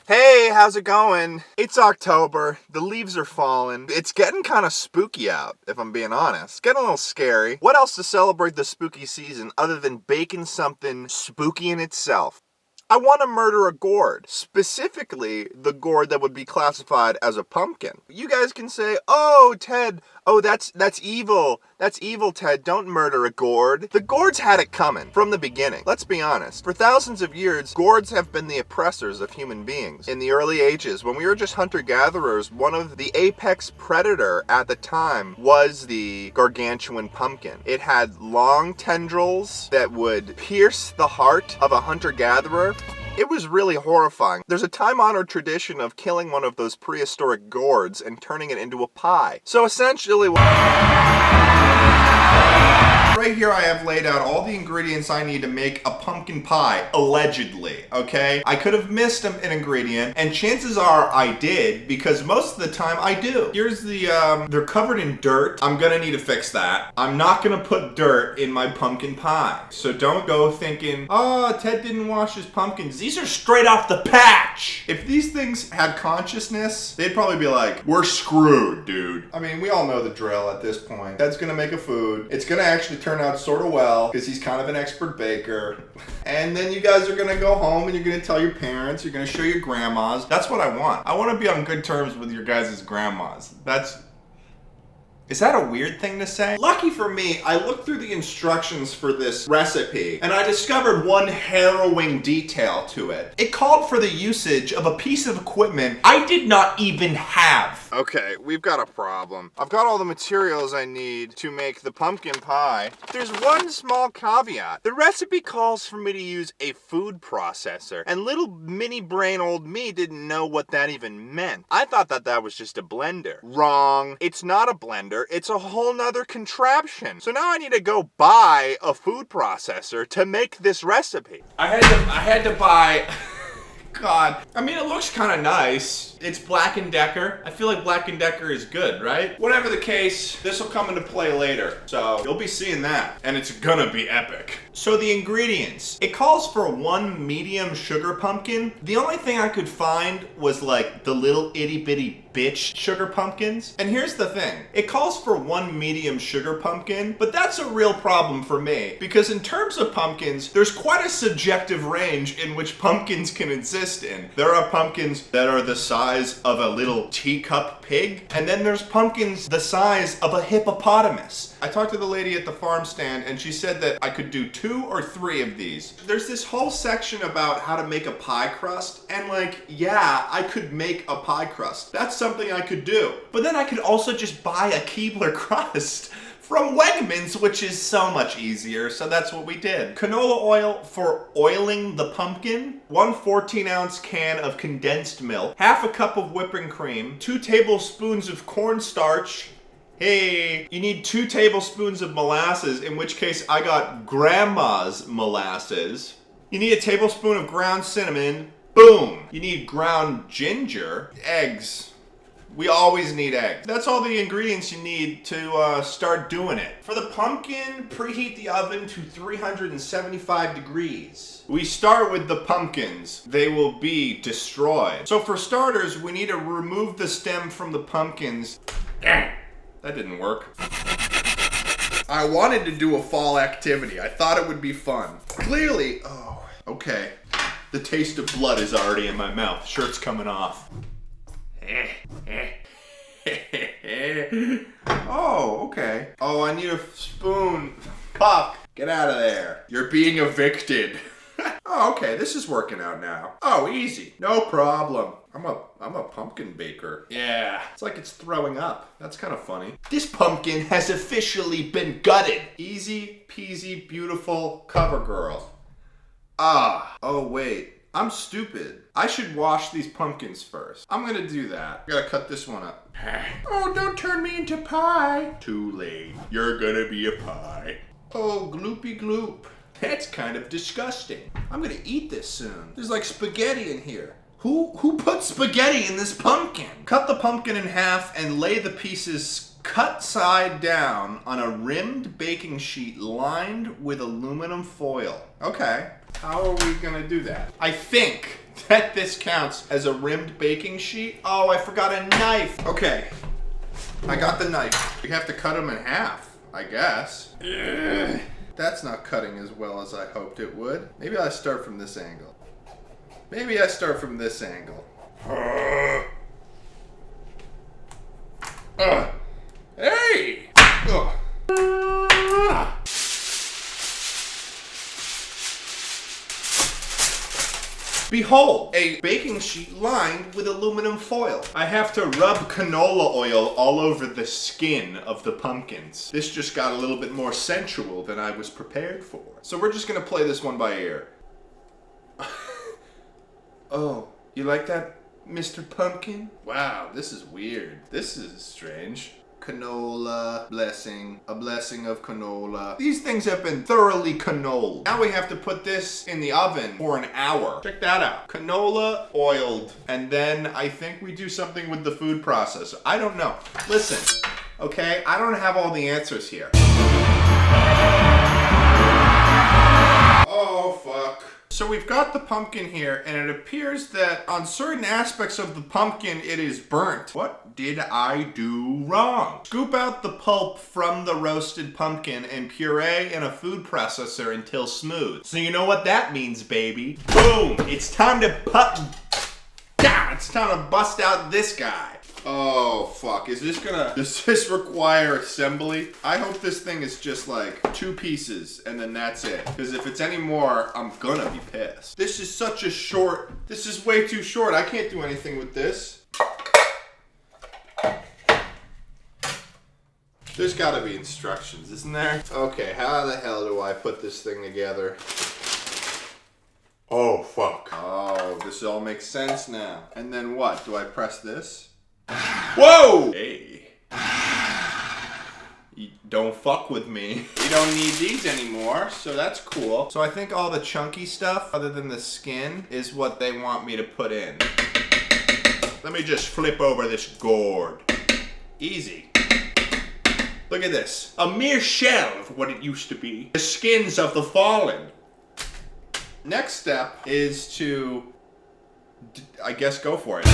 Hey, how's it going? It's October, the leaves are falling. It's getting kind of spooky out, if I'm being honest. Getting a little scary. What else to celebrate the spooky season other than baking something spooky in itself? I want to murder a gourd, specifically the gourd that would be classified as a pumpkin. You guys can say, oh, Ted, oh, that's evil. That's evil, Ted. Don't murder a gourd. The gourds had it coming from the beginning. Let's be honest. For thousands of years, gourds have been the oppressors of human beings. In the early ages, when we were just hunter-gatherers, one of the apex predator at the time was the gargantuan pumpkin. It had long tendrils that would pierce the heart of a hunter-gatherer. It was really horrifying. There's a time-honored tradition of killing one of those prehistoric gourds and turning it into a pie. So essentially, right here I have laid out all the ingredients I need to make a pumpkin pie, allegedly, okay? I could have missed an ingredient, and chances are I did, because most of the time I do. Here's the, they're covered in dirt. I'm gonna need to fix that. I'm not gonna put dirt in my pumpkin pie. So don't go thinking, oh, Ted didn't wash his pumpkins. These are straight off the patch. If these things had consciousness, they'd probably be like, we're screwed, dude. I mean, we all know the drill at this point. Ted's gonna make a food. It's gonna actually turn out sort of well, because he's kind of an expert baker. And then you guys are gonna go home and you're gonna tell your parents, you're gonna show your grandmas. That's what I want. I want to be on good terms with your guys' grandmas. Is that a weird thing to say? Lucky for me, I looked through the instructions for this recipe and I discovered one harrowing detail to it. It called for the usage of a piece of equipment I did not even have. Okay, we've got a problem. I've got all the materials I need to make the pumpkin pie. There's one small caveat. The recipe calls for me to use a food processor, and little mini brain old me didn't know what that even meant. I thought that was just a blender. Wrong. It's not a blender. It's a whole nother contraption. So now I need to go buy a food processor to make this recipe. I had to buy God. I mean, it looks kind of nice. It's Black & Decker. I feel like Black & Decker is good, right? Whatever the case, this will come into play later. So you'll be seeing that. And it's gonna be epic. So the ingredients. It calls for 1 medium sugar pumpkin. The only thing I could find was like the little itty bitty bitch sugar pumpkins. And here's the thing. It calls for 1 medium sugar pumpkin, but that's a real problem for me. Because in terms of pumpkins, there's quite a subjective range in which pumpkins can exist in. There are pumpkins that are the size of a little teacup pig, and then there's pumpkins the size of a hippopotamus. I talked to the lady at the farm stand and she said that I could do 2 or 3 of these. There's this whole section about how to make a pie crust, and like, yeah, I could make a pie crust. That's something I could do. But then I could also just buy a Keebler crust from Wegmans, which is so much easier, so that's what we did. Canola oil for oiling the pumpkin, 1 14-ounce can of condensed milk, half a cup of whipping cream, 2 tablespoons of cornstarch. Hey, you need 2 tablespoons of molasses, in which case I got grandma's molasses. You need a tablespoon of ground cinnamon. Boom! You need ground ginger, eggs. We always need eggs. That's all the ingredients you need to start doing it. For the pumpkin, preheat the oven to 375 degrees. We start with the pumpkins. They will be destroyed. So for starters, we need to remove the stem from the pumpkins. That didn't work. I wanted to do a fall activity. I thought it would be fun. Clearly, oh, okay. The taste of blood is already in my mouth. Shirt's coming off. Oh, okay. Oh, I need a spoon. Puck, get out of there. You're being evicted. Oh, okay, this is working out now. Oh, easy. No problem. I'm a pumpkin baker. Yeah, it's like it's throwing up. That's kind of funny. This pumpkin has officially been gutted. Easy peasy, beautiful cover girl. Ah, oh wait. I'm stupid. I should wash these pumpkins first. I'm gonna do that. I gotta cut this one up. Oh, don't turn me into pie. Too late. You're gonna be a pie. Oh, gloopy gloop. That's kind of disgusting. I'm gonna eat this soon. There's like spaghetti in here. Who put spaghetti in this pumpkin? Cut the pumpkin in half and lay the pieces cut side down on a rimmed baking sheet lined with aluminum foil. Okay. How are we gonna do that? I think that this counts as a rimmed baking sheet. Oh, I forgot a knife. Okay, I got the knife. We have to cut them in half, I guess. Ugh. That's not cutting as well as I hoped it would. Maybe I start from this angle. Maybe I start from this angle. Hey! Behold, a baking sheet lined with aluminum foil. I have to rub canola oil all over the skin of the pumpkins. This just got a little bit more sensual than I was prepared for. So we're just gonna play this one by ear. Oh, you like that, Mr. Pumpkin? Wow, this is weird. This is strange. Canola, blessing, a blessing of canola. These things have been thoroughly canoled. Now we have to put this in the oven for an hour. Check that out. Canola oiled. And then I think we do something with the food processor. I don't know. Listen, okay? I don't have all the answers here. Oh, fuck. So we've got the pumpkin here, and it appears that on certain aspects of the pumpkin, it is burnt. What did I do wrong? Scoop out the pulp from the roasted pumpkin and puree in a food processor until smooth. So you know what that means, baby. Boom! It's time to it's time to bust out this guy. Oh, fuck. Does this require assembly? I hope this thing is just like 2 pieces and then that's it. Because if it's any more, I'm gonna be pissed. This is this is way too short. I can't do anything with this. There's gotta be instructions, isn't there? Okay, how the hell do I put this thing together? Oh, fuck. Oh, this all makes sense now. And then what? Do I press this? Whoa! Hey. You don't fuck with me. We don't need these anymore, so that's cool. So I think all the chunky stuff, other than the skin, is what they want me to put in. Let me just flip over this gourd. Easy. Look at this. A mere shell of what it used to be. The skins of the fallen. Next step is to, I guess, go for it.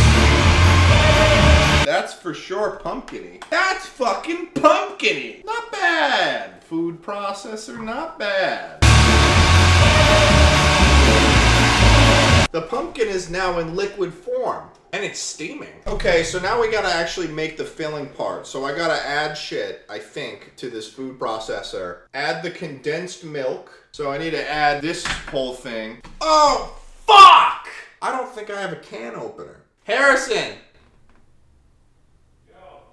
That's for sure pumpkin-y. That's fucking pumpkin-y. Not bad. Food processor, not bad. The pumpkin is now in liquid form. And it's steaming. Okay, so now we gotta actually make the filling part. So I gotta add shit, I think, to this food processor. Add the condensed milk. So I need to add this whole thing. Oh, fuck! I don't think I have a can opener. Harrison!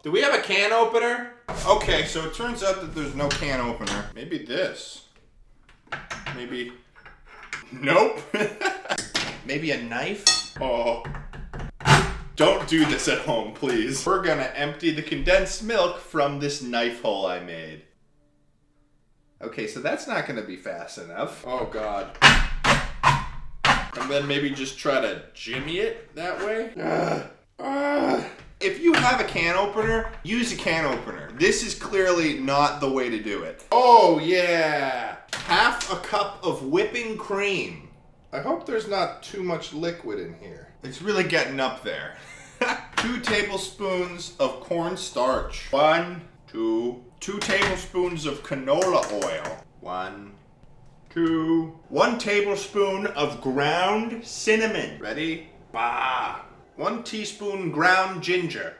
Do we have a can opener? Okay, so it turns out that there's no can opener. Maybe this. Maybe... Nope. Maybe a knife? Oh. Don't do this at home, please. We're gonna empty the condensed milk from this knife hole I made. Okay, so that's not gonna be fast enough. Oh, God. And then maybe just try to jimmy it that way. If you have a can opener, use a can opener. This is clearly not the way to do it. Oh, yeah. Half a cup of whipping cream. I hope there's not too much liquid in here. It's really getting up there. 2 tablespoons of cornstarch. 1, 2. 2 tablespoons of canola oil. 1, 2. 1 tablespoon of ground cinnamon. Ready? Bah. 1 teaspoon ground ginger.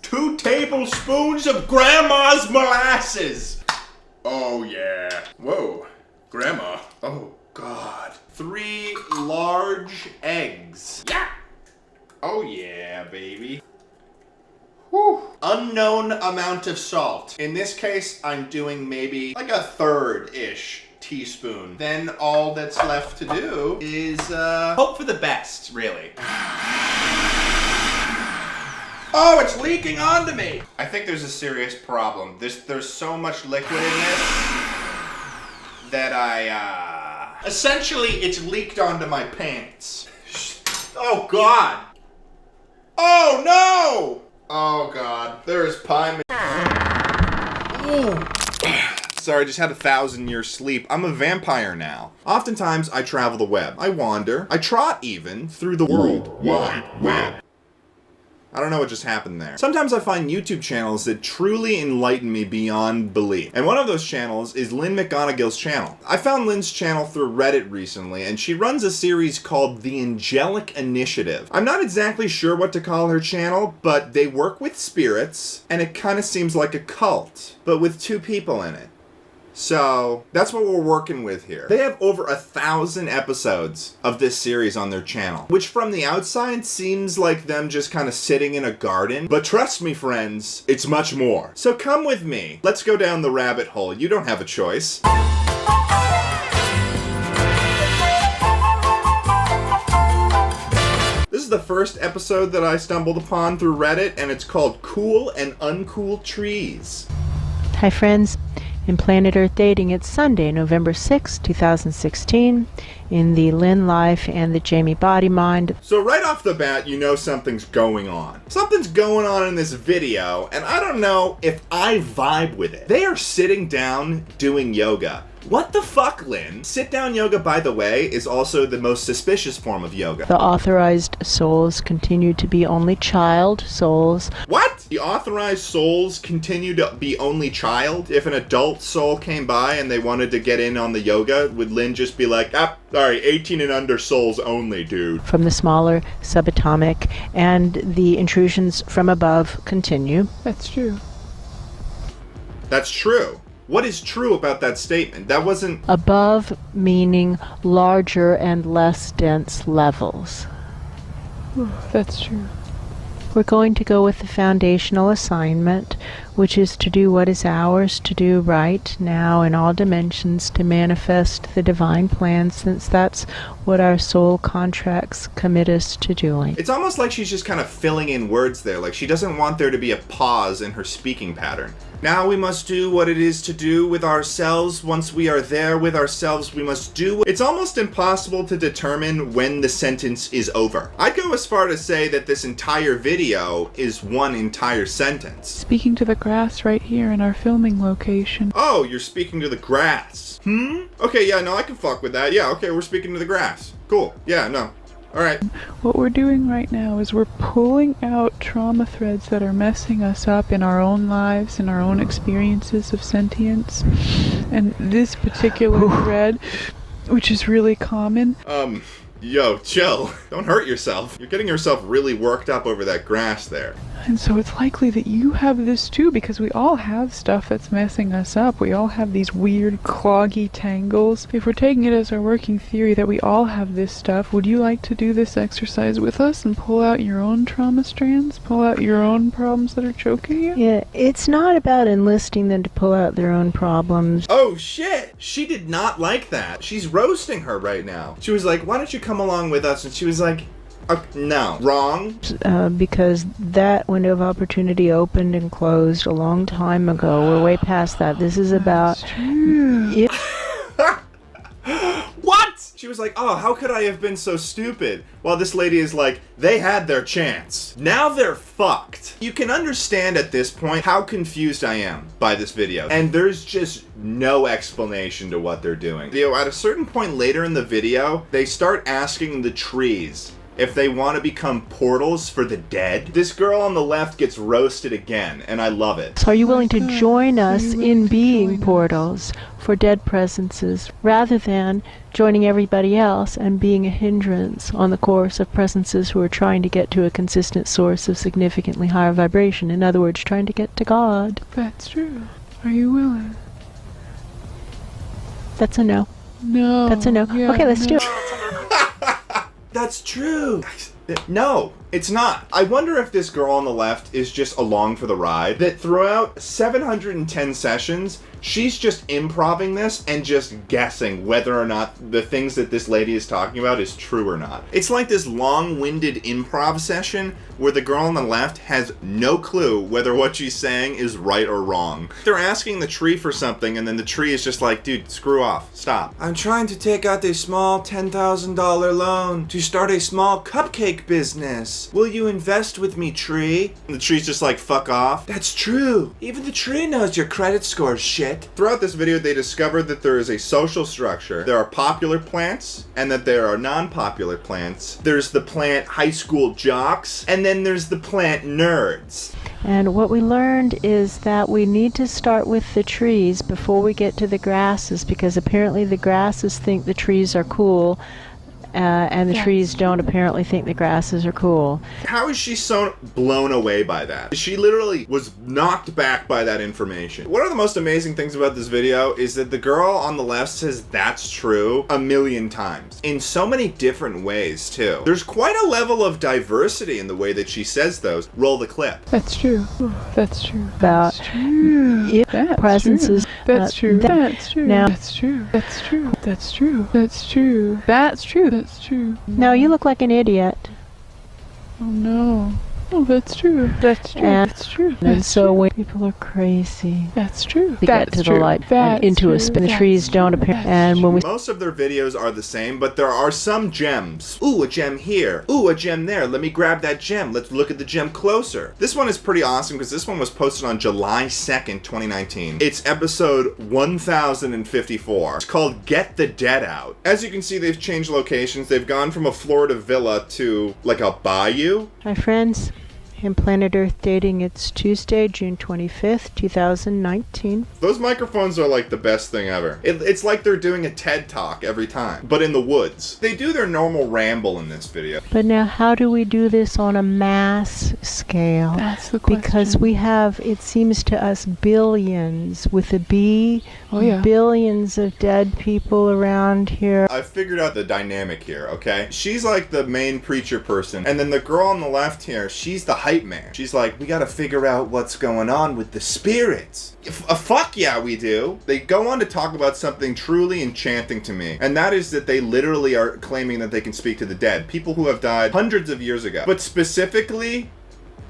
2 tablespoons of grandma's molasses. Oh, yeah. Whoa. Grandma. Oh, God. 3 large eggs. Yeah. Oh, yeah, baby. Whew. Unknown amount of salt. In this case, I'm doing maybe like a 1/3-ish teaspoon. Then all that's left to do is hope for the best, really. Oh, it's leaking onto me! I think there's a serious problem. There's so much liquid in this that essentially it's leaked onto my pants. Oh, God! Oh, no! Oh, God. There is pie. Ooh. Sorry, I just had a 1,000-year sleep. I'm a vampire now. Oftentimes, I travel the web. I wander. I trot even through the World Wide Web. I don't know what just happened there. Sometimes I find YouTube channels that truly enlighten me beyond belief. And one of those channels is Lynn McGonagall's channel. I found Lynn's channel through Reddit recently, and she runs a series called The Angelic Initiative. I'm not exactly sure what to call her channel, but they work with spirits, and it kind of seems like a cult, but with 2 people in it. So, that's what we're working with here. They have over 1,000 episodes of this series on their channel, which from the outside seems like them just kind of sitting in a garden. But trust me, friends, it's much more. So come with me. Let's go down the rabbit hole. You don't have a choice. This is the first episode that I stumbled upon through Reddit, and it's called Cool and Uncool Trees. Hi, friends. In Planet Earth Dating, it's Sunday, November 6, 2016, in the Lynn Life and the Jamie Body Mind. So right off the bat, you know something's going on. Something's going on in this video, and I don't know if I vibe with it. They are sitting down doing yoga. What the fuck, Lynn? Sit-down yoga, by the way, is also the most suspicious form of yoga. The authorized souls continue to be only child souls. What? The authorized souls continue to be only child? If an adult soul came by and they wanted to get in on the yoga, would Lynn just be like, sorry, 18 and under souls only, dude? From the smaller subatomic, and the intrusions from above continue. That's true. That's true. What is true about that statement? That wasn't... Above meaning larger and less dense levels. That's true. We're going to go with the foundational assignment, which is to do what is ours to do right now in all dimensions to manifest the divine plan, since that's what our soul contracts commit us to doing. It's almost like she's just kind of filling in words there, like she doesn't want there to be a pause in her speaking pattern. Now we must do what it is to do with ourselves. Once we are there with ourselves, we must do. It's almost impossible to determine when the sentence is over. I'd go as far to say that this entire video is one entire sentence. Speaking to the grass right here in our filming location. Oh, you're speaking to the grass. Okay, yeah, no, I can fuck with that. Yeah, okay, we're speaking to the grass. Cool. Yeah, no. Alright. What we're doing right now is we're pulling out trauma threads that are messing us up in our own lives, in our own experiences of sentience. And this particular thread, which is really common... Yo, chill. Don't hurt yourself. You're getting yourself really worked up over that grass there. And so it's likely that you have this too, because we all have stuff that's messing us up. We all have these weird, cloggy tangles. If we're taking it as our working theory that we all have this stuff, would you like to do this exercise with us and pull out your own trauma strands? Pull out your own problems that are choking you? Yeah, it's not about enlisting them to pull out their own problems. Oh shit! She did not like that. She's roasting her right now. She was like, why don't you come along with us? And she was like, no. Wrong? Because that window of opportunity opened and closed a long time ago. We're way past that. This is about... What? She was like, oh, how could I have been so stupid? While this lady is like, they had their chance. Now they're fucked. You can understand at this point how confused I am by this video. And there's just no explanation to what they're doing. At a certain point later in the video, they start asking the trees if they want to become portals for the dead. This girl on the left gets roasted again, and I love it. So are you willing to join us in being portals for dead presences, rather than joining everybody else and being a hindrance on the course of presences who are trying to get to a consistent source of significantly higher vibration? In other words, trying to get to God. That's true. Are you willing? That's a no. No. That's a no. Yeah, okay, let's do it. That's true. No, it's not. I wonder if this girl on the left is just along for the ride. That throughout 710 sessions, she's just improvising this and just guessing whether or not the things that this lady is talking about is true or not. It's like this long-winded improv session where the girl on the left has no clue whether what she's saying is right or wrong. They're asking the tree for something, and then the tree is just like, dude, screw off. Stop. I'm trying to take out a small $10,000 loan to start a small cupcake business. Will you invest with me, tree? And the tree's just like, fuck off. That's true. Even the tree knows your credit score's shit. shit. Throughout this video, they discovered that there is a social structure. There are popular plants, and that there are non-popular plants. There's the plant high school jocks, and then there's the plant nerds. And what we learned is that we need to start with the trees before we get to the grasses, because apparently the grasses think the trees are cool, and the trees don't apparently think the grasses are cool. How is she so blown away by that? She literally was knocked back by that information. One of the most amazing things about this video is that the girl on the left says that's true a million times. In so many different ways, too. There's quite a level of diversity in the way that she says those. Roll the clip. That's true. That's true. About That's true. That's presences. True. That's true. That's true. Now, That's true. That's true. That's true. That's true. That's true. That's true. now you look like an idiot. Oh no. Oh, that's true. That's true. And- That's true. And That's so true. when people are crazy That's true. to That's get to true. the light and That's into true. a spin, the That's trees true. don't appear. That's And when we Most of their videos are the same, but there are some gems. Ooh, a gem here. Ooh, a gem there. Let me grab that gem. Let's look at the gem closer. This one is pretty awesome because this one was posted on July 2nd, 2019. It's episode 1054. It's called Get the Dead Out. As you can see, they've changed locations. They've gone from a Florida villa to like a bayou. Hi friends, in Planet Earth Dating, it's Tuesday, June 25th, 2019. Those microphones are like the best thing ever. It's like they're doing a TED Talk every time, but in the woods. They do their normal ramble in this video. But now how do we do this on a mass scale? That's the question. Because we have, it seems to us, billions, with a B, Oh, yeah. billions of dead people around here. I figured out the dynamic here, okay? She's like the main preacher person, and then the girl on the left here, she's the hype man. She's like, we gotta figure out what's going on with the spirits. Fuck yeah, we do. They go on to talk about something truly enchanting to me, and that is that they literally are claiming that they can speak to the dead. People who have died hundreds of years ago. But specifically,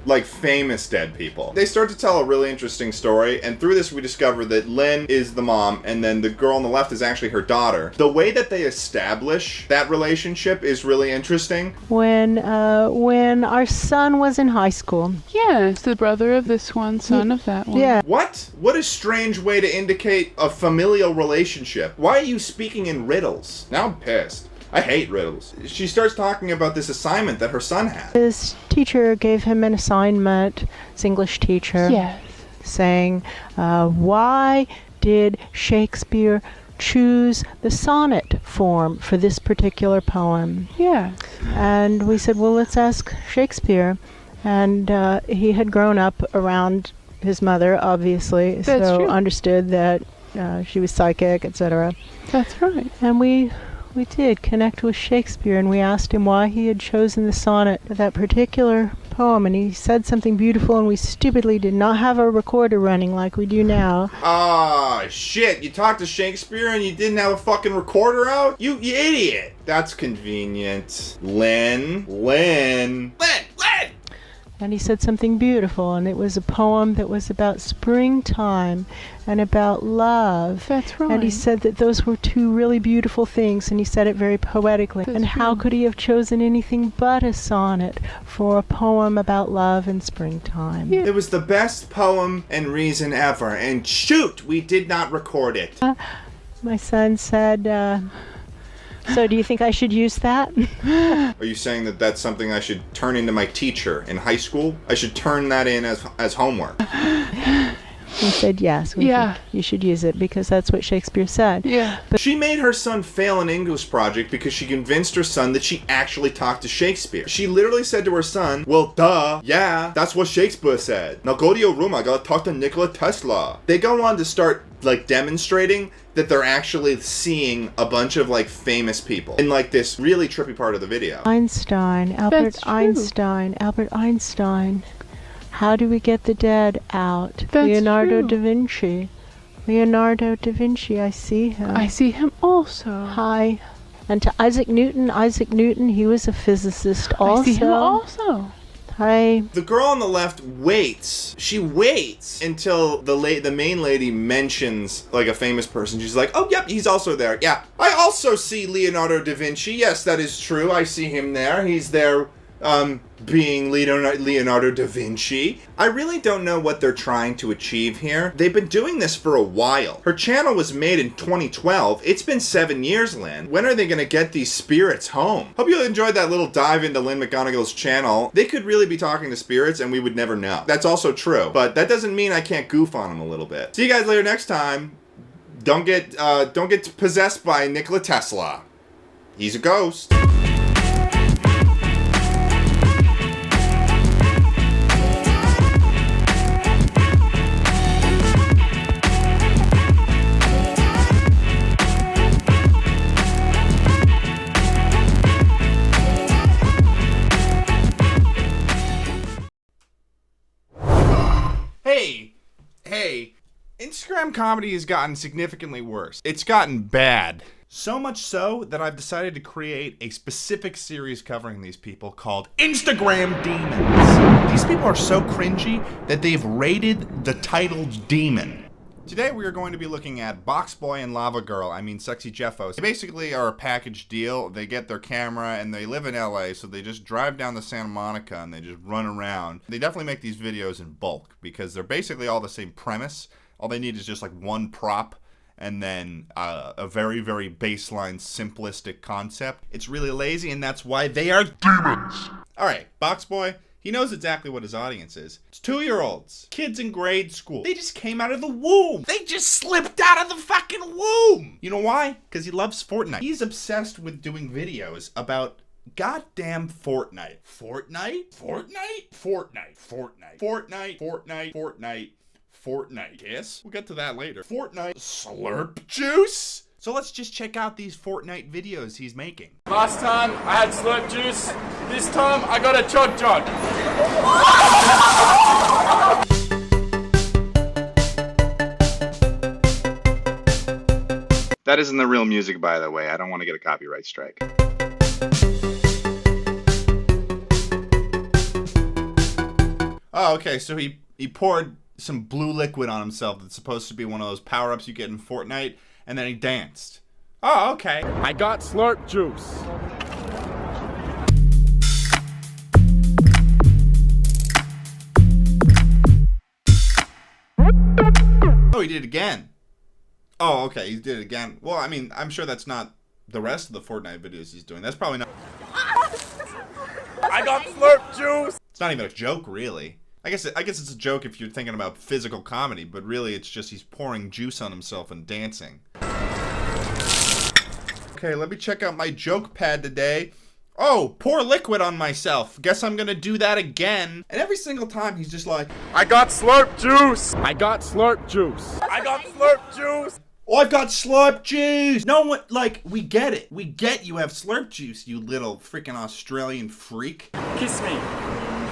like famous dead people. They start to tell a really interesting story, and through this we discover that Lynn is the mom, and then the girl on the left is actually her daughter. The way that they establish that relationship is really interesting. When our son was in high school. Yeah, it's the brother of this one, son of that one. Yeah. What? What a strange way to indicate a familial relationship. Why are you speaking in riddles? Now I'm pissed. I hate riddles. She starts talking about this assignment that her son had. His teacher gave him an assignment, his English teacher, Yes. saying, why did Shakespeare choose the sonnet form for this particular poem? Yes. And we said, well, let's ask Shakespeare. And he had grown up around his mother, obviously, That's so true. understood that she was psychic, etc. That's right. And we did connect with Shakespeare, and we asked him why he had chosen the sonnet, that particular poem, and he said something beautiful, and we stupidly did not have a recorder running like we do now. Ah, shit. You talked to Shakespeare and you didn't have a fucking recorder out? You idiot. That's convenient. Lynn. And he said something beautiful, and it was a poem that was about springtime and about love. That's right. And he said that those were two really beautiful things, and he said it very poetically. That's and how true. could he have chosen anything but a sonnet for a poem about love and springtime? Yeah. It was the best poem and reason ever, and shoot, we did not record it. My son said, so do you think I should use that? Are you saying that that's something I should turn into my teacher in high school? I should turn that in as homework. He said yes. We Yeah. think you should use it because that's what Shakespeare said. Yeah. She made her son fail an English project because she convinced her son that she actually talked to Shakespeare. She literally said to her son, well, duh, yeah, that's what Shakespeare said. Now go to your room, I gotta talk to Nikola Tesla. They go on to start, like, demonstrating that they're actually seeing a bunch of, like, famous people in, like, this really trippy part of the video. Albert That's true. Albert Einstein. How do we get the dead out? That's Leonardo true. da Vinci. Leonardo da Vinci, I see him. I see him also. Hi. And to Isaac Newton, he was a physicist also. I see him also. Hi. The girl on the left waits. She waits until the main lady mentions, like, a famous person. She's like, oh, yep, he's also there. Yeah, I also see Leonardo da Vinci. Yes, that is true. I see him there. He's there being Leonardo da Vinci. I really don't know what they're trying to achieve here. They've been doing this for a while. Her channel was made in 2012. It's been 7 years, Lynn. When are they gonna get these spirits home? Hope you enjoyed that little dive into Lynn McGonagall's channel. They could really be talking to spirits and we would never know. That's also true, but that doesn't mean I can't goof on them a little bit. See you guys later next time. Don't get possessed by Nikola Tesla. He's a ghost. Hey, Instagram comedy has gotten significantly worse. It's gotten bad. So much so that I've decided to create a specific series covering these people called Instagram Demons. These people are so cringy that they've rated the title Demon. Today we are going to be looking at Box Boy and Lava Girl, Sexy Jeffos. They basically are a package deal. They get their camera and they live in LA, so they just drive down to Santa Monica and they just run around. They definitely make these videos in bulk because they're basically all the same premise. All they need is just like one prop and then a very, very baseline, simplistic concept. It's really lazy, and that's why they are demons. All right, Box Boy, he knows exactly what his audience is. It's 2-year-olds, kids in grade school. They just came out of the womb. They just slipped out of the fucking womb. You know why? Because he loves Fortnite. He's obsessed with doing videos about goddamn Fortnite. Fortnite? Fortnite? Fortnite. Fortnite. Fortnite. Fortnite. Fortnite. Fortnite. Yes? We'll get to that later. Fortnite. Slurp juice? So let's just check out these Fortnite videos he's making. Last time I had slurp juice. This time I got a chug jug. That isn't the real music, by the way. I don't want to get a copyright strike. Oh, okay, so he poured some blue liquid on himself that's supposed to be one of those power-ups you get in Fortnite, and then he danced. Oh, okay. I got slurp juice. Oh, he did it again. Oh, okay, he did it again. Well, I mean, I'm sure that's not the rest of the Fortnite videos he's doing. That's probably not... I got slurp juice. It's not even a joke, really. I guess it's a joke if you're thinking about physical comedy, but really it's just he's pouring juice on himself and dancing. Okay, let me check out my joke pad today. Oh, pour liquid on myself. Guess I'm gonna do that again. And every single time he's just like, I got slurp juice. I got slurp juice. I got slurp juice. oh, I've got slurp juice. No one, like, we get it. We get you have slurp juice, you little freaking Australian freak. Kiss me.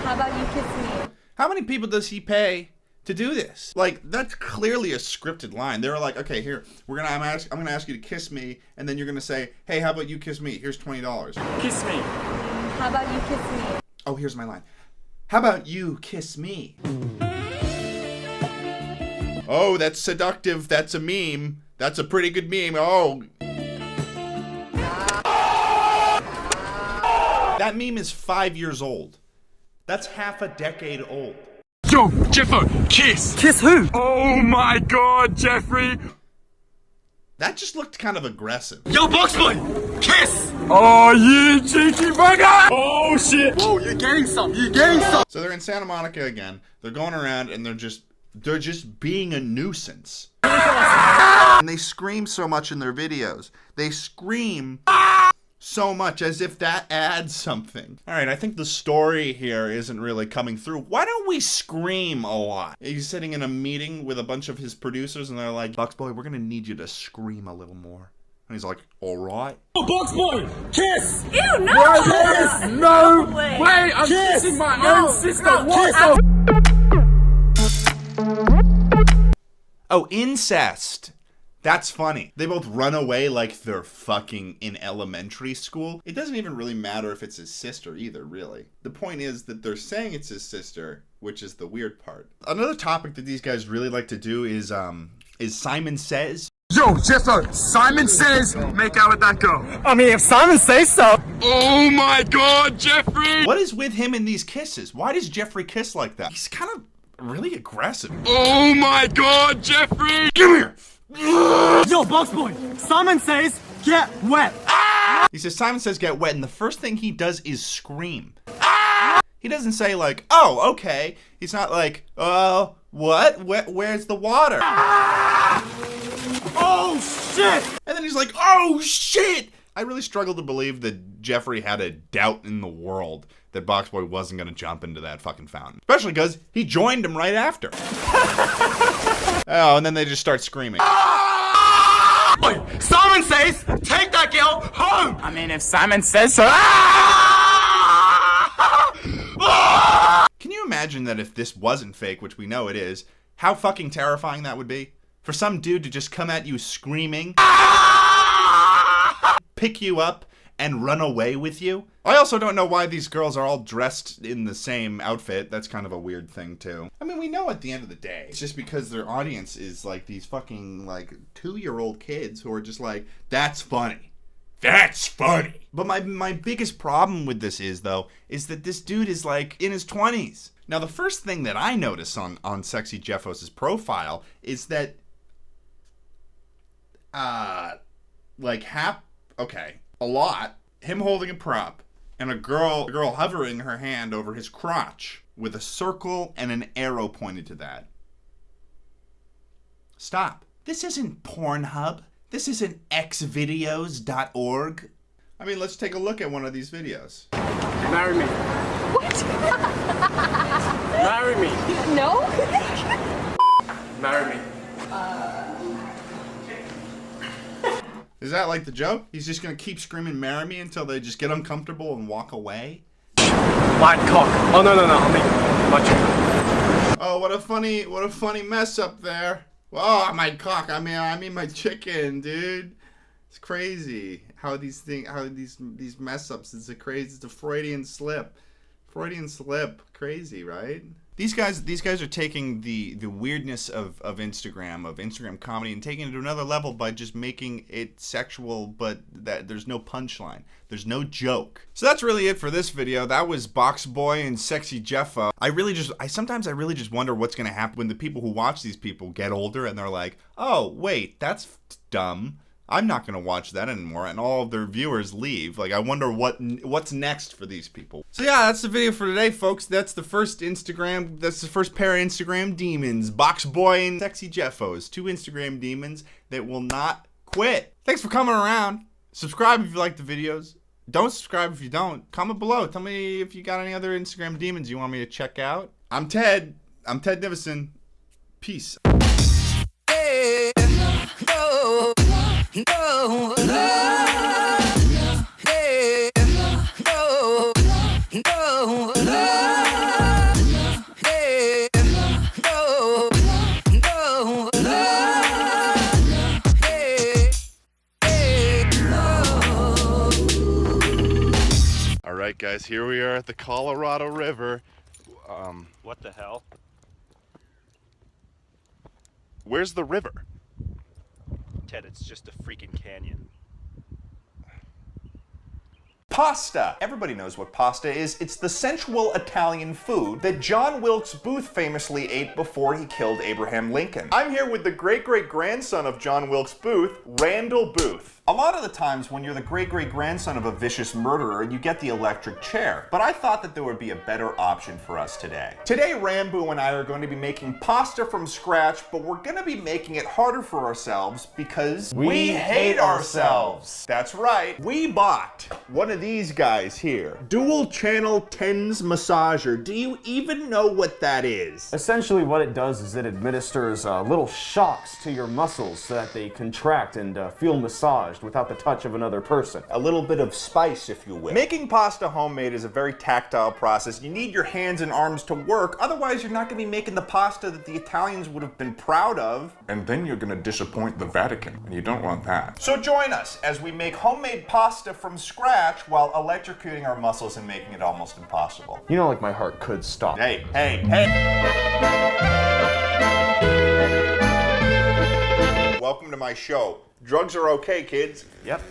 How about you kiss me? How many people does he pay to do this? Like, that's clearly a scripted line. They were like, okay, here, I'm gonna ask you to kiss me, and then you're gonna say, hey, how about you kiss me? Here's $20. Kiss me. How about you kiss me? Oh, here's my line. How about you kiss me? Oh, that's seductive. That's a meme. That's a pretty good meme. Oh. That meme is 5 years old. That's half a decade old. Yo, Jeffo, kiss. Kiss who? Oh my God, Jeffrey. That just looked kind of aggressive. Yo, Box Boy, kiss. Oh, you cheeky bugger. Oh, shit. Whoa, you're getting some. You're getting some. So they're in Santa Monica again. They're going around and they're just being a nuisance. And they scream so much in their videos. They scream so much as if that adds something. All right, I think the story here isn't really coming through. Why don't we scream a lot? He's sitting in a meeting with a bunch of his producers and they're like, Box Boy, we're gonna need you to scream a little more. And he's like, all right. Oh, Box Boy, kiss. Ew, no! Yes, no way. way. I'm kissing my own sister. What? Oh, incest. That's funny. They both run away like they're fucking in elementary school. It doesn't even really matter if it's his sister either, really. The point is that they're saying it's his sister, which is the weird part. Another topic that these guys really like to do is Simon Says. Yo, Jeffa, Simon says make out with that girl. I mean, if Simon says so. Oh my God, Jeffrey! What is with him in these kisses? Why does Jeffrey kiss like that? He's kind of really aggressive. Oh my God, Jeffrey! Come here! Yo, Box Boy, Simon says get wet. He says Simon says get wet, and the first thing he does is scream. He doesn't say like, oh, okay. He's not like, what? Where's the water? Oh shit! And then he's like, oh shit! I really struggle to believe that Jeffrey had a doubt in the world that Boxboy wasn't gonna jump into that fucking fountain. Especially because he joined him right after. Oh, and then they just start screaming. Simon says take that girl home! I mean, if Simon says so. Can you imagine that if this wasn't fake, which we know it is, how fucking terrifying that would be? For some dude to just come at you screaming, pick you up, and run away with you? I also don't know why these girls are all dressed in the same outfit. That's kind of a weird thing, too. I mean, we know at the end of the day, it's just because their audience is like these fucking, like, 2-year-old kids who are just like, that's funny. That's funny. But my biggest problem with this is, though, is that this dude is, like, in his 20s. Now, the first thing that I notice on Sexy Jeffos' profile is that, a lot, him holding a prop, and a girl hovering her hand over his crotch with a circle and an arrow pointed to that. Stop. This isn't Pornhub. This isn't xvideos.org. I mean, let's take a look at one of these videos. Marry me. What? Marry me. No? Marry me. Is that like the joke? He's just gonna keep screaming "marry me" until they just get uncomfortable and walk away? White cock. Oh no, I mean, my chicken. Oh, what a funny mess up there. Oh, my cock. I mean my chicken, dude. It's crazy how these mess ups. It's a Freudian slip. Crazy, right? These guys are taking the weirdness of Instagram comedy and taking it to another level by just making it sexual, but that there's no punchline. There's no joke. So that's really it for this video. That was Boxboy and Sexy Jeffa. Sometimes I really just wonder what's gonna happen when the people who watch these people get older and they're like, oh wait, that's dumb. I'm not going to watch that anymore, and all of their viewers leave. Like, I wonder what's next for these people. So yeah, that's the video for today, folks. That's the first pair of Instagram demons. Boxboy and Sexy Jeffos. 2 Instagram demons that will not quit. Thanks for coming around. Subscribe if you like the videos. Don't subscribe if you don't. Comment below. Tell me if you got any other Instagram demons you want me to check out. I'm Ted Nivison. Peace. All right, guys, here we are at the Colorado River. What the hell? Where's the river? Ted, it's just a freaking canyon. Pasta. Everybody knows what pasta is. It's the sensual Italian food that John Wilkes Booth famously ate before he killed Abraham Lincoln. I'm here with the great-great-grandson of John Wilkes Booth, Randall Booth. A lot of the times when you're the great-great-grandson of a vicious murderer, you get the electric chair. But I thought that there would be a better option for us today. Today, Rambo and I are going to be making pasta from scratch, but we're going to be making it harder for ourselves because we hate ourselves. That's right. We bought one of these guys here. Dual channel TENS massager. Do you even know what that is? Essentially what it does is it administers little shocks to your muscles so that they contract and feel massaged without the touch of another person. A little bit of spice, if you will. Making pasta homemade is a very tactile process. You need your hands and arms to work, otherwise you're not gonna be making the pasta that the Italians would have been proud of. And then you're gonna disappoint the Vatican, and you don't want that. So join us as we make homemade pasta from scratch while electrocuting our muscles and making it almost impossible. You know, like my heart could stop. Hey. welcome to my show. Drugs are okay, kids. Yep.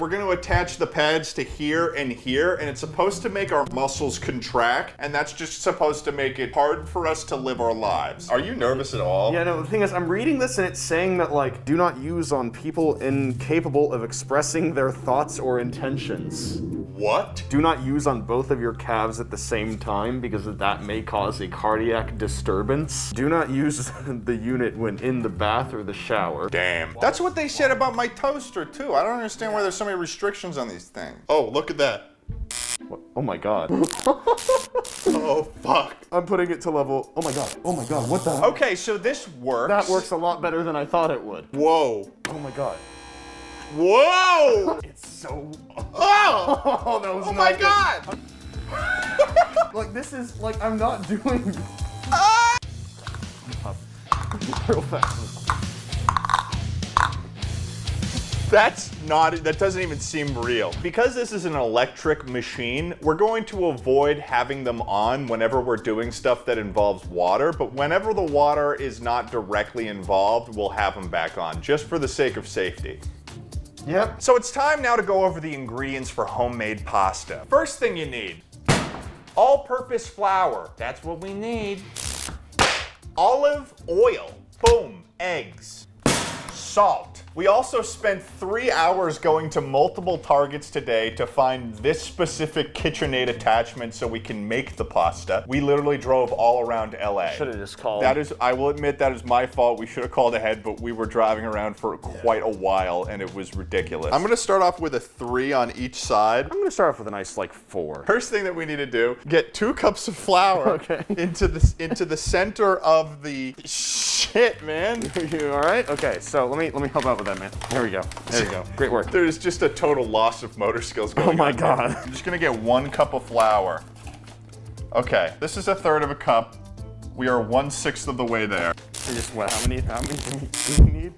We're going to attach the pads to here, and it's supposed to make our muscles contract, and that's just supposed to make it hard for us to live our lives. Are you nervous at all? Yeah, no, the thing is, I'm reading this and it's saying that, like, do not use on people incapable of expressing their thoughts or intentions. What? Do not use on both of your calves at the same time because that may cause a cardiac disturbance. Do not use the unit when in the bath or the shower. Damn. That's what they said about my toaster, too. I don't understand why there's so many restrictions on these things. Oh, look at that. What? Oh my god. Oh, fuck. I'm putting it to level. Oh my god. Oh my god. What the hell? Okay, so this works. That works a lot better than I thought it would. Whoa. Oh my god. Whoa! It's so. Oh! Oh, that was Oh not my good. god! Like, this is, like, I'm not doing. Ah! Real fast. That doesn't even seem real. Because this is an electric machine, we're going to avoid having them on whenever we're doing stuff that involves water, but whenever the water is not directly involved, we'll have them back on, just for the sake of safety. Yep. So it's time now to go over the ingredients for homemade pasta. First thing you need, all-purpose flour. That's what we need. Olive oil. Boom. Eggs. Salt. We also spent 3 hours going to multiple Targets today to find this specific KitchenAid attachment so we can make the pasta. We literally drove all around LA. Should have just called. That is, I will admit, that is my fault. We should have called ahead, but we were driving around for quite a while and it was ridiculous. I'm gonna start off with a 3 on each side. I'm gonna start off with a nice, like, 4. First thing that we need to do, get 2 cups of flour Okay. into the center of the shit, man. You all right? Okay, so let me help out with that, man. There we go. There you go. Great work. There's just a total loss of motor skills going on. Oh my here. god. I'm just gonna get 1 cup of flour. Okay, this is 1/3 of a cup. We are 1/6 of the way there. Just what? How many do we need?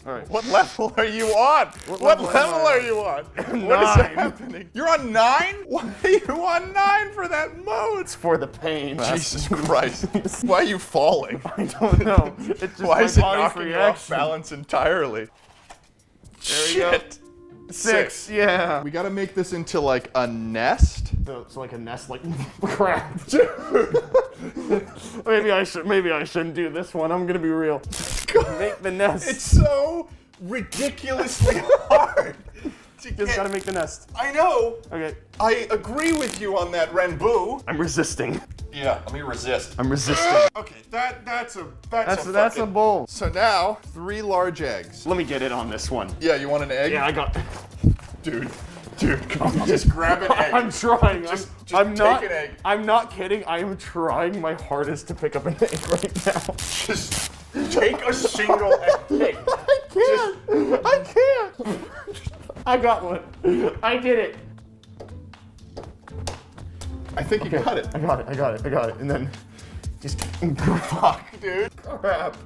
All right. What level are you on? What level are you on? What is 9. happening? You're on 9? Why are you on 9 for that mode? It's for the pain. Jesus Christ. Why are you falling? I don't know. It's just Why my is it body's knocking you off reaction. balance entirely? There we go. Shit. 6, yeah. We gotta make this into like a nest. So like a nest, like crap. maybe I shouldn't do this one. I'm gonna be real. Make the nest. It's so ridiculously hard. Just gotta make the nest. I know. Okay. I agree with you on that, Renbu. I'm resisting. Yeah, let me resist. I'm resisting. Okay, that's a That's a bowl. So now, 3 large eggs. Let me get it on this one. Yeah, you want an egg? Yeah, I got. Dude, come on. Just grab an egg. I'm trying. Just I'm take not. an egg. I'm not kidding. I am trying my hardest to pick up an egg right now. Just take a single egg. I can't. I got one. I did it. I think you got it. I got it. And then just Fuck, dude. Crap.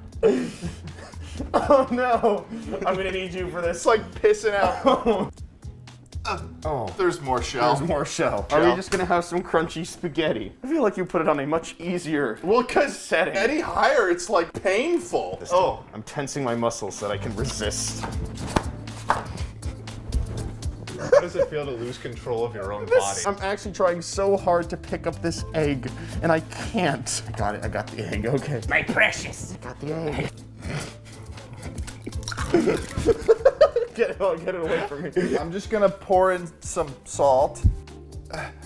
oh no. I'm gonna need you for It's this. like pissing out. Oh. There's more shell. There's more shell. Are we just gonna have some crunchy spaghetti? I feel like you put it on a much easier. Well, because setting. any higher, it's like painful. Oh. I'm tensing my muscles so that I can resist. How does it feel to lose control of your own body? I'm actually trying so hard to pick up this egg, and I can't. I got it. I got the egg. Okay. My precious. I got the egg. Get it away from me. I'm just gonna pour in some salt.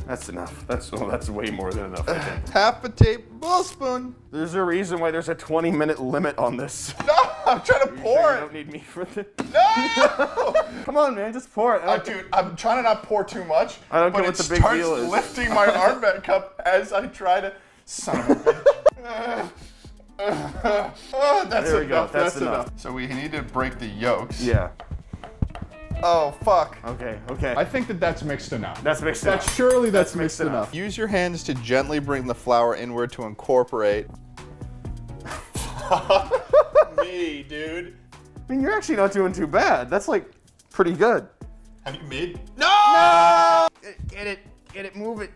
That's enough. That's way more than enough. I think. Half a tablespoon. There's a reason why there's a 20-minute limit on this. No, I'm trying to pour You it. don't need me for this. No! Come on, man, just pour it. Dude, I'm trying to not pour too much. I don't but care what the big deal is. It starts lifting my arm back up as I try to. Son of a bitch. That's There we go, enough. that's That's enough. enough. So we need to break the yolks. Yeah. Oh, fuck. Okay. I think that's mixed enough. That's mixed enough. Surely that's mixed enough. Use your hands to gently bring the flour inward to incorporate. Me, dude. I mean, you're actually not doing too bad. That's like pretty good. Have you made? No! Get it. Get it, move it,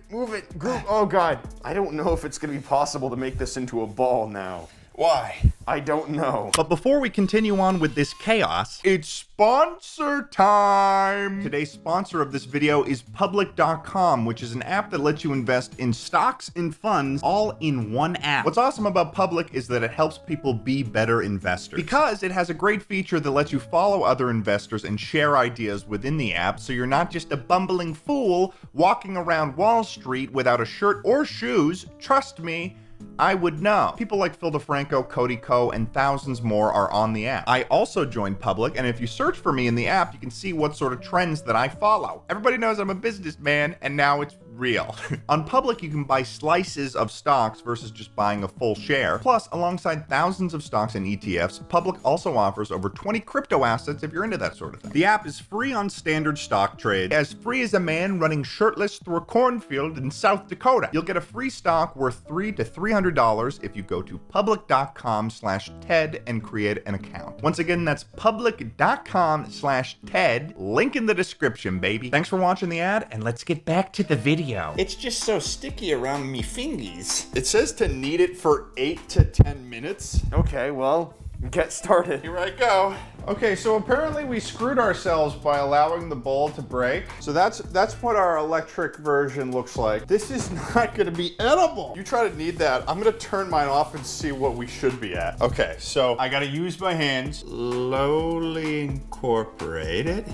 group. Oh God. I don't know if it's gonna be possible to make this into a ball now. Why? I don't know. But before we continue on with this chaos, it's sponsor time! Today's sponsor of this video is Public.com, which is an app that lets you invest in stocks and funds all in one app. What's awesome about Public is that it helps people be better investors, because it has a great feature that lets you follow other investors and share ideas within the app, so you're not just a bumbling fool walking around Wall Street without a shirt or shoes. Trust me, I would know. People like Phil DeFranco, Cody Ko, and thousands more are on the app. I also joined Public, and if you search for me in the app, you can see what sort of trends that I follow. Everybody knows I'm a businessman, and now it's real. On Public, you can buy slices of stocks versus just buying a full share. Plus, alongside thousands of stocks and ETFs, Public also offers over 20 crypto assets if you're into that sort of thing. The app is free on standard stock trade, as free as a man running shirtless through a cornfield in South Dakota. You'll get a free stock worth $300 to $300 if you go to public.com/TED and create an account. Once again, that's public.com/TED. Link in the description, baby. Thanks for watching the ad, and let's get back to the video. It's just so sticky around me fingies. It says to knead it for 8 to 10 minutes. Okay, well, get started. Here I go. Okay, so apparently we screwed ourselves by allowing the bowl to break. So that's what our electric version looks like. This is not gonna be edible. You try to knead that. I'm gonna turn mine off and see what we should be at. Okay, so I gotta use my hands. Slowly incorporate it.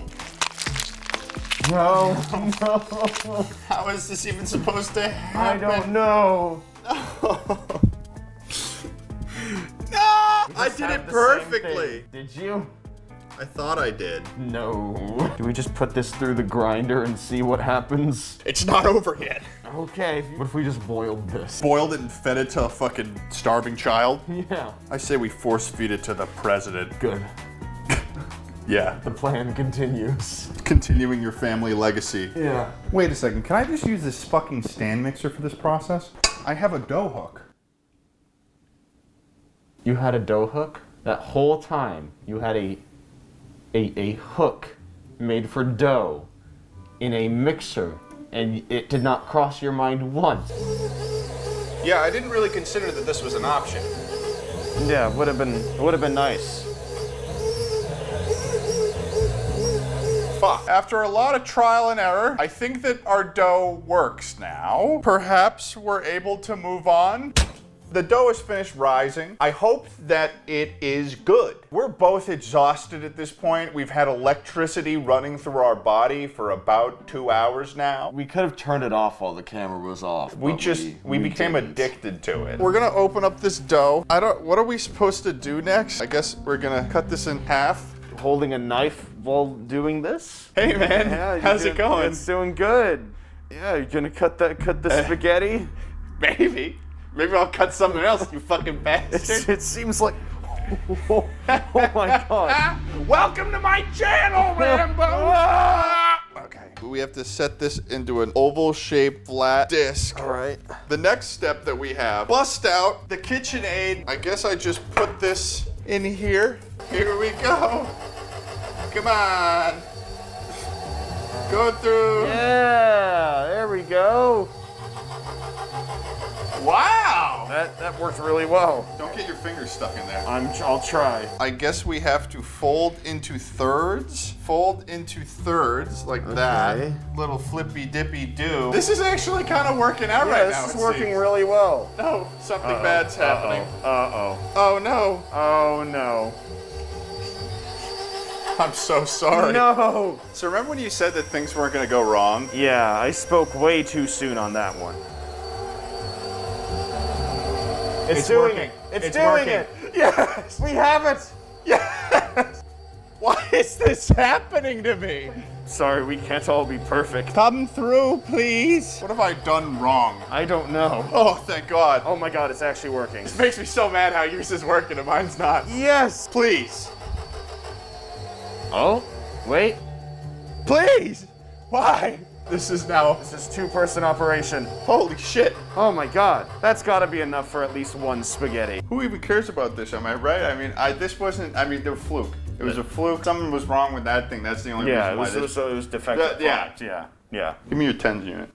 No. How is this even supposed to I happen? don't know. No! I did it perfectly. Did you? I thought I did. No. Do we just put this through the grinder and see what happens? It's not over yet. Okay. What if we just boiled this? Boiled it and fed it to a fucking starving child? Yeah. I say we force feed it to the president. Good. Yeah. The plan continues. Continuing your family legacy. Yeah. Wait a second, can I just use this fucking stand mixer for this process? I have a dough hook. You had a dough hook? That whole time you had a hook made for dough in a mixer, and it did not cross your mind once. Yeah, I didn't really consider that this was an option. Yeah, it would have been nice. Fuck. After a lot of trial and error, I think that our dough works now. Perhaps we're able to move on. The dough is finished rising. I hope that it is good. We're both exhausted at this point. We've had electricity running through our body for about 2 hours now. We could have turned it off while the camera was off. We but became didn't. addicted to it. We're gonna open up this dough. What are we supposed to do next? I guess we're gonna cut this in half. Holding a knife while doing this? Hey man, Yeah, how's it going? It's doing good. Yeah, you're gonna cut the spaghetti? Maybe I'll cut something else, you fucking bastard. It seems like. Oh my god. Welcome to my channel, Rambo! Okay, we have to set this into an oval-shaped flat disc. All right. The next step that we have, bust out the KitchenAid. I guess I just put this in here. Here we go. Come on. Go through. Yeah, there we go. Wow. That worked really well. Don't get your fingers stuck in there. I'll try. I guess we have to fold into thirds. Fold into thirds like that. Little flippy dippy do. This is actually kind of working out right now. This is working really well. No, something bad's happening. Uh-oh. Oh no. Oh no. I'm so sorry. No. So remember when you said that things weren't going to go wrong? Yeah, I spoke way too soon on that one. It's doing working. it. It's doing working. it. Yes. We have it. Yes. Why is this happening to me? Sorry, we can't all be perfect. Come through, please. What have I done wrong? I don't know. Oh, thank God. Oh my god, it's actually working. This makes me so mad how yours is working and mine's not. Yes. Please. Oh, wait. Please. Why? This is two-person operation. Holy shit. Oh my god. That's gotta be enough for at least one spaghetti. Who even cares about this? Am I right? I mean, this wasn't, the fluke. It was a fluke. Something was wrong with that thing. That's the only reason why this. So it was defective. Yeah. product. Yeah. Give me your tens unit.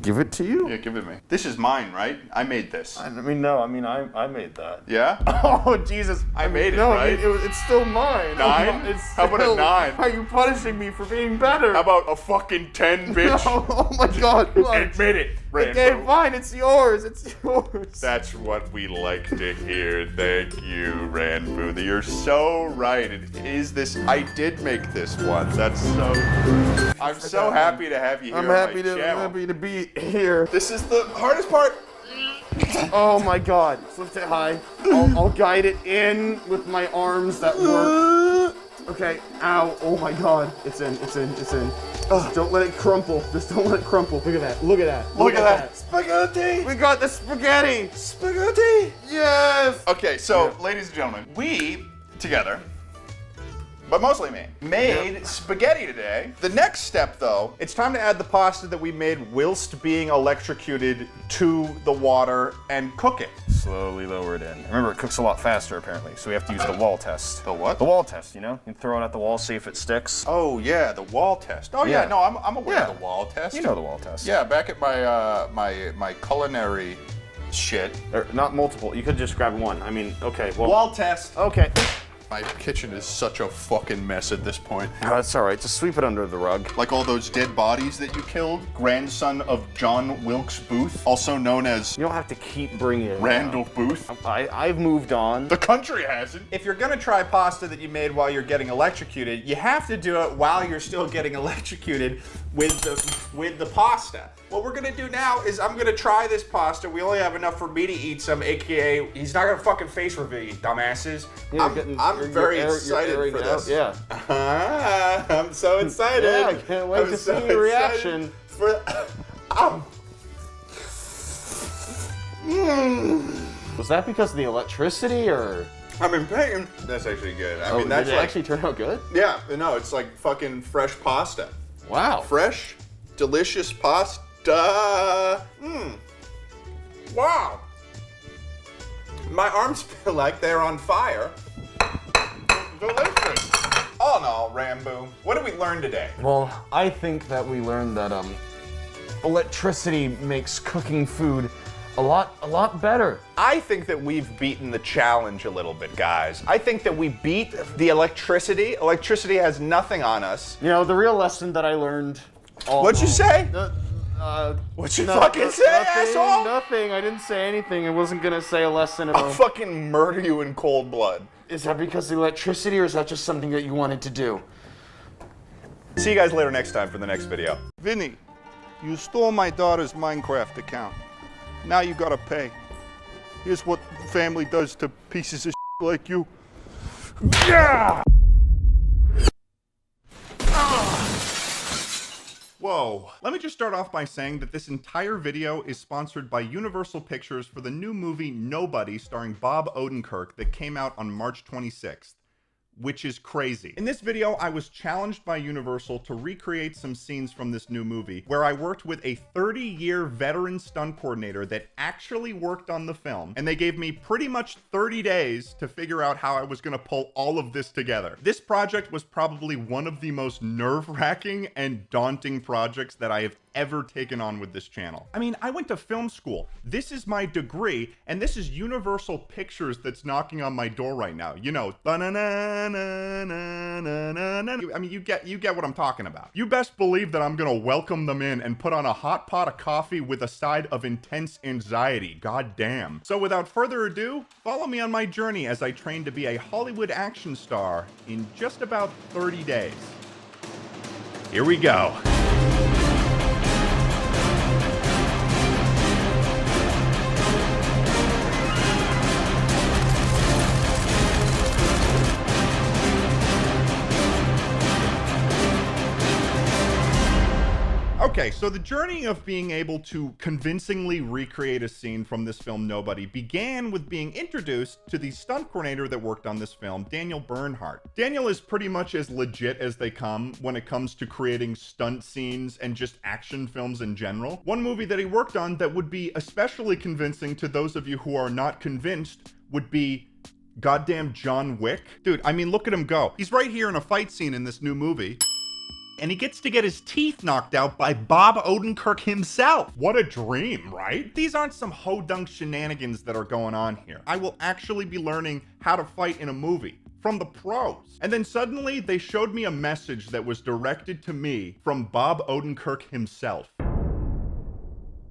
Give it to you? Yeah, give it to me. This is mine, right? I made this. I mean, no. I mean, I made that. Yeah? Oh, Jesus. I made it, no, right? It's still mine. 9? It's How about a still- 9? How are you punishing me for being better? How about a fucking 10, bitch? Oh my God. Admit it, Rambo. Okay, fine. It's yours. It's yours. That's what we like to hear. Thank you, Ranboo. You're so right. It is this. I did make this one. That's so. I'm so happy to have you here. I'm on happy my channel. happy to be here. This is the hardest part. Oh my God. Lift it high. I'll guide it in with my arms that work. Okay. Ow. Oh my God. It's in. Just don't let it crumple. Just don't let it crumple. Look at that. Look at that. Look at that. Spaghetti. We got the spaghetti. Spaghetti. Yes. Okay, so ladies and gentlemen, we together, but mostly me, made spaghetti today. The next step, though, it's time to add the pasta that we made whilst being electrocuted to the water and cook it. Slowly lower it in. Remember, it cooks a lot faster, apparently, so we have to use the wall test. The what? The wall test, you know? You throw it at the wall, see if it sticks. Oh yeah, the wall test. Oh yeah, Yeah. no, I'm aware Yeah. of the wall test. You know the wall test. Yeah, back at my my culinary shit. Or not multiple. You could just grab one. I mean, okay. Well. Wall test. Okay. My kitchen is such a fucking mess at this point. Oh, that's all right. Just sweep it under the rug. Like all those dead bodies that you killed, grandson of John Wilkes Booth, also known as You don't have to keep bringing it. Randall Booth. I've moved on. The country hasn't. If you're gonna try pasta that you made while you're getting electrocuted, you have to do it while you're still getting electrocuted with the pasta. What we're gonna do now is I'm gonna try this pasta. We only have enough for me to eat some, aka he's not gonna fucking face reveal, you dumbasses. I'm very excited for this. Yeah. I'm so excited. Yeah, I can't wait I'm to so see your excited reaction. For Was that because of the electricity or? I'm in pain. That's actually good. I mean, that's did it like, actually turn out good? yeah, no, it's like fucking fresh pasta. Wow. Fresh, delicious pasta. Wow. My arms feel like they're on fire. Delicious. Oh no, Rambo. What did we learn today? Well, I think that we learned that electricity makes cooking food a lot better. I think that we've beaten the challenge a little bit, guys. I think that we beat the electricity. Electricity has nothing on us. You know, the real lesson that I learned. What'd you say? What'd you fucking say, asshole? Nothing. I didn't say anything. I wasn't gonna say a lesson at I'll all. fucking murder you in cold blood. Is that because of the electricity, or is that just something that you wanted to do? See you guys later next time for the next video. Vinny, you stole my daughter's Minecraft account. Now you gotta pay. Here's what family does to pieces of like you. Yeah! Whoa. Let me just start off by saying that this entire video is sponsored by Universal Pictures for the new movie Nobody starring Bob Odenkirk that came out on March 26th. Which is crazy. In this video, I was challenged by Universal to recreate some scenes from this new movie, where I worked with a 30-year veteran stunt coordinator that actually worked on the film, and they gave me pretty much 30 days to figure out how I was gonna pull all of this together. This project was probably one of the most nerve-wracking and daunting projects that I have ever taken on with this channel. I mean, I went to film school. This is my degree, and this is Universal Pictures that's knocking on my door right now. You know, I mean, you get what I'm talking about. You best believe that I'm gonna welcome them in and put on a hot pot of coffee with a side of intense anxiety. God damn. So without further ado, follow me on my journey as I train to be a Hollywood action star in just about 30 days. Here we go. Okay, so the journey of being able to convincingly recreate a scene from this film Nobody began with being introduced to the stunt coordinator that worked on this film, Daniel Bernhardt. Daniel is pretty much as legit as they come when it comes to creating stunt scenes and just action films in general. One movie that he worked on that would be especially convincing to those of you who are not convinced would be goddamn John Wick. Dude, I mean, look at him go. He's right here in a fight scene in this new movie. and he gets to get his teeth knocked out by Bob Odenkirk himself. What a dream, right? These aren't some ho-dunk shenanigans that are going on here. I will actually be learning how to fight in a movie from the pros. And then suddenly they showed me a message that was directed to me from Bob Odenkirk himself.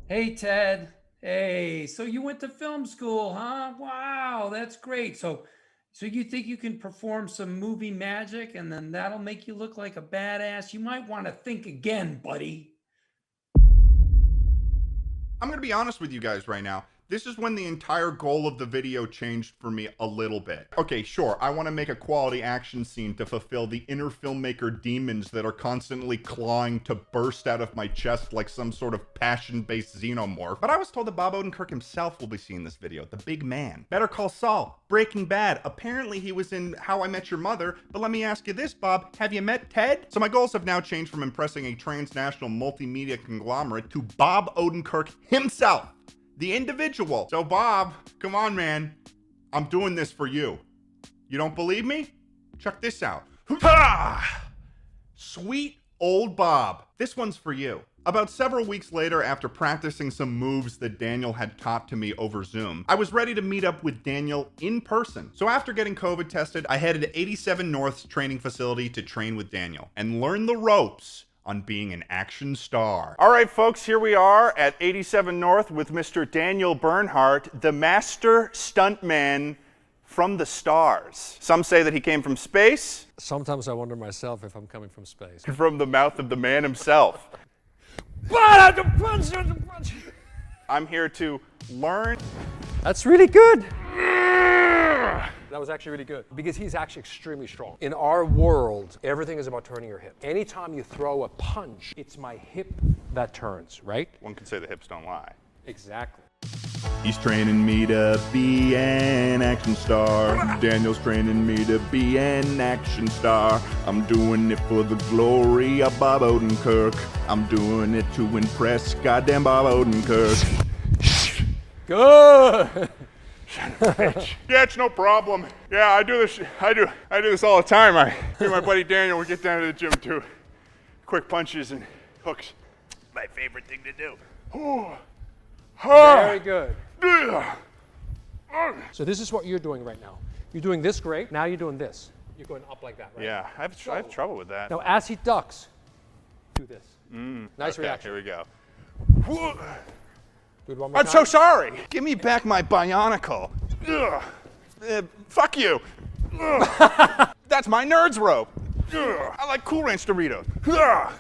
Hey, Ted. Hey, so you went to film school, huh? Wow, that's great. So you think you can perform some movie magic and then that'll make you look like a badass? You might want to think again, buddy. I'm gonna be honest with you guys right now. This is when the entire goal of the video changed for me a little bit. Okay, sure, I want to make a quality action scene to fulfill the inner filmmaker demons that are constantly clawing to burst out of my chest like some sort of passion-based xenomorph. But I was told that Bob Odenkirk himself will be seeing this video, the big man. Better Call Saul, Breaking Bad, apparently he was in How I Met Your Mother, but let me ask you this, Bob, have you met Ted? So my goals have now changed from impressing a transnational multimedia conglomerate to Bob Odenkirk himself, the individual. So Bob, come on, man. I'm doing this for you. You don't believe me? Check this out. Sweet old Bob. This one's for you. About several weeks later, after practicing some moves that Daniel had taught to me over Zoom, I was ready to meet up with Daniel in person. So after getting COVID tested, I headed to 87 North's training facility to train with Daniel and learn the ropes on being an action star. All right, folks, here we are at 87 North with Mr. Daniel Bernhardt, the master stuntman from the stars. Some say that he came from space. Sometimes I wonder myself if I'm coming from space. From the mouth of the man himself. I'm here to learn. That's really good. That was actually really good because he's actually extremely strong. In our world, everything is about turning your hip. Anytime you throw a punch, it's my hip that turns, right? One could say the hips don't lie. Exactly. He's training me to be an action star. Daniel's training me to be an action star. I'm doing it for the glory of Bob Odenkirk. I'm doing it to impress goddamn Bob Odenkirk. Good. Yeah, it's no problem. Yeah, I do this all the time. Me and my buddy Daniel, we get down to the gym too. Quick punches and hooks. My favorite thing to do. Very good. So this is what you're doing right now. You're doing this great. Now you're doing this. You're going up like that, right? Yeah, I have trouble with that. Now as he ducks, do this. Nice Okay, reaction. here we go. Do it one more I'm time. so sorry. Give me back my bionicle. Fuck you. That's my nerd's rope. I like Cool Ranch Doritos.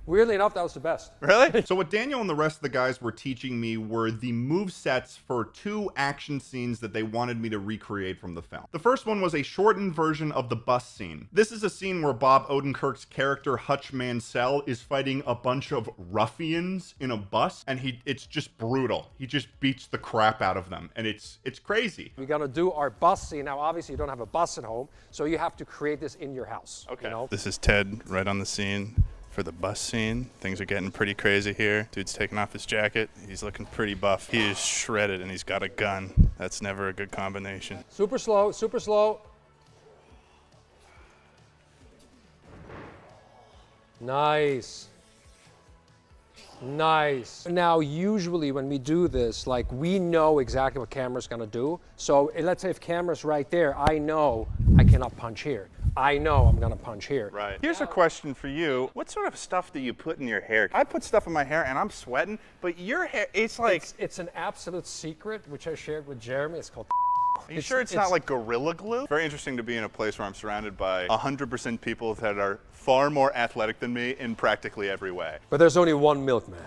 Weirdly enough, that was the best. Really? So what Daniel and the rest of the guys were teaching me were the move sets for 2 action scenes that they wanted me to recreate from the film. The first one was a shortened version of the bus scene. This is a scene where Bob Odenkirk's character Hutch Mansell is fighting a bunch of ruffians in a bus, and it's just brutal. He just beats the crap out of them, and it's crazy. We're gonna do our bus scene. Now obviously you don't have a bus at home, so you have to create this in your house. Okay. You know? This is Ted right on the scene. For the bus scene, things are getting pretty crazy here. Dude's taking off his jacket. He's looking pretty buff. He is shredded and he's got a gun. That's never a good combination. Super slow, super slow. Nice. Nice. Now, usually when we do this, like we know exactly what camera's gonna do. So let's say if camera's right there, I know I cannot punch here. I know I'm gonna punch here. Right. Here's a question for you. What sort of stuff do you put in your hair? I put stuff in my hair and I'm sweating, but your hair, it's like... It's an absolute secret, which I shared with Jeremy. It's called... Are you sure it's not like Gorilla Glue? Very interesting to be in a place where I'm surrounded by 100% people that are far more athletic than me in practically every way. But there's only one milkman.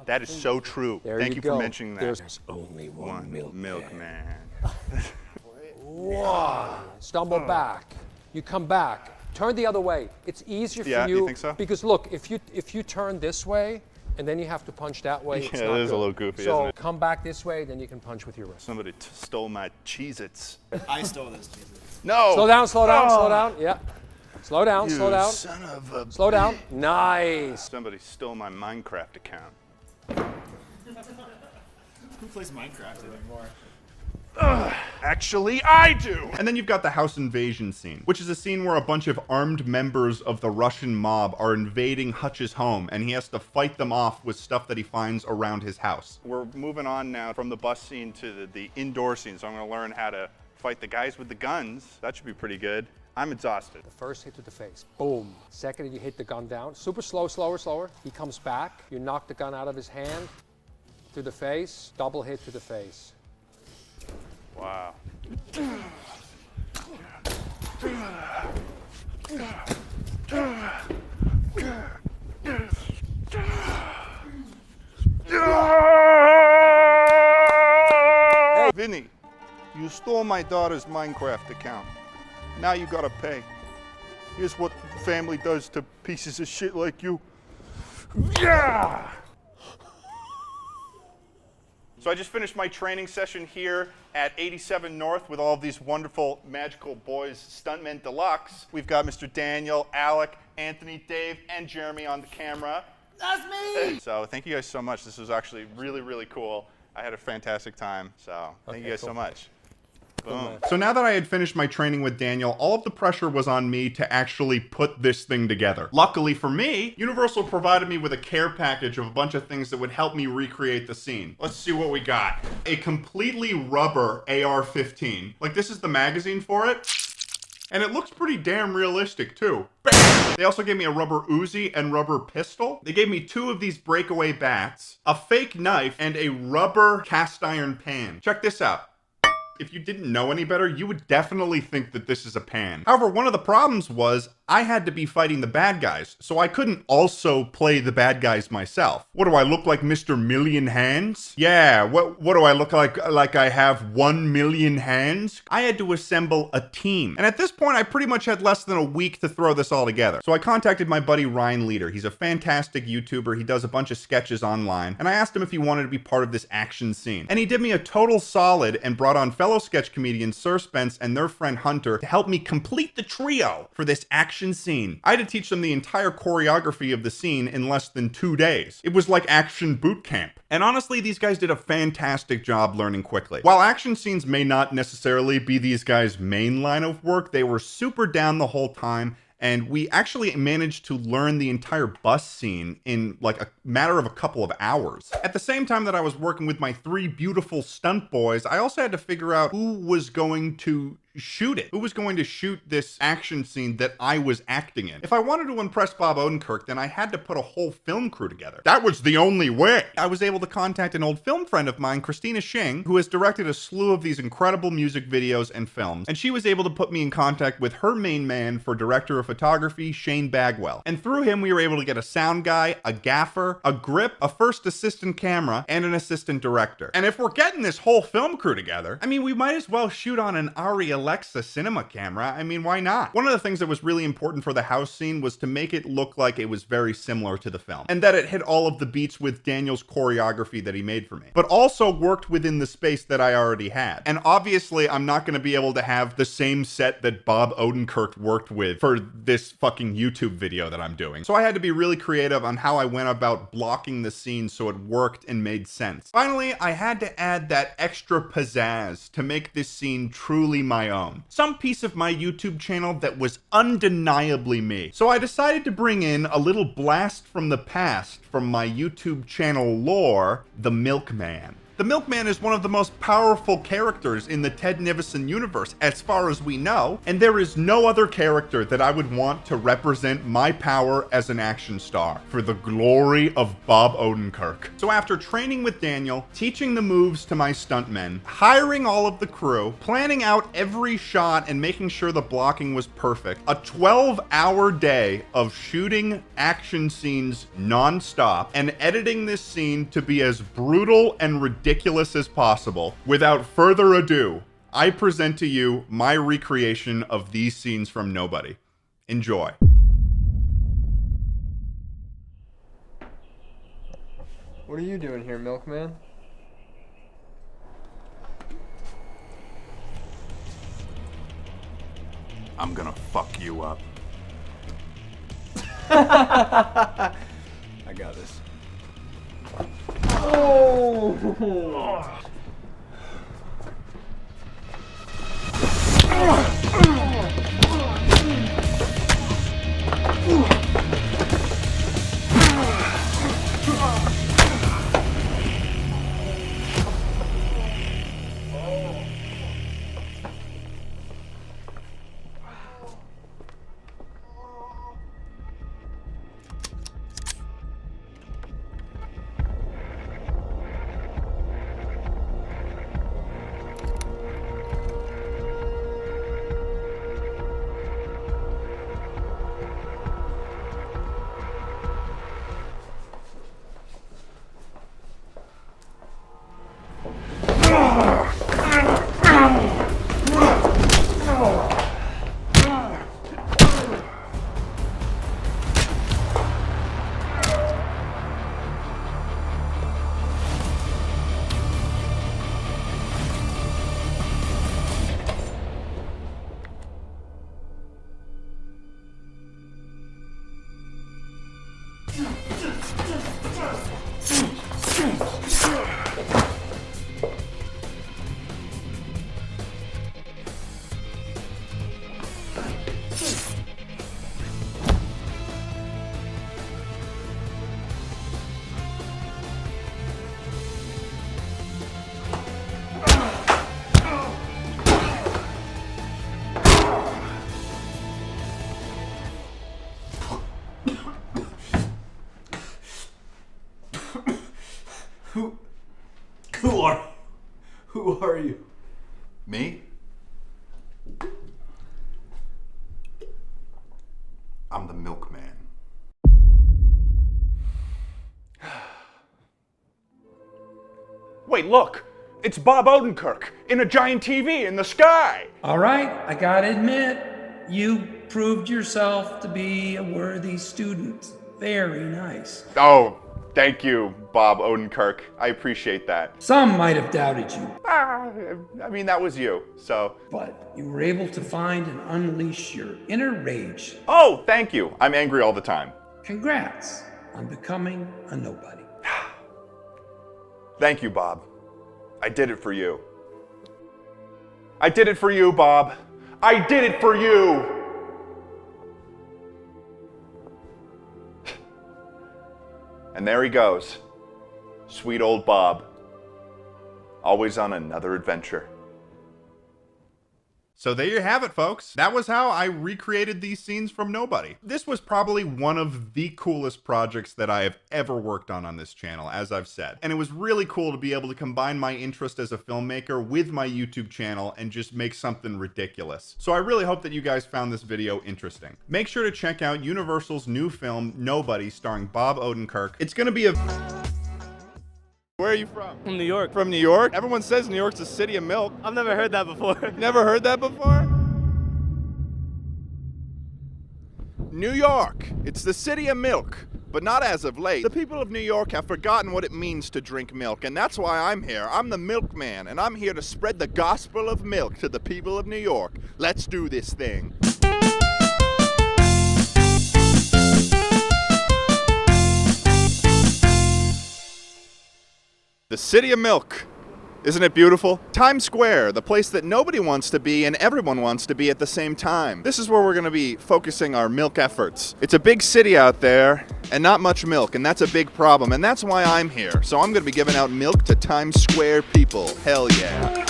That is so true. Thank you go. for mentioning that. There's only one milkman. Whoa. Stumble back. You come back. Turn the other way. It's easier for you. You think so? Because look, if you turn this way and then you have to punch that way, it's Yeah, not it is good. a little goofy, so isn't it? come back this way, then you can punch with your wrist. Somebody stole my Cheez-Its. I stole those Cheez-Its. No! Slow down, slow down, slow down. Yeah. Slow down, You slow down. son of a... Slow down. Nice. Somebody stole my Minecraft account. Who plays Minecraft anymore? Actually, I do! And then you've got the house invasion scene, which is a scene where a bunch of armed members of the Russian mob are invading Hutch's home, and he has to fight them off with stuff that he finds around his house. We're moving on now from the bus scene to the indoor scene, so I'm gonna learn how to fight the guys with the guns. That should be pretty good. I'm exhausted. The first hit to the face, boom. Second, you hit the gun down, super slow, slower, slower. He comes back, you knock the gun out of his hand, to the face, double hit to the face. Wow. Hey, Vinny, you stole my daughter's Minecraft account. Now you gotta pay. Here's what family does to pieces of shit like you. Yeah! So I just finished my training session here at 87 North with all of these wonderful magical boys, Stuntmen Deluxe. We've got Mr. Daniel, Alec, Anthony, Dave, and Jeremy on the camera. That's me! So thank you guys so much. This was actually really, really cool. I had a fantastic time, so thank you guys so much. Boom. So now that I had finished my training with Daniel, all of the pressure was on me to actually put this thing together. Luckily for me, Universal provided me with a care package of a bunch of things that would help me recreate the scene. Let's see what we got. A completely rubber AR-15. Like, this is the magazine for it. And it looks pretty damn realistic too. Bam! They also gave me a rubber Uzi and rubber pistol. They gave me 2 of these breakaway bats, a fake knife, and a rubber cast iron pan. Check this out. If you didn't know any better, you would definitely think that this is a pan. However, one of the problems was I had to be fighting the bad guys, so I couldn't also play the bad guys myself. What do I look like, Mr. Million Hands? Yeah, what do I look like I have 1 million hands? I had to assemble a team. And at this point, I pretty much had less than a week to throw this all together. So I contacted my buddy Ryan Leader. He's a fantastic YouTuber. He does a bunch of sketches online. And I asked him if he wanted to be part of this action scene. And he did me a total solid and brought on fellow sketch comedians Sir Spence and their friend Hunter to help me complete the trio for this action scene. I had to teach them the entire choreography of the scene in less than 2 days. It was like action boot camp. And honestly, these guys did a fantastic job learning quickly. While action scenes may not necessarily be these guys' main line of work, they were super down the whole time. And we actually managed to learn the entire bus scene in like a matter of a couple of hours. At the same time that I was working with my 3 beautiful stunt boys, I also had to figure out who was going to shoot it. Who was going to shoot this action scene that I was acting in? If I wanted to impress Bob Odenkirk, then I had to put a whole film crew together. That was the only way. I was able to contact an old film friend of mine, Christina Shing, who has directed a slew of these incredible music videos and films, and she was able to put me in contact with her main man for director of photography, Shane Bagwell. And through him, we were able to get a sound guy, a gaffer, a grip, a first assistant camera, and an assistant director. And if we're getting this whole film crew together, I mean, we might as well shoot on an Arri Alexa cinema camera. I mean, why not? One of the things that was really important for the house scene was to make it look like it was very similar to the film, and that it hit all of the beats with Daniel's choreography that he made for me, but also worked within the space that I already had. And obviously, I'm not going to be able to have the same set that Bob Odenkirk worked with for this fucking YouTube video that I'm doing. So I had to be really creative on how I went about blocking the scene so it worked and made sense. Finally, I had to add that extra pizzazz to make this scene truly my own. Some piece of my YouTube channel that was undeniably me. So I decided to bring in a little blast from the past from my YouTube channel lore, the Milkman. The Milkman is one of the most powerful characters in the Ted Nivison universe, as far as we know, and there is no other character that I would want to represent my power as an action star, for the glory of Bob Odenkirk. So after training with Daniel, teaching the moves to my stuntmen, hiring all of the crew, planning out every shot and making sure the blocking was perfect, a 12-hour day of shooting action scenes non-stop, and editing this scene to be as brutal and ridiculous as possible. Without further ado, I present to you my recreation of these scenes from Nobody. Enjoy. What are you doing here, Milkman? I'm gonna fuck you up. I got this. Oh! Who are you? Me? I'm the milkman. Wait, look! It's Bob Odenkirk in a giant TV in the sky! All right, I gotta admit, you proved yourself to be a worthy student. Very nice. Oh, thank you, Bob Odenkirk. I appreciate that. Some might have doubted you. I mean, that was you, so. But you were able to find and unleash your inner rage. Oh, thank you. I'm angry all the time. Congrats on becoming a nobody. Thank you, Bob. I did it for you. I did it for you, Bob. I did it for you! And there he goes. Sweet old Bob. Always on another adventure. So there you have it, folks. That was how I recreated these scenes from Nobody. This was probably one of the coolest projects that I have ever worked on this channel, as I've said. And it was really cool to be able to combine my interest as a filmmaker with my YouTube channel and just make something ridiculous. So I really hope that you guys found this video interesting. Make sure to check out Universal's new film, Nobody, starring Bob Odenkirk. It's gonna be a... Where are you from? From New York. From New York? Everyone says New York's the city of milk. I've never heard that before. Never heard that before? New York. It's the city of milk. But not as of late. The people of New York have forgotten what it means to drink milk, and that's why I'm here. I'm the milkman, and I'm here to spread the gospel of milk to the people of New York. Let's do this thing. The city of milk. Isn't it beautiful? Times Square, the place that nobody wants to be and everyone wants to be at the same time. This is where we're going to be focusing our milk efforts. It's a big city out there and not much milk, and that's a big problem, and that's why I'm here. So I'm going to be giving out milk to Times Square people. Hell yeah.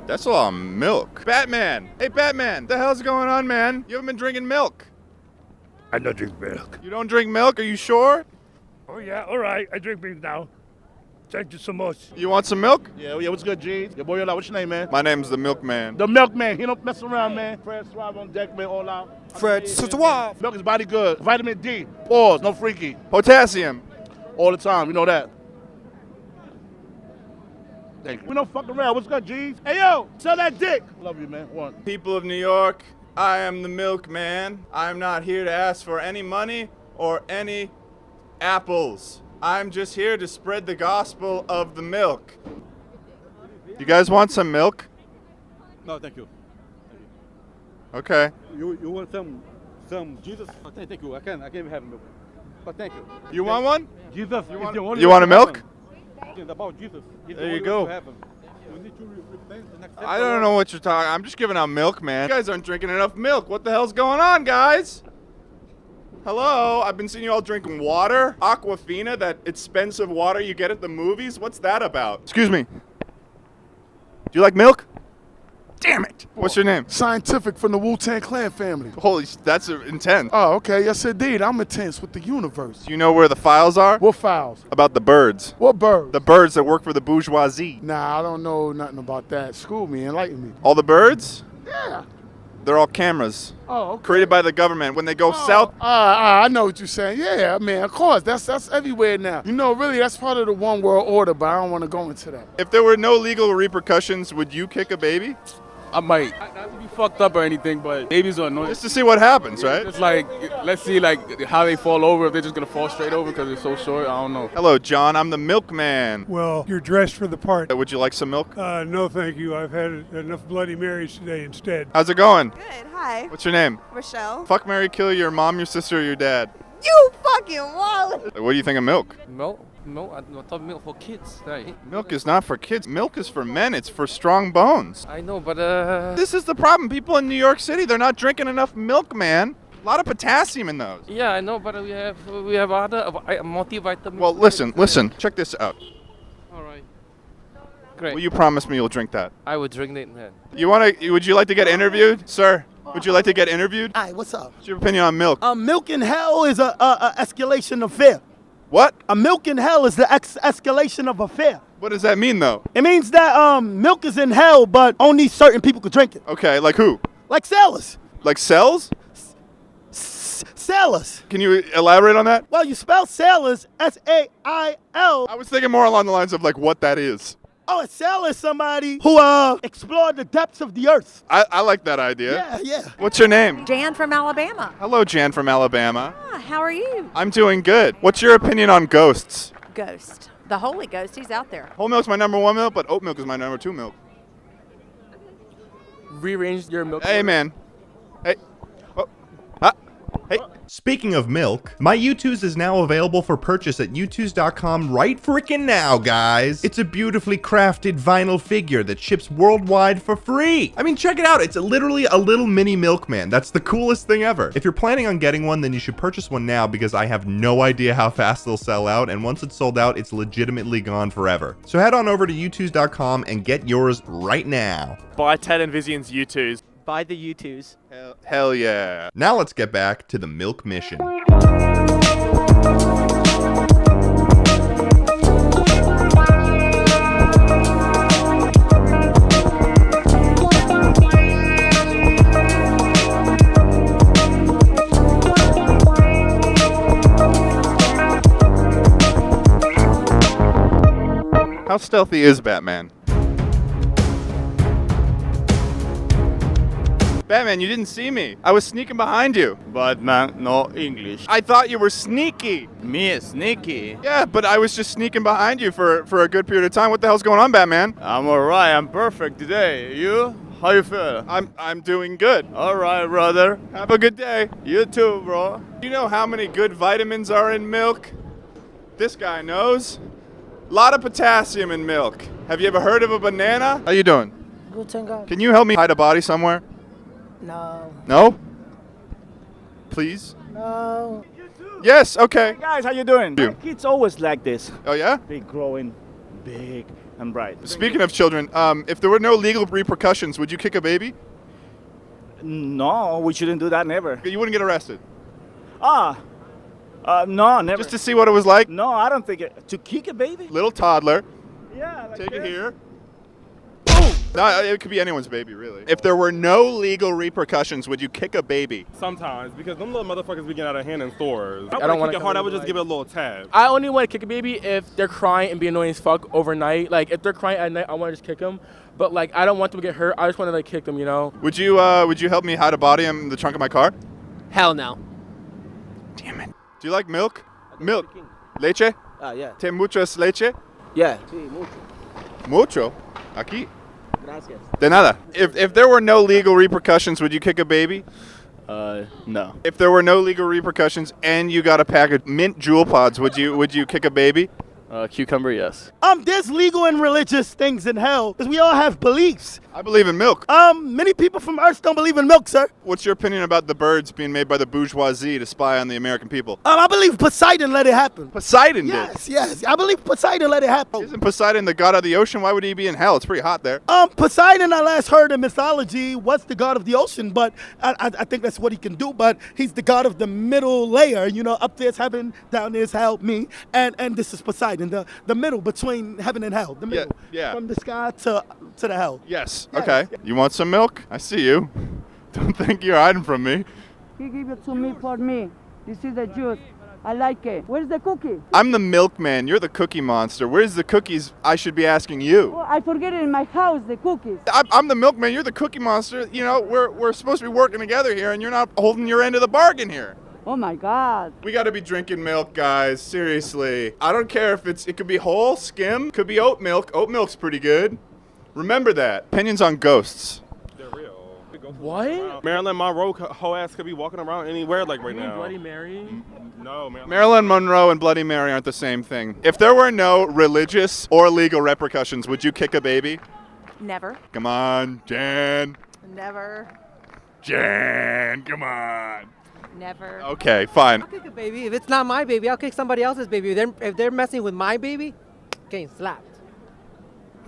That's a lot of milk. Batman! Hey, Batman! What the hell's going on, man? You haven't been drinking milk. I don't drink milk. You don't drink milk? Are you sure? Oh, yeah, all right. I drink milk now. Thank you so much. You want some milk? Yeah, what's good, G? Your boy, what's your name, man? My name's the Milkman. The Milkman. He don't mess around, man. Fred Suave on deck, man, all out. Fred Suave. Milk is body good. Vitamin D. Pause. No freaky. Potassium. All the time. You know that. Thank you. We don't fuck around. What's good, G? Hey, yo, sell that dick. Love you, man. One. People of New York, I am the Milkman. I'm not here to ask for any money or any apples. I'm just here to spread the gospel of the milk. You guys want some milk? No, thank you. Okay. You want some Jesus? Oh, thank you. I can't even have milk. But thank you. You want one? Jesus. You want a milk? It's about Jesus. He's There the you only go. one to have him. You need to repent and accept I the don't Lord. know what you're talking. I'm just giving out milk, man. You guys aren't drinking enough milk. What the hell's going on, guys? Hello? I've been seeing you all drinking water. Aquafina, that expensive water you get at the movies. What's that about? Excuse me. Do you like milk? Damn it. What's your name? Scientific from the Wu-Tang Clan family. Holy, that's intense. Oh, okay. Yes, indeed. I'm intense with the universe. Do you know where the files are? What files? About the birds. What birds? The birds that work for the bourgeoisie. Nah, I don't know nothing about that. School me, enlighten me. All the birds? Yeah. They're all cameras. Oh, okay. Created by the government. When they go south. I know what you're saying. Yeah, man, of course. That's everywhere now. You know, really, that's part of the one world order, but I don't want to go into that. If there were no legal repercussions, would you kick a baby? I might. Not to be fucked up or anything, but babies are annoying. Just to see what happens, right? It's like, let's see like how they fall over, if they're just gonna fall straight over because they're so short. I don't know. Hello, John. I'm the milkman. Well, you're dressed for the part. Would you like some milk? No, thank you. I've had enough Bloody Marys today instead. How's it going? Good, hi. What's your name? Rochelle. Fuck, marry, kill your mom, your sister, or your dad. You fucking wallet. What do you think of milk? Milk? I thought milk for kids, right? Milk is not for kids. Milk is for men. It's for strong bones. I know, but This is the problem. People in New York City, they're not drinking enough milk, man. A lot of potassium in those. yeah, I know, but we have other multivitamins. Well, listen. Check this out. All right. Great. Will you promise me you'll drink that? I would drink it then. Would you like to get interviewed, sir? Would you like to get interviewed? Hi, what's up? What's your opinion on milk? Milk in hell is a escalation of fear. What? A milk in hell is the escalation of a fear. What does that mean, though? It means that milk is in hell, but only certain people could drink it. Okay, like who? Like sailors. Like cells? Sailors. Can you elaborate on that? Well, you spell sailors S-A-I-L. I was thinking more along the lines of like what that is. Oh, a sailor is somebody who explored the depths of the earth. I like that idea. Yeah. What's your name? Jan from Alabama. Hello, Jan from Alabama. How are you? I'm doing good. What's your opinion on ghosts? Ghost. The Holy Ghost, he's out there. Whole milk's my number one milk, but oat milk is my number two milk. Rearrange your milk. Hey, man. Hey. Oh. Ah. Hey. Speaking of milk, my U2s is now available for purchase at U2s.com right frickin' now, guys. It's a beautifully crafted vinyl figure that ships worldwide for free. I mean, check it out. It's literally a little mini milkman. That's the coolest thing ever. If you're planning on getting one, then you should purchase one now because I have no idea how fast they'll sell out, and once it's sold out, it's legitimately gone forever. So head on over to U2s.com and get yours right now. Buy Ted and Vizian's U2s. Buy the U2s. Hell yeah. Now let's get back to the milk mission. How stealthy is Batman? Batman, you didn't see me. I was sneaking behind you. Batman, no English. I thought you were sneaky. Me sneaky? Yeah, but I was just sneaking behind you for a good period of time. What the hell's going on, Batman? I'm alright. I'm perfect today. You? How you feel? I'm doing good. Alright, brother. Have a good day. You too, bro. You know how many good vitamins are in milk? This guy knows. A lot of potassium in milk. Have you ever heard of a banana? How you doing? Good, thank God. Can you help me hide a body somewhere? No. No? Please? No. Yes, okay. Hey guys, how you doing? You. My kids always like this. Oh yeah? They growing big and bright. Speaking of children, if there were no legal repercussions, would you kick a baby? No, we shouldn't do that, never. You wouldn't get arrested? No, never. Just to see what it was like? No, I don't think it. To kick a baby? Little toddler. Yeah, like Take it this. here. No, it could be anyone's baby, really. If there were no legal repercussions, would you kick a baby? Sometimes, because them little motherfuckers be getting out of hand in stores. I don't want kick to it hard. I would just give it a little tab. I only want to kick a baby if they're crying and be annoying as fuck overnight. Like if they're crying at night, I want to just kick them. But like I don't want them to get hurt. I just want to like kick them, you know. Would you help me hide a body in the trunk of my car? Hell no. Damn it. Do you like milk? Milk. Leche? Yeah. Te muchas leche? Yeah. Mucho. Aquí. Gracias. De nada. If there were no legal repercussions, would you kick a baby? No. If there were no legal repercussions and you got a pack of mint jewel pods, would you kick a baby? Cucumber, yes. There's legal and religious things in hell because we all have beliefs. I believe in milk. Many people from Earth don't believe in milk, sir. What's your opinion about the birds being made by the bourgeoisie to spy on the American people? I believe Poseidon let it happen. Poseidon did? Yes. I believe Poseidon let it happen. Isn't Poseidon the god of the ocean? Why would he be in hell? It's pretty hot there. Poseidon, I last heard in mythology, was the god of the ocean, but I think that's what he can do. But he's the god of the middle layer. You know, up there's heaven, down there's hell, me, and this is Poseidon, the middle between heaven and hell, the middle, from the sky to the hell. Yes. Okay. You want some milk? I see you. Don't think you're hiding from me. He gave it to me for me. This is the juice. I like it. Where's the cookie? I'm the milkman. You're the cookie monster. Where's the cookies? I should be asking you. Oh, I forget it in my house, the cookies. I'm the milkman. You're the cookie monster. You know, we're supposed to be working together here, and you're not holding your end of the bargain here. Oh my God. We got to be drinking milk, guys. Seriously. I don't care if it could be whole, skim, could be oat milk. Oat milk's pretty good. Remember that. Opinions on ghosts. They're real. What? Marilyn Monroe, whole ass could be walking around anywhere like right now. Bloody Mary? No, Marilyn Monroe and Bloody Mary aren't the same thing. If there were no religious or legal repercussions, would you kick a baby? Never. Come on, Jan. Never. Jan, come on. Never. Okay, fine. I'll kick a baby. If it's not my baby, I'll kick somebody else's baby. If they're messing with my baby, getting slapped.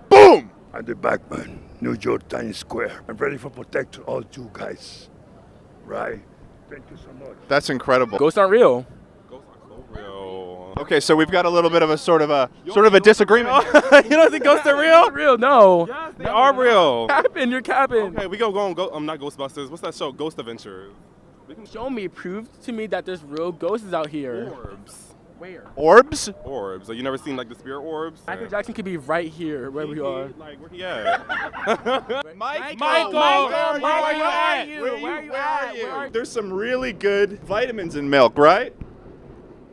Boom! I'm the Batman, New York Times Square. I'm ready for protect all you guys. Right? Thank you so much. That's incredible. Ghosts aren't real. Okay, so we've got a little bit of a sort of a disagreement. You don't think ghosts are real? Real? No. Yes, they are real. Capping, you're capping. Okay, we go on. I'm not Ghostbusters. What's that show? Ghost Adventures. Show me, prove to me that there's real ghosts out here. Orbs. Where? Orbs? Orbs. Like, you never seen like the spirit orbs? Michael Jackson could be right here, where we are. Like, where he at? Michael, where are you? There's some really good vitamins in milk, right?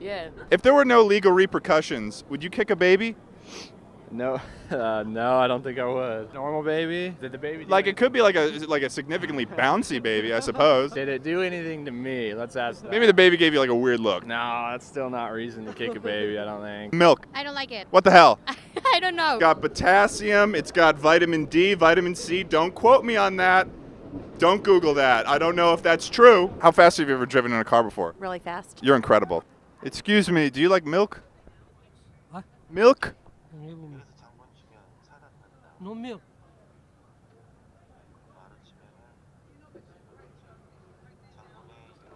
Yeah. If there were no legal repercussions, would you kick a baby? No, no, I don't think I would. Normal baby? Did the baby? Like it could be like a significantly bouncy baby, I suppose. Did it do anything to me? Let's ask that. Maybe the baby gave you like a weird look. No, that's still not reason to kick a baby. I don't think. Milk. I don't like it. What the hell? I don't know. It's got potassium. It's got vitamin D, vitamin C. Don't quote me on that. Don't Google that. I don't know if that's true. How fast have you ever driven in a car before? Really fast. You're incredible. Excuse me. Do you like milk? What? Milk? No milk.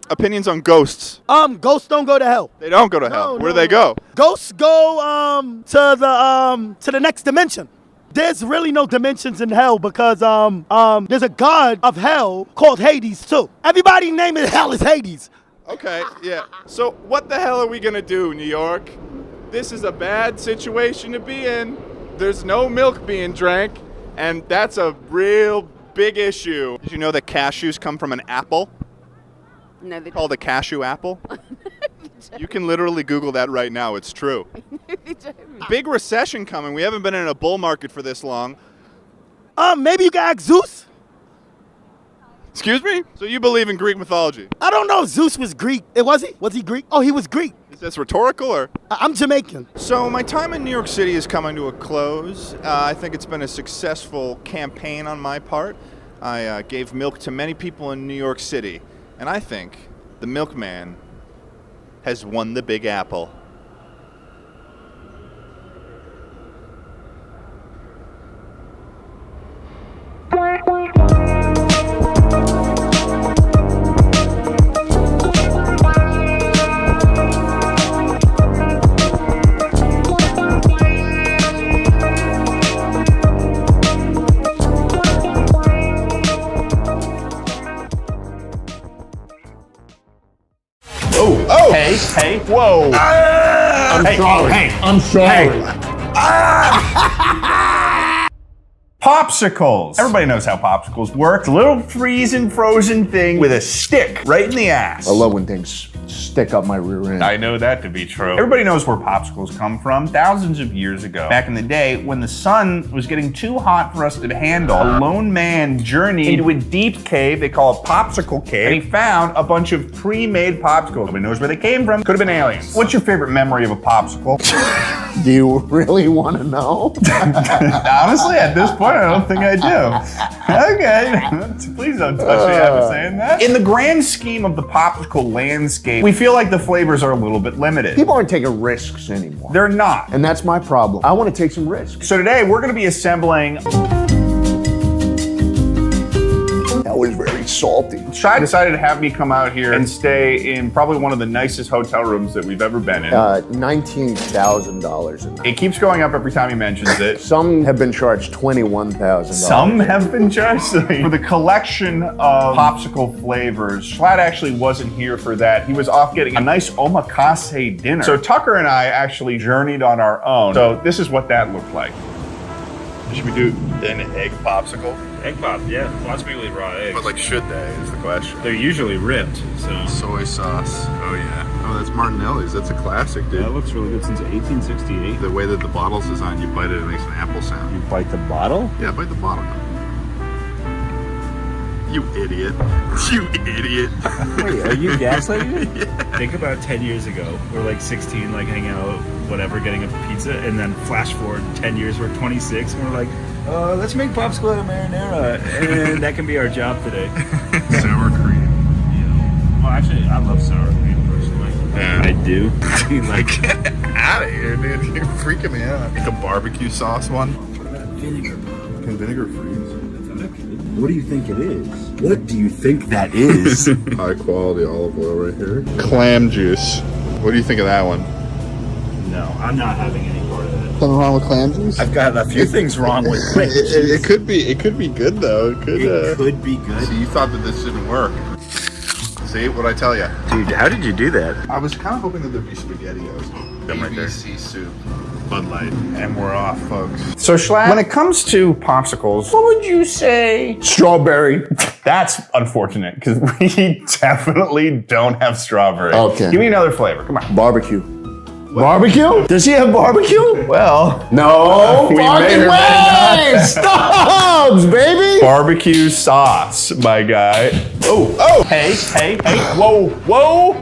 Opinions on ghosts. Ghosts don't go to hell. They don't go to hell. Where do they go? Ghosts go to the next dimension. There's really no dimensions in hell because there's a god of hell called Hades too. Everybody name it hell is Hades. Okay, yeah. So what the hell are we gonna do, New York? This is a bad situation to be in. There's no milk being drank, and that's a real big issue. Did you know that cashews come from an apple? No, they called a cashew apple? You can literally Google that right now. It's true. Big recession coming. We haven't been in a bull market for this long. Maybe you can ask Zeus. Excuse me? So you believe in Greek mythology? I don't know if Zeus was Greek. Was he? Was he Greek? Oh, he was Greek. Is this rhetorical or? I'm Jamaican. So my time in New York City is coming to a close. I think it's been a successful campaign on my part. I gave milk to many people in New York City, and I think the milkman has won the Big Apple. Oh! Hey! Whoa! I'm sorry. I'm sorry. Popsicles. Everybody knows how popsicles work. It's a little freezing, frozen thing with a stick right in the ass. I love when things stick up my rear end. I know that to be true. Everybody knows where popsicles come from. Thousands of years ago, back in the day, when the sun was getting too hot for us to handle, a lone man journeyed into a deep cave, they call it Popsicle Cave, and he found a bunch of pre-made popsicles. Nobody knows where they came from. Could have been aliens. What's your favorite memory of a popsicle? Do you really want to know? Honestly, at this point, I don't think I do. Okay, please don't touch me after saying that. In the grand scheme of the popsicle landscape, we feel like the flavors are a little bit limited. People aren't taking risks anymore. They're not. And that's my problem. I want to take some risks. So today, we're going to be assembling... That was very salty. Shai decided to have me come out here and stay in probably one of the nicest hotel rooms that we've ever been in. $19,000 a night. It keeps going up every time he mentions it. Some have been charged $21,000. Some have been charged. For the collection of popsicle flavors, Schlatt actually wasn't here for that. He was off getting a nice omakase dinner. So Tucker and I actually journeyed on our own. So this is what that looked like. Should we do an egg popsicle? Egg pop, yeah. Lots of people eat raw eggs. But like, should they, is the question. They're usually ripped, so. Soy sauce. Oh yeah. Oh, that's Martinelli's. That's a classic, dude. That looks really good since 1868. The way that the bottle's designed, you bite it, it makes an apple sound. You bite the bottle? Yeah, bite the bottle. You idiot. You idiot. Wait, are you gaslighting me? Yeah. Think about 10 years ago. We're like 16, like hanging out, whatever, getting a pizza, and then flash forward 10 years, we're 26, and we're like, let's make popsicle out of marinara, and that can be our job today. Sour cream. Yeah. Well, actually, I love sour cream, personally. Yeah. I do. Like, get out of here, dude. You're freaking me out. Like a barbecue sauce one. What about vinegar, Bob? Can vinegar freeze? What do you think it is? What do you think that is? High quality olive oil right here. Clam juice. What do you think of that one? No, I'm not having any part of it. Something wrong with clam juice? I've got a few things wrong with clam juice. It could be good though. It could be good. So you thought that this didn't work. See, what'd I tell you? Dude, how did you do that? I was kind of hoping that there'd be SpaghettiOs. Them right there. ABC soup. Bud Light. And we're off, folks. So Schlatt, when it comes to popsicles, what would you say? Strawberry. That's unfortunate, because we definitely don't have strawberry. Okay. Give me another flavor, come on. Barbecue. Barbecue? Does he have barbecue? Well, no. we Fucking way! Stubbs, baby! Barbecue sauce, my guy. Oh, hey, whoa.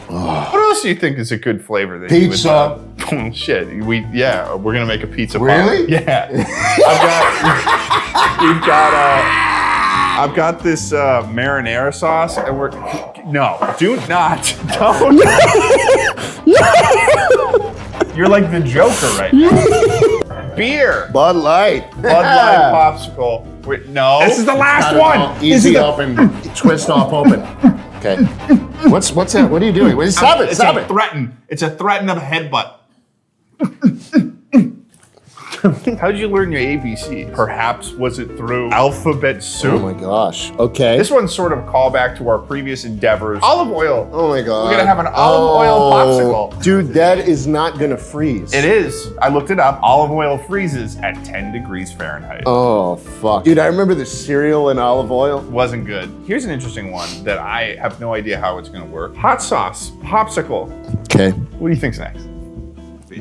What else do you think is a good flavor? That Pizza. Oh, shit, we're gonna make a pizza. Really? Pie. Yeah. I've got this marinara sauce, and don't. You're like the Joker right now. Beer. Bud Light. Bud Light popsicle. Wait, no. This is the last one. Easy open. Twist off open. Okay. What's that? What are you doing? Stop it! Stop it! It's a threaten of a headbutt. How did you learn your ABC? Perhaps was it through alphabet soup? Oh my gosh. Okay. This one's sort of a callback to our previous endeavors. Olive oil. Oh my god. We're gonna have an olive oil popsicle. Dude, that is not gonna freeze. It is. I looked it up. Olive oil freezes at 10 degrees Fahrenheit. Oh fuck. Dude, I remember the cereal in olive oil. Wasn't good. Here's an interesting one that I have no idea how it's gonna work. Hot sauce, popsicle. Okay. What do you think's next?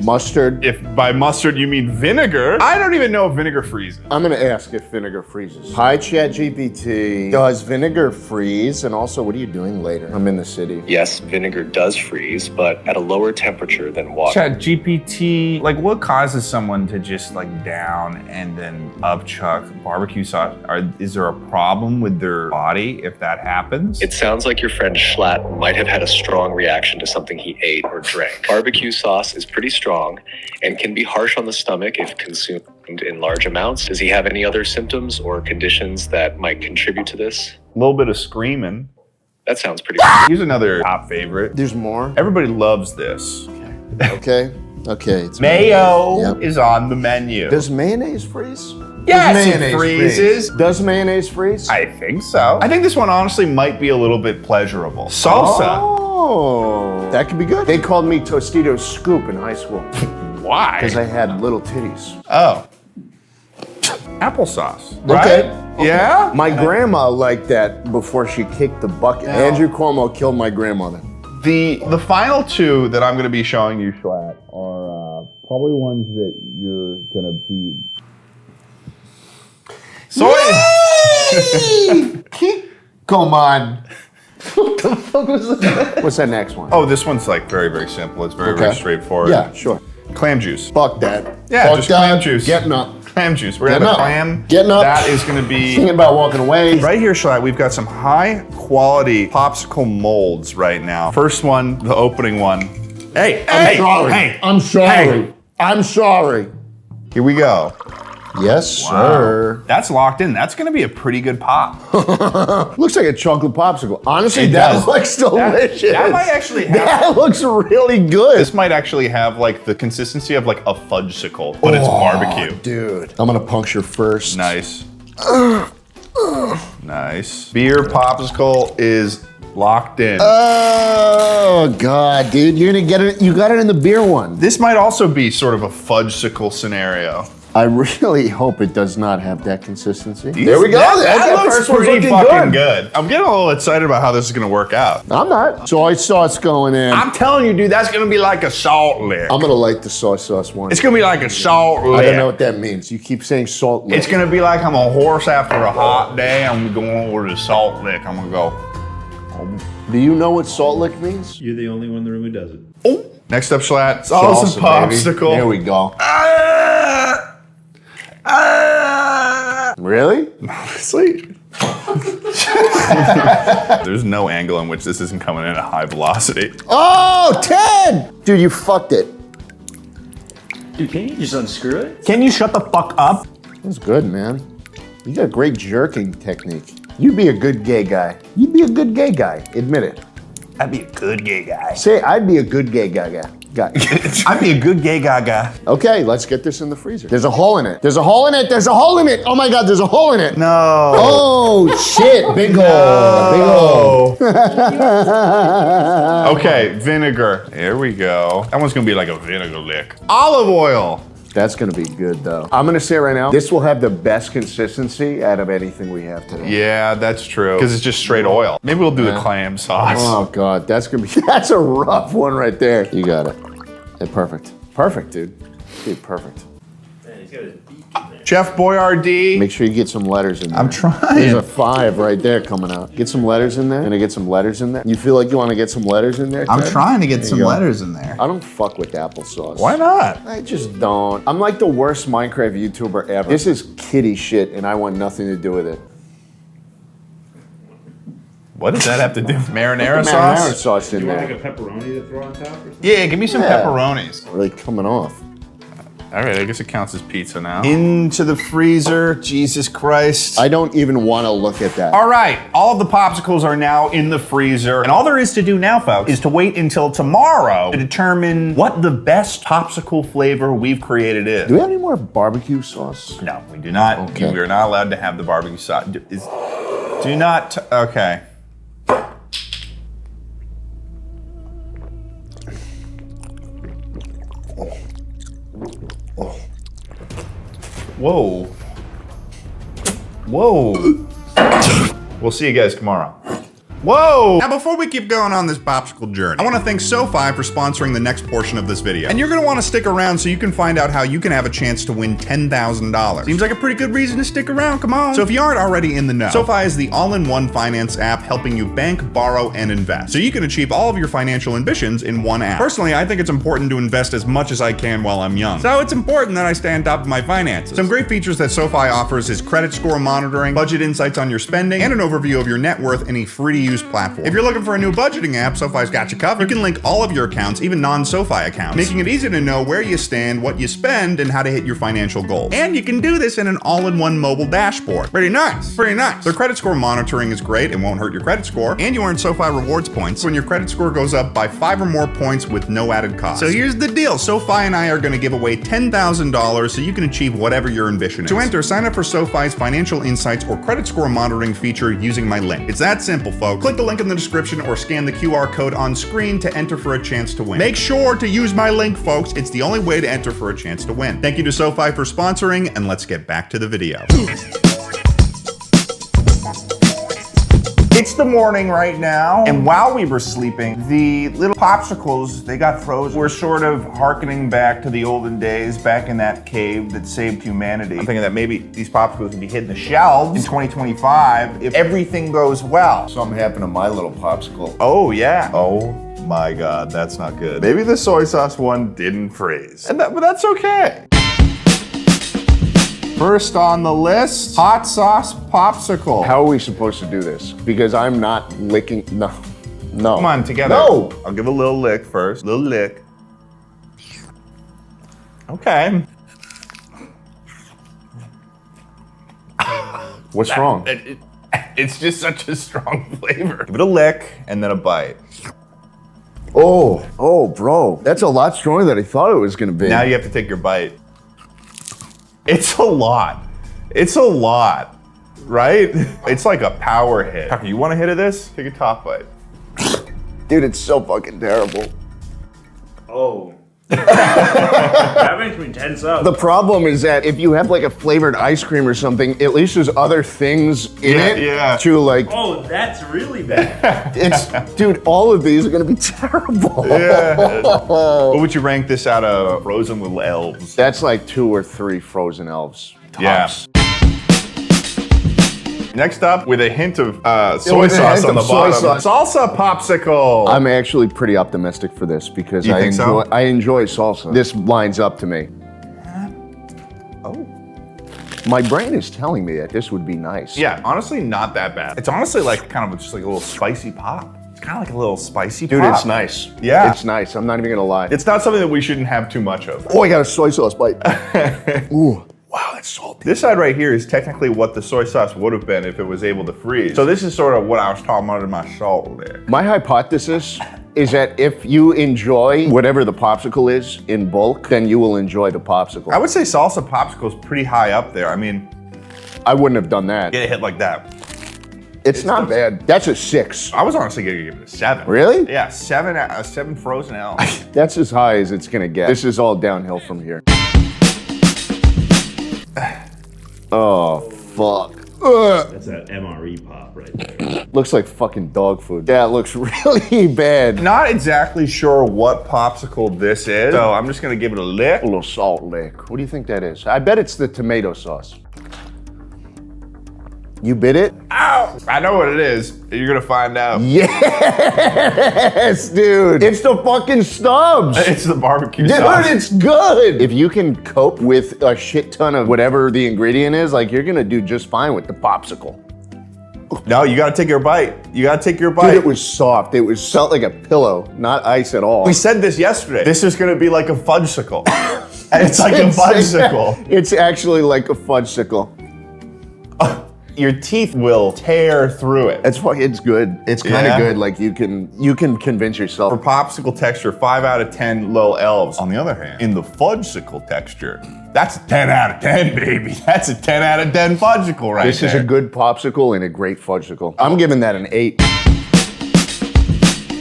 Mustard. If by mustard you mean vinegar, I don't even know if vinegar freezes. I'm gonna ask if vinegar freezes. Hi, ChatGPT. Does vinegar freeze? And also, what are you doing later? I'm in the city. Yes, vinegar does freeze, but at a lower temperature than water. ChatGPT, like what causes someone to just like down and then upchuck barbecue sauce? Is there a problem with their body if that happens? It sounds like your friend Schlatt might have had a strong reaction to something he ate or drank. Barbecue sauce is pretty strong and can be harsh on the stomach if consumed in large amounts. Does he have any other symptoms or conditions that might contribute to this? A little bit of screaming. That sounds pretty Here's another top favorite. There's more? Everybody loves this. Okay. It's Mayo is on the menu. Does mayonnaise freeze? Yes, it freezes. Does mayonnaise freeze? I think so. I think this one honestly might be a little bit pleasurable. Salsa. Oh, that could be good. They called me Tostitos Scoop in high school. Why? Because I had little titties. Oh. Applesauce, right? Okay. Yeah? My grandma liked that before she kicked the bucket. Andrew Cuomo killed my grandmother. The final two that I'm going to be showing you, Schlatt, are probably ones that you're going to be... Come on. What the fuck was that? What's that next one? Oh, this one's like very, very simple. It's very, very straightforward. Yeah, sure. Clam juice. Fuck that. Yeah, Fuck just that. clam juice. Getting up. Clam juice. We're going to have a clam. Getting up. That is going to be... Thinking about walking away. Right here, Schlatt, we've got some high quality popsicle molds right now. First one, the opening one. Hey, I'm sorry. Here we go. Yes, sir. That's locked in. That's going to be a pretty good pop. Looks like a chocolate popsicle. Honestly, It that does. looks delicious. That might actually have... That looks really good. This might actually have like the consistency of like a fudgesicle, but it's barbecue. Dude. I'm going to puncture first. Nice. Nice. Beer popsicle is locked in. Oh, God, dude. You're going to get it. You got it in the beer one. This might also be sort of a fudgesicle scenario. I really hope it does not have that consistency. There we go. That looks first one's pretty looking fucking good. I'm getting a little excited about how this is going to work out. I'm not. Soy sauce going in. I'm telling you, dude, that's going to be like a salt lick. I'm going to like the soy sauce one. It's going to be like a salt lick. I don't know what that means. You keep saying salt lick. It's going to be like I'm a horse after a hot day. I'm going over to the salt lick. I'm going to go. Do you know what salt lick means? You're the only one in the room who does it. Oh. Next up, Schlatt. Salsa popsicle. There we go. Really? Honestly. There's no angle in which this isn't coming in at high velocity. Oh, Ted! Dude, you fucked it. Dude, can't you just unscrew it? Can you shut the fuck up? That's good, man. You got a great jerking technique. You'd be a good gay guy. You'd be a good gay guy. Admit it. I'd be a good gay guy. Say, I'd be a good gay guy. I'd be a good gay guy. Okay, let's get this in the freezer. There's a hole in it. There's a hole in it. There's a hole in it. Oh my God, there's a hole in it. No. Oh shit, big hole. Big hole. Okay, vinegar. There we go. That one's gonna be like a vinegar lick. Olive oil. That's gonna be good though. I'm gonna say right now, this will have the best consistency out of anything we have today. Yeah, that's true. Because it's just straight oil. Maybe we'll do the clam sauce. Oh God, that's gonna be, that's a rough one right there. You got it. Yeah, perfect. Perfect, dude. Dude, perfect. Man, he's got his beak in there. Chef Boyardee. Make sure you get some letters in there. I'm trying. There's a 5 right there coming out. Get some letters in there. Gonna get some letters in there. You feel like you want to get some letters in there? I'm Ted? trying to get There some you go. letters in there. I don't fuck with applesauce. Why not? I just don't. I'm like the worst Minecraft YouTuber ever. This is kiddie shit and I want nothing to do with it. What does that have to do with marinara Marinara sauce? sauce in You want there. like a pepperoni to throw on top or something? Yeah, give me some Yeah. pepperonis. Really coming off. All right, I guess it counts as pizza now. Into the freezer, Jesus Christ. I don't even want to look at that. All right, all of the popsicles are now in the freezer. And all there is to do now, folks, is to wait until tomorrow to determine what the best popsicle flavor we've created is. Do we have any more barbecue sauce? No, we do not. Okay. We are not allowed to have the barbecue sauce. Do not, okay. Whoa. Whoa. We'll see you guys tomorrow. Whoa! Now before we keep going on this popsicle journey, I want to thank SoFi for sponsoring the next portion of this video. And you're going to want to stick around so you can find out how you can have a chance to win $10,000. Seems like a pretty good reason to stick around, come on. So if you aren't already in the know, SoFi is the all-in-one finance app helping you bank, borrow, and invest. So you can achieve all of your financial ambitions in one app. Personally, I think it's important to invest as much as I can while I'm young. So it's important that I stay on top of my finances. Some great features that SoFi offers is credit score monitoring, budget insights on your spending, and an overview of your net worth in a free-to-use platform. If you're looking for a new budgeting app, SoFi's got you covered. You can link all of your accounts, even non-SoFi accounts, making it easy to know where you stand, what you spend, and how to hit your financial goals. And you can do this in an all-in-one mobile dashboard. Pretty nice, pretty nice. Their credit score monitoring is great. It won't hurt your credit score. And you earn SoFi rewards points when your credit score goes up by 5 or more points with no added cost. So here's the deal. SoFi and I are going to give away $10,000 so you can achieve whatever your ambition is. To enter, sign up for SoFi's financial insights or credit score monitoring feature using my link. It's that simple, folks. Click the link in the description or scan the QR code on screen to enter for a chance to win. Make sure to use my link, folks. It's the only way to enter for a chance to win. Thank you to SoFi for sponsoring, and let's get back to the video. It's the morning right now, and while we were sleeping, the little popsicles, they got frozen. We're sort of hearkening back to the olden days, back in that cave that saved humanity. I'm thinking that maybe these popsicles would be hitting the shelves in 2025 if everything goes well. Something happened to my little popsicle. Oh yeah. Oh my God, that's not good. Maybe the soy sauce one didn't freeze, but that's okay. First on the list, hot sauce popsicle. How are we supposed to do this? Because I'm not licking, no. Come on, together. No! I'll give a little lick first, little lick. Okay. What's wrong? It's just such a strong flavor. Give it a lick and then a bite. Oh, bro. That's a lot stronger than I thought it was gonna be. Now you have to take your bite. It's a lot. It's a lot, right? It's like a power hit. Tucker, you want a hit of this? Take a top bite. Dude, it's so fucking terrible. Oh. That makes me tense up. The problem is that if you have like a flavored ice cream or something, at least there's other things in it to like. Oh, that's really bad. Dude, all of these are gonna be terrible. Yeah. What would you rank this out of frozen little elves? That's like 2 or 3 frozen elves. Tops. Yeah. Next up, with a hint of soy sauce on the bottom, salsa popsicle. I'm actually pretty optimistic for this because You think so? I enjoy salsa. This lines up to me. Oh. My brain is telling me that this would be nice. Yeah, honestly, not that bad. It's honestly like kind of just like a little spicy pop. It's kind of like a little spicy Dude, pop. it's nice. Yeah. It's nice. I'm not even gonna lie. It's not something that we shouldn't have too much of. Oh, I got a soy sauce bite. Ooh. Wow, that's salty. This side right here is technically what the soy sauce would have been if it was able to freeze. So this is sort of what I was talking about in my salt there. My hypothesis is that if you enjoy whatever the popsicle is in bulk, then you will enjoy the popsicle. I would say salsa popsicle is pretty high up there. I mean, I wouldn't have done that. get a hit like that. It's not bad. That's a 6. I was honestly gonna give it a 7. Really? Yeah, 7 frozen elves. That's as high as it's gonna get. This is all downhill from here. Oh, fuck. That's that MRE pop right there. Looks like fucking dog food. That looks really bad. Not exactly sure what popsicle this is, so I'm just gonna give it a lick. A little salt lick. What do you think that is? I bet it's the tomato sauce. You bit it? Ow! I know what it is. You're gonna find out. Yes, dude. It's the fucking stubs. It's the barbecue Dude, sauce. it's good. If you can cope with a shit ton of whatever the ingredient is, like you're gonna do just fine with the popsicle. No, you gotta take your bite. You gotta take your bite. Dude, it was soft. It felt like a pillow, not ice at all. We said this yesterday. This is gonna be like a fudgesicle. It's like a fudgesicle. It's actually like a fudgesicle. Your teeth will tear through it. It's good. It's kind of good. Like you can convince yourself. For popsicle texture, 5 out of 10 little elves. On the other hand, in the fudgesicle texture, that's a 10 out of 10, baby. That's a 10 out of 10 fudgesicle right This there. is a good popsicle and a great fudgesicle. I'm giving that an 8.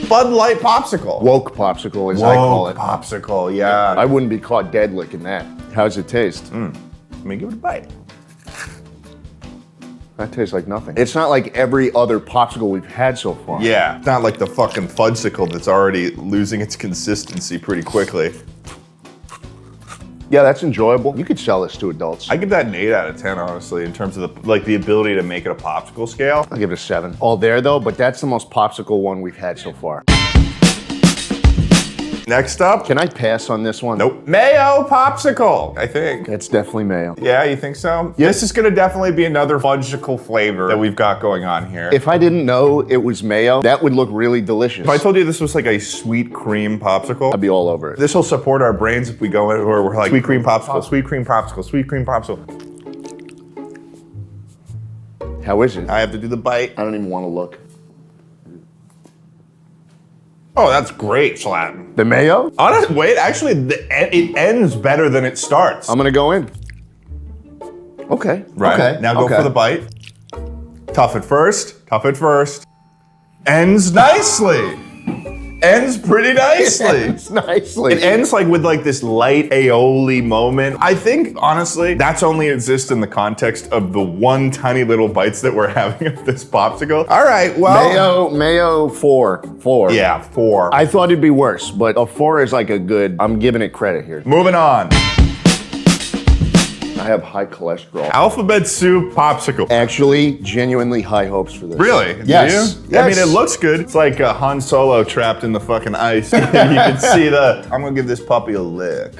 Bud Light popsicle. Woke popsicle, as I call it. Popsicle, yeah. I wouldn't be caught dead licking that. How's it taste? Let me give it a bite. That tastes like nothing. It's not like every other popsicle we've had so far. Yeah, it's not like the fucking fudgesicle that's already losing its consistency pretty quickly. Yeah, that's enjoyable. You could sell this to adults. I give that an 8 out of 10, honestly, in terms of the ability to make it a popsicle scale. I'll give it a 7. All there though, but that's the most popsicle one we've had so far. Next up. Can I pass on this one? Nope. Mayo popsicle, I think. It's definitely mayo. Yeah, you think so? Yep. This is gonna definitely be another fudgesicle flavor that we've got going on here. If I didn't know it was mayo, that would look really delicious. If I told you this was like a sweet cream popsicle, I'd be all over it. this will support our brains if we go in where we're like, sweet cream popsicle, sweet cream popsicle, sweet cream popsicle. How is it? I have to do the bite. I don't even want to look. Oh, that's great, Slatin. The mayo? Wait, actually, it ends better than it starts. I'm gonna go in. Okay. Right. Okay. Now go for the bite. Tough at first. Tough at first. Ends nicely. ends pretty nicely. It's nicely. It ends like with like this light aioli moment. I think honestly, that's only exists in the context of the one tiny little bites that we're having of this popsicle. All right, well. Mayo 4. 4. Yeah, 4. I thought it'd be worse, but a 4 is like a good, I'm giving it credit here. Moving on. I have high cholesterol. Alphabet soup popsicle. Actually, genuinely high hopes for this. Really? Yes. Do you? I mean, it looks good. It's like Han Solo trapped in the fucking ice. You can see I'm gonna give this puppy a lick.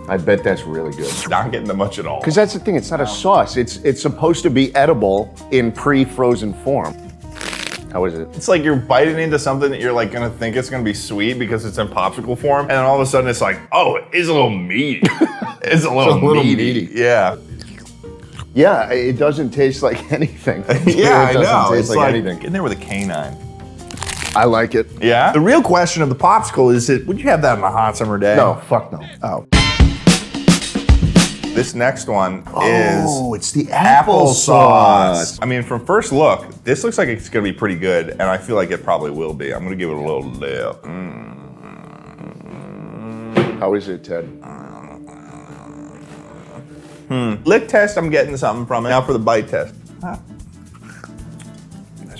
I bet that's really good. Not getting that much at all. Because that's the thing, it's not a sauce. It's supposed to be edible in pre-frozen form. How is it? It's like you're biting into something that you're like gonna think it's gonna be sweet because it's in popsicle form, and then all of a sudden it's like, oh, it's a little meaty. It's a little meaty. Yeah. Yeah, it doesn't taste like anything. Yeah, it doesn't I know. taste It's like like anything. in there with a canine. I like it. Yeah? The real question of the popsicle is would you have that on a hot summer day? No, fuck no. Oh. This next one is it's the applesauce. I mean, from first look, this looks like it's gonna be pretty good, and I feel like it probably will be. I'm gonna give it a little lip. How is it, Ted? Lick test, I'm getting something from it. Now for the bite test. That's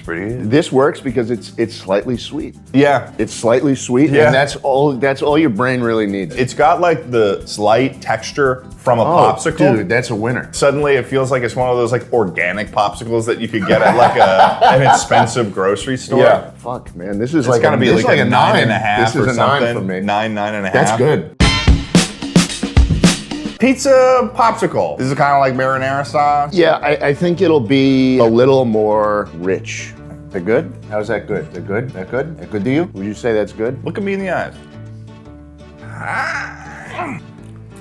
pretty good. This works because it's slightly sweet. Yeah. It's slightly sweet, Yeah. and that's all your brain really needs. It's got like the slight texture from a popsicle. Dude, that's a winner. Suddenly it feels like it's one of those like organic popsicles that you could get at like an expensive grocery store. Yeah. Fuck, man. This is It's gotta be like a 9.5 This is or a 9 something. for me. 9.5. That's good. Pizza popsicle. This is kind of like marinara sauce. Yeah, I think it'll be a little more rich. They're good? How's that good? They're good? That good? That good to you? Would you say that's good? Look at me in the eyes.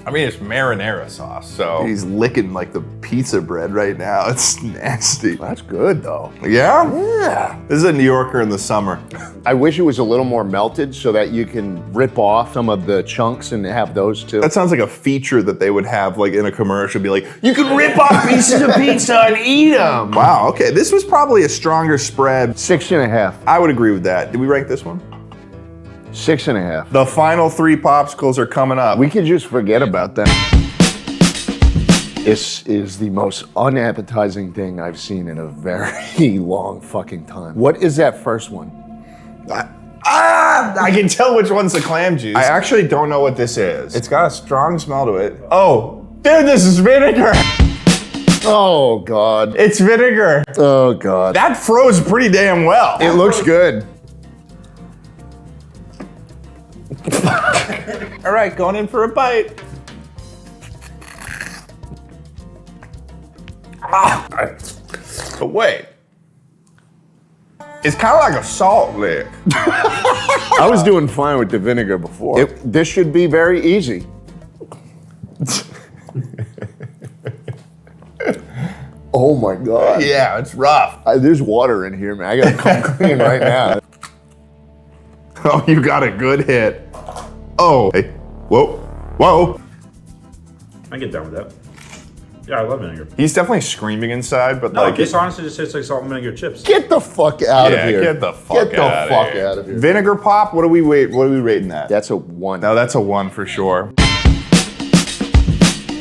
I mean, it's marinara sauce, so. He's licking like the pizza bread right now. It's nasty. That's good, though. Yeah? Yeah. This is a New Yorker in the summer. I wish it was a little more melted so that you can rip off some of the chunks and have those too. That sounds like a feature that they would have like in a commercial. Be like, you can rip off pieces of pizza and eat them. Wow, okay. This was probably a stronger spread. 6.5. I would agree with that. Did we rank this one? 6.5. The final 3 popsicles are coming up. We could just forget about that. This is the most unappetizing thing I've seen in a very long fucking time. What is that first one? I can tell which one's the clam juice. I actually don't know what this is. It's got a strong smell to it. Oh, dude, this is vinegar. Oh, God. It's vinegar. Oh, God. That froze pretty damn well. It looks good. All right, going in for a bite. But wait. It's kind of like a salt lick. I was doing fine with the vinegar before. This should be very easy. Oh my God. Yeah, it's rough. There's water in here, man. I gotta come clean right now. Oh, you got a good hit. Oh, hey, whoa, whoa. I get down with that. Yeah, I love vinegar. He's definitely screaming inside, but No, like this honestly just tastes like salt and vinegar chips. Get the fuck out of here. Get the fuck out of here. Vinegar pop, what are we rating that? That's a 1. No, that's a 1 for sure.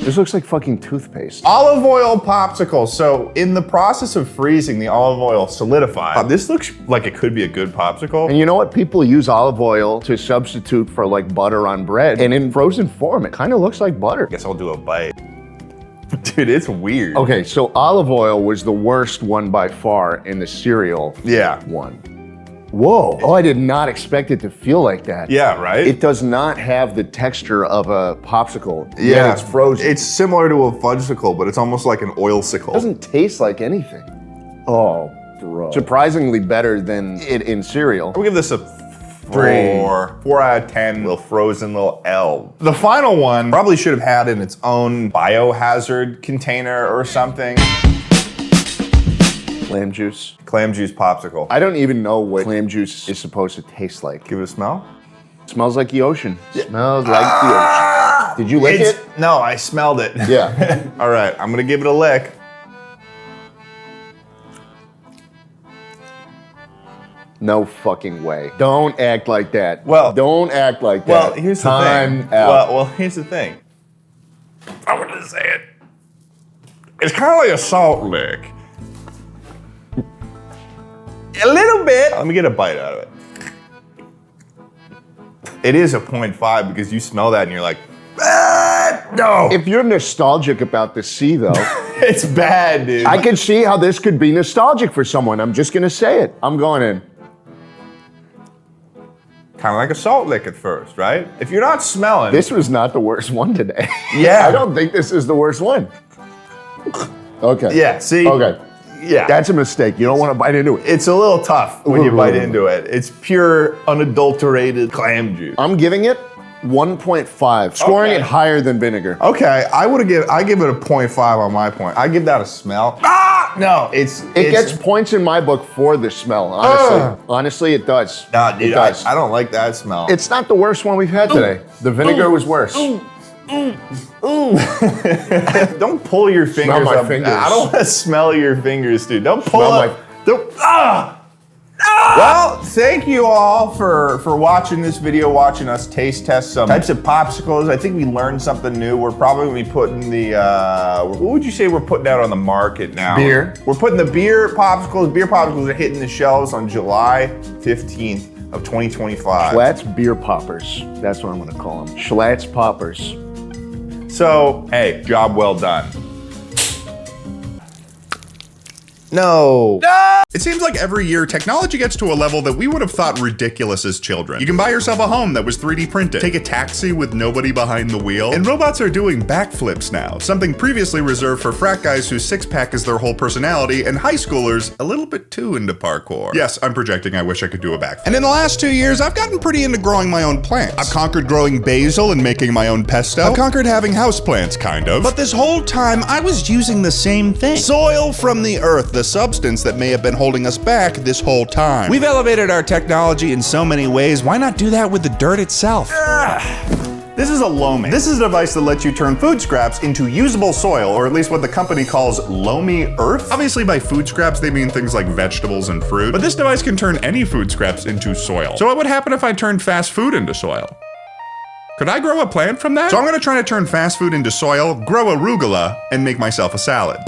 This looks like fucking toothpaste. Olive oil popsicle. So in the process of freezing, the olive oil solidified. This looks like it could be a good popsicle. And you know what? People use olive oil to substitute for like butter on bread. And in frozen form, it kind of looks like butter. Guess I'll do a bite. Dude, it's weird. Okay, so olive oil was the worst one by far in the cereal one. Whoa. Oh, I did not expect it to feel like that. Yeah, right? It does not have the texture of a popsicle. Yeah, it's frozen. It's similar to a fudgesicle, but it's almost like an oilsicle. It doesn't taste like anything. Oh, bro. Surprisingly better than it in cereal. We'll give this a 4. 4 out of 10, little frozen little L. The final one probably should have had in its own biohazard container or something. Clam juice. Clam juice popsicle. I don't even know what clam juice is supposed to taste like. Give it a smell. Smells like the ocean. Smells like the ocean. Did you lick it? No, I smelled it. Yeah. All right, I'm gonna give it a lick. No fucking way. Don't act like that. Well, don't act like that. Well, here's the Time thing. out. Well, here's the thing. I'm gonna say it. It's kind of like a salt lick. A little bit. Let me get a bite out of it. It is a 0.5 because you smell that and you're like, no. If you're nostalgic about the sea, though, it's bad, dude. I can see how this could be nostalgic for someone. I'm just gonna say it. I'm going in. Kind of like a salt lick at first, right? If you're not smelling. This was not the worst one today. Yeah. I don't think this is the worst one. Okay. Yeah, see? Okay. Yeah. That's a mistake. You don't want to bite into it. It's a little tough when you bite into it. It's pure, unadulterated clam juice. I'm giving it 1.5, scoring it higher than vinegar. Okay, I give it a 0.5 on my point. I give that a smell. No, it gets points in my book for the smell, honestly. Honestly, it does. Nah, dude, it does. I don't like that smell. It's not the worst one we've had today. The vinegar was worse. Don't pull your fingers Smell my up. fingers. I don't want to smell your fingers, dude. Don't pull Smell up. Well, thank you all for watching this video, watching us taste test some types of popsicles. I think we learned something new. We're probably going to be putting the, what would you say we're putting out on the market now? Beer. We're putting the beer popsicles. Beer popsicles are hitting the shelves on July 15th of 2025. Schlatt's beer poppers. That's what I'm going to call them. Schlatt's poppers. So, hey, job well done. No. It seems like every year technology gets to a level that we would have thought ridiculous as children. You can buy yourself a home that was 3D printed, take a taxi with nobody behind the wheel, and robots are doing backflips now, something previously reserved for frat guys whose six-pack is their whole personality, and high schoolers a little bit too into parkour. Yes, I'm projecting. I wish I could do a backflip. And in the last 2 years, I've gotten pretty into growing my own plants. I've conquered growing basil and making my own pesto. I've conquered having houseplants, kind of. But this whole time, I was using the same thing. Soil from the earth, the substance that may have been holding us back this whole time. We've elevated our technology in so many ways. Why not do that with the dirt itself? This is a loamy. This is a device that lets you turn food scraps into usable soil, or at least what the company calls loamy earth. Obviously by food scraps, they mean things like vegetables and fruit, but this device can turn any food scraps into soil. So what would happen if I turned fast food into soil? Could I grow a plant from that? So I'm gonna try to turn fast food into soil, grow arugula, and make myself a salad.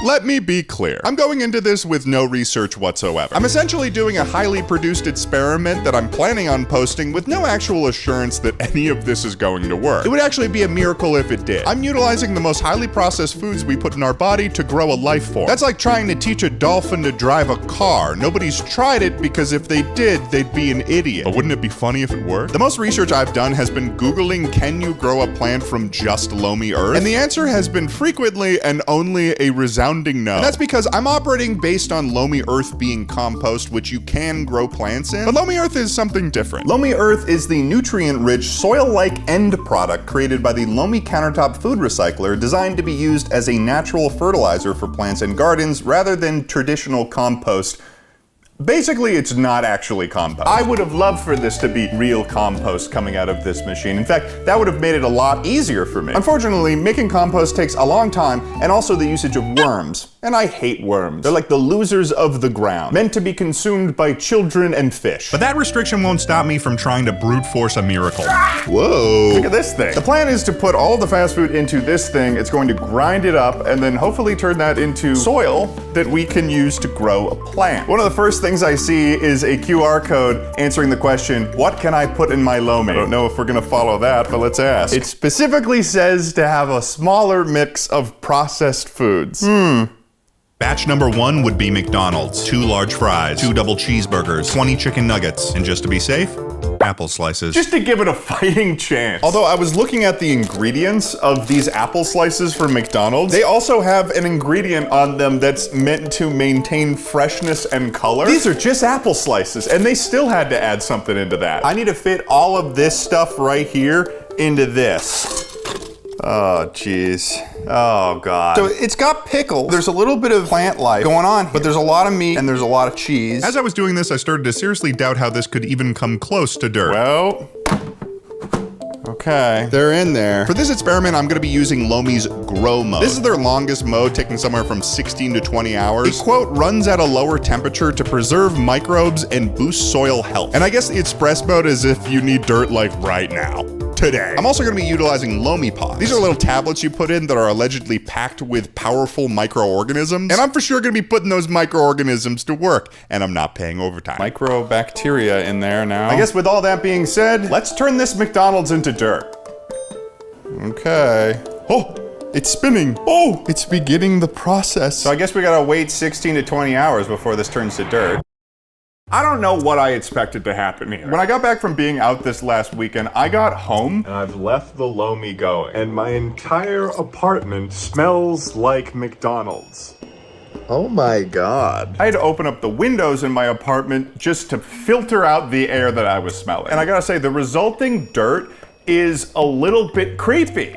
Let me be clear. I'm going into this with no research whatsoever. I'm essentially doing a highly produced experiment that I'm planning on posting with no actual assurance that any of this is going to work. It would actually be a miracle if it did. I'm utilizing the most highly processed foods we put in our body to grow a life form. That's like trying to teach a dolphin to drive a car. Nobody's tried it because if they did, they'd be an idiot. But wouldn't it be funny if it worked? The most research I've done has been Googling, can you grow a plant from just loamy earth? And the answer has been frequently and only a resounding no. And that's because I'm operating based on loamy earth being compost, which you can grow plants in. But loamy earth is something different. Loamy earth is the nutrient-rich, soil-like end product created by the Loamy Countertop Food Recycler, designed to be used as a natural fertilizer for plants and gardens rather than traditional compost. Basically, it's not actually compost. I would have loved for this to be real compost coming out of this machine. In fact, that would have made it a lot easier for me. Unfortunately, making compost takes a long time and also the usage of worms. And I hate worms. They're like the losers of the ground, meant to be consumed by children and fish. But that restriction won't stop me from trying to brute force a miracle. Whoa. Look at this thing. The plan is to put all the fast food into this thing. It's going to grind it up and then hopefully turn that into soil that we can use to grow a plant. One of the first things I see is a QR code answering the question, what can I put in my loamy? I don't know if we're gonna follow that, but let's ask. It specifically says to have a smaller mix of processed foods. Batch number 1 would be McDonald's. 2 large fries, 2 double cheeseburgers, 20 chicken nuggets, and just to be safe, apple slices. Just to give it a fighting chance. Although I was looking at the ingredients of these apple slices from McDonald's, they also have an ingredient on them that's meant to maintain freshness and color. These are just apple slices, and they still had to add something into that. I need to fit all of this stuff right here into this. Oh, jeez. Oh, God. So it's got pickles. There's a little bit of plant life going on, but there's a lot of meat and there's a lot of cheese. As I was doing this, I started to seriously doubt how this could even come close to dirt. Well, Okay, they're in there. For this experiment, I'm gonna be using Lomi's grow mode. This is their longest mode, taking somewhere from 16 to 20 hours. It, quote, runs at a lower temperature to preserve microbes and boost soil health. And I guess the express mode is if you need dirt like right now. Today. I'm also going to be utilizing Lomi pods. These are little tablets you put in that are allegedly packed with powerful microorganisms. And I'm for sure going to be putting those microorganisms to work. And I'm not paying overtime. Microbacteria in there now. I guess with all that being said, let's turn this McDonald's into dirt. Okay. Oh, it's spinning. Oh, it's beginning the process. So I guess we gotta wait 16 to 20 hours before this turns to dirt. I don't know what I expected to happen here. When I got back from being out this last weekend, I got home and I've left the Lomi going. And my entire apartment smells like McDonald's. Oh my God. I had to open up the windows in my apartment just to filter out the air that I was smelling. And I gotta say, the resulting dirt is a little bit creepy.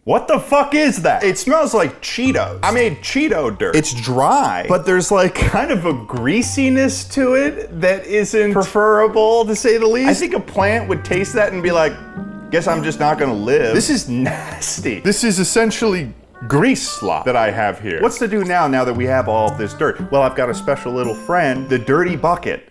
What the fuck is that? It smells like Cheetos. I made Cheeto dirt. It's dry, but there's like kind of a greasiness to it that isn't preferable, to say the least. I think a plant would taste that and be like, guess I'm just not gonna live. This is nasty. This is essentially grease slop that I have here. What's to do now that we have all of this dirt? Well, I've got a special little friend, the dirty bucket.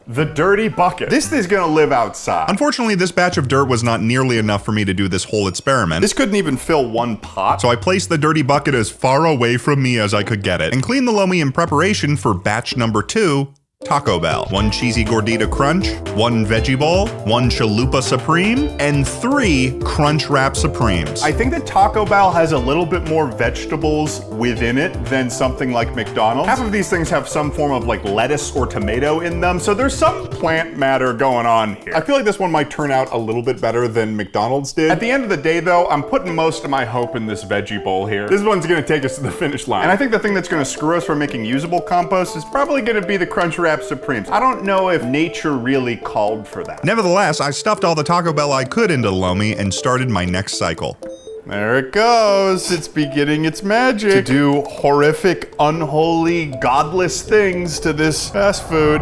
The dirty bucket. This thing's gonna live outside. Unfortunately, this batch of dirt was not nearly enough for me to do this whole experiment. This couldn't even fill one pot. So I placed the dirty bucket as far away from me as I could get it and cleaned the Lomi in preparation for batch number 2, Taco Bell. 1 cheesy gordita crunch, 1 veggie bowl, 1 chalupa supreme, and 3 crunch wrap supremes. I think that Taco Bell has a little bit more vegetables within it than something like McDonald's. Half of these things have some form of like lettuce or tomato in them, so there's some plant matter going on here. I feel like this one might turn out a little bit better than McDonald's did. At the end of the day though, I'm putting most of my hope in this veggie bowl here. This one's gonna take us to the finish line. And I think the thing that's gonna screw us from making usable compost is probably gonna be the crunch wrap supremes. I don't know if nature really called for that. Nevertheless, I stuffed all the Taco Bell I could into Lomi and started my next cycle. There it goes. It's beginning its magic to do horrific, unholy, godless things to this fast food.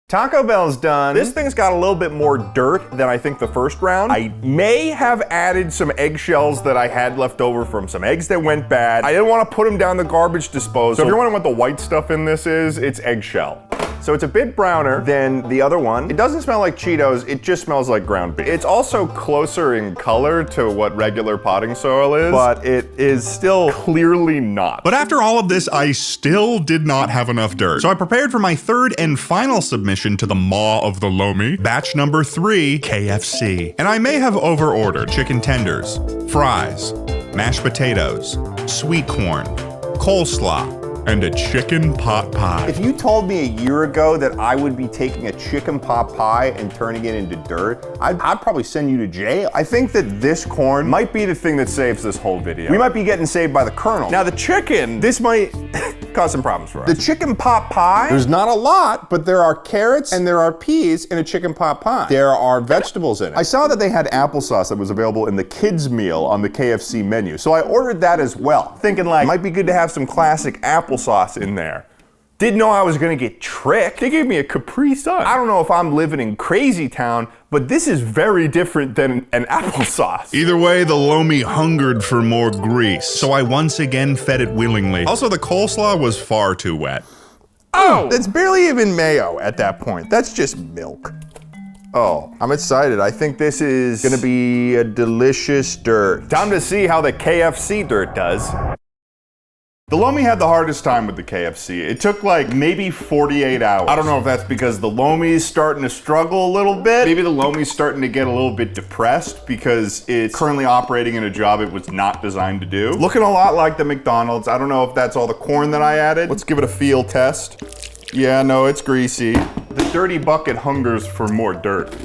Taco Bell's done. This thing's got a little bit more dirt than I think the first round. I may have added some eggshells that I had left over from some eggs that went bad. I didn't want to put them down the garbage disposal. So if you're wondering what the white stuff in this is, it's eggshell. So it's a bit browner than the other one. It doesn't smell like Cheetos, it just smells like ground beef. It's also closer in color to what regular potting soil is, but it is still clearly not. But after all of this, I still did not have enough dirt. So I prepared for my third and final submission to the maw of the Lomi, batch number 3, KFC. And I may have over-ordered chicken tenders, fries, mashed potatoes, sweet corn, coleslaw, and a chicken pot pie. If you told me a year ago that I would be taking a chicken pot pie and turning it into dirt, I'd probably send you to jail. I think that this corn might be the thing that saves this whole video. We might be getting saved by the Colonel. Now the chicken, this might cause some problems for us. The chicken pot pie, there's not a lot, but there are carrots and there are peas in a chicken pot pie. There are vegetables in it. I saw that they had applesauce that was available in the kids meal on the KFC menu, so I ordered that as well, thinking like, it might be good to have some classic applesauce in there. Didn't know I was gonna get tricked. They gave me a Capri Sun. I don't know if I'm living in crazy town, but this is very different than an applesauce. Either way, the Lomi hungered for more grease, so I once again fed it willingly. Also, the coleslaw was far too wet. Oh! That's barely even mayo at that point. That's just milk. Oh, I'm excited. I think this is gonna be a delicious dirt. Time to see how the KFC dirt does. The Lomi had the hardest time with the KFC. It took like maybe 48 hours. I don't know if that's because the Lomi's starting to struggle a little bit. Maybe the Lomi's starting to get a little bit depressed because it's currently operating in a job it was not designed to do. Looking a lot like the McDonald's. I don't know if that's all the corn that I added. Let's give it a feel test. Yeah, no, it's greasy. The dirty bucket hungers for more dirt.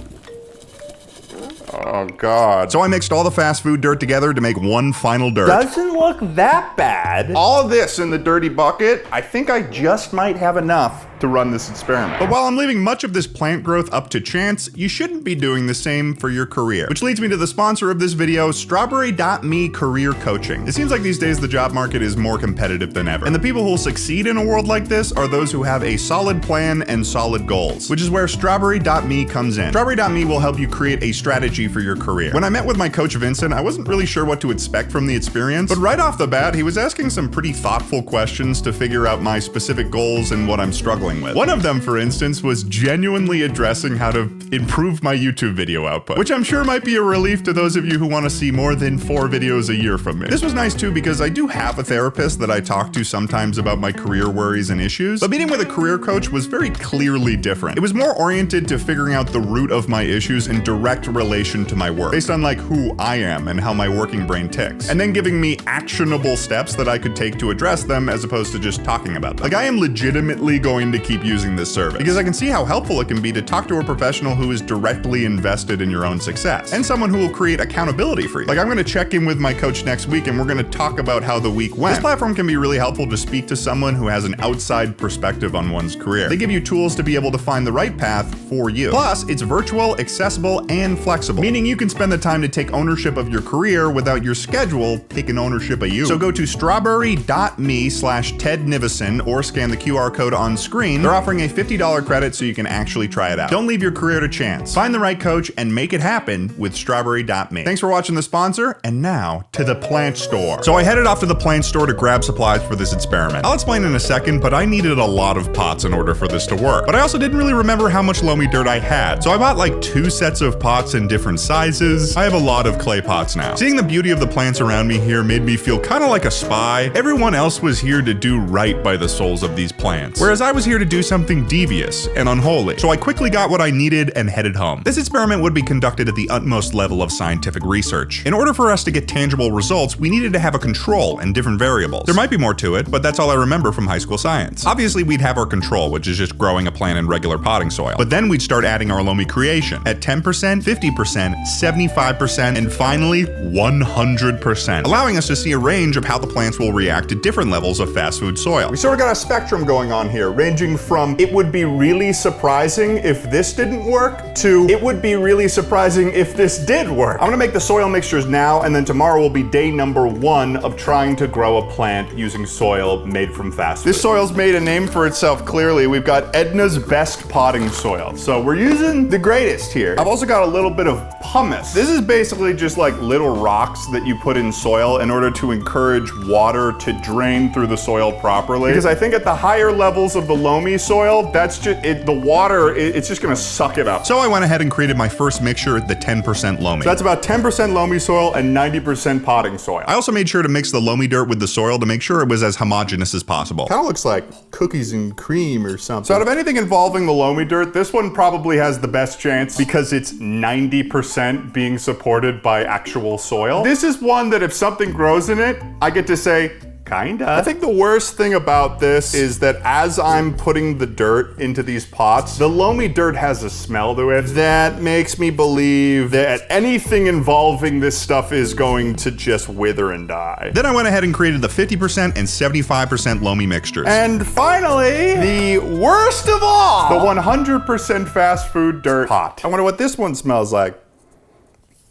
Oh God. So I mixed all the fast food dirt together to make one final dirt. Doesn't look that bad. All of this in the dirty bucket, I think I just might have enough to run this experiment. But while I'm leaving much of this plant growth up to chance, you shouldn't be doing the same for your career. Which leads me to the sponsor of this video, Strawberry.me Career Coaching. It seems like these days the job market is more competitive than ever. And the people who will succeed in a world like this are those who have a solid plan and solid goals, which is where Strawberry.me comes in. Strawberry.me will help you create a strategy for your career. When I met with my coach Vincent, I wasn't really sure what to expect from the experience, but right off the bat, he was asking some pretty thoughtful questions to figure out my specific goals and what I'm struggling with. One of them, for instance, was genuinely addressing how to improve my YouTube video output, which I'm sure might be a relief to those of you who want to see more than 4 videos a year from me. This was nice too because I do have a therapist that I talk to sometimes about my career worries and issues, but meeting with a career coach was very clearly different. It was more oriented to figuring out the root of my issues in direct relation to my work, based on like who I am and how my working brain ticks, and then giving me actionable steps that I could take to address them as opposed to just talking about them. Like, I am legitimately going to keep using this service because I can see how helpful it can be to talk to a professional who is directly invested in your own success and someone who will create accountability for you. Like, I'm going to check in with my coach next week and we're going to talk about how the week went. This platform can be really helpful to speak to someone who has an outside perspective on one's career. They give you tools to be able to find the right path for you. Plus, it's virtual, accessible, and flexible, meaning you can spend the time to take ownership of your career without your schedule taking ownership of you. So go to strawberry.me/Ted Nivison or scan the QR code on screen. They're offering a $50 credit so you can actually try it out. Don't leave your career to chance. Find the right coach and make it happen with strawberry.me. Thanks for watching the sponsor, and now to the plant store. So I headed off to the plant store to grab supplies for this experiment. I'll explain in a second, but I needed a lot of pots in order for this to work. But I also didn't really remember how much loamy dirt I had, so I bought like 2 sets of pots in different sizes. I have a lot of clay pots now. Seeing the beauty of the plants around me here made me feel kind of like a spy. Everyone else was here to do right by the souls of these plants, whereas I was here to do something devious and unholy. So I quickly got what I needed and headed home. This experiment would be conducted at the utmost level of scientific research. In order for us to get tangible results, we needed to have a control and different variables. There might be more to it, but that's all I remember from high school science. Obviously, we'd have our control, which is just growing a plant in regular potting soil. But then we'd start adding our loamy creation at 10%, 50%, 75%, and finally 100%, allowing us to see a range of how the plants will react to different levels of fast food soil. We sort of got a spectrum going on here, ranging from it would be really surprising if this didn't work to it would be really surprising if this did work. I'm gonna make the soil mixtures now, and then tomorrow will be day number 1 of trying to grow a plant using soil made from fast food. This soil's made a name for itself clearly. We've got Edna's Best Potting Soil. So we're using the greatest here. I've also got a little bit of pumice. This is basically just like little rocks that you put in soil in order to encourage water to drain through the soil properly. Because I think at the higher levels of the loamy soil, that's just the water, it's just gonna suck it up. So I went ahead and created my first mixture at the 10% loamy. So that's about 10% loamy soil and 90% potting soil. I also made sure to mix the loamy dirt with the soil to make sure it was as homogeneous as possible. Kind of looks like cookies and cream or something. So out of anything involving the loamy dirt, this one probably has the best chance because it's 90% being supported by actual soil. This is one that if something grows in it, I get to say, kinda. I think the worst thing about this is that as I'm putting the dirt into these pots, the loamy dirt has a smell to it that makes me believe that anything involving this stuff is going to just wither and die. Then I went ahead and created the 50% and 75% loamy mixtures. And finally, the worst of all, the 100% fast food dirt pot. I wonder what this one smells like.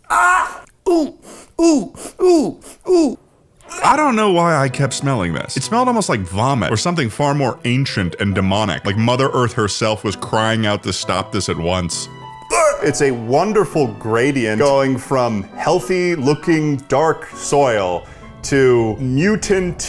Ah! Ooh, ooh, ooh, ooh. I don't know why I kept smelling this. It smelled almost like vomit or something far more ancient and demonic, like Mother Earth herself was crying out to stop this at once. It's a wonderful gradient going from healthy looking dark soil to mutant.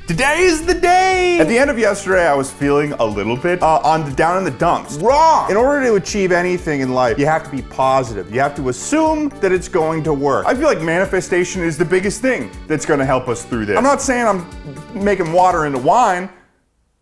Today is the day! At the end of yesterday, I was feeling a little bit down in the dumps. Wrong! In order to achieve anything in life, you have to be positive. You have to assume that it's going to work. I feel like manifestation is the biggest thing that's gonna help us through this. I'm not saying I'm making water into wine.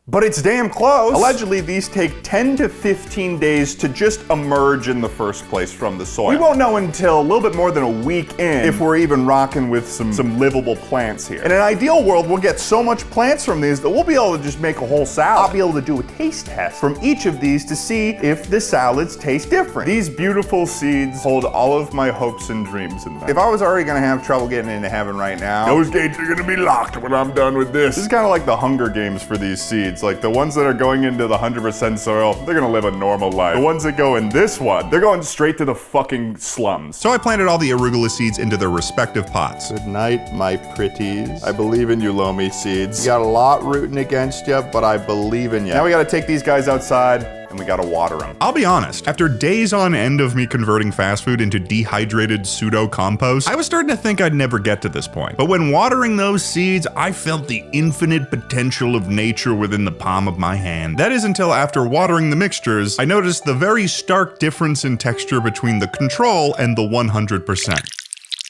but it's damn close. Allegedly, these take 10 to 15 days to just emerge in the first place from the soil. We won't know until a little bit more than a week in if we're even rocking with some livable plants here. In an ideal world, we'll get so much plants from these that we'll be able to just make a whole salad. I'll be able to do a taste test from each of these to see if the salads taste different. These beautiful seeds hold all of my hopes and dreams in them. If I was already gonna have trouble getting into heaven right now, those gates are gonna be locked when I'm done with this. This is kind of like the Hunger Games for these seeds. Like the ones that are going into the 100% soil, they're gonna live a normal life. The ones that go in this one, they're going straight to the fucking slums. So I planted all the arugula seeds into their respective pots. Good night, my pretties. I believe in you, Lomi seeds. You got a lot rooting against you, but I believe in you. Now we gotta take these guys outside and we gotta water them. I'll be honest, after days on end of me converting fast food into dehydrated pseudo compost, I was starting to think I'd never get to this point. But when watering those seeds, I felt the infinite potential of nature within the palm of my hand. That is until after watering the mixtures, I noticed the very stark difference in texture between the control and the 100%.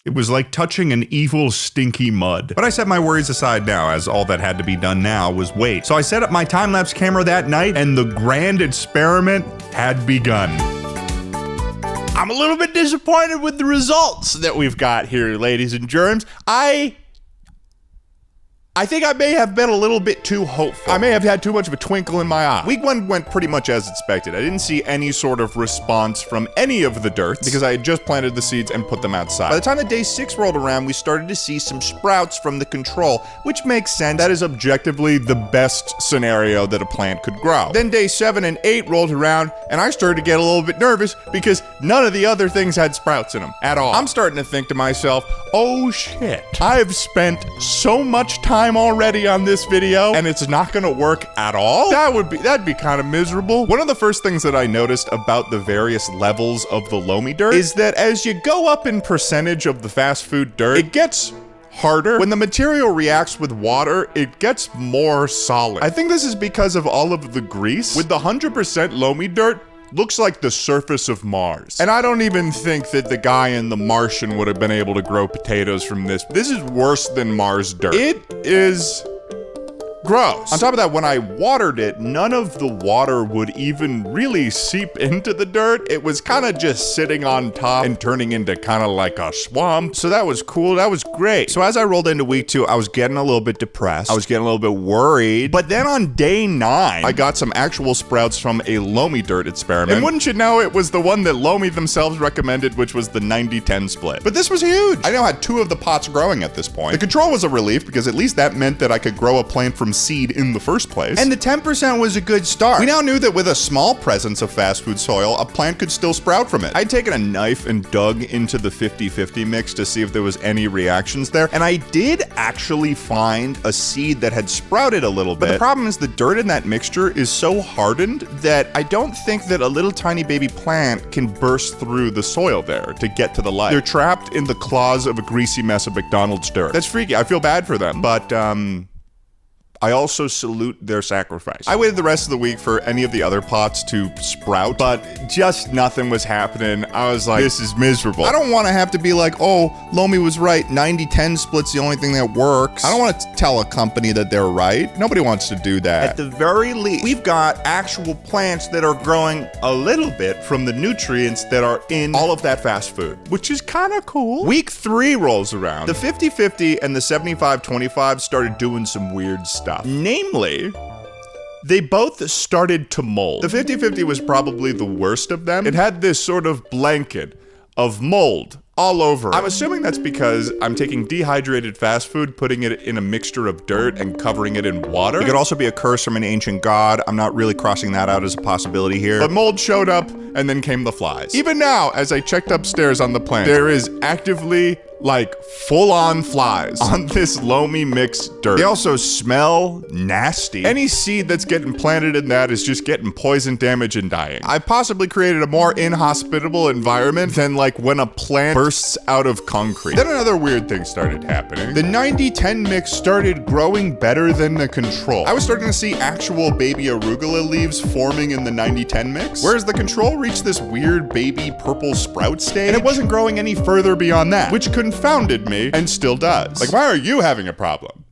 It was like touching an evil, stinky mud. But I set my worries aside now, as all that had to be done now was wait. So I set up my time-lapse camera that night, and the grand experiment had begun. I'm a little bit disappointed with the results that we've got here, ladies and germs. I think I may have been a little bit too hopeful. I may have had too much of a twinkle in my eye. Week 1 went pretty much as expected. I didn't see any sort of response from any of the dirts because I had just planted the seeds and put them outside. By the time that day 6 rolled around, we started to see some sprouts from the control, which makes sense. That is objectively the best scenario that a plant could grow. Then day 7 and 8 rolled around, and I started to get a little bit nervous because none of the other things had sprouts in them at all. I'm starting to think to myself, oh shit, I've spent so much time already on this video and it's not gonna work at all? That'd be kind of miserable. One of the first things that I noticed about the various levels of the loamy dirt is that as you go up in percentage of the fast food dirt, it gets harder. When the material reacts with water, it gets more solid. I think this is because of all of the grease. With the 100% loamy dirt, looks like the surface of Mars. And I don't even think that the guy in The Martian would have been able to grow potatoes from this. This is worse than Mars dirt. It is gross. On top of that, when I watered it, none of the water would even really seep into the dirt. It was kind of just sitting on top and turning into kind of like a swamp. So that was cool. That was great. So as I rolled into week 2, I was getting a little bit depressed. I was getting a little bit worried. But then on day 9, I got some actual sprouts from a loamy dirt experiment. And wouldn't you know, it was the one that Loamy themselves recommended, which was the 90-10 split. But this was huge. I now had 2 of the pots growing at this point. The control was a relief because at least that meant that I could grow a plant from seed in the first place. And the 10% was a good start. We now knew that with a small presence of fast food soil, a plant could still sprout from it. I'd taken a knife and dug into the 50-50 mix to see if there was any reactions there, and I did actually find a seed that had sprouted a little bit. But the problem is the dirt in that mixture is so hardened that I don't think that a little tiny baby plant can burst through the soil there to get to the light. They're trapped in the claws of a greasy mess of McDonald's dirt. That's freaky. I feel bad for them, but I also salute their sacrifice. I waited the rest of the week for any of the other pots to sprout, but just nothing was happening. I was like, this is miserable. I don't want to have to be like, oh, Lomi was right, 90-10 split's the only thing that works. I don't want to tell a company that they're right. Nobody wants to do that. At the very least, we've got actual plants that are growing a little bit from the nutrients that are in all of that fast food, which is kind of cool. Week 3 rolls around. The 50-50 and the 75-25 started doing some weird stuff. Namely, they both started to mold. The 50-50 was probably the worst of them. It had this sort of blanket of mold all over it. I'm assuming that's because I'm taking dehydrated fast food, putting it in a mixture of dirt and covering it in water. It could also be a curse from an ancient god. I'm not really crossing that out as a possibility here. But mold showed up and then came the flies. Even now, as I checked upstairs on the plant, there is actively like full-on flies on this loamy mixed dirt. They also smell nasty. Any seed that's getting planted in that is just getting poison damage and dying. I possibly created a more inhospitable environment than like when a plant bursts out of concrete. Then another weird thing started happening. The 90-10 mix started growing better than the control. I was starting to see actual baby arugula leaves forming in the 90-10 mix, whereas the control reached this weird baby purple sprout stage, and it wasn't growing any further beyond that, which confounded me and still does. Like, why are you having a problem?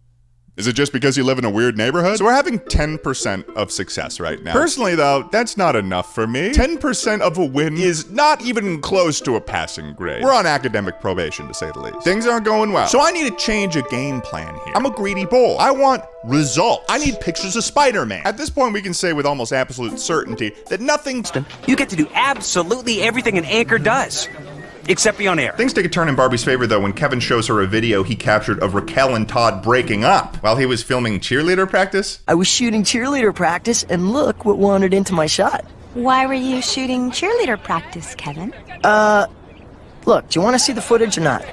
Is it just because you live in a weird neighborhood? So we're having 10% of success right now. Personally though, that's not enough for me. 10% of a win is not even close to a passing grade. We're on academic probation to say the least. Things aren't going well. So I need to change a game plan here. I'm a greedy bull. I want results. I need pictures of Spider-Man. At this point, we can say with almost absolute certainty that nothing... You get to do absolutely everything an anchor does. Except be on air. Things take a turn in Barbie's favor, though, when Kevin shows her a video he captured of Raquel and Todd breaking up while he was filming cheerleader practice. I was shooting cheerleader practice, and look what wandered into my shot. Why were you shooting cheerleader practice, Kevin? Look, do you want to see the footage or not?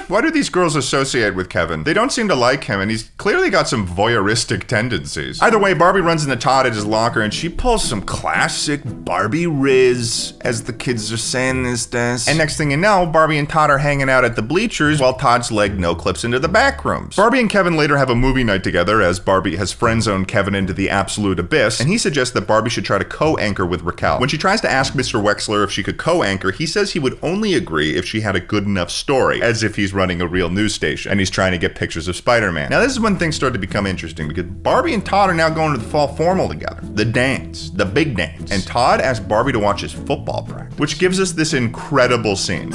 Why do these girls associate with Kevin? They don't seem to like him, and he's clearly got some voyeuristic tendencies. Either way, Barbie runs into Todd at his locker, and she pulls some classic Barbie riz, as the kids are saying these days. And next thing you know, Barbie and Todd are hanging out at the bleachers while Todd's leg no-clips into the back rooms. Barbie and Kevin later have a movie night together, as Barbie has friend-zoned Kevin into the absolute abyss, and he suggests that Barbie should try to co-anchor with Raquel. When she tries to ask Mr. Wexler if she could co-anchor, he says he would only agree if she had a good enough story, as if he's running a real news station, and he's trying to get pictures of Spider-Man. Now this is when things start to become interesting, because Barbie and Todd are now going to the fall formal together. The dance. The big dance. And Todd asks Barbie to watch his football practice, which gives us this incredible scene.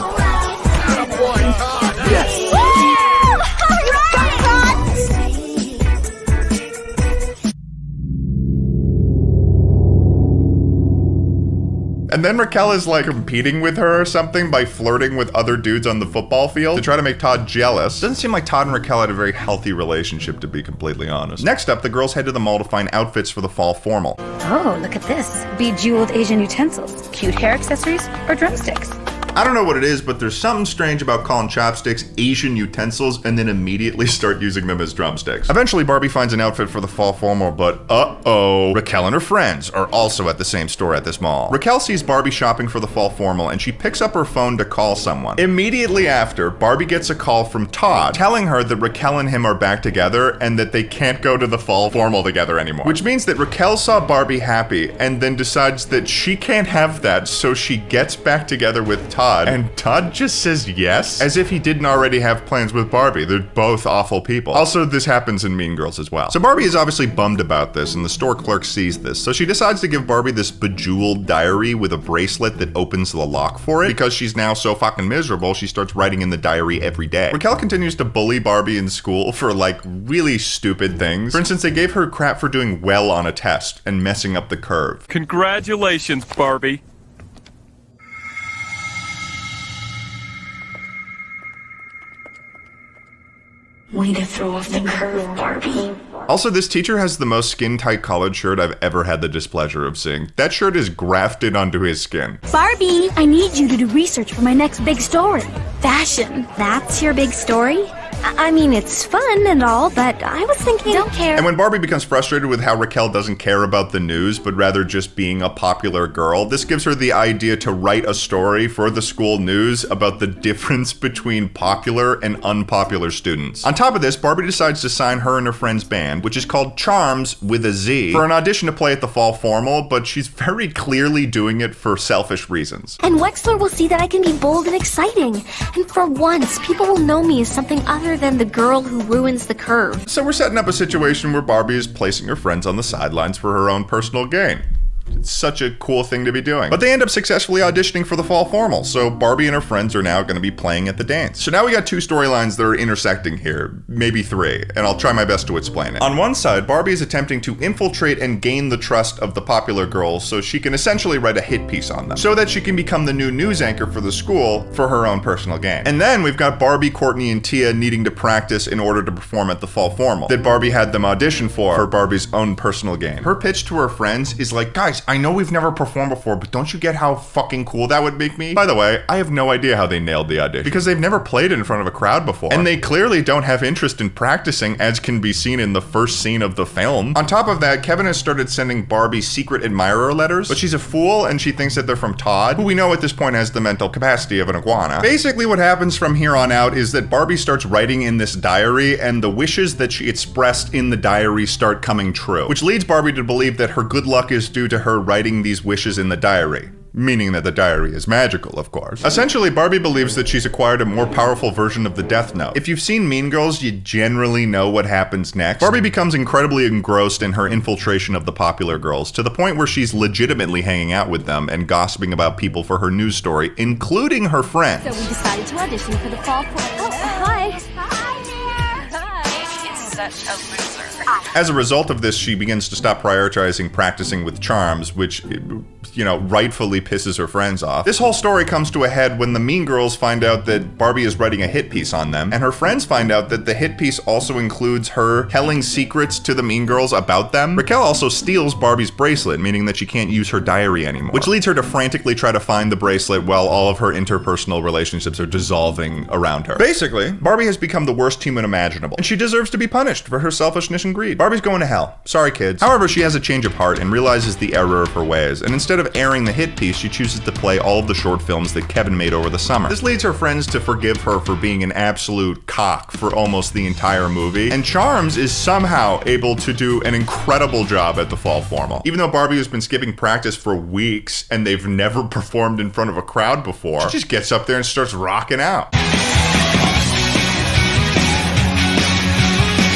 Yes. And then Raquel is like competing with her or something by flirting with other dudes on the football field to try to make Todd jealous. Doesn't seem like Todd and Raquel had a very healthy relationship, to be completely honest. Next up, the girls head to the mall to find outfits for the fall formal. Oh, look at this. Bejeweled Asian utensils, cute hair accessories, or drumsticks. I don't know what it is, but there's something strange about calling chopsticks Asian utensils and then immediately start using them as drumsticks. Eventually, Barbie finds an outfit for the fall formal, but uh-oh. Raquel and her friends are also at the same store at this mall. Raquel sees Barbie shopping for the fall formal, and she picks up her phone to call someone. Immediately after, Barbie gets a call from Todd telling her that Raquel and him are back together and that they can't go to the fall formal together anymore. Which means that Raquel saw Barbie happy and then decides that she can't have that, so she gets back together with Todd. And Todd just says yes, as if he didn't already have plans with Barbie. They're both awful people. Also, this happens in Mean Girls as well. So Barbie is obviously bummed about this, and the store clerk sees this. So she decides to give Barbie this bejeweled diary with a bracelet that opens the lock for it. Because she's now so fucking miserable, she starts writing in the diary every day. Raquel continues to bully Barbie in school for like really stupid things. For instance, they gave her crap for doing well on a test and messing up the curve. Congratulations, Barbie. Way to throw off the curve, Barbie. Also, this teacher has the most skin-tight collared shirt I've ever had the displeasure of seeing. That shirt is grafted onto his skin. Barbie, I need you to do research for my next big story. Fashion. That's your big story? I mean, it's fun and all, but I was thinking... Don't care. And when Barbie becomes frustrated with how Raquel doesn't care about the news, but rather just being a popular girl, this gives her the idea to write a story for the school news about the difference between popular and unpopular students. On top of this, Barbie decides to sign her and her friend's band, which is called Charms with a Z, for an audition to play at the fall formal, but she's very clearly doing it for selfish reasons. And Wexler will see that I can be bold and exciting. And for once, people will know me as something other than the girl who ruins the curve. So we're setting up a situation where Barbie is placing her friends on the sidelines for her own personal gain. It's such a cool thing to be doing. But they end up successfully auditioning for the fall formal, so Barbie and her friends are now going to be playing at the dance. So now we got two storylines that are intersecting here, maybe three, and I'll try my best to explain it. On one side, Barbie is attempting to infiltrate and gain the trust of the popular girls so she can essentially write a hit piece on them, so that she can become the new news anchor for the school for her own personal gain. And then we've got Barbie, Courtney, and Tia needing to practice in order to perform at the fall formal that Barbie had them audition for Barbie's own personal gain. Her pitch to her friends is like, guys, I know we've never performed before, but don't you get how fucking cool that would make me? By the way, I have no idea how they nailed the audition, because they've never played in front of a crowd before, and they clearly don't have interest in practicing, as can be seen in the first scene of the film. On top of that, Kevin has started sending Barbie secret admirer letters, but she's a fool and she thinks that they're from Todd, who we know at this point has the mental capacity of an iguana. Basically what happens from here on out is that Barbie starts writing in this diary, and the wishes that she expressed in the diary start coming true, which leads Barbie to believe that her good luck is due to her writing these wishes in the diary. Meaning that the diary is magical, of course. Essentially, Barbie believes that she's acquired a more powerful version of the Death Note. If you've seen Mean Girls, you generally know what happens next. Barbie becomes incredibly engrossed in her infiltration of the popular girls, to the point where she's legitimately hanging out with them and gossiping about people for her news story, including her friends. So we decided to audition for the fall Oh, hi. Hi there. Hi. He's such a loser. As a result of this, she begins to stop prioritizing practicing with charms, which, you know, rightfully pisses her friends off. This whole story comes to a head when the Mean Girls find out that Barbie is writing a hit piece on them, and her friends find out that the hit piece also includes her telling secrets to the Mean Girls about them. Raquel also steals Barbie's bracelet, meaning that she can't use her diary anymore, which leads her to frantically try to find the bracelet while all of her interpersonal relationships are dissolving around her. Basically, Barbie has become the worst human imaginable, and she deserves to be punished for her selfishness and greed. Barbie's going to hell. Sorry, kids. However, she has a change of heart and realizes the error of her ways, and instead of airing the hit piece, she chooses to play all of the short films that Kevin made over the summer. This leads her friends to forgive her for being an absolute cock for almost the entire movie, and Charms is somehow able to do an incredible job at the fall formal. Even though Barbie has been skipping practice for weeks and they've never performed in front of a crowd before, she just gets up there and starts rocking out.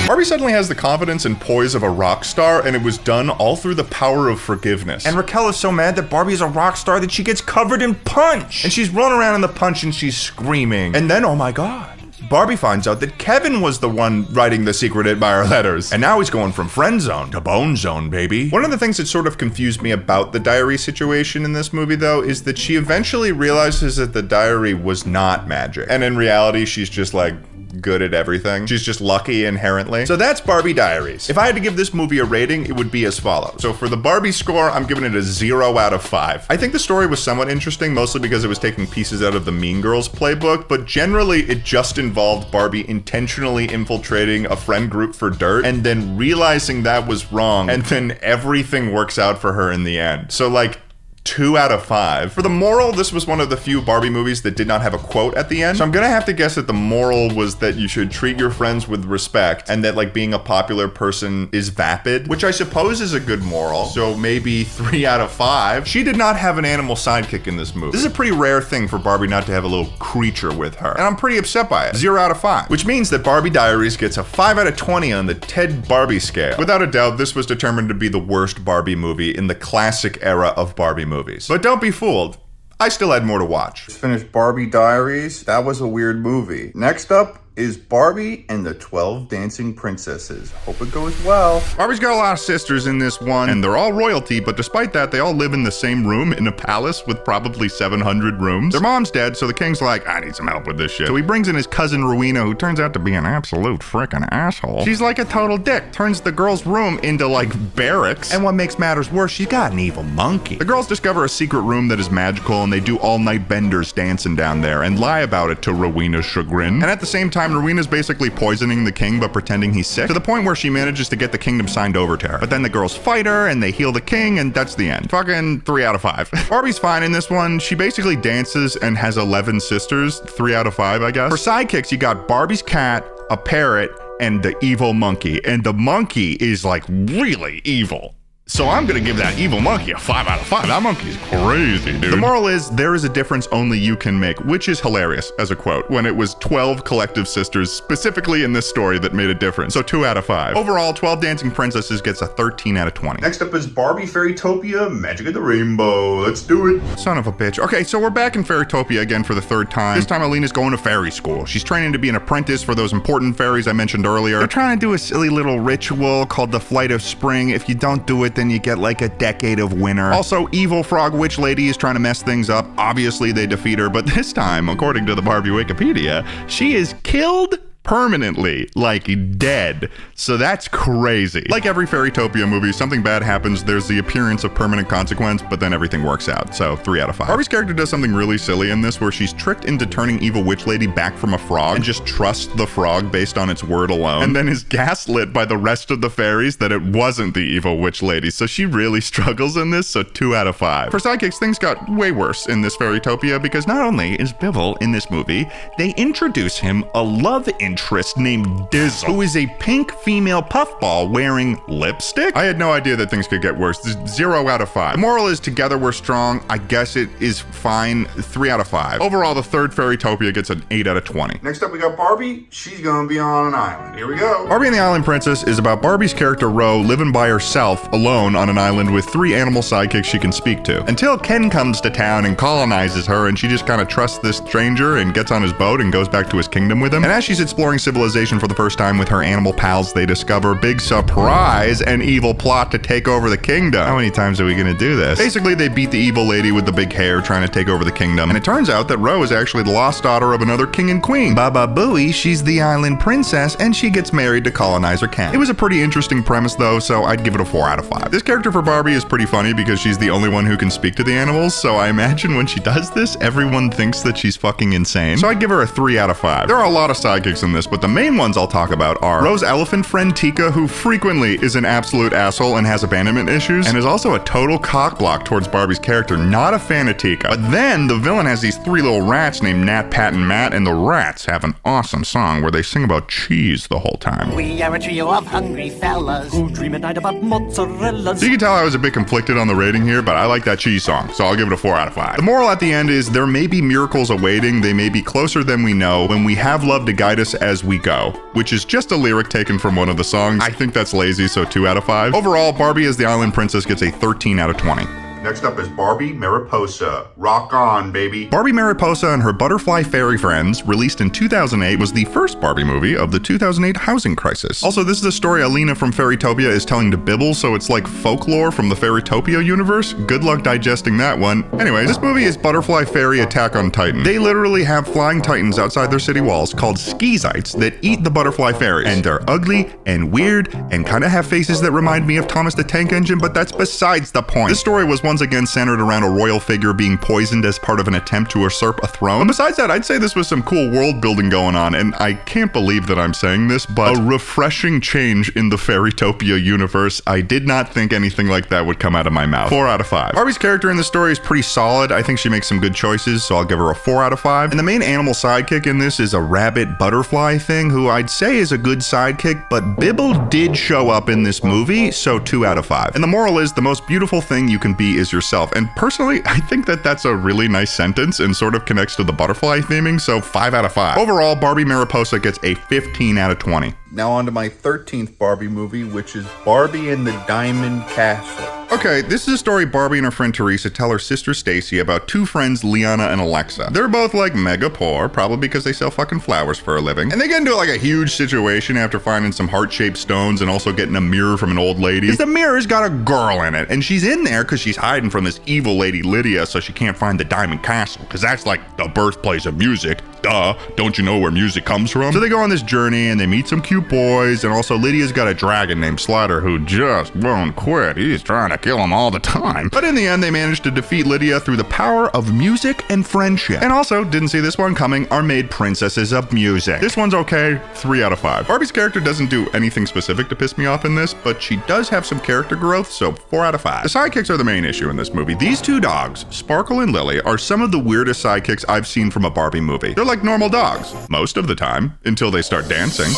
Barbie suddenly has the confidence and poise of a rock star, and it was done all through the power of forgiveness. And Raquel is so mad that Barbie is a rock star that she gets covered in punch! And she's running around in the punch and she's screaming. And then, oh my god, Barbie finds out that Kevin was the one writing the secret admirer letters. And now he's going from friend zone to bone zone, baby. One of the things that sort of confused me about the diary situation in this movie, though, is that she eventually realizes that the diary was not magic. And in reality, she's just like, good at everything. She's just lucky inherently. So that's Barbie Diaries. If I had to give this movie a rating, it would be as follows. So for the Barbie score, I'm giving it a 0 out of 5. I think the story was somewhat interesting, mostly because it was taking pieces out of the Mean Girls playbook, but generally it just involved Barbie intentionally infiltrating a friend group for dirt and then realizing that was wrong, and then everything works out for her in the end. So like, 2 out of 5. For the moral, this was one of the few Barbie movies that did not have a quote at the end. So I'm gonna have to guess that the moral was that you should treat your friends with respect, and that like being a popular person is vapid, which I suppose is a good moral. So maybe 3 out of 5. She did not have an animal sidekick in this movie. This is a pretty rare thing for Barbie not to have a little creature with her, and I'm pretty upset by it. 0 out of 5. Which means that Barbie Diaries gets a 5 out of 20 on the Ted Barbie scale. Without a doubt, this was determined to be the worst Barbie movie in the classic era of Barbie movies. But don't be fooled. I still had more to watch. Just finished Barbie Diaries. That was a weird movie. Next up is Barbie and the 12 Dancing Princesses. Hope it goes well. Barbie's got a lot of sisters in this one, and they're all royalty, but despite that, they all live in the same room in a palace with probably 700 rooms. Their mom's dead, so the king's like, I need some help with this shit. So he brings in his cousin Rowena, who turns out to be an absolute frickin' asshole. She's like a total dick, turns the girl's room into like barracks, and what makes matters worse, she's got an evil monkey. The girls discover a secret room that is magical, and they do all-night benders dancing down there, and lie about it to Rowena's chagrin. And at the same time, Rowena's basically poisoning the king but pretending he's sick, to the point where she manages to get the kingdom signed over to her. But then the girls fight her and they heal the king, and that's the end. Fucking 3 out of 5. Barbie's fine in this one. She basically dances and has 11 sisters. 3 out of 5, I guess. For sidekicks, you got Barbie's cat, a parrot, and the evil monkey. And the monkey is like really evil. So I'm gonna give that evil monkey a 5 out of 5. That monkey's crazy, dude. The moral is, there is a difference only you can make, which is hilarious as a quote, when it was 12 collective sisters, specifically in this story, that made a difference. So 2 out of 5. Overall, 12 Dancing Princesses gets a 13 out of 20. Next up is Barbie Fairytopia, Magic of the Rainbow. Let's do it. Son of a bitch. Okay, so we're back in Fairytopia again for the 3rd time. This time Alina's going to fairy school. She's training to be an apprentice for those important fairies I mentioned earlier. They're trying to do a silly little ritual called the Flight of Spring. If you don't do it, then you get like a decade of winter. Also, evil frog witch lady is trying to mess things up. Obviously, they defeat her, but this time, according to the Barbie Wikipedia, she is killed permanently, like dead. So that's crazy. Like every Fairytopia movie, something bad happens, there's the appearance of permanent consequence, but then everything works out. So 3 out of 5. Barbie's character does something really silly in this, where she's tricked into turning evil witch lady back from a frog and just trusts the frog based on its word alone, and then is gaslit by the rest of the fairies that it wasn't the evil witch lady. So she really struggles in this, so 2 out of 5. For sidekicks, things got way worse in this Fairytopia, because not only is Bibble in this movie, they introduce him a love interest interest named Dizzle, who is a pink female puffball wearing lipstick. I had no idea that things could get worse. 0 out of 5. The moral is together we're strong. I guess it is fine. 3 out of 5. Overall, the third Fairytopia gets an 8 out of 20. Next up, we got Barbie. She's gonna be on an island. Here we go. Barbie and the Island Princess is about Barbie's character Ro living by herself alone on an island with 3 animal sidekicks she can speak to. Until Ken comes to town and colonizes her, and she just kind of trusts this stranger and gets on his boat and goes back to his kingdom with him. And as she's exploring civilization for the first time with her animal pals, they discover, big surprise, an evil plot to take over the kingdom. How many times are we gonna do this? Basically, they beat the evil lady with the big hair trying to take over the kingdom, and it turns out that Ro is actually the lost daughter of another king and queen. Baba Booey, she's the island princess, and she gets married to colonizer Ken. It was a pretty interesting premise though, so I'd give it a 4 out of 5. This character for Barbie is pretty funny because she's the only one who can speak to the animals, so I imagine when she does this, everyone thinks that she's fucking insane. So I'd give her a 3 out of 5. There are a lot of sidekicks in this, but the main ones I'll talk about are Ro's elephant friend Tika, who frequently is an absolute asshole and has abandonment issues, and is also a total cockblock towards Barbie's character. Not a fan of Tika. But then the villain has these 3 little rats named Nat, Pat, and Matt, and the rats have an awesome song where they sing about cheese the whole time. We are a trio of hungry fellas who dream at night about mozzarellas. So you can tell I was a bit conflicted on the rating here, but I like that cheese song, so I'll give it a 4 out of 5. The moral at the end is there may be miracles awaiting, they may be closer than we know, when we have love to guide us as we go, which is just a lyric taken from one of the songs. I think that's lazy, so 2 out of 5. Overall, Barbie as the Island Princess gets a 13 out of 20. Next up is Barbie Mariposa. Rock on, baby. Barbie Mariposa and her Butterfly Fairy Friends, released in 2008, was the first Barbie movie of the 2008 housing crisis. Also, this is a story Alina from Fairytopia is telling to Bibble, so it's like folklore from the Fairytopia universe. Good luck digesting that one. Anyways, this movie is Butterfly Fairy Attack on Titan. They literally have flying titans outside their city walls called Skeezites that eat the Butterfly Fairies. And they're ugly and weird and kind of have faces that remind me of Thomas the Tank Engine, but that's besides the point. This story was once again centered around a royal figure being poisoned as part of an attempt to usurp a throne. But besides that, I'd say this was some cool world building going on, and I can't believe that I'm saying this, but a refreshing change in the Fairytopia universe. I did not think anything like that would come out of my mouth. 4 out of 5. Barbie's character in the story is pretty solid. I think she makes some good choices, so I'll give her a 4 out of 5. And the main animal sidekick in this is a rabbit butterfly thing, who I'd say is a good sidekick, but Bibble did show up in this movie, so 2 out of 5. And the moral is the most beautiful thing you can be is yourself. And personally, I think that that's a really nice sentence and sort of connects to the butterfly theming, so 5 out of 5. Overall, Barbie Mariposa gets a 15 out of 20. Now on to my 13th Barbie movie, which is Barbie and the Diamond Castle. Okay, this is a story Barbie and her friend Teresa tell her sister Stacy about 2 friends, Liana and Alexa. They're both like mega poor, probably because they sell fucking flowers for a living. And they get into like a huge situation after finding some heart-shaped stones and also getting a mirror from an old lady. Because the mirror's got a girl in it, and she's in there because she's hiding from this evil lady Lydia, so she can't find the Diamond Castle, because that's like the birthplace of music. Duh, don't you know where music comes from? So they go on this journey and they meet some cute boys, and also Lydia's got a dragon named Slider who just won't quit. He's trying to kill him all the time. But in the end, they managed to defeat Lydia through the power of music and friendship. And also, didn't see this one coming, are made princesses of music. This one's okay, 3 out of 5. Barbie's character doesn't do anything specific to piss me off in this, but she does have some character growth, so 4 out of 5. The sidekicks are the main issue in this movie. These 2 dogs, Sparkle and Lily, are some of the weirdest sidekicks I've seen from a Barbie movie. They're like normal dogs, most of the time, until they start dancing.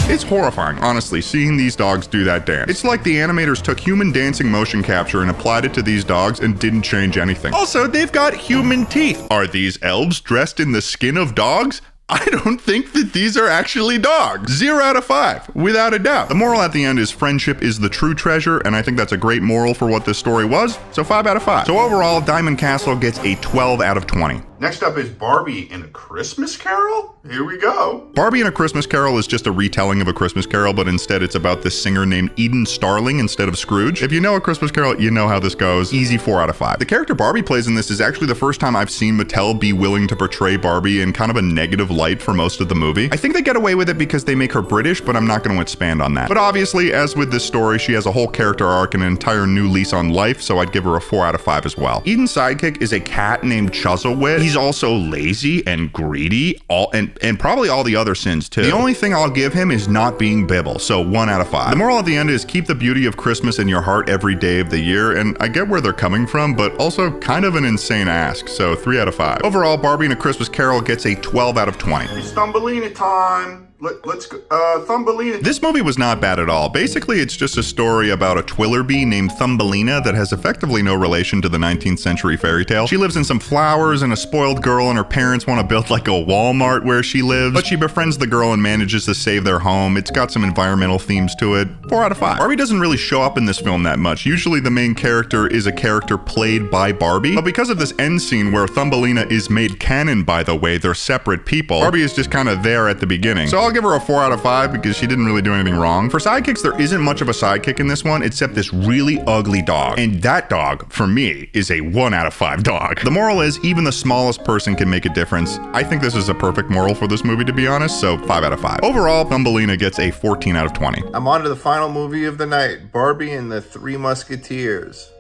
It's horrifying, honestly, seeing these dogs do that dance. It's like the animators took human dancing motion capture and applied it to these dogs and didn't change anything. Also, they've got human teeth. Are these elves dressed in the skin of dogs? I don't think that these are actually dogs. 0 out of 5, without a doubt. The moral at the end is friendship is the true treasure, and I think that's a great moral for what this story was, so 5 out of 5. So overall, Diamond Castle gets a 12 out of 20. Next up is Barbie and a Christmas Carol? Here we go. Barbie and a Christmas Carol is just a retelling of A Christmas Carol, but instead it's about this singer named Eden Starling instead of Scrooge. If you know A Christmas Carol, you know how this goes. Easy 4 out of 5. The character Barbie plays in this is actually the first time I've seen Mattel be willing to portray Barbie in kind of a negative light for most of the movie. I think they get away with it because they make her British, but I'm not going to expand on that. But obviously, as with this story, she has a whole character arc and an entire new lease on life, so I'd give her a 4 out of 5 as well. Eden's sidekick is a cat named Chuzzlewit. he's also lazy and greedy, and probably all the other sins too. The only thing I'll give him is not being Bibble, so 1 out of 5. The moral at the end is keep the beauty of Christmas in your heart every day of the year, and I get where they're coming from, but also kind of an insane ask, so 3 out of 5. Overall, Barbie and A Christmas Carol gets a 12 out of 20. It's Thumbelina time. Let's go. Thumbelina. This movie was not bad at all. Basically, it's just a story about a Twillerby named Thumbelina that has effectively no relation to the 19th century fairy tale. She lives in some flowers and a spoiled girl, and her parents want to build like a Walmart where she lives, but she befriends the girl and manages to save their home. It's got some environmental themes to it. 4 out of 5. Barbie doesn't really show up in this film that much. Usually the main character is a character played by Barbie, but because of this end scene where Thumbelina is made canon, by the way, they're separate people, Barbie is just kind of there at the beginning. So I'll give her a 4 out of 5 because she didn't really do anything wrong. For sidekicks, there isn't much of a sidekick in this one except this really ugly dog. And that dog, for me, is a 1 out of 5 dog. The moral is even the smallest person can make a difference. I think this is a perfect moral for this movie, to be honest, so 5 out of 5. Overall, Thumbelina gets a 14 out of 20. I'm on to the final movie of the night, Barbie and the Three Musketeers.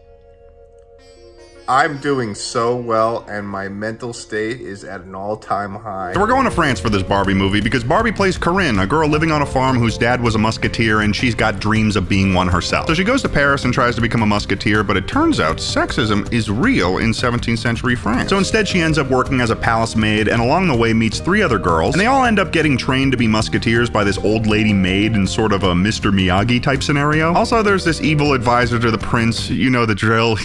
I'm doing so well, and my mental state is at an all-time high. So we're going to France for this Barbie movie because Barbie plays Corinne, a girl living on a farm whose dad was a musketeer and she's got dreams of being one herself. So she goes to Paris and tries to become a musketeer, but it turns out sexism is real in 17th century France. So instead she ends up working as a palace maid and along the way meets 3 other girls, and they all end up getting trained to be musketeers by this old lady maid in sort of a Mr. Miyagi type scenario. Also, there's this evil advisor to the prince, you know the drill.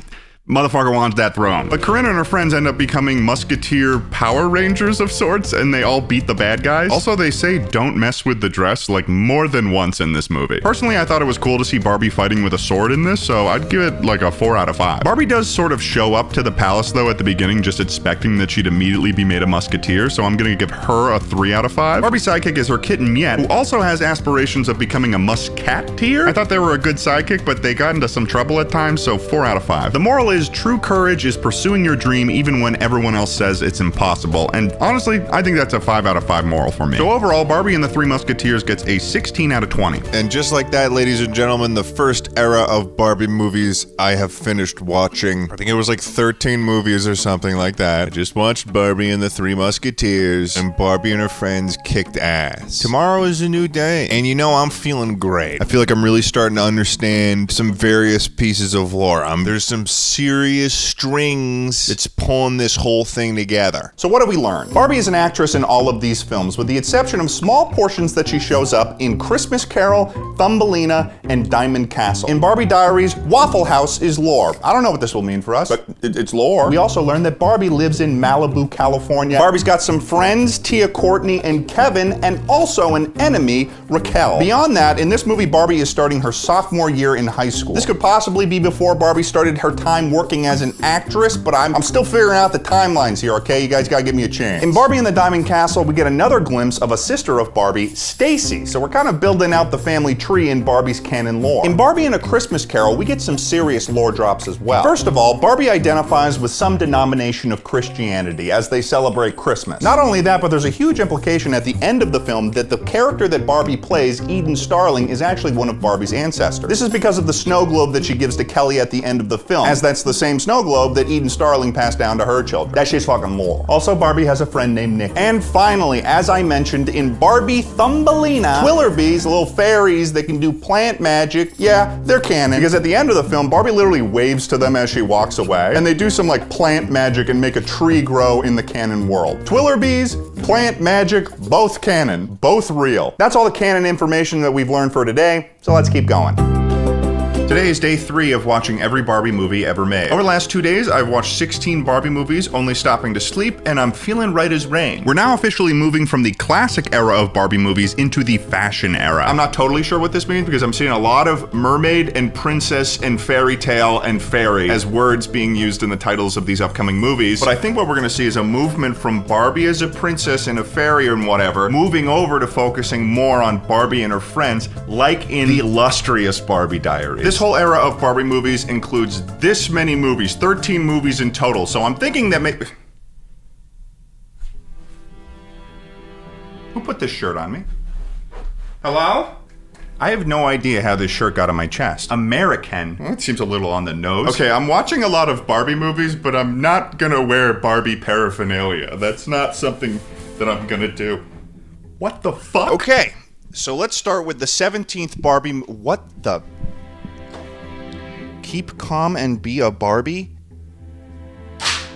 Motherfucker wants that throne. But Corinne and her friends end up becoming musketeer Power Rangers of sorts, and they all beat the bad guys. Also, they say don't mess with the dress like more than once in this movie. Personally, I thought it was cool to see Barbie fighting with a sword in this, so I'd give it like a 4 out of 5. Barbie does sort of show up to the palace though at the beginning, just expecting that she'd immediately be made a musketeer, so I'm gonna give her a 3 out of 5. Barbie's sidekick is her kitten Miette, who also has aspirations of becoming a musketeer. I thought they were a good sidekick, but they got into some trouble at times, so 4 out of 5. The moral is true courage is pursuing your dream even when everyone else says it's impossible. And honestly, I think that's a 5 out of 5 moral for me. So overall, Barbie and the Three Musketeers gets a 16 out of 20. And just like that, ladies and gentlemen, the first era of Barbie movies I have finished watching. I think it was like 13 movies or something like that. I just watched Barbie and the Three Musketeers, and Barbie and her friends kicked ass. Tomorrow is a new day, and you know I'm feeling great. I feel like I'm really starting to understand some various pieces of lore. There's some serious strings that's pulling this whole thing together. So what have we learned? Barbie is an actress in all of these films, with the exception of small portions that she shows up in Christmas Carol, Thumbelina, and Diamond Castle. In Barbie Diaries, Waffle House is lore. I don't know what this will mean for us, but it's lore. We also learned that Barbie lives in Malibu, California. Barbie's got some friends, Tia, Courtney, and Kevin, and also an enemy, Raquel. Beyond that, in this movie, Barbie is starting her sophomore year in high school. This could possibly be before Barbie started her time working as an actress, but I'm still figuring out the timelines here, okay? You guys gotta give me a chance. In Barbie and the Diamond Castle, we get another glimpse of a sister of Barbie, Stacy. So we're kind of building out the family tree in Barbie's canon lore. In Barbie and A Christmas Carol, we get some serious lore drops as well. First of all, Barbie identifies with some denomination of Christianity as they celebrate Christmas. Not only that, but there's a huge implication at the end of the film that the character that Barbie plays, Eden Starling, is actually one of Barbie's ancestors. This is because of the snow globe that she gives to Kelly at the end of the film, as that's the same snow globe that Eden Starling passed down to her children. That shit's fucking lore. Also, Barbie has a friend named Nick. And finally, as I mentioned, in Barbie Thumbelina, Twillerbees, little fairies that can do plant magic, yeah, they're canon. Because at the end of the film, Barbie literally waves to them as she walks away, and they do some like plant magic and make a tree grow in the canon world. Twillerbees, plant magic, both canon, both real. That's all the canon information that we've learned for today, so let's keep going. Today is day 3 of watching every Barbie movie ever made. Over the last 2 days, I've watched 16 Barbie movies, only stopping to sleep, and I'm feeling right as rain. We're now officially moving from the classic era of Barbie movies into the fashion era. I'm not totally sure what this means because I'm seeing a lot of mermaid and princess and fairy tale and fairy as words being used in the titles of these upcoming movies. But I think what we're gonna see is a movement from Barbie as a princess and a fairy and whatever, moving over to focusing more on Barbie and her friends, like in the illustrious Barbie Diaries. This whole era of Barbie movies includes this many movies, 13 movies in total, so I'm thinking that maybe... Who put this shirt on me? Hello? I have no idea how this shirt got on my chest. American? Well, that seems a little on the nose. Okay, I'm watching a lot of Barbie movies, but I'm not gonna wear Barbie paraphernalia. That's not something that I'm gonna do. What the fuck? Okay, so let's start with the 17th Barbie. What the? Keep calm and be a Barbie?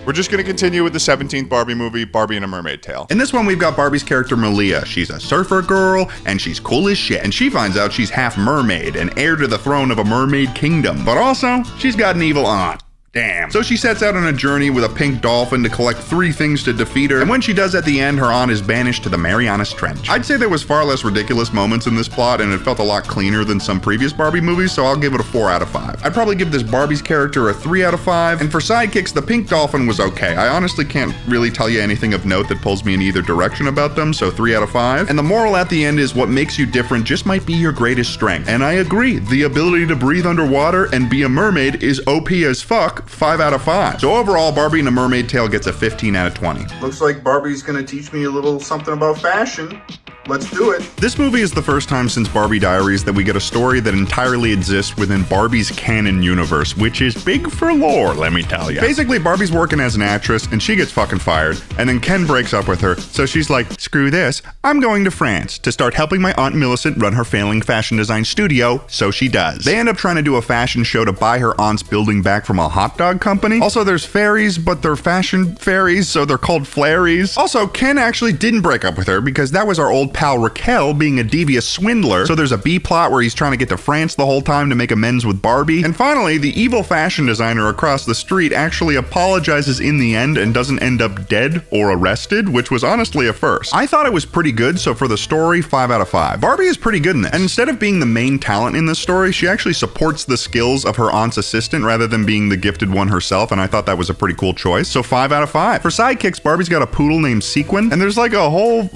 We're just gonna continue with the 17th Barbie movie, Barbie and a Mermaid Tale. In this one, we've got Barbie's character Malia. She's a surfer girl, and she's cool as shit. And she finds out she's half mermaid and heir to the throne of a mermaid kingdom. But also, she's got an evil aunt. Damn. So she sets out on a journey with a pink dolphin to collect 3 things to defeat her, and when she does at the end, her aunt is banished to the Marianas Trench. I'd say there was far less ridiculous moments in this plot, and it felt a lot cleaner than some previous Barbie movies, so I'll give it a 4 out of 5. I'd probably give this Barbie's character a 3 out of 5, and for sidekicks, the pink dolphin was okay. I honestly can't really tell you anything of note that pulls me in either direction about them, so 3 out of 5. And the moral at the end is what makes you different just might be your greatest strength. And I agree, the ability to breathe underwater and be a mermaid is OP as fuck. 5 out of 5. So overall, Barbie and a Mermaid Tale gets a 15 out of 20. Looks like Barbie's gonna teach me a little something about fashion. Let's do it. This movie is the first time since Barbie Diaries that we get a story that entirely exists within Barbie's canon universe, which is big for lore, let me tell you. Basically, Barbie's working as an actress, and she gets fucking fired, and then Ken breaks up with her, so she's like, screw this, I'm going to France to start helping my Aunt Millicent run her failing fashion design studio, so she does. They end up trying to do a fashion show to buy her aunt's building back from a hot dog company. Also, there's fairies, but they're fashion fairies, so they're called flairies. Also, Ken actually didn't break up with her, because that was our old pal Raquel being a devious swindler, so there's a B plot where he's trying to get to France the whole time to make amends with Barbie. And finally, the evil fashion designer across the street actually apologizes in the end and doesn't end up dead or arrested, which was honestly a first. I thought it was pretty good, so for the story, 5 out of 5. Barbie is pretty good in this, and instead of being the main talent in this story, she actually supports the skills of her aunt's assistant rather than being the gifted one herself, and I thought that was a pretty cool choice, so 5 out of 5. For sidekicks, Barbie's got a poodle named Sequin, and there's like a whole,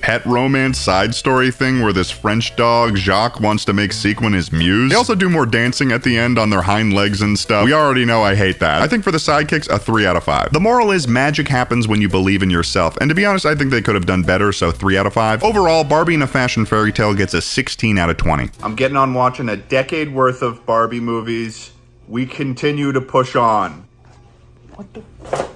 pet romance side story thing where this French dog, Jacques, wants to make Sequin his muse. They also do more dancing at the end on their hind legs and stuff. We already know I hate that. I think for the sidekicks, a 3 out of 5. The moral is magic happens when you believe in yourself, and to be honest, I think they could have done better, so 3 out of 5. Overall, Barbie and a Fashion Fairy Tale gets a 16 out of 20. I'm getting on watching a decade worth of Barbie movies. We continue to push on. What the fuck?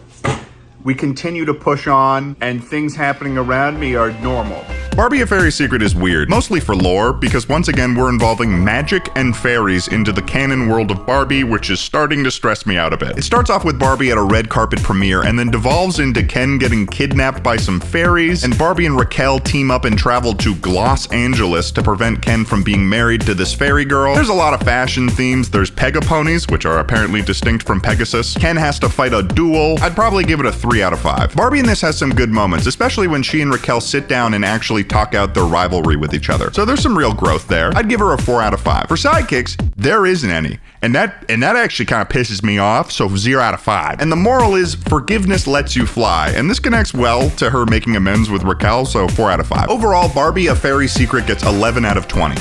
We continue to push on, and things happening around me are normal. Barbie: A Fairy Secret is weird, mostly for lore, because once again we're involving magic and fairies into the canon world of Barbie, which is starting to stress me out a bit. It starts off with Barbie at a red carpet premiere, and then devolves into Ken getting kidnapped by some fairies, and Barbie and Raquel team up and travel to Los Angeles to prevent Ken from being married to this fairy girl. There's a lot of fashion themes. There's Pegaponies, which are apparently distinct from Pegasus. Ken has to fight a duel. I'd probably give it a 3 out of 5. Barbie in this has some good moments, especially when she and Raquel sit down and actually talk out their rivalry with each other. So there's some real growth there. I'd give her a 4 out of 5. For sidekicks, there isn't any. And that actually kind of pisses me off, so 0 out of 5. And the moral is forgiveness lets you fly. And this connects well to her making amends with Raquel, so 4 out of 5. Overall, Barbie: A Fairy Secret gets 11 out of 20.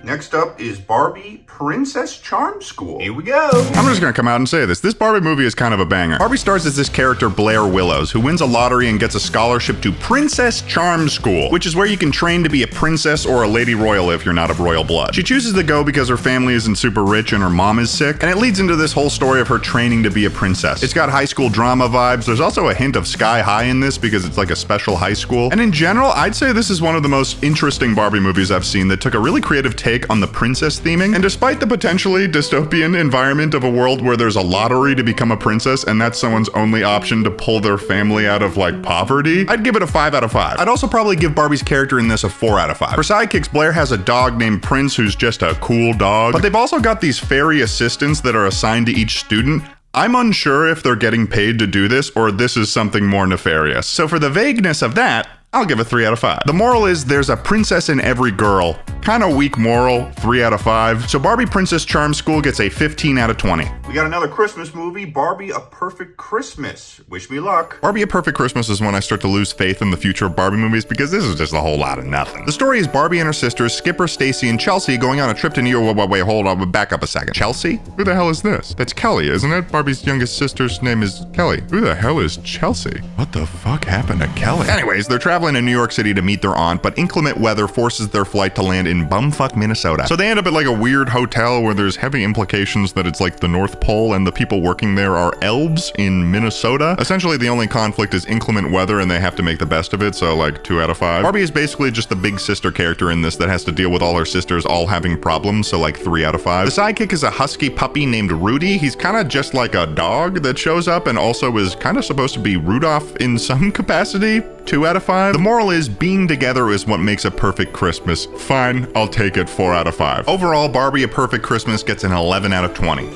Next up is Barbie Princess Charm School. Here we go. I'm just gonna come out and say this. This Barbie movie is kind of a banger. Barbie stars as this character Blair Willows, who wins a lottery and gets a scholarship to Princess Charm School, which is where you can train to be a princess or a lady royal if you're not of royal blood. She chooses to go because her family isn't super rich and her mom is sick, and it leads into this whole story of her training to be a princess. It's got high school drama vibes. There's also a hint of Sky High in this because it's like a special high school. And in general, I'd say this is one of the most interesting Barbie movies I've seen that took a really creative take on the princess theming. And despite the potentially dystopian environment of a world where there's a lottery to become a princess and that's someone's only option to pull their family out of poverty, I'd give it a 5 out of 5. I'd also probably give Barbie's character in this a 4 out of 5. For sidekicks, Blair has a dog named Prince who's just a cool dog, but they've also got these fairy assistants that are assigned to each student. I'm unsure if they're getting paid to do this or this is something more nefarious. So for the vagueness of that, I'll give it 3 out of 5. The moral is there's a princess in every girl. Kind of weak moral, 3 out of 5. So Barbie Princess Charm School gets a 15 out of 20. We got another Christmas movie, Barbie: A Perfect Christmas. Wish me luck. Barbie: A Perfect Christmas is when I start to lose faith in the future of Barbie movies because this is just a whole lot of nothing. The story is Barbie and her sisters, Skipper, Stacy, and Chelsea going on a trip to New York. Wait, hold on, back up a second. Chelsea? Who the hell is this? That's Kelly, isn't it? Barbie's youngest sister's name is Kelly. Who the hell is Chelsea? What the fuck happened to Kelly? Anyways, they're traveling to New York City to meet their aunt, but inclement weather forces their flight to land in bumfuck Minnesota. So they end up at like a weird hotel where there's heavy implications that it's like the North Pole and the people working there are elves in Minnesota. Essentially, the only conflict is inclement weather and they have to make the best of it, so like 2 out of 5. Barbie is basically just the big sister character in this that has to deal with all her sisters all having problems, so like 3 out of 5. The sidekick is a husky puppy named Rudy. He's kind of just like a dog that shows up and also is kind of supposed to be Rudolph in some capacity. 2 out of 5. The moral is being together is what makes a perfect Christmas. Fine, I'll take it 4 out of 5. Overall, Barbie: A Perfect Christmas gets an 11 out of 20.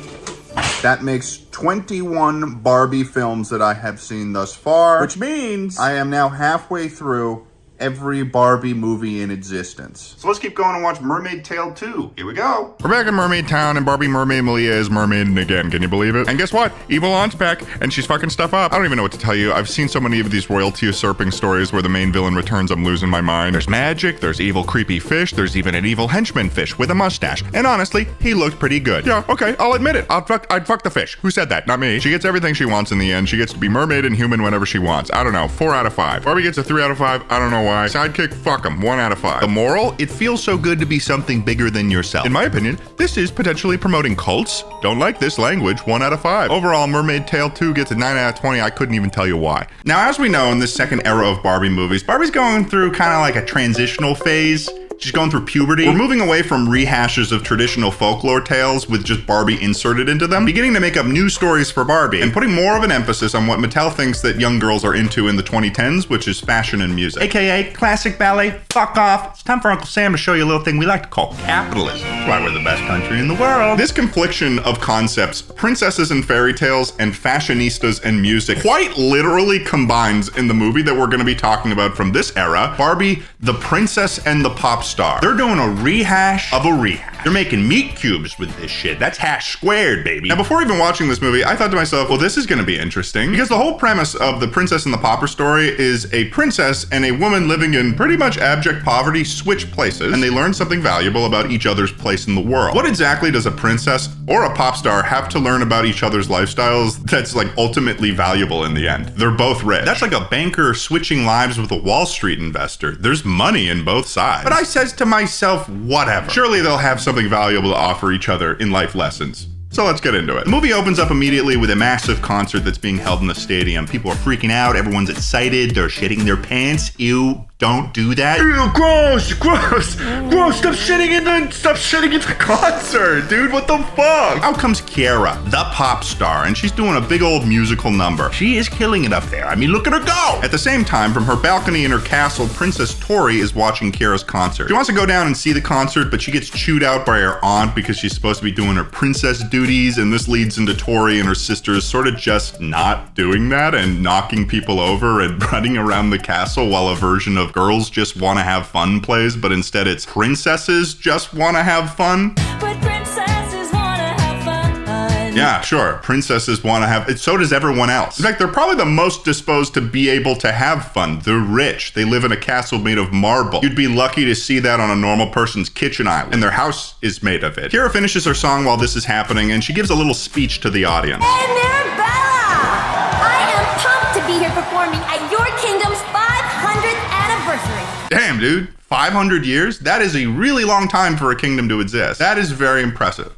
That makes 21 Barbie films that I have seen thus far, which means I am now halfway through every Barbie movie in existence. So let's keep going and watch Mermaid Tale 2. Here we go. We're back in Mermaid Town, and Barbie Mermaid Malia is mermaid again. Can you believe it? And guess what? Evil Aunt's back, and she's fucking stuff up. I don't even know what to tell you. I've seen so many of these royalty usurping stories where the main villain returns. I'm losing my mind. There's magic, there's evil creepy fish, there's even an evil henchman fish with a mustache. And honestly, he looked pretty good. Yeah, okay, I'll admit it. I'd fuck the fish. Who said that? Not me. She gets everything she wants in the end. She gets to be mermaid and human whenever she wants. I don't know. 4 out of 5. Barbie gets a 3 out of 5. I don't know why. Sidekick, fuck him. 1 out of 5. The moral? It feels so good to be something bigger than yourself. In my opinion, this is potentially promoting cults. Don't like this language. 1 out of 5. Overall, Mermaid Tale 2 gets a 9 out of 20. I couldn't even tell you why. Now, as we know, in this second era of Barbie movies, Barbie's going through kind of like a transitional phase. She's going through puberty. We're moving away from rehashes of traditional folklore tales with just Barbie inserted into them, beginning to make up new stories for Barbie, and putting more of an emphasis on what Mattel thinks that young girls are into in the 2010s, which is fashion and music. AKA classic ballet, fuck off. It's time for Uncle Sam to show you a little thing we like to call capitalism. That's why we're the best country in the world. This confliction of concepts, princesses and fairy tales, and fashionistas and music, quite literally combines in the movie that we're going to be talking about from this era, Barbie, the Princess and the Pop Star. They're doing a rehash of a rehash. They're making meat cubes with this shit. That's hash squared, baby. Now, before even watching this movie, I thought to myself, well, this is going to be interesting because the whole premise of the Princess and the Pauper story is a princess and a woman living in pretty much abject poverty switch places, and they learn something valuable about each other's place in the world. What exactly does a princess or a pop star have to learn about each other's lifestyles that's like ultimately valuable in the end? They're both rich. That's like a banker switching lives with a Wall Street investor. There's money in both sides. But I says to myself, whatever. Surely they'll have something valuable to offer each other in life lessons. So let's get into it. The movie opens up immediately with a massive concert that's being held in the stadium. People are freaking out. Everyone's excited. They're shitting their pants. Ew, don't do that. Ew, gross, gross, gross. Stop shitting in the concert, dude. What the fuck? Out comes Kiara, the pop star, and she's doing a big old musical number. She is killing it up there. I mean, look at her go. At the same time, from her balcony in her castle, Princess Tori is watching Kiara's concert. She wants to go down and see the concert, but she gets chewed out by her aunt because she's supposed to be doing her princess duties, and this leads into Tori and her sisters sort of just not doing that and knocking people over and running around the castle while a version of Girls Just Want to Have Fun plays, but instead it's Princesses Just Want to Have Fun. But princesses wanna have fun. Yeah, sure. Princesses want to have it. So does everyone else. In fact, they're probably the most disposed to be able to have fun. They're rich. They live in a castle made of marble. You'd be lucky to see that on a normal person's kitchen island, and their house is made of it. Kiara finishes her song while this is happening, and she gives a little speech to the audience. Hey, Mirabella! I am pumped to be here performing at your kingdom's 500th anniversary. Damn, dude. 500 years? That is a really long time for a kingdom to exist. That is very impressive.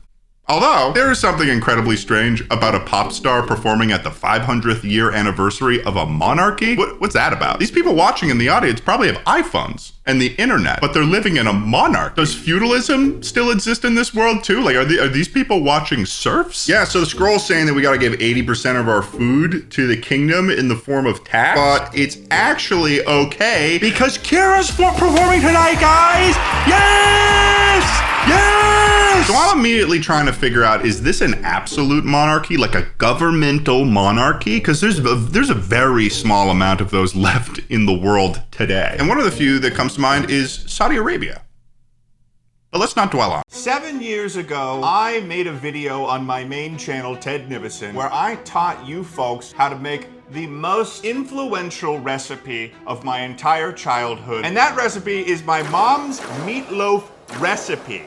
Although, there is something incredibly strange about a pop star performing at the 500th year anniversary of a monarchy. What's that about? These people watching in the audience probably have iPhones and the internet, but they're living in a monarch. Does feudalism still exist in this world too? Like, are these people watching serfs? Yeah, so the scroll's saying that we gotta give 80% of our food to the kingdom in the form of tax, but it's actually okay because Kiara's performing tonight, guys! Yes! Yes! So I'm immediately trying to figure out, is this an absolute monarchy, like a governmental monarchy? Because there's a very small amount of those left in the world today. And one of the few that comes to mind is Saudi Arabia. But let's not dwell on it. 7 years ago, I made a video on my main channel, Ted Nivison, where I taught you folks how to make the most influential recipe of my entire childhood. And that recipe is my mom's meatloaf recipe.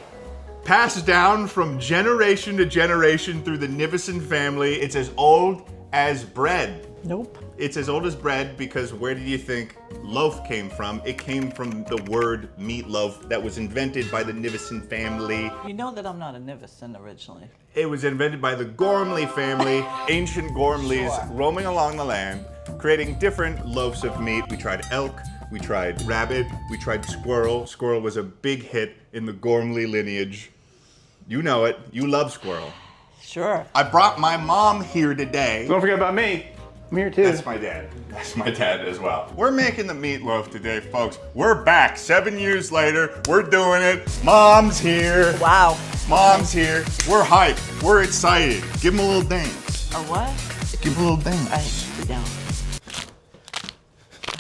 Passed down from generation to generation through the Nivison family. It's as old as bread. Nope. It's as old as bread because where do you think loaf came from? It came from the word meatloaf that was invented by the Nivison family. You know that I'm not a Nivison originally. It was invented by the Gormley family, ancient Gormleys roaming along the land, creating different loaves of meat. We tried elk, we tried rabbit, we tried squirrel. Squirrel was a big hit in the Gormley lineage. You know it, you love squirrel. Sure. I brought my mom here today. Don't forget about me. I'm here too. That's my dad. That's my dad as well. We're making the meatloaf today, folks. We're back 7 years later. We're doing it. Mom's here. Wow. Mom's here. We're hyped. We're excited. Give him a little dance. A what? Give him a little dance. No.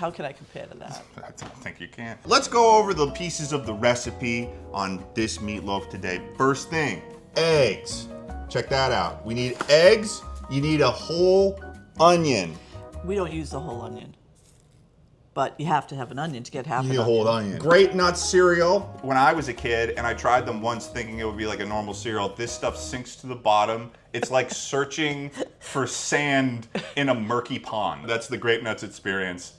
How can I compare to that? I don't think you can. Let's go over the pieces of the recipe on this meatloaf today. First thing, eggs. Check that out. We need eggs. You need a whole onion. We don't use the whole onion. But you have to have an onion to get half You an need a whole onion. Great Nut cereal. When I was a kid and I tried them once thinking it would be like a normal cereal, this stuff sinks to the bottom. It's like searching for sand in a murky pond. That's the Grape Nuts experience.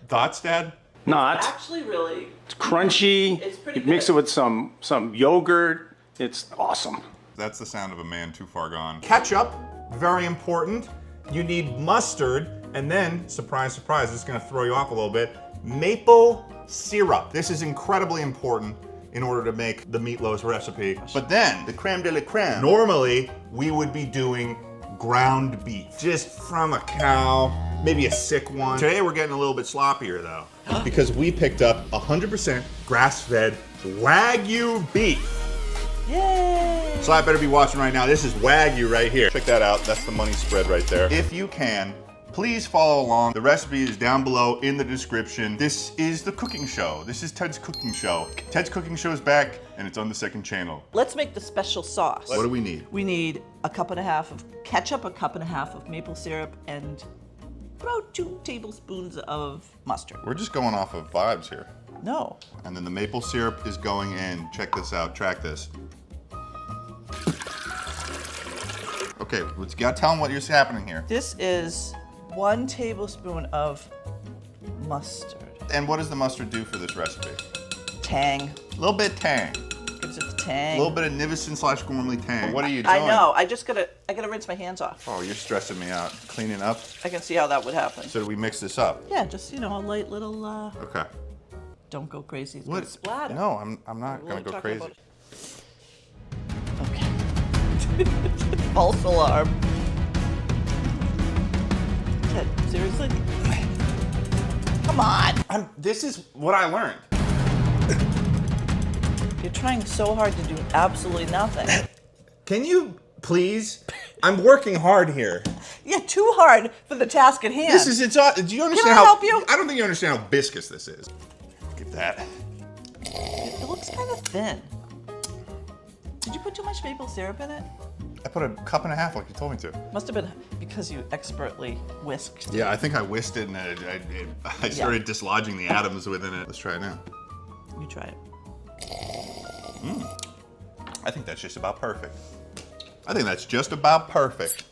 Thoughts, Dad? Not. Actually, really. It's crunchy. It's pretty You mix it with some yogurt. It's awesome. That's the sound of a man too far gone. Ketchup, very important. You need mustard, and then, surprise, surprise, this is gonna throw you off a little bit, maple syrup. This is incredibly important in order to make the meatloaf recipe. But then, the creme de la creme. Normally, we would be doing ground beef, just from a cow, maybe a sick one. Today, we're getting a little bit sloppier though, because we picked up 100% grass-fed Wagyu beef. Yay! So I better be watching right now. This is Wagyu right here. Check that out. That's the money spread right there. If you can, please follow along. The recipe is down below in the description. This is the cooking show. This is Ted's cooking show. Ted's cooking show is back, and it's on the second channel. Let's make the special sauce. What do we need? We need a cup and a half of ketchup, a cup and a half of maple syrup, and about 2 tablespoons of mustard. We're just going off of vibes here. No. And then the maple syrup is going in. Check this out. Track this. Okay, let's tell them what is happening here. This is 1 tablespoon of mustard. And what does the mustard do for this recipe? Tang. A little bit tang. Gives it the tang. A little bit of Nivison / Gormley tang. What are you doing? I know. I gotta rinse my hands off. Oh, you're stressing me out. Cleaning up. I can see how that would happen. So do we mix this up? Yeah, just a light little. Okay. Don't go crazy. It's What? gonna splatter. No, I'm not gonna go crazy. False alarm. Ted, seriously? Come on. This is what I learned. You're trying so hard to do absolutely nothing. Can you please? I'm working hard here. Yeah, too hard for the task at hand. Do you understand Can I help you? I don't think you understand how viscous this is. Give that. It looks kind of thin. Did you put too much maple syrup in it? I put a cup and a half like you told me to. Must have been because you expertly whisked. Yeah, I think I whisked it and I started dislodging the atoms within it. Let's try it now. You try it. I think that's just about perfect. I think that's just about perfect.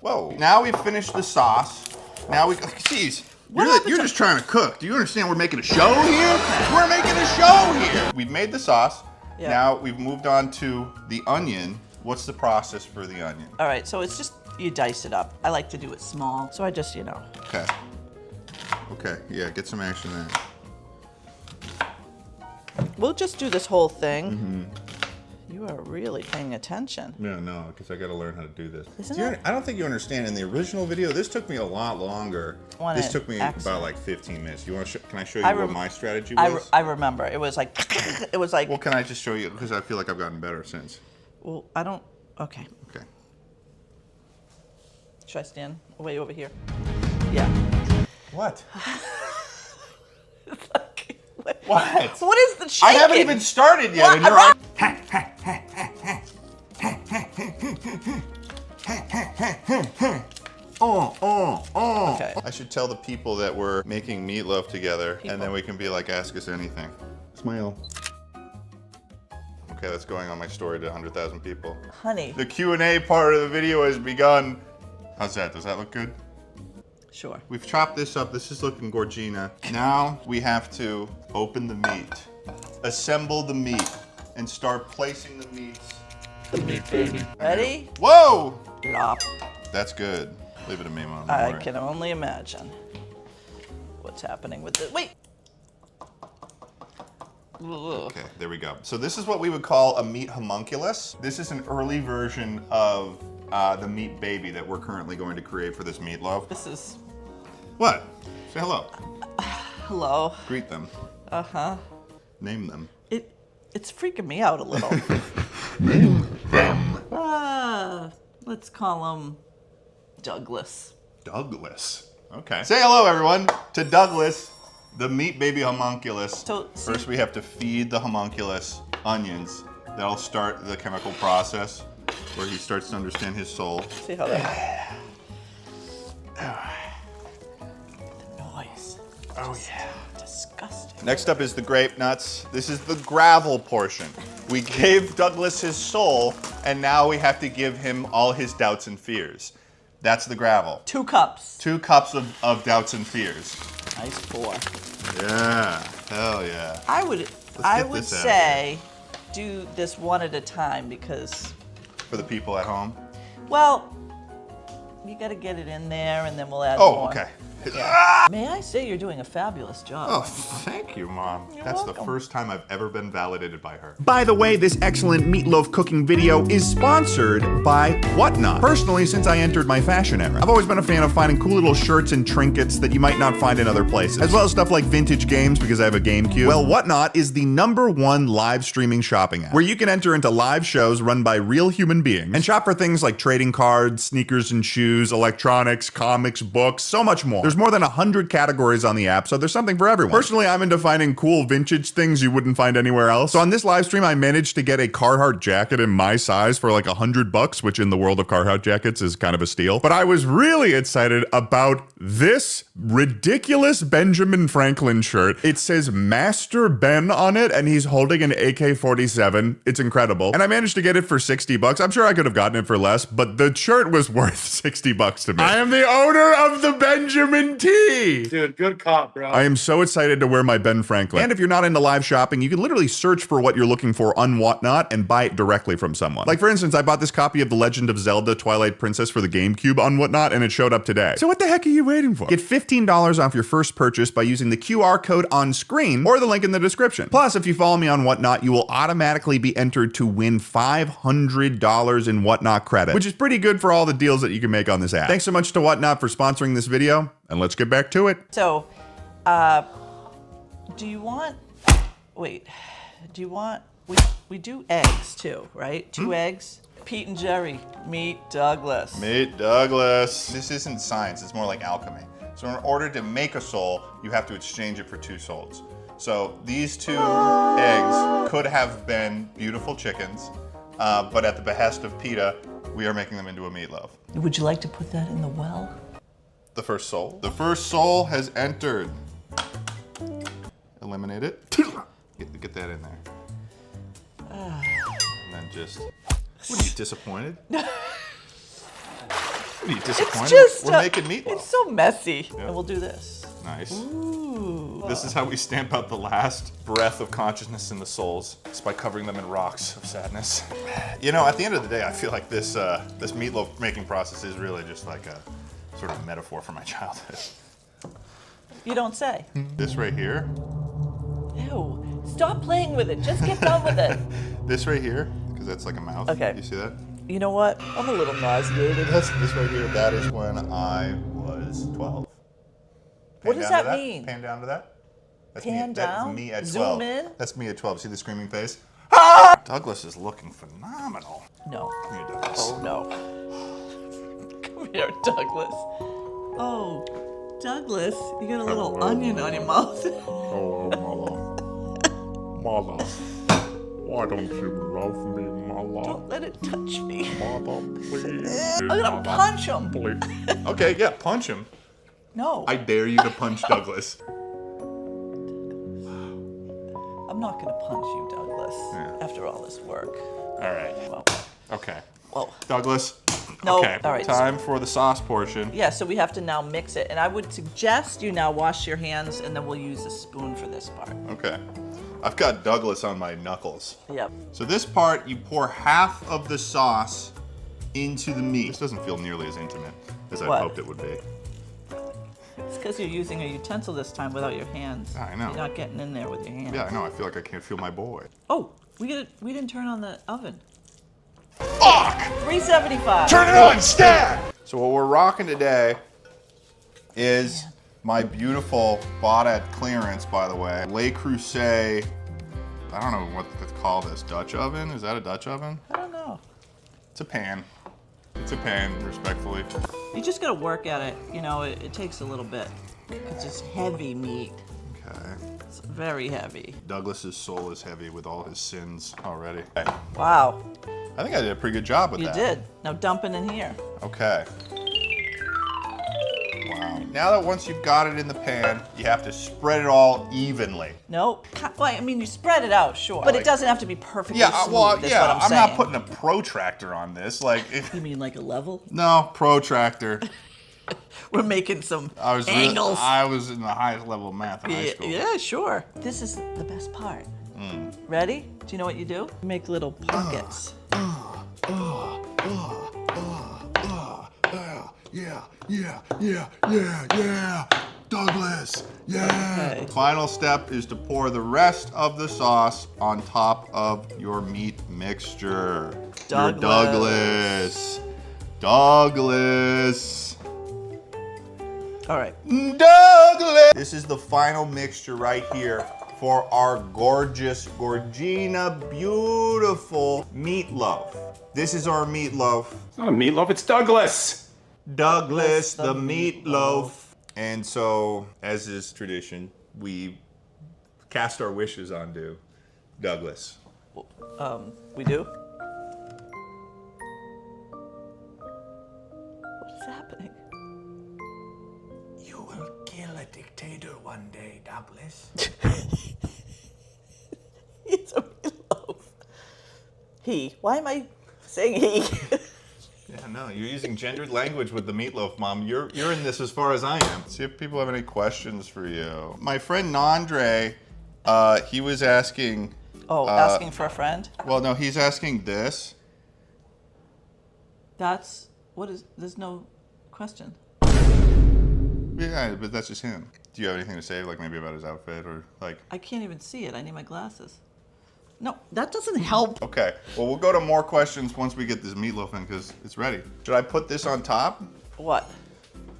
Whoa. Now we've finished the sauce. Now geez. You're just trying to cook. Do you understand we're making a show here? We're making a show here. We've made the sauce. Yeah. Now we've moved on to the onion. What's the process for the onion? All right, so it's just, you dice it up. I like to do it small, so I just, Okay. Okay, yeah, get some action there. We'll just do this whole thing. Mm-hmm. You are really paying attention. No, because I got to learn how to do this. Isn't it? I don't think you understand. In the original video, this took me a lot longer. This took me about like 15 minutes. You want to? Can I show you what my strategy was? I remember. It was like, Well, can I just show you? Because I feel like I've gotten better since. Well, I don't. Okay. Okay. Should I stand way over here? Yeah. What? What? What? What is the shaking? I haven't even started yet, What? and you're on. Okay. I should tell the people that we're making meatloaf together, and then we can be like, ask us anything. Smile. Okay, that's going on my story to 100,000 people. Honey. The Q&A part of the video has begun. How's that? Does that look good? Sure. We've chopped this up. This is looking gorgina. Now we have to open the meat, assemble the meat, and start placing the meats. The meat, baby. Ready? Whoa! Plop. That's good. Leave it to me, Mom. I can only imagine what's happening with it. Wait. Okay, there we go. So this is what we would call a meat homunculus. This is an early version of the meat baby that we're currently going to create for this meatloaf. This is... What? Say hello. Hello. Greet them. Uh-huh. Name them. It's freaking me out a little. Name them. Let's call him Douglas. Douglas. Okay. Say hello, everyone, to Douglas, the meat baby homunculus. So, first, we have to feed the homunculus onions. That'll start the chemical process where he starts to understand his soul. See how that... The noise. Oh, yeah. Disgusting. Next up is the grape nuts. This is the gravel portion. We gave Douglas his soul, and now we have to give him all his doubts and fears. That's the gravel. 2 cups. 2 cups of doubts and fears. Nice pour. Yeah, hell yeah. I would this out of say do this one at a time because... For the people at home? Well, you got to get it in there and then we'll add Oh, more. okay. Yeah. May I say you're doing a fabulous job. Oh, thank you, Mom. That's welcome. the first time I've ever been validated by her. By the way, this excellent meatloaf cooking video is sponsored by Whatnot. Personally, since I entered my fashion era, I've always been a fan of finding cool little shirts and trinkets that you might not find in other places, as well as stuff like vintage games because I have a GameCube. Well, Whatnot is the #1 live streaming shopping app, where you can enter into live shows run by real human beings and shop for things like trading cards, sneakers and shoes, electronics, comics, books, so much more. There's more than 100 categories on the app, so there's something for everyone. Personally, I'm into finding cool vintage things you wouldn't find anywhere else. So on this live stream, I managed to get a Carhartt jacket in my size for like $100, which in the world of Carhartt jackets is kind of a steal. But I was really excited about this ridiculous Benjamin Franklin shirt. It says Master Ben on it, and he's holding an AK-47. It's incredible. And I managed to get it for $60. I'm sure I could have gotten it for less, but the shirt was worth $60 to me. I am the owner of the Benjamin T. Dude, good cop, bro. I am so excited to wear my Ben Franklin. And if you're not into live shopping, you can literally search for what you're looking for on Whatnot and buy it directly from someone. Like for instance, I bought this copy of The Legend of Zelda Twilight Princess for the GameCube on Whatnot, and it showed up today. So what the heck are you waiting for? Get $15 off your first purchase by using the QR code on screen or the link in the description. Plus, if you follow me on Whatnot, you will automatically be entered to win $500 in Whatnot credit, which is pretty good for all the deals that you can make on this app. Thanks so much to Whatnot for sponsoring this video, and let's get back to it. So, do you want, we do eggs too, right? 2 eggs? Pete and Jerry, meet Douglas. Meet Douglas. This isn't science, it's more like alchemy. So in order to make a soul, you have to exchange it for 2 souls. So these 2 eggs could have been beautiful chickens, but at the behest of PETA, we are making them into a meatloaf. Would you like to put that in the well? The first soul. The first soul has entered. Eliminate it. Get that in there. And then just... What are you, disappointed? What are you, disappointed? It's just, We're making meatloaf. It's so messy. Yeah. And we'll do this. Nice. Ooh. This is how we stamp out the last breath of consciousness in the souls. It's by covering them in rocks of sadness. You know, at the end of the day, I feel like this this meatloaf making process is really just like a sort of metaphor for my childhood. You don't say. This right here. Ew. Stop playing with it. Just get done with it. This right here, because that's like a mouth. Okay. You see that? You know what? I'm a little nauseated. This right here, that is when I was 12. What does that mean? Pan down to that. That's Pan me, down? That's me at 12. Zoom in? That's me at 12. See the screaming face? Douglas is looking phenomenal. No. Come here, Douglas. Oh, no. Come here, Douglas. Oh, Douglas, you got a little onion on your mouth. Oh, mother. Mother. Why don't you love me, Mala? Don't let it touch me. Mama, please. I'm gonna punch him. Okay, yeah, punch him. No. I dare you to punch Douglas. I'm not gonna punch you, Douglas, after all this work. All right. Well, Okay. Whoa. Douglas. No. Okay. All right. Time for the sauce portion. Yeah, so we have to now mix it. And I would suggest you now wash your hands, and then we'll use a spoon for this part. Okay. I've got Douglas on my knuckles. Yep. So this part, you pour half of the sauce into the meat. This doesn't feel nearly as intimate as I What? hoped it would be. It's because you're using a utensil this time without your hands. I know. You're not getting in there with your hands. Yeah, I know. I feel like I can't feel my boy. Oh, we didn't turn on the oven. Fuck! 375. Turn it on, stab! So what we're rocking today is my beautiful, bought at clearance, by the way, Le Creuset, I don't know what to call this, Dutch oven? Is that a Dutch oven? I don't know. It's a pan. It's a pan, respectfully. You just gotta work at it. You know, it takes a little bit. It's just heavy meat. Okay. It's very heavy. Douglas's soul is heavy with all his sins already. Wow. I think I did a pretty good job with You that. did. Now dump it in here. Okay. Wow. Now that once you've got it in the pan, you have to spread it all evenly. Nope. Well, I mean, you spread it out, sure. But it doesn't have to be perfectly Yeah, smooth, well, is yeah, what I'm I'm saying. not putting a protractor on this. Like, You mean like a level? no, protractor. We're making some I was angles. I was in the highest level of math in high Yeah, school. yeah, sure. This is the best part. Ready? Do you know what you do? You make little pockets. Yeah. Douglas, yeah. Okay. Final step is to pour the rest of the sauce on top of your meat mixture. Douglas. Douglas. All right. Douglas. This is the final mixture right here for our gorgeous, Gorgina, beautiful meatloaf. This is our meatloaf. It's not a meatloaf, it's Douglas. Douglas the meatloaf. And so, as is tradition, we cast our wishes onto Douglas. We do? What is happening? You will kill a dictator one day, Douglas. It's a meatloaf. He. Why am I saying he? Yeah, no, you're using gendered language with the meatloaf, Mom. You're in this as far as I am. See if people have any questions for you. My friend Nandre, he was asking... Oh, asking for a friend? Well, no, he's asking this. That's... What is... There's no question. Yeah, but that's just him. Do you have anything to say, like maybe about his outfit or like... I can't even see it. I need my glasses. No, that doesn't help. Okay, well, we'll go to more questions once we get this meatloaf in because it's ready. Should I put this on top? What?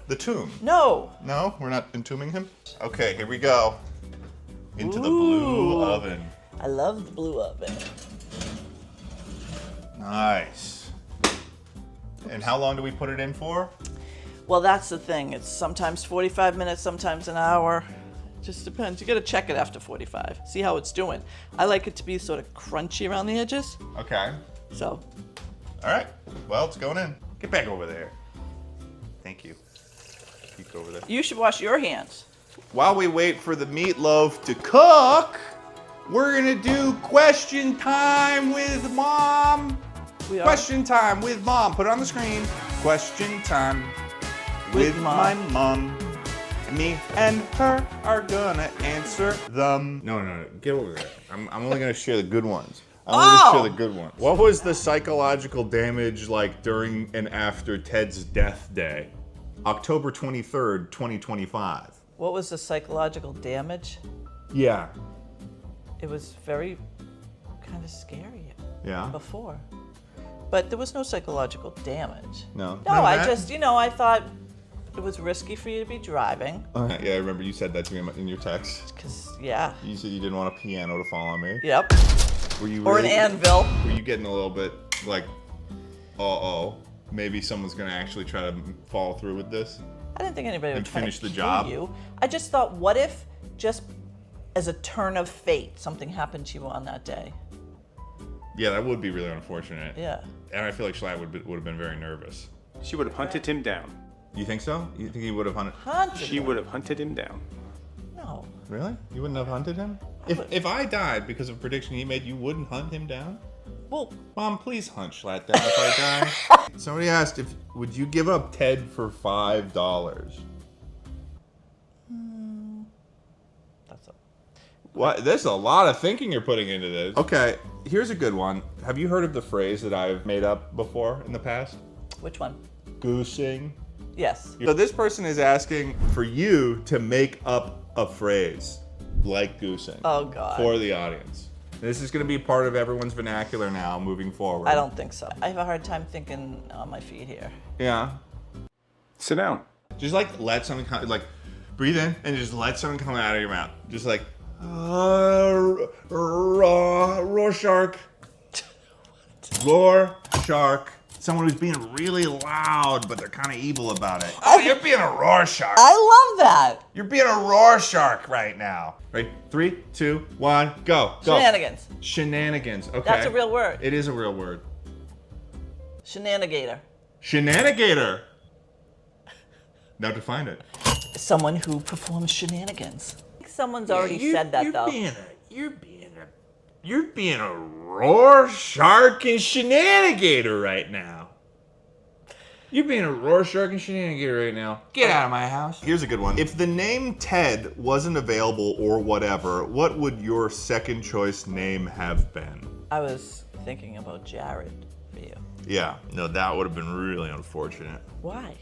The tomb. No. No? We're not entombing him? Okay, here we go. Into the blue oven. I love the blue oven. Nice. And how long do we put it in for? Well, that's the thing. It's sometimes 45 minutes, sometimes an hour. Just depends. You gotta check it after 45. See how it's doing. I like it to be sort of crunchy around the edges. Okay. So. All right. Well, it's going in. Get back over there. Thank you. Keep over there. You should wash your hands. While we wait for the meatloaf to cook, we're gonna do question time with Mom. Question time with Mom. Put it on the screen. Question time with my mom. Me and her are gonna answer them. No. Get over there. I'm only gonna share the good ones. I'm only gonna share the good ones. What was the psychological damage like during and after Ted's death day? October 23rd, 2025. What was the psychological damage? Yeah. It was very kind of scary. Yeah. Before. But there was no psychological damage. No. No, I just, I thought it was risky for you to be driving. Yeah, I remember you said that to me in your text. Yeah. You said you didn't want a piano to fall on me. Yep. Were you or really, an anvil. Were you getting a little bit like, maybe someone's gonna actually try to follow through with this? I didn't think anybody would try finish to the kill job. you. I just thought, what if just as a turn of fate, something happened to you on that day? Yeah, that would be really unfortunate. Yeah. And I feel like Schlatt would have been very nervous. She would have hunted him down. You think so? You think he would have hunted? She would have hunted him down. No. Really? You wouldn't have hunted him? If I died because of a prediction he made, you wouldn't hunt him down? Well, Mom, please hunt Schlatt down if I die. Somebody asked would you give up Ted for $5? That's a... What? There's a lot of thinking you're putting into this. Okay, here's a good one. Have you heard of the phrase that I've made up before in the past? Which one? Goosing. Yes. So this person is asking for you to make up a phrase like goosing. Oh, God. For the audience. This is going to be part of everyone's vernacular now moving forward. I don't think so. I have a hard time thinking on my feet here. Yeah. Sit down. Just like let something come, like breathe in and just let something come out of your mouth. Just like, roar shark. Roar shark. Someone who's being really loud, but they're kind of evil about it. Oh, you're being a roar shark. I love that. You're being a roar shark right now. Right? 3, 2, 1, go. Shenanigans. Shenanigans. Okay. That's a real word. It is a real word. Shenanigator. Shenanigator. Now define it. Someone who performs shenanigans. I think someone's already said that though. You're being a roar shark and shenanigator right now. You're being a roar shark and shenanigator right now. Get out of my house. Here's a good one. If the name Ted wasn't available or whatever, what would your second choice name have been? I was thinking about Jared for you. Yeah, no, that would have been really unfortunate. Why?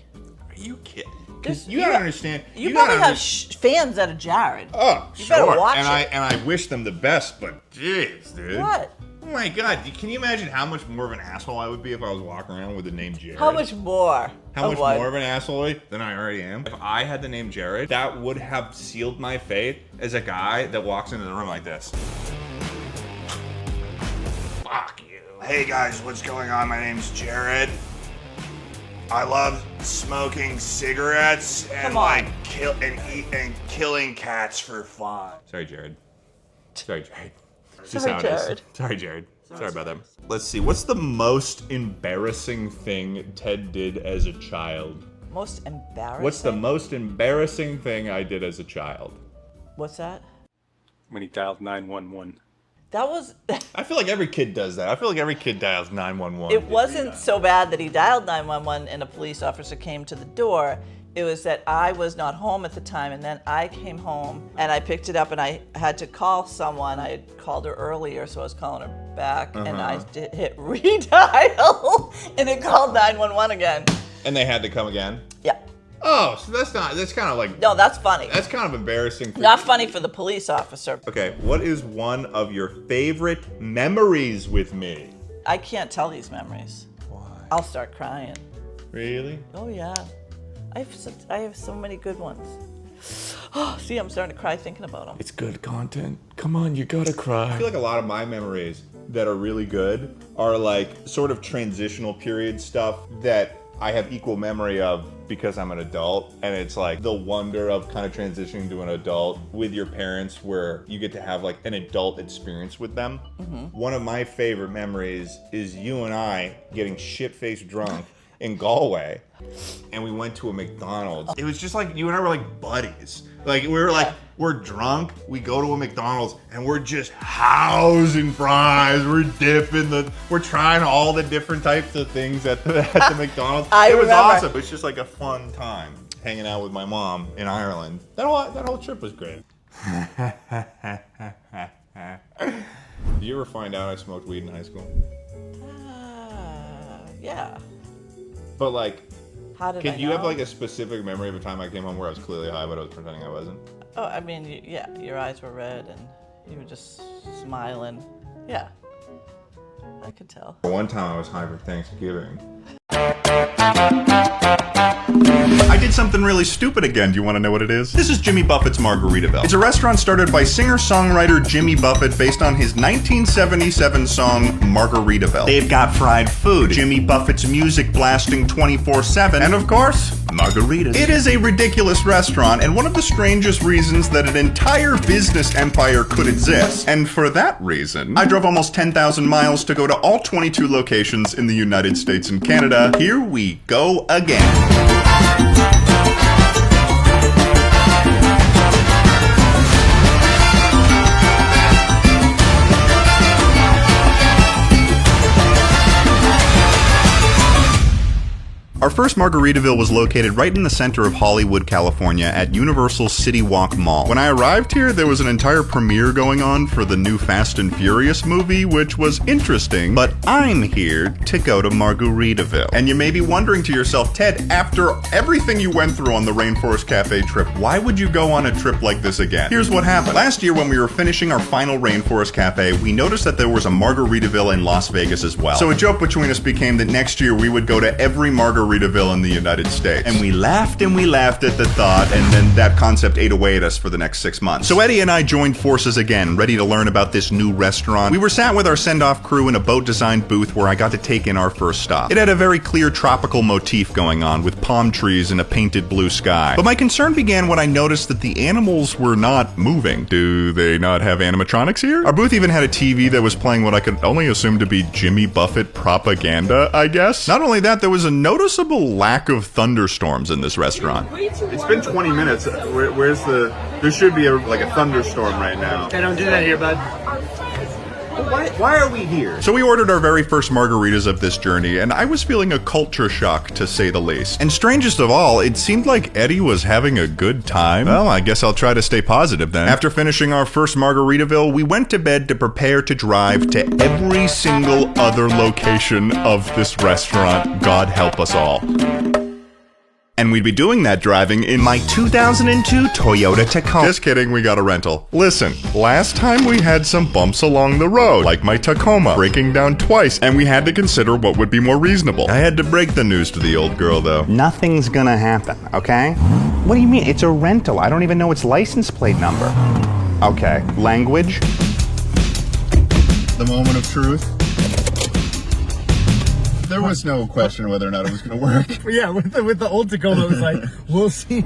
Are you kidding? This- You gotta understand. You probably have fans that are Jared. Oh, you sure. better watch and it. I wish them the best, but jeez, dude. What? Oh my God! Can you imagine how much more of an asshole I would be if I was walking around with the name Jared? How much more? How much more of an asshole than I already am? If I had the name Jared, that would have sealed my fate as a guy that walks into the room like this. Fuck you. Hey guys, what's going on? My name's Jared. I love smoking cigarettes and killing cats for fun. Sorry, Jared. Sorry, Jared. It's just how it is. Sorry, Jared. Sorry about that. Let's see. What's the most embarrassing thing Ted did as a child? Most embarrassing? What's the most embarrassing thing I did as a child? What's that? When he dialed 911. That was... I feel like every kid does that. I feel like every kid dials 911. It wasn't so bad that he dialed 911 and a police officer came to the door. It was that I was not home at the time, and then I came home and I picked it up and I had to call someone. I had called her earlier, so I was calling her back, and I hit redial, and it called 911 again. And they had to come again? Yeah. Oh, so that's kind of like... No, that's funny. That's kind of embarrassing. Not funny for the police officer. Okay, what is one of your favorite memories with me? I can't tell these memories. Why? I'll start crying. Really? Oh, yeah. I have so many good ones. Oh, see, I'm starting to cry thinking about them. It's good content. Come on, you gotta cry. I feel like a lot of my memories that are really good are like sort of transitional period stuff that I have equal memory of because I'm an adult, and it's like the wonder of kind of transitioning to an adult with your parents where you get to have like an adult experience with them. One of my favorite memories is you and I getting shit-faced drunk in Galway, and we went to a McDonald's. It was just like you and I were like buddies. Like we were like, we're drunk, we go to a McDonald's, and we're just housing fries, we're dipping we're trying all the different types of things at the McDonald's. It was awesome. It was just like a fun time hanging out with my mom in Ireland. That whole trip was great. Did you ever find out I smoked weed in high school? Yeah. But like, Can you have like a specific memory of a time I came home where I was clearly high, but I was pretending I wasn't? Oh, I mean, yeah, your eyes were red and you were just smiling. Yeah, I could tell. One time I was high for Thanksgiving. I did something really stupid again. Do you want to know what it is? This is Jimmy Buffett's Margaritaville. It's a restaurant started by singer-songwriter Jimmy Buffett based on his 1977 song Margaritaville. They've got fried food, Jimmy Buffett's music blasting 24/7, and of course, margaritas. It is a ridiculous restaurant and one of the strangest reasons that an entire business empire could exist. And for that reason, I drove almost 10,000 miles to go to all 22 locations in the United States and Canada. Here we go again. Our first Margaritaville was located right in the center of Hollywood, California at Universal City Walk Mall. When I arrived here, there was an entire premiere going on for the new Fast and Furious movie, which was interesting, but I'm here to go to Margaritaville. And you may be wondering to yourself, Ted, after everything you went through on the Rainforest Cafe trip, why would you go on a trip like this again? Here's what happened. Last year, when we were finishing our final Rainforest Cafe, we noticed that there was a Margaritaville in Las Vegas as well. So a joke between us became that next year we would go to every Margaritaville in the United States. And we laughed at the thought, and then that concept ate away at us for the next 6 months. So Eddie and I joined forces again, ready to learn about this new restaurant. We were sat with our send-off crew in a boat-designed booth where I got to take in our first stop. It had a very clear tropical motif going on, with palm trees and a painted blue sky. But my concern began when I noticed that the animals were not moving. Do they not have animatronics here? Our booth even had a TV that was playing what I could only assume to be Jimmy Buffett propaganda, I guess. Not only that, there was a noticeable lack of thunderstorms in this restaurant. It's been 20 minutes. Where's the... There should be a thunderstorm right now. They don't do that here, bud. Why are we here? So we ordered our very first margaritas of this journey, and I was feeling a culture shock, to say the least. And strangest of all, it seemed like Eddie was having a good time. Well, I guess I'll try to stay positive then. After finishing our first Margaritaville, we went to bed to prepare to drive to every single other location of this restaurant. God help us all. And we'd be doing that driving in my 2002 Toyota Tacoma. Just kidding, we got a rental. Listen, last time we had some bumps along the road, like my Tacoma breaking down twice, and we had to consider what would be more reasonable. I had to break the news to the old girl, though. Nothing's gonna happen, okay? What do you mean? It's a rental. I don't even know its license plate number. Okay, language? The moment of truth. There was no question whether or not it was going to work. Yeah, with the old Tacoma, it was like, we'll see.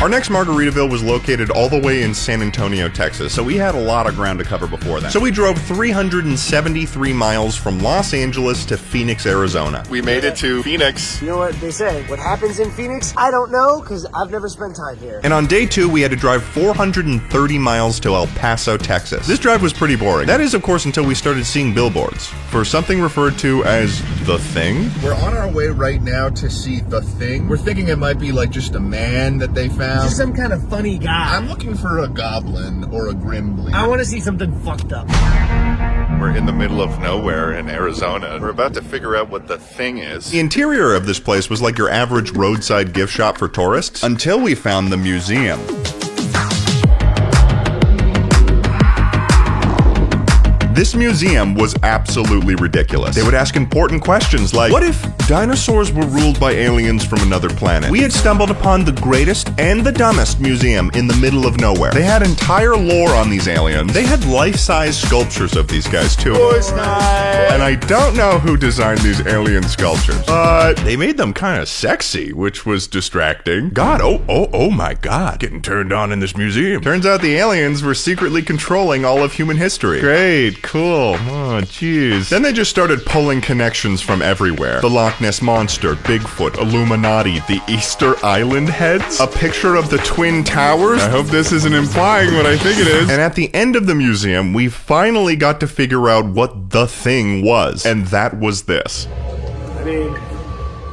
Our next Margaritaville was located all the way in San Antonio, Texas, so we had a lot of ground to cover before then. So we drove 373 miles from Los Angeles to Phoenix, Arizona. We made it to Phoenix. You know what they say, what happens in Phoenix? I don't know, because I've never spent time here. And on day 2, we had to drive 430 miles to El Paso, Texas. This drive was pretty boring. That is, of course, until we started seeing billboards for something referred to as The Thing. We're on our way right now to see The Thing. We're thinking it might be like just a man that they found. Just some kind of funny guy. I'm looking for a goblin or a gremlin. I want to see something fucked up. We're in the middle of nowhere in Arizona. We're about to figure out what The Thing is. The interior of this place was like your average roadside gift shop for tourists, until we found the museum. This museum was absolutely ridiculous. They would ask important questions like, what if dinosaurs were ruled by aliens from another planet? We had stumbled upon the greatest and the dumbest museum in the middle of nowhere. They had entire lore on these aliens. They had life-size sculptures of these guys too. And I don't know who designed these alien sculptures, but they made them kind of sexy, which was distracting. God, oh my God, getting turned on in this museum. Turns out the aliens were secretly controlling all of human history. Great. Cool. Oh, jeez. Then they just started pulling connections from everywhere. The Loch Ness Monster, Bigfoot, Illuminati, the Easter Island heads, a picture of the Twin Towers. I hope this isn't implying what I think it is. And at the end of the museum, we finally got to figure out what The Thing was. And that was this. I mean...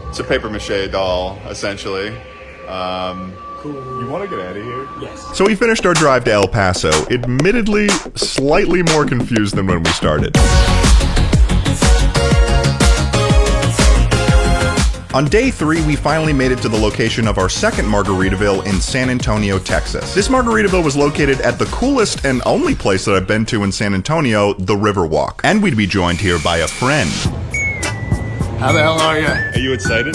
It's a papier-mâché doll, essentially. Cool. You want to get out of here? Yes. So we finished our drive to El Paso, admittedly slightly more confused than when we started. On day 3, we finally made it to the location of our second Margaritaville in San Antonio, Texas. This Margaritaville was located at the coolest and only place that I've been to in San Antonio, the Riverwalk. And we'd be joined here by a friend. How the hell are you? Are you excited?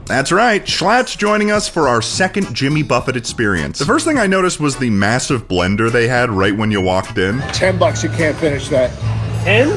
That's right, Schlatt's joining us for our second Jimmy Buffett experience. The first thing I noticed was the massive blender they had right when you walked in. $10, you can't finish that. 10?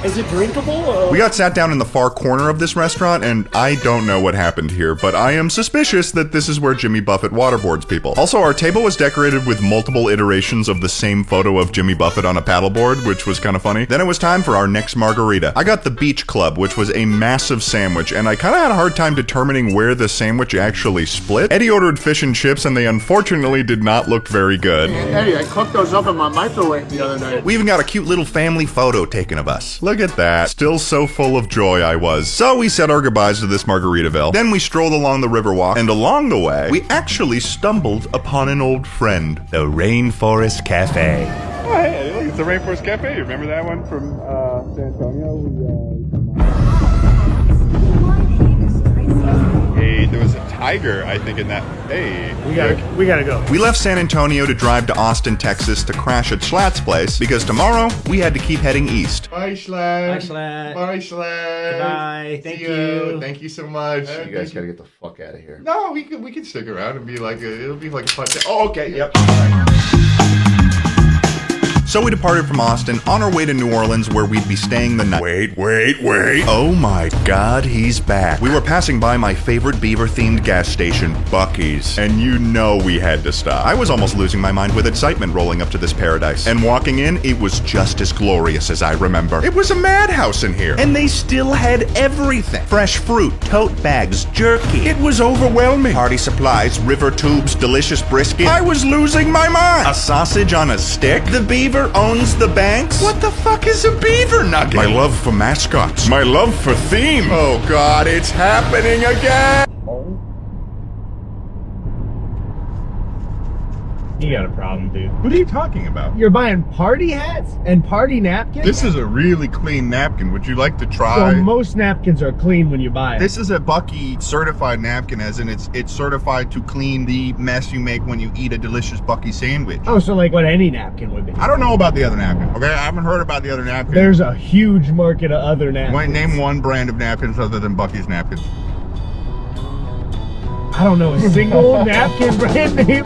Is it drinkable? We got sat down in the far corner of this restaurant, and I don't know what happened here, but I am suspicious that this is where Jimmy Buffett waterboards people. Also, our table was decorated with multiple iterations of the same photo of Jimmy Buffett on a paddleboard, which was kind of funny. Then it was time for our next margarita. I got the Beach Club, which was a massive sandwich, and I kind of had a hard time determining where the sandwich actually split. Eddie ordered fish and chips, and they unfortunately did not look very good. Eddie, I cooked those up in my microwave the other night. We even got a cute little family photo taken of us. Look at that. Still so full of joy I was. So we said our goodbyes to this Margaritaville. Then we strolled along the Riverwalk, and along the way, we actually stumbled upon an old friend, the Rainforest Cafe. Oh, hey, look, it's the Rainforest Cafe. You remember that one from San Antonio? Hey, there was a tiger, I think, in that. Hey, we gotta go. We left San Antonio to drive to Austin, Texas to crash at Schlatt's place because tomorrow we had to keep heading east. Bye, Schlatt. Bye, Schlatt. Bye, Schlatt. Goodbye. Thank See you. Thank you so much. You guys gotta get the fuck out of here. No, we can stick around and be like it'll be like a fun day. Oh, okay, yep. So we departed from Austin on our way to New Orleans where we'd be staying the night. Wait. Oh my God, he's back. We were passing by my favorite beaver-themed gas station, Buc-ee's, and you know we had to stop. I was almost losing my mind with excitement rolling up to this paradise. And walking in, it was just as glorious as I remember. It was a madhouse in here. And they still had everything. Fresh fruit, tote bags, jerky. It was overwhelming. Party supplies, river tubes, delicious brisket. I was losing my mind. A sausage on a stick? The beaver owns the banks? What the fuck is a beaver nugget? My love for mascots. My love for theme. Oh God, it's happening again. You got a problem, dude. What are you talking about? You're buying party hats and party napkins? This is a really clean napkin. Would you like to try? So most napkins are clean when you buy it. This is a Buc-ee certified napkin, as in it's certified to clean the mess you make when you eat a delicious Buc-ee sandwich. Oh, so like what any napkin would be. I don't know about the other napkin, okay? I haven't heard about the other napkin. There's a huge market of other napkins. Name one brand of napkins other than Buc-ee's napkins. I don't know a single napkin brand name.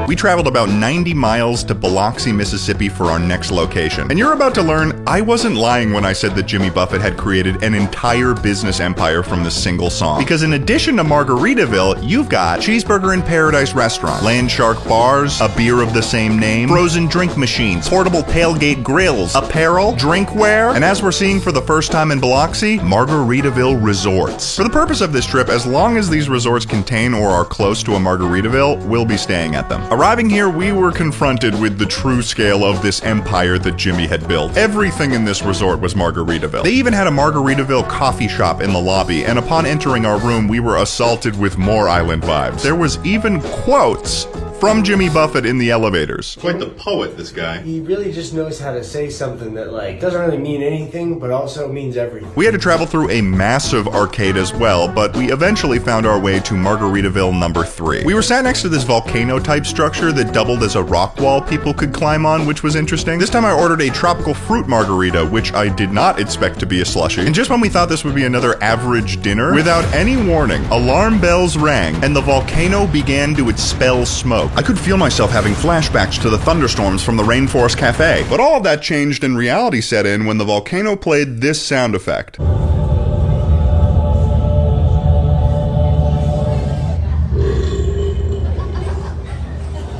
We traveled about 90 miles to Biloxi, Mississippi for our next location. And you're about to learn I wasn't lying when I said that Jimmy Buffett had created an entire business empire from this single song. Because in addition to Margaritaville, you've got Cheeseburger in Paradise Restaurant, Land Shark Bars, a beer of the same name, frozen drink machines, portable tailgate grills, apparel, drinkware, and as we're seeing for the first time in Biloxi, Margaritaville Resorts. For the purpose of this trip, as long as these resorts contain or are close to a Margaritaville, we'll be staying at them. Arriving here, we were confronted with the true scale of this empire that Jimmy had built. Everything in this resort was Margaritaville. They even had a Margaritaville coffee shop in the lobby, and upon entering our room, we were assaulted with more island vibes. There was even quotes from Jimmy Buffett in the elevators. Quite the poet, this guy. He really just knows how to say something that, like, doesn't really mean anything, but also means everything. We had to travel through a massive arcade as well, but we eventually found our way to Margaritaville number 3. We were sat next to this volcano-type structure that doubled as a rock wall people could climb on, which was interesting. This time I ordered a tropical fruit margarita, which I did not expect to be a slushie. And just when we thought this would be another average dinner, without any warning, alarm bells rang, and the volcano began to expel smoke. I could feel myself having flashbacks to the thunderstorms from the Rainforest Cafe. But all of that changed and reality set in when the volcano played this sound effect.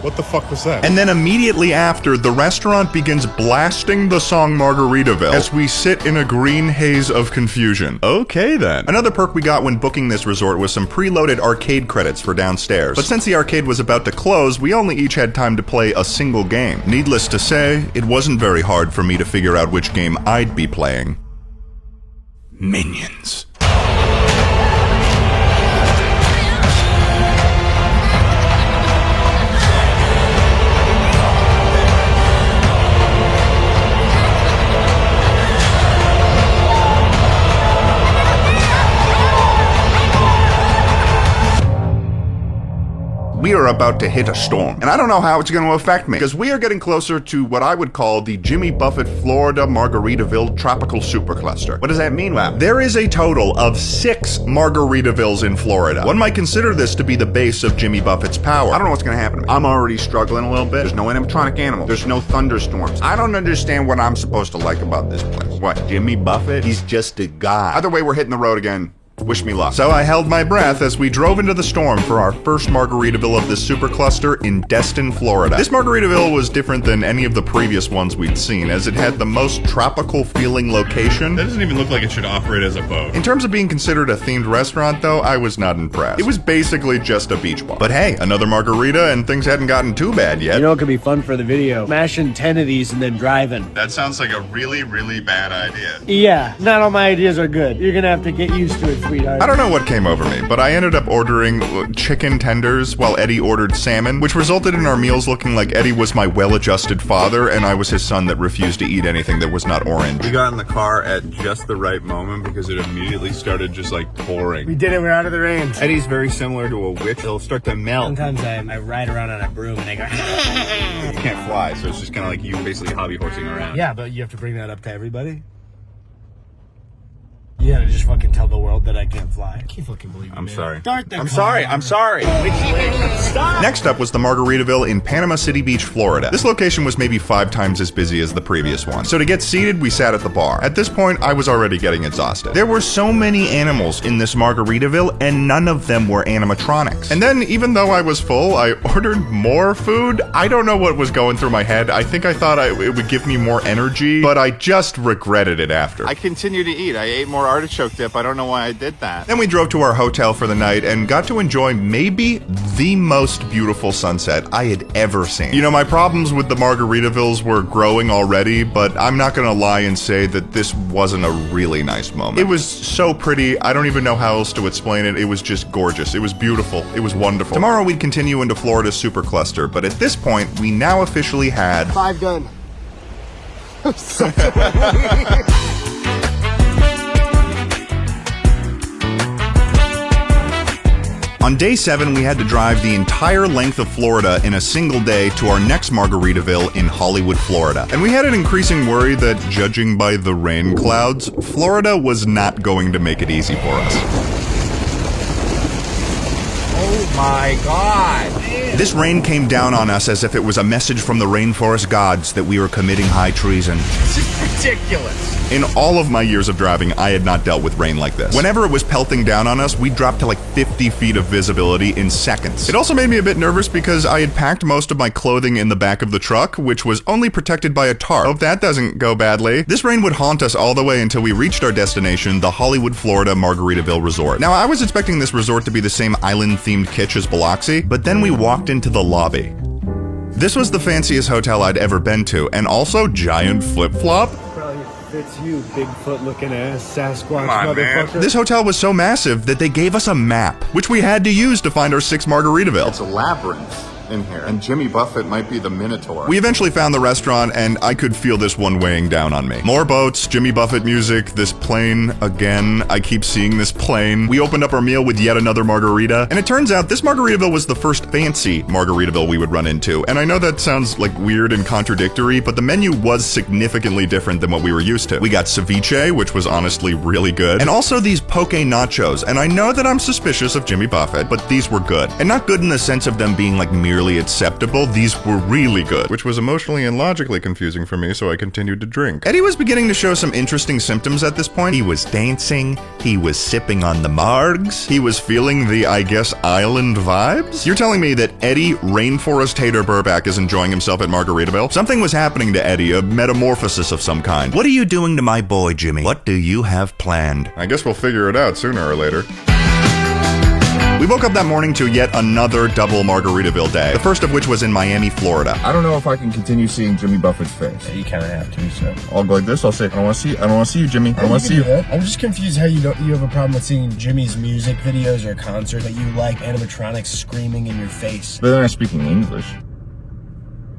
What the fuck was that? And then immediately after, the restaurant begins blasting the song Margaritaville as we sit in a green haze of confusion. Okay then. Another perk we got when booking this resort was some preloaded arcade credits for downstairs. But since the arcade was about to close, we only each had time to play a single game. Needless to say, it wasn't very hard for me to figure out which game I'd be playing. Minions. we are about to hit a storm. And I don't know how it's going to affect me, because we are getting closer to what I would call the Jimmy Buffett Florida Margaritaville Tropical Supercluster. What does that mean, Wap? There is a total of 6 Margaritavilles in Florida. One might consider this to be the base of Jimmy Buffett's power. I don't know what's going to happen to me. I'm already struggling a little bit. There's no animatronic animal. There's no thunderstorms. I don't understand what I'm supposed to like about this place. What, Jimmy Buffett? He's just a guy. Either way, we're hitting the road again. Wish me luck. So I held my breath as we drove into the storm for our first Margaritaville of this supercluster in Destin, Florida. This Margaritaville was different than any of the previous ones we'd seen, as it had the most tropical feeling location. That doesn't even look like it should operate as a boat. In terms of being considered a themed restaurant, though, I was not impressed. It was basically just a beach bar. But hey, another margarita and things hadn't gotten too bad yet. You know it could be fun for the video? Smashing 10 of these and then driving. That sounds like a really, really bad idea. Yeah, not all my ideas are good. You're gonna have to get used to it, sweetheart. I don't know what came over me, but I ended up ordering chicken tenders while Eddie ordered salmon, which resulted in our meals looking like Eddie was my well-adjusted father and I was his son that refused to eat anything that was not orange. We got in the car at just the right moment because it immediately started just like pouring. We did it, we're out of the rain. Eddie's very similar to a witch. He'll start to melt. Sometimes I ride around on a broom and I go You can't fly, so it's just kind of like you basically hobby horsing around. Yeah, but you have to bring that up to everybody? You gotta just fucking tell the world that I can't fly. I can't fucking believe it. I'm sorry. Start the I'm car. sorry. I'm sorry. Stop! Next up was the Margaritaville in Panama City Beach, Florida. This location was maybe 5 times as busy as the previous one. So to get seated, we sat at the bar. At this point, I was already getting exhausted. There were so many animals in this Margaritaville, and none of them were animatronics. And then, even though I was full, I ordered more food. I don't know what was going through my head. I think I thought it would give me more energy, but I just regretted it after. I continued to eat. I ate more artichoke dip. I don't know why I did that. Then we drove to our hotel for the night and got to enjoy maybe the most beautiful sunset I had ever seen. You know, my problems with the Margaritavilles were growing already, but I'm not gonna lie and say that this wasn't a really nice moment. It was so pretty, I don't even know how else to explain it. It was just gorgeous. It was beautiful. It was wonderful. Tomorrow we'd continue into Florida's supercluster, but at this point, we now officially had 5 gun. On day 7, we had to drive the entire length of Florida in a single day to our next Margaritaville in Hollywood, Florida. And we had an increasing worry that, judging by the rain clouds, Florida was not going to make it easy for us. Oh my god. This rain came down on us as if it was a message from the rainforest gods that we were committing high treason. This is ridiculous. In all of my years of driving, I had not dealt with rain like this. Whenever it was pelting down on us, we dropped to like 50 feet of visibility in seconds. It also made me a bit nervous because I had packed most of my clothing in the back of the truck, which was only protected by a tarp. Hope that doesn't go badly. This rain would haunt us all the way until we reached our destination, the Hollywood, Florida Margaritaville Resort. Now, I was expecting this resort to be the same island-themed kitsch as Biloxi, but then we walked into the lobby. This was the fanciest hotel I'd ever been to, and also giant flip-flop. It's you, Bigfoot-looking ass Sasquatch motherfucker. This hotel was so massive that they gave us a map, which we had to use to find our 6 Margaritavilles. It's a labyrinth in here, and Jimmy Buffett might be the Minotaur. We eventually found the restaurant, and I could feel this one weighing down on me. More boats, Jimmy Buffett music, this plane again. I keep seeing this plane. We opened up our meal with yet another margarita, and it turns out this Margaritaville was the first fancy Margaritaville we would run into. And I know that sounds like weird and contradictory, but the menu was significantly different than what we were used to. We got ceviche, which was honestly really good, and also these poke nachos. And I know that I'm suspicious of Jimmy Buffett, but these were good. And not good in the sense of them being like merely acceptable, these were really good. Which was emotionally and logically confusing for me, so I continued to drink. Eddie was beginning to show some interesting symptoms at this point. He was dancing, he was sipping on the margs, he was feeling the, I guess, island vibes? You're telling me that Eddie Rainforest Hater Burback is enjoying himself at Margaritaville? Something was happening to Eddie, a metamorphosis of some kind. What are you doing to my boy, Jimmy? What do you have planned? I guess we'll figure it out sooner or later. We woke up that morning to yet another double Margaritaville day, the first of which was in Miami, Florida. I don't know if I can continue seeing Jimmy Buffett's face. You kind of have to, so. I'll go like this, I'll say, I don't want to see you, Jimmy. I don't want to see you. I'm just confused how you have a problem with seeing Jimmy's music videos or concerts, but you like animatronics screaming in your face. But they're not speaking English.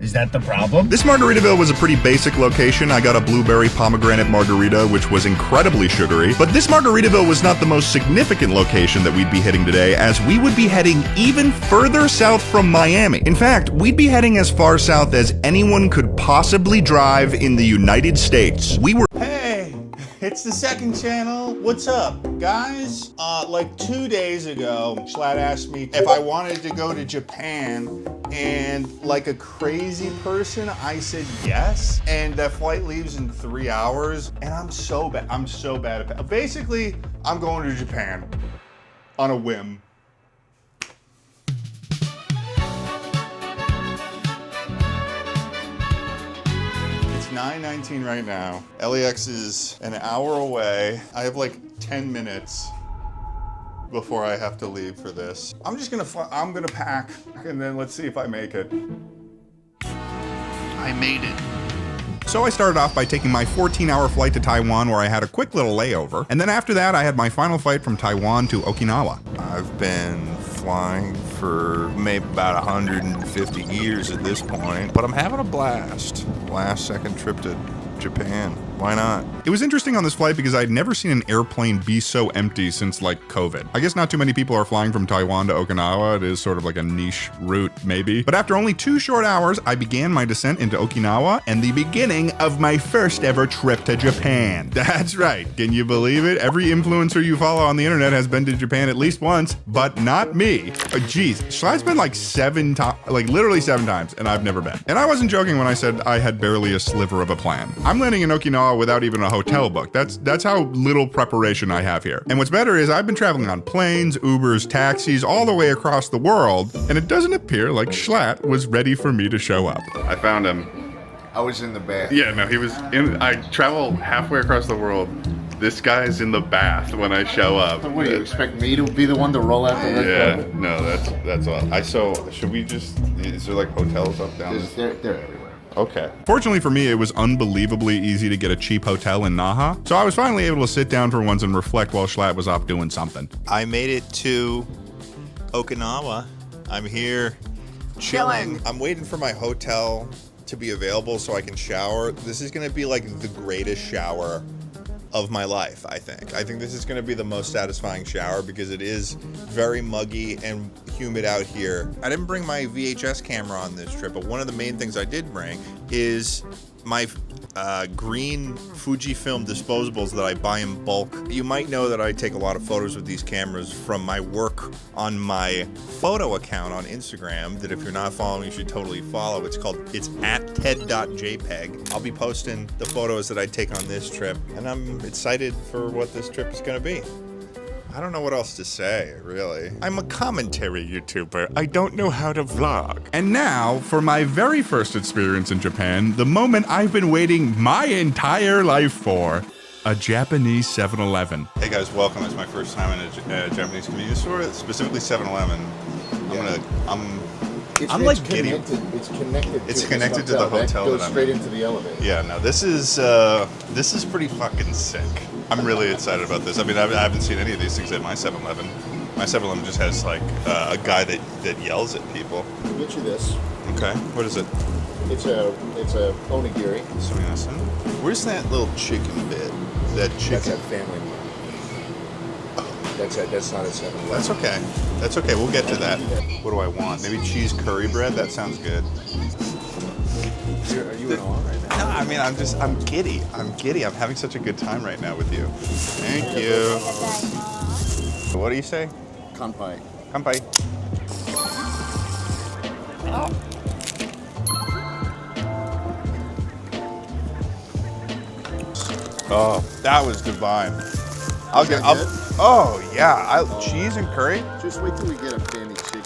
Is that the problem? This Margaritaville was a pretty basic location. I got a blueberry pomegranate margarita, which was incredibly sugary. But this Margaritaville was not the most significant location that we'd be hitting today, as we would be heading even further south from Miami. In fact, we'd be heading as far south as anyone could possibly drive in the United States. We were... Hey, it's the second channel. What's up, guys? Like 2 days ago, Schlatt asked me if I wanted to go to Japan, and like a crazy person, I said yes. And that flight leaves in 3 hours, and I'm so bad at it. Basically, I'm going to Japan on a whim. It's 9:19 right now. LAX is an hour away. I have like 10 minutes before I have to leave for this. I'm gonna pack, and then let's see if I make it. I made it. So I started off by taking my 14-hour flight to Taiwan, where I had a quick little layover. And then after that, I had my final flight from Taiwan to Okinawa. I've been flying for maybe about 150 years at this point, but I'm having a blast. Last second trip to Japan. Why not? It was interesting on this flight because I'd never seen an airplane be so empty since like COVID. I guess not too many people are flying from Taiwan to Okinawa. It is sort of like a niche route, maybe. But after only 2 short hours, I began my descent into Okinawa and the beginning of my first ever trip to Japan. That's right. Can you believe it? Every influencer you follow on the internet has been to Japan at least once, but not me. Geez, Schlatt's been like 7 times, like literally 7 times, and I've never been. And I wasn't joking when I said I had barely a sliver of a plan. I'm landing in Okinawa without even a hotel book. That's how little preparation I have here. And what's better is I've been traveling on planes, Ubers, taxis, all the way across the world, and it doesn't appear like Schlatt was ready for me to show up. I found him. I was in the bath. Yeah, no, he was in. I travel halfway across the world. This guy's in the bath when I show up. What do you expect me to be the one to roll out the red carpet? Yeah, no, that's all. Should we just? Is there like hotels up down? They're everywhere. Okay. Fortunately for me, it was unbelievably easy to get a cheap hotel in Naha, so I was finally able to sit down for once and reflect while Schlatt was off doing something. I made it to Okinawa. I'm here chilling. I'm waiting for my hotel to be available so I can shower. This is gonna be like the greatest shower of my life, I think. I think this is gonna be the most satisfying shower because it is very muggy and humid out here. I didn't bring my VHS camera on this trip, but one of the main things I did bring is my green Fujifilm disposables that I buy in bulk. You might know that I take a lot of photos with these cameras from my work on my photo account on Instagram that if you're not following, you should totally follow. It's at ted.jpg. I'll be posting the photos that I take on this trip, and I'm excited for what this trip is gonna be. I don't know what else to say, really. I'm a commentary YouTuber. I don't know how to vlog. And now, for my very first experience in Japan, the moment I've been waiting my entire life for, a Japanese 7-Eleven. Hey guys, welcome. It's my first time in a Japanese convenience store, specifically 7-Eleven. I'm like giddy. It's connected to the hotel that goes that I'm straight in. into the elevator. Yeah, no, this is pretty fucking sick. I'm really excited about this. I mean, I haven't seen any of these things at my 7-Eleven. My 7-Eleven just has like a guy that yells at people. I'll get you this. Okay, what is it? It's a onigiri. Where's that little chicken bit? That chicken. That's at Family Mart. That's not at 7-Eleven. That's okay. That's okay. We'll get to that. What do I want? Maybe cheese curry bread? That sounds good. Are you in awe right now? No, I mean, I'm giddy. I'm giddy. I'm having such a good time right now with you. Thank you. What do you say? Kanpai. Kanpai. Oh, that was divine. Oh yeah, cheese and curry. Just wait till we get a Fanny chicken.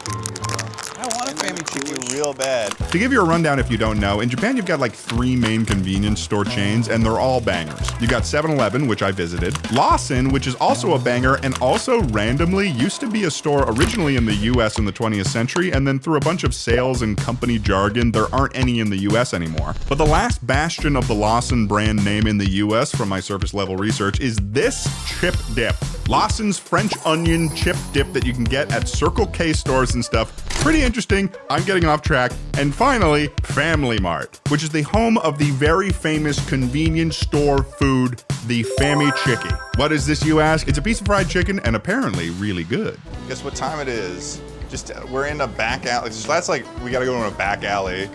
I want a Fanny chicken real bad. To give you a rundown if you don't know, in Japan you've got like 3 main convenience store chains and they're all bangers. You got 7-Eleven, which I visited, Lawson, which is also a banger and also randomly used to be a store originally in the US in the 20th century, and then through a bunch of sales and company jargon, there aren't any in the US anymore. But the last bastion of the Lawson brand name in the US from my surface level research is this chip dip. Lawson's French onion chip dip that you can get at Circle K stores and stuff. Pretty interesting. I'm getting off track. track, and finally, Family Mart, which is the home of the very famous convenience store food, the Fammy Chickie. What is this, you ask? It's a piece of fried chicken and apparently really good. Guess what time it is? Just we're in a back alley. So that's like we gotta go in a back alley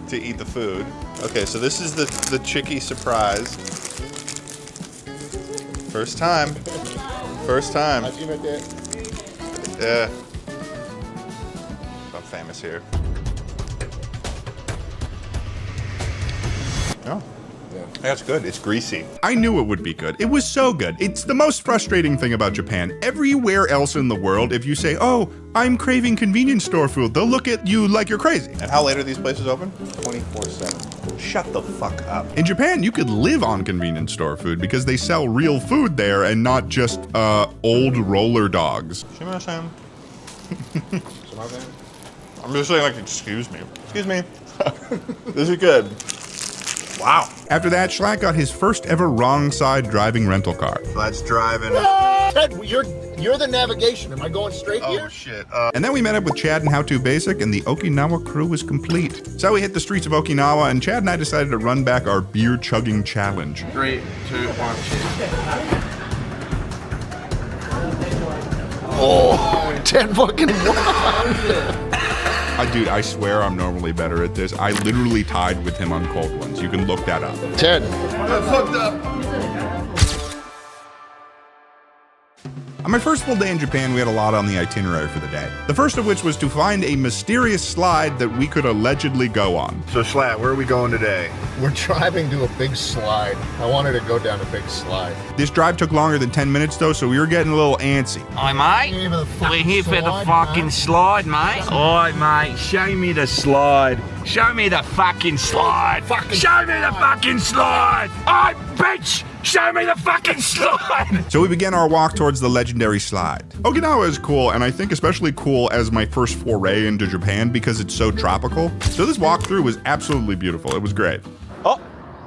to eat the food. Okay, so this is the Chickie surprise. First time. First time. Yeah. I'm famous here. Oh. Yeah. That's good. It's greasy. I knew it would be good. It was so good. It's the most frustrating thing about Japan. Everywhere else in the world, if you say, oh, I'm craving convenience store food, they'll look at you like you're crazy. And how late are these places open? 24/7. Shut the fuck up. In Japan, you could live on convenience store food because they sell real food there and not just old roller dogs. I'm just saying, like, excuse me. Excuse me. This is good. Wow. After that, Schlatt got his first ever wrong side driving rental car. Schlatt's driving. Ted, you're the navigation. Am I going straight here? Oh, shit. And then we met up with Chad and How To Basic, and the Okinawa crew was complete. So we hit the streets of Okinawa, and Chad and I decided to run back our beer chugging challenge. 3, 2, 1. Oh, 10 fucking 1. Dude, I swear I'm normally better at this. I literally tied with him on cold ones. You can look that up. 10. I fucked up. On my first full day in Japan, we had a lot on the itinerary for the day. The first of which was to find a mysterious slide that we could allegedly go on. So, Schlatt, where are we going today? We're driving to a big slide. I wanted to go down a big slide. This drive took longer than 10 minutes though, so we were getting a little antsy. Oi, mate. We're here for the fucking slide, mate. Oi, mate. Show me the slide. Show me the fucking slide. Show me the fucking slide. Oi, bitch. Show me the fucking slide! So we began our walk towards the legendary slide. Okinawa is cool, and I think especially cool as my first foray into Japan because it's so tropical. So this walkthrough was absolutely beautiful. It was great. Oh,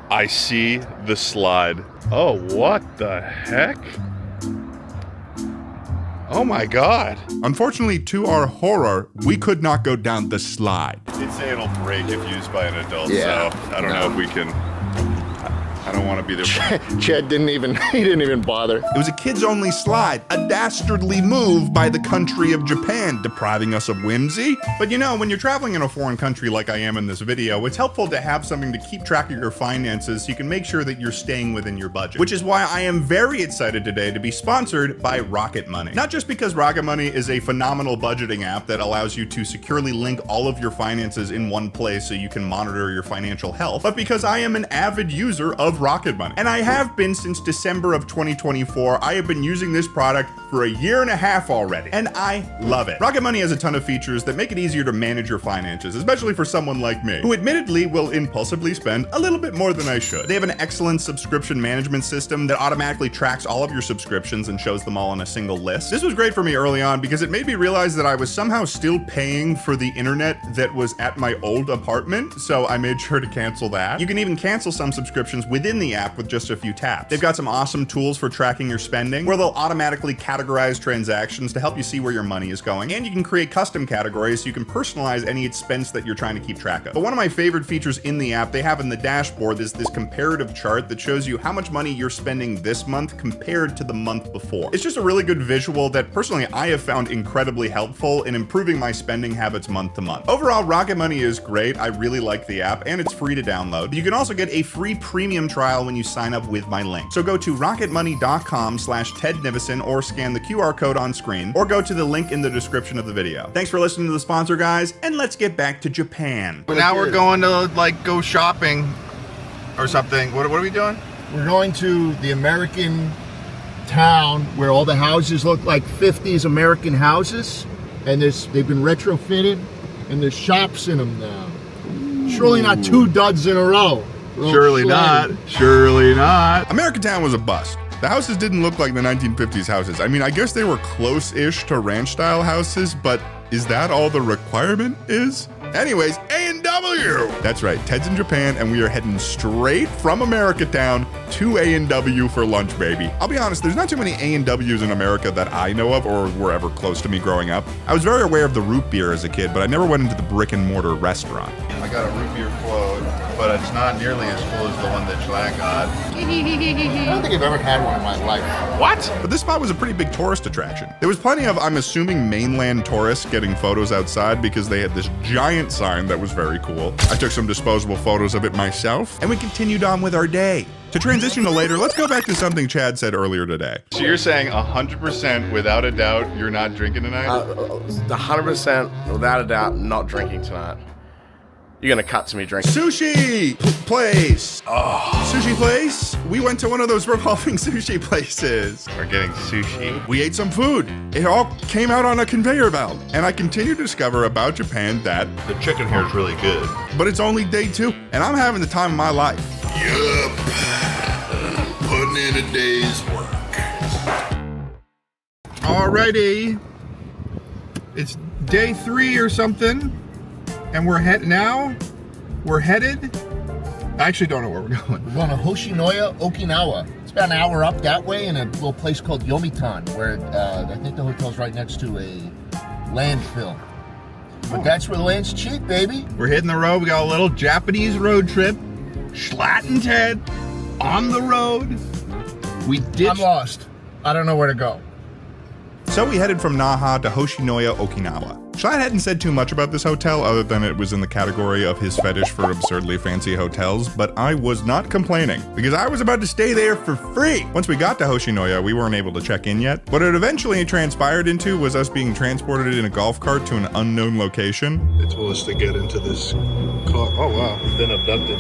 I see the slide. Oh, what the heck? Oh my god. Unfortunately, to our horror, we could not go down the slide. They'd say it'll break if used by an adult, so I don't know if we can... I don't want to be there. Chad didn't even bother. It was a kids-only slide, a dastardly move by the country of Japan, depriving us of whimsy. But you know, when you're traveling in a foreign country like I am in this video, it's helpful to have something to keep track of your finances so you can make sure that you're staying within your budget. Which is why I am very excited today to be sponsored by Rocket Money. Not just because Rocket Money is a phenomenal budgeting app that allows you to securely link all of your finances in one place so you can monitor your financial health, but because I am an avid user of Rocket Money. And I have been since December of 2024. I have been using this product for a year and a half already, and I love it. Rocket Money has a ton of features that make it easier to manage your finances, especially for someone like me, who admittedly will impulsively spend a little bit more than I should. They have an excellent subscription management system that automatically tracks all of your subscriptions and shows them all on a single list. This was great for me early on because it made me realize that I was somehow still paying for the internet that was at my old apartment, so I made sure to cancel that. You can even cancel some subscriptions within the app with just a few taps. They've got some awesome tools for tracking your spending, where they'll automatically categorize transactions to help you see where your money is going, and you can create custom categories so you can personalize any expense that you're trying to keep track of. But one of my favorite features in the app they have in the dashboard is this comparative chart that shows you how much money you're spending this month compared to the month before. It's just a really good visual that personally I have found incredibly helpful in improving my spending habits month to month. Overall, Rocket Money is great. I really like the app, and it's free to download. You can also get a free premium trial when you sign up with my link. So go to rocketmoney.com/TedNivison or scan the QR code on screen, or go to the link in the description of the video. Thanks for listening to the sponsor, guys, and let's get back to Japan. Now we're going to like go shopping or something. What are we doing? We're going to the American town where all the houses look like 50s American houses, and they've been retrofitted, and there's shops in them now. Surely not 2 duds in a row. Surely not. Surely not. Americantown was a bust. The houses didn't look like the 1950s houses. I mean, I guess they were close-ish to ranch-style houses, but is that all the requirement is? Anyways, A&W! A&W. That's right, Ted's in Japan, and we are heading straight from America Town to A&W for lunch, baby. I'll be honest, there's not too many A&Ws in America that I know of or were ever close to me growing up. I was very aware of the root beer as a kid, but I never went into the brick and mortar restaurant. I got a root beer float, but it's not nearly as full as the one that Schlatt got. I don't think I've ever had one in my life. What? But this spot was a pretty big tourist attraction. There was plenty of, I'm assuming, mainland tourists getting photos outside because they had this giant sign that was very cool. I took some disposable photos of it myself, and we continued on with our day. To transition to later, let's go back to something Chad said earlier today. So you're saying 100% without a doubt you're not drinking tonight? 100% without a doubt not drinking tonight. You're gonna cut to me drinking. Sushi place. Oh. Sushi place? We went to one of those revolving sushi places. We're getting sushi. We ate some food. It all came out on a conveyor belt. And I continue to discover about Japan that the chicken here is really good. But it's only day 2, and I'm having the time of my life. Yup. Putting in a day's work. Alrighty. It's day 3 or something. And we're headed. I actually don't know where we're going. We're going to Hoshinoya, Okinawa. It's about an hour up that way in a little place called Yomitan, where I think the hotel's right next to a landfill. But that's where the land's cheap, baby. We're hitting the road. We got a little Japanese road trip. Schlatt and Ted on the road. I'm lost. I don't know where to go. So we headed from Naha to Hoshinoya, Okinawa. Schlatt hadn't said too much about this hotel other than it was in the category of his fetish for absurdly fancy hotels, but I was not complaining because I was about to stay there for free. Once we got to Hoshinoya, we weren't able to check in yet. What it eventually transpired into was us being transported in a golf cart to an unknown location. They told us to get into this car. Oh wow, we've been abducted.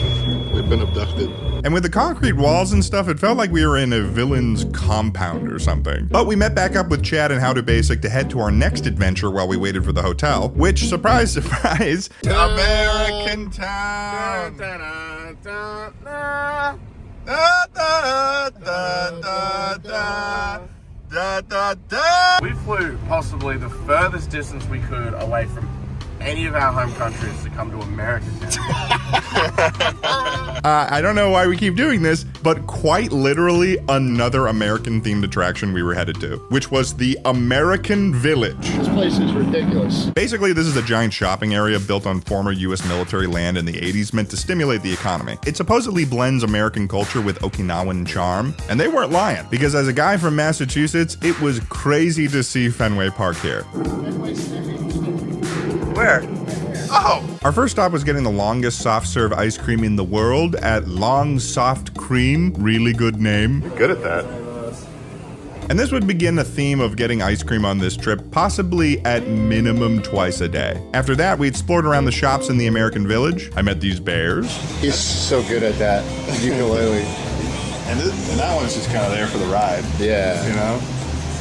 We've been abducted. And with the concrete walls and stuff, it felt like we were in a villain's compound or something. But we met back up with Chad and How to Basic to head to our next adventure while we waited for the hotel, which, surprise, surprise, American Town. We flew possibly the furthest distance we could away from any of our home countries to come to America. I don't know why we keep doing this, but quite literally another American-themed attraction we were headed to, which was the American Village. This place is ridiculous. Basically, this is a giant shopping area built on former U.S. military land in the 80s meant to stimulate the economy. It supposedly blends American culture with Okinawan charm, and they weren't lying, because as a guy from Massachusetts, it was crazy to see Fenway Park here. Where? Oh! Our first stop was getting the longest soft serve ice cream in the world at Long Soft Cream. Really good name. You're good at that. And this would begin a theme of getting ice cream on this trip, possibly at minimum twice a day. After that, we explored around the shops in the American Village. I met these bears. He's so good at that. Ukulele. And that one's just kind of there for the ride. Yeah. You know?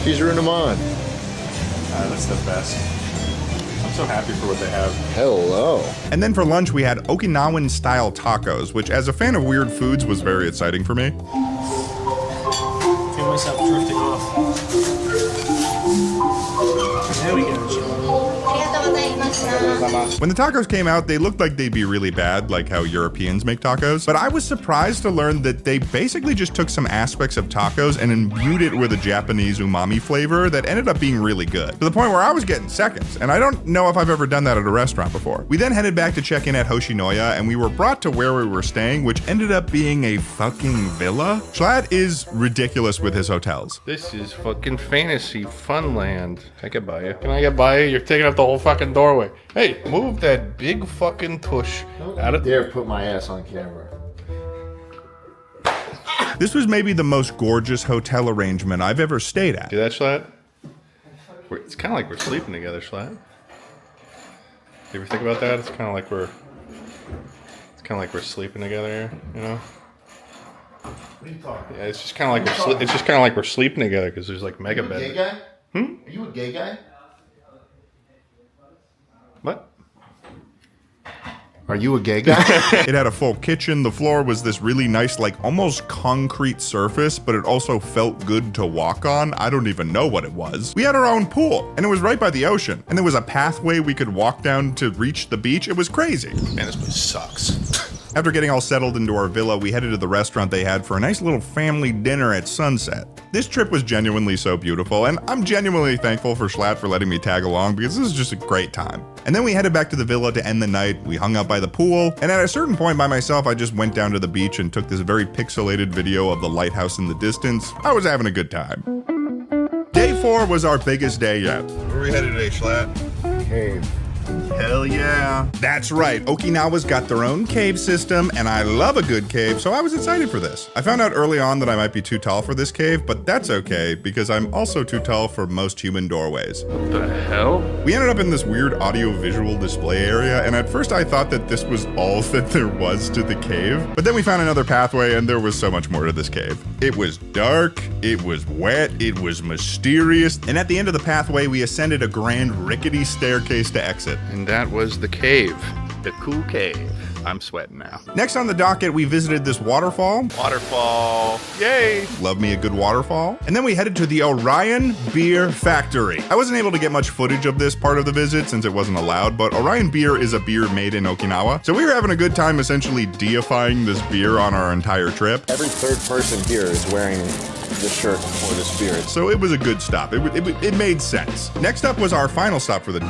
She's rooting him on. That's the best. I'm so happy for what they have. Hello. And then for lunch, we had Okinawan-style tacos, which as a fan of weird foods was very exciting for me. Feel myself drifting off. There we go. When the tacos came out, they looked like they'd be really bad, like how Europeans make tacos. But I was surprised to learn that they basically just took some aspects of tacos and imbued it with a Japanese umami flavor that ended up being really good. To the point where I was getting seconds, and I don't know if I've ever done that at a restaurant before. We then headed back to check in at Hoshinoya, and we were brought to where we were staying, which ended up being a fucking villa. Schlatt is ridiculous with his hotels. This is fucking fantasy funland. I could buy you. Can I get by you? You're taking up the whole fucking doorway. Hey, move that big fucking tush out of there. Put my ass on camera. This was maybe the most gorgeous hotel arrangement I've ever stayed at. See that, Schlatt? It's kind of like we're sleeping together, Schlatt. You ever think about that? It's kind of like we're sleeping together here, you know? What are you talking? Yeah, it's just kind of like we're sleeping together because there's like mega beds. Are you a gay guy? Hmm? Are you a gay guy? What? Are you a gay guy? It had a full kitchen. The floor was this really nice, like almost concrete surface, but it also felt good to walk on. I don't even know what it was. We had our own pool, and it was right by the ocean. And there was a pathway we could walk down to reach the beach. It was crazy. Man, this place sucks. After getting all settled into our villa, we headed to the restaurant they had for a nice little family dinner at sunset. This trip was genuinely so beautiful, and I'm genuinely thankful for Schlatt for letting me tag along because this is just a great time. And then we headed back to the villa to end the night. We hung out by the pool, and at a certain point by myself, I just went down to the beach and took this very pixelated video of the lighthouse in the distance. I was having a good time. Day 4 was our biggest day yet. Where are we headed today, Schlatt? Cave. Hell yeah. That's right, Okinawa's got their own cave system, and I love a good cave, so I was excited for this. I found out early on that I might be too tall for this cave, but that's okay, because I'm also too tall for most human doorways. What the hell? We ended up in this weird audio-visual display area, and at first I thought that this was all that there was to the cave, but then we found another pathway, and there was so much more to this cave. It was dark, it was wet, it was mysterious, and at the end of the pathway, we ascended a grand rickety staircase to exit. And that was the cave. The cool cave. I'm sweating now. Next on the docket, we visited this waterfall. Waterfall. Yay! Love me a good waterfall. And then we headed to the Orion Beer Factory. I wasn't able to get much footage of this part of the visit since it wasn't allowed, but Orion Beer is a beer made in Okinawa. So we were having a good time essentially deifying this beer on our entire trip. Every third person here is wearing the shirt for this beer. So it was a good stop. It made sense. Next up was our final stop for the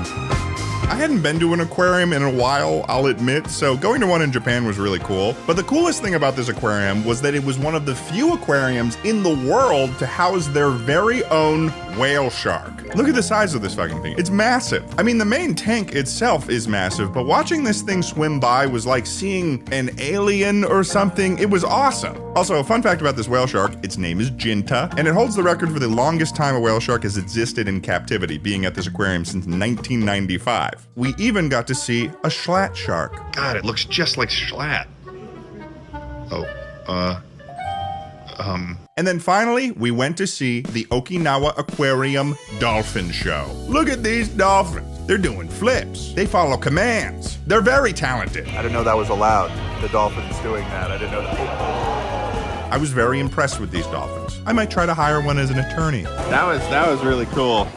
I hadn't been to an aquarium in a while, I'll admit, so going to one in Japan was really cool. But the coolest thing about this aquarium was that it was one of the few aquariums in the world to house their very own whale shark. Look at the size of this fucking thing. It's massive. I mean, the main tank itself is massive, but watching this thing swim by was like seeing an alien or something. It was awesome. Also, a fun fact about this whale shark, its name is Jinta, and it holds the record for the longest time a whale shark has existed in captivity, being at this aquarium since 1995. We even got to see a Schlatt shark. God, it looks just like Schlatt. And then finally, we went to see the Okinawa Aquarium Dolphin Show. Look at these dolphins. They're doing flips. They follow commands. They're very talented. I didn't know that was allowed. The dolphins doing that. I didn't know that. I was very impressed with these dolphins. I might try to hire one as an attorney. That was really cool.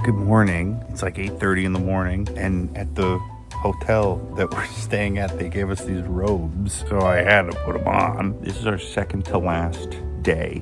Good morning. It's like 8:30 in the morning, and at the hotel that we're staying at, they gave us these robes, so I had to put them on. This is our second to last day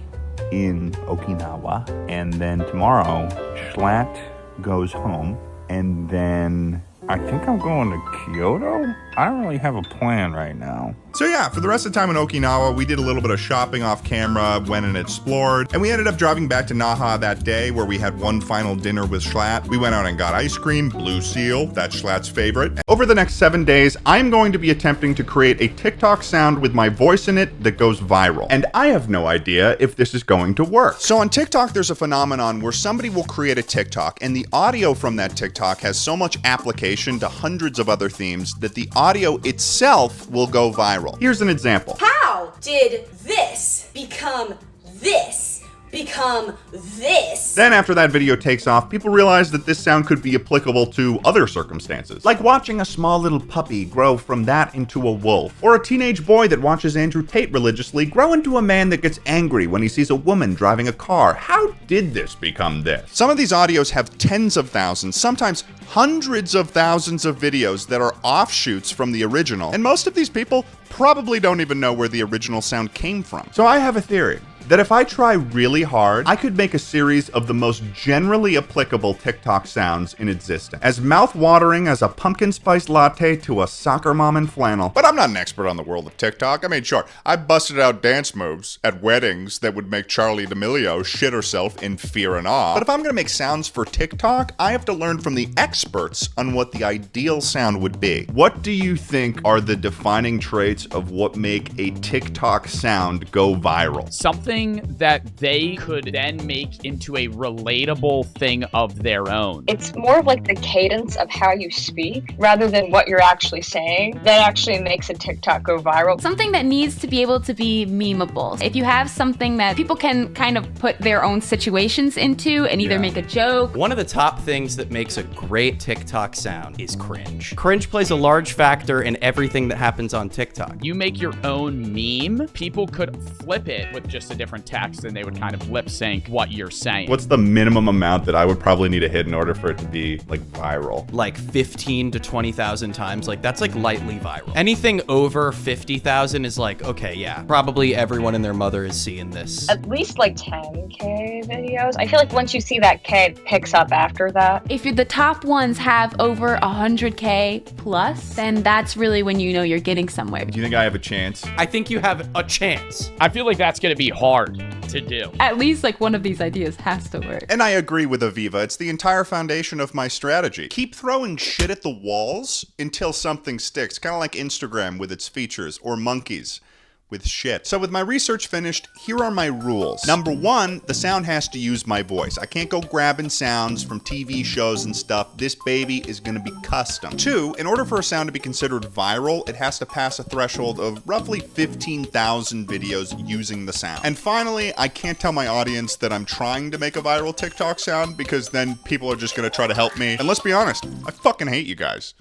in Okinawa, and then tomorrow, Schlatt goes home, and then I think I'm going to Kyoto? I don't really have a plan right now. So yeah, for the rest of the time in Okinawa, we did a little bit of shopping off camera, went and explored, and we ended up driving back to Naha that day where we had one final dinner with Schlatt. We went out and got ice cream, Blue Seal, that's Schlatt's favorite. Over the next 7 days, I'm going to be attempting to create a TikTok sound with my voice in it that goes viral. And I have no idea if this is going to work. So on TikTok, there's a phenomenon where somebody will create a TikTok and the audio from that TikTok has so much application to hundreds of other themes that the audio itself will go viral. Here's an example. How did this become this? Become this? Then after that video takes off, people realize that this sound could be applicable to other circumstances, like watching a small little puppy grow from that into a wolf, or a teenage boy that watches Andrew Tate religiously grow into a man that gets angry when he sees a woman driving a car. How did this become this? Some of these audios have tens of thousands, sometimes hundreds of thousands of videos that are offshoots from the original, and most of these people probably don't even know where the original sound came from. So I have a theory that if I try really hard, I could make a series of the most generally applicable TikTok sounds in existence. As mouth-watering as a pumpkin spice latte to a soccer mom in flannel. But I'm not an expert on the world of TikTok. I mean, sure, I busted out dance moves at weddings that would make Charlie D'Amelio shit herself in fear and awe. But if I'm gonna make sounds for TikTok, I have to learn from the experts on what the ideal sound would be. What do you think are the defining traits of what make a TikTok sound go viral? Something something that they could then make into a relatable thing of their own. It's more of like the cadence of how you speak rather than what you're actually saying that actually makes a TikTok go viral. Something that needs to be able to be memeable. If you have something that people can kind of put their own situations into and either make a joke. One of the top things that makes a great TikTok sound is cringe. Cringe plays a large factor in everything that happens on TikTok. You make your own meme, people could flip it with just a different text and they would kind of lip sync what you're saying. What's the minimum amount that I would probably need to hit in order for it to be like viral? Like 15 to 20,000 times. Like that's like lightly viral. Anything over 50,000 is like, okay, yeah, probably everyone and their mother is seeing this. At least like 10K videos. I feel like once you see that K, it picks up after that. If the top ones have over 100K plus, then that's really when you know you're getting somewhere. Do you think I have a chance? I think you have a chance. I feel like that's gonna be hard to do. At least like one of these ideas has to work. And I agree with Aviva. It's the entire foundation of my strategy. Keep throwing shit at the walls until something sticks. Kind of like Instagram with its features, or monkeys with shit. So with my research finished, here are my rules. Number one, the sound has to use my voice. I can't go grabbing sounds from TV shows and stuff. This baby is gonna be custom. Two, in order for a sound to be considered viral, it has to pass a threshold of roughly 15,000 videos using the sound. And finally, I can't tell my audience that I'm trying to make a viral TikTok sound because then people are just gonna try to help me. And let's be honest, I fucking hate you guys.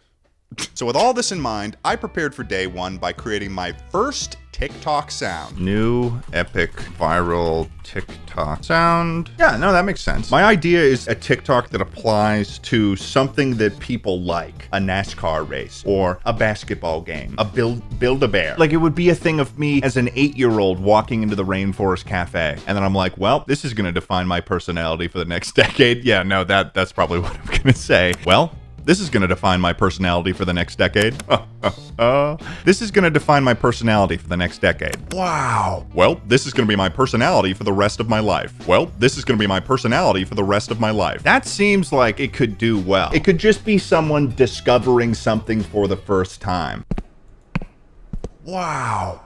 So with all this in mind, I prepared for day one by creating my first TikTok sound. New, epic, viral TikTok sound. Yeah, no, that makes sense. My idea is a TikTok that applies to something that people like. A NASCAR race, or a basketball game, a Build-A-Bear. Like, it would be a thing of me as an 8-year-old walking into the Rainforest Cafe, and then I'm like, well, this is gonna define my personality for the next decade. Yeah, no, that's probably what I'm gonna say. Well, this is going to define my personality for the next decade. This is going to define my personality for the next decade. Wow. Well, this is going to be my personality for the rest of my life. Well, this is going to be my personality for the rest of my life. That seems like it could do well. It could just be someone discovering something for the first time. Wow.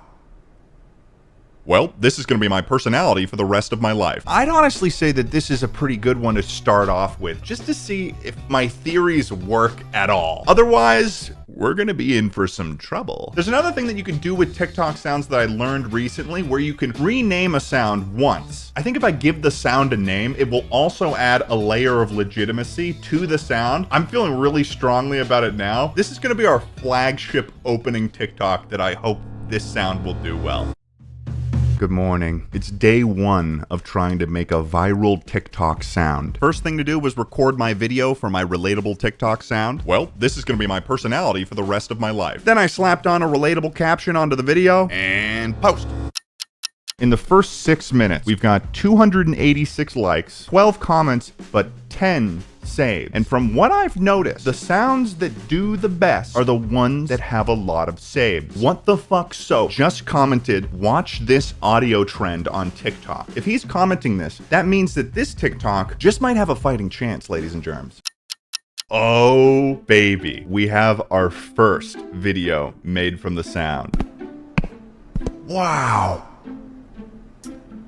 Well, this is going to be my personality for the rest of my life. I'd honestly say that this is a pretty good one to start off with, just to see if my theories work at all. Otherwise, we're going to be in for some trouble. There's another thing that you can do with TikTok sounds that I learned recently, where you can rename a sound once. I think if I give the sound a name, it will also add a layer of legitimacy to the sound. I'm feeling really strongly about it now. This is going to be our flagship opening TikTok that I hope this sound will do well. Good morning. It's day one of trying to make a viral TikTok sound. First thing to do was record my video for my relatable TikTok sound. Well, this is gonna be my personality for the rest of my life. Then I slapped on a relatable caption onto the video and post. In the first 6 minutes, we've got 286 likes, 12 comments, but 10 saves. And from what I've noticed, the sounds that do the best are the ones that have a lot of saves. What the fuck? So just commented, watch this audio trend on TikTok. If he's commenting this, that means that this TikTok just might have a fighting chance, ladies and germs. Oh, baby. We have our first video made from the sound. Wow.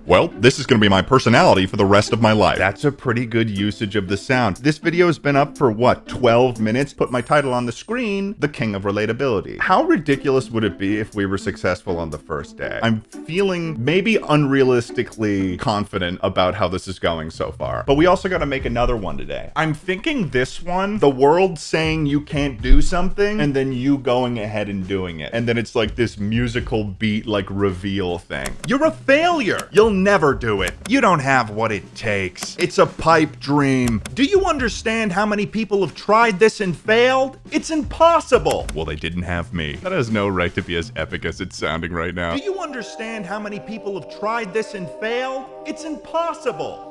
Well, this is going to be my personality for the rest of my life. That's a pretty good usage of the sound. This video has been up for, what, 12 minutes? Put my title on the screen, The King of Relatability. How ridiculous would it be if we were successful on the first day? I'm feeling maybe unrealistically confident about how this is going so far. But we also got to make another one today. I'm thinking this one, the world saying you can't do something, and then you going ahead and doing it. And then it's like this musical beat, like, reveal thing. You're a failure! You'll never do it. You don't have what it takes. It's a pipe dream. Do you understand how many people have tried this and failed? It's impossible. Well, they didn't have me. That has no right to be as epic as it's sounding right now. Do you understand how many people have tried this and failed? It's impossible.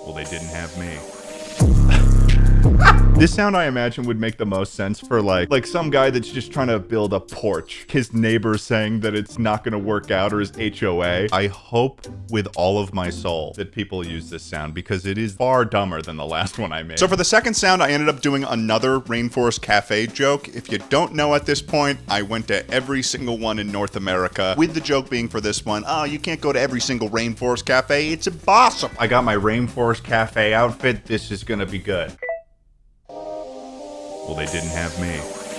Well, they didn't have me. This sound, I imagine, would make the most sense for like some guy that's just trying to build a porch. His neighbor's saying that it's not gonna work out, or his HOA. I hope with all of my soul that people use this sound because it is far dumber than the last one I made. So for the second sound, I ended up doing another Rainforest Cafe joke. If you don't know at this point, I went to every single one in North America, with the joke being for this one, oh, you can't go to every single Rainforest Cafe. It's impossible. I got my Rainforest Cafe outfit. This is gonna be good. Well, they didn't have me.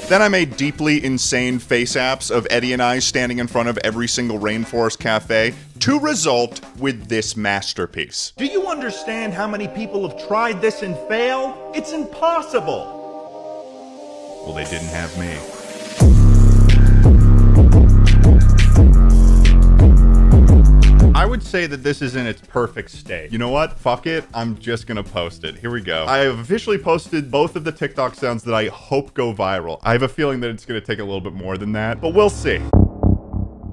Then I made deeply insane face apps of Eddie and I standing in front of every single Rainforest Cafe to result with this masterpiece. Do you understand how many people have tried this and failed? It's impossible. Well, they didn't have me. I would say that this is in its perfect state. You know what? Fuck it. I'm just gonna post it. Here we go. I have officially posted both of the TikTok sounds that I hope go viral. I have a feeling that it's gonna take a little bit more than that, but we'll see.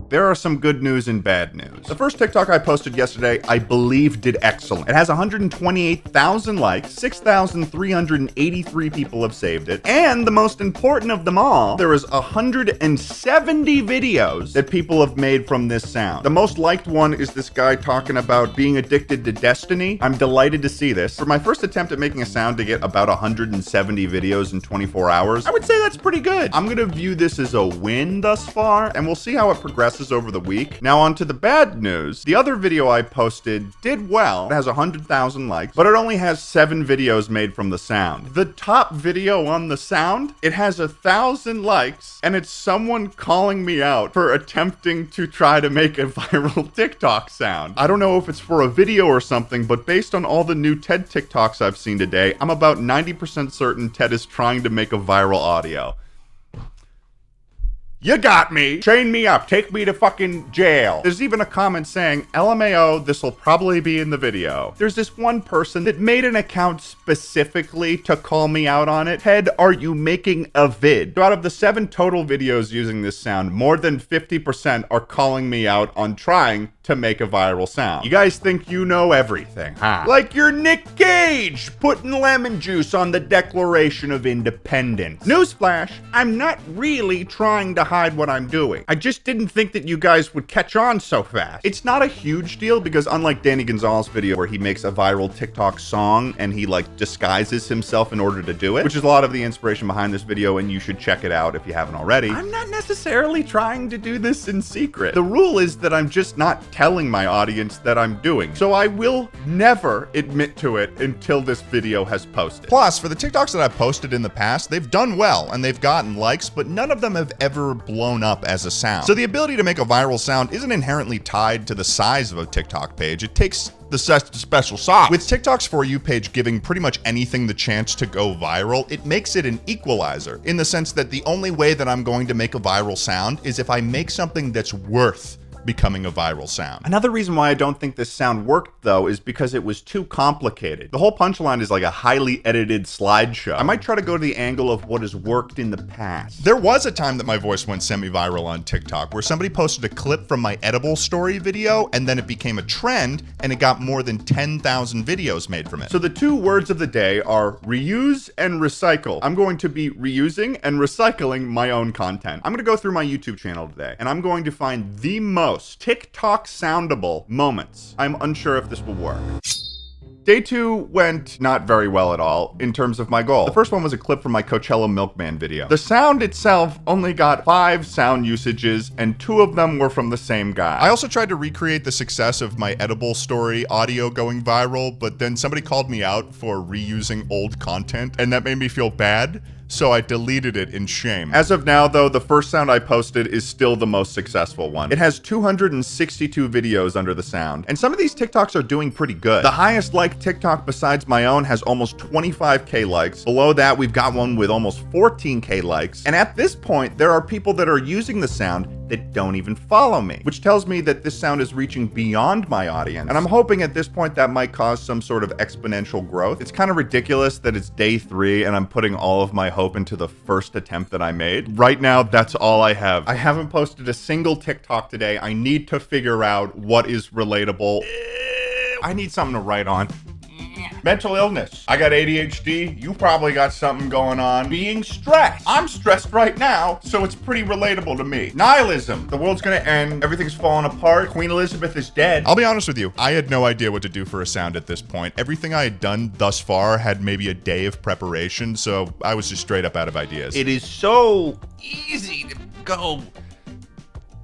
There are some good news and bad news. The first TikTok I posted yesterday, I believe did excellent. It has 128,000 likes, 6,383 people have saved it, and the most important of them all, there is 170 videos that people have made from this sound. The most liked one is this guy talking about being addicted to Destiny. I'm delighted to see this. For my first attempt at making a sound to get about 170 videos in 24 hours, I would say that's pretty good. I'm gonna view this as a win thus far, and we'll see how it progresses over the week. Now on to the bad news. The other video I posted did well. It has 100,000 likes, but it only has 7 videos made from the sound. The top video on the sound, it has 1,000 likes, and it's someone calling me out for attempting to try to make a viral TikTok sound. I don't know if it's for a video or something, but based on all the new TED TikToks I've seen today, I'm about 90% certain TED is trying to make a viral audio. You got me. Chain me up. Take me to fucking jail. There's even a comment saying, LMAO, this will probably be in the video. There's this one person that made an account specifically to call me out on it. Ted, are you making a vid? So out of the 7 total videos using this sound, more than 50% are calling me out on trying to make a viral sound. You guys think you know everything, huh? Like you're Nick Cage putting lemon juice on the Declaration of Independence. Newsflash, I'm not really trying to hide what I'm doing. I just didn't think that you guys would catch on so fast. It's not a huge deal because unlike Danny Gonzalez's video where he makes a viral TikTok song and he like disguises himself in order to do it, which is a lot of the inspiration behind this video, and you should check it out if you haven't already. I'm not necessarily trying to do this in secret. The rule is that I'm just not telling my audience that I'm doing. So I will never admit to it until this video has posted. Plus, for the TikToks that I've posted in the past, they've done well and they've gotten likes, but none of them have ever blown up as a sound. So the ability to make a viral sound isn't inherently tied to the size of a TikTok page. It takes the special sauce. With TikTok's For You page giving pretty much anything the chance to go viral, it makes it an equalizer in the sense that the only way that I'm going to make a viral sound is if I make something that's worth becoming a viral sound. Another reason why I don't think this sound worked though is because it was too complicated. The whole punchline is like a highly edited slideshow. I might try to go to the angle of what has worked in the past. There was a time that my voice went semi-viral on TikTok where somebody posted a clip from my edible story video and then it became a trend and it got more than 10,000 videos made from it. So the 2 words of the day are reuse and recycle. I'm going to be reusing and recycling my own content. I'm going to go through my YouTube channel today and I'm going to find the most TikTok soundable moments. I'm unsure if this will work. Day 2 went not very well at all in terms of my goal. The first one was a clip from my Coachella Milkman video. The sound itself only got 5 sound usages and 2 of them were from the same guy. I also tried to recreate the success of my edible story audio going viral, but then somebody called me out for reusing old content and that made me feel bad. So I deleted it in shame. As of now though, the first sound I posted is still the most successful one. It has 262 videos under the sound, and some of these TikToks are doing pretty good. The highest liked TikTok besides my own has almost 25k likes. Below that, we've got one with almost 14k likes. And at this point, there are people that are using the sound that don't even follow me, which tells me that this sound is reaching beyond my audience. And I'm hoping at this point that might cause some sort of exponential growth. It's kind of ridiculous that it's day 3 and I'm putting all of my hope into the first attempt that I made. Right now, that's all I have. I haven't posted a single TikTok today. I need to figure out what is relatable. I need something to write on. Mental illness. I got ADHD. You probably got something going on. Being stressed. I'm stressed right now, so it's pretty relatable to me. Nihilism. The world's gonna end. Everything's falling apart. Queen Elizabeth is dead. I'll be honest with you, I had no idea what to do for a sound at this point. Everything I had done thus far had maybe a day of preparation, so I was just straight up out of ideas. It is so easy to go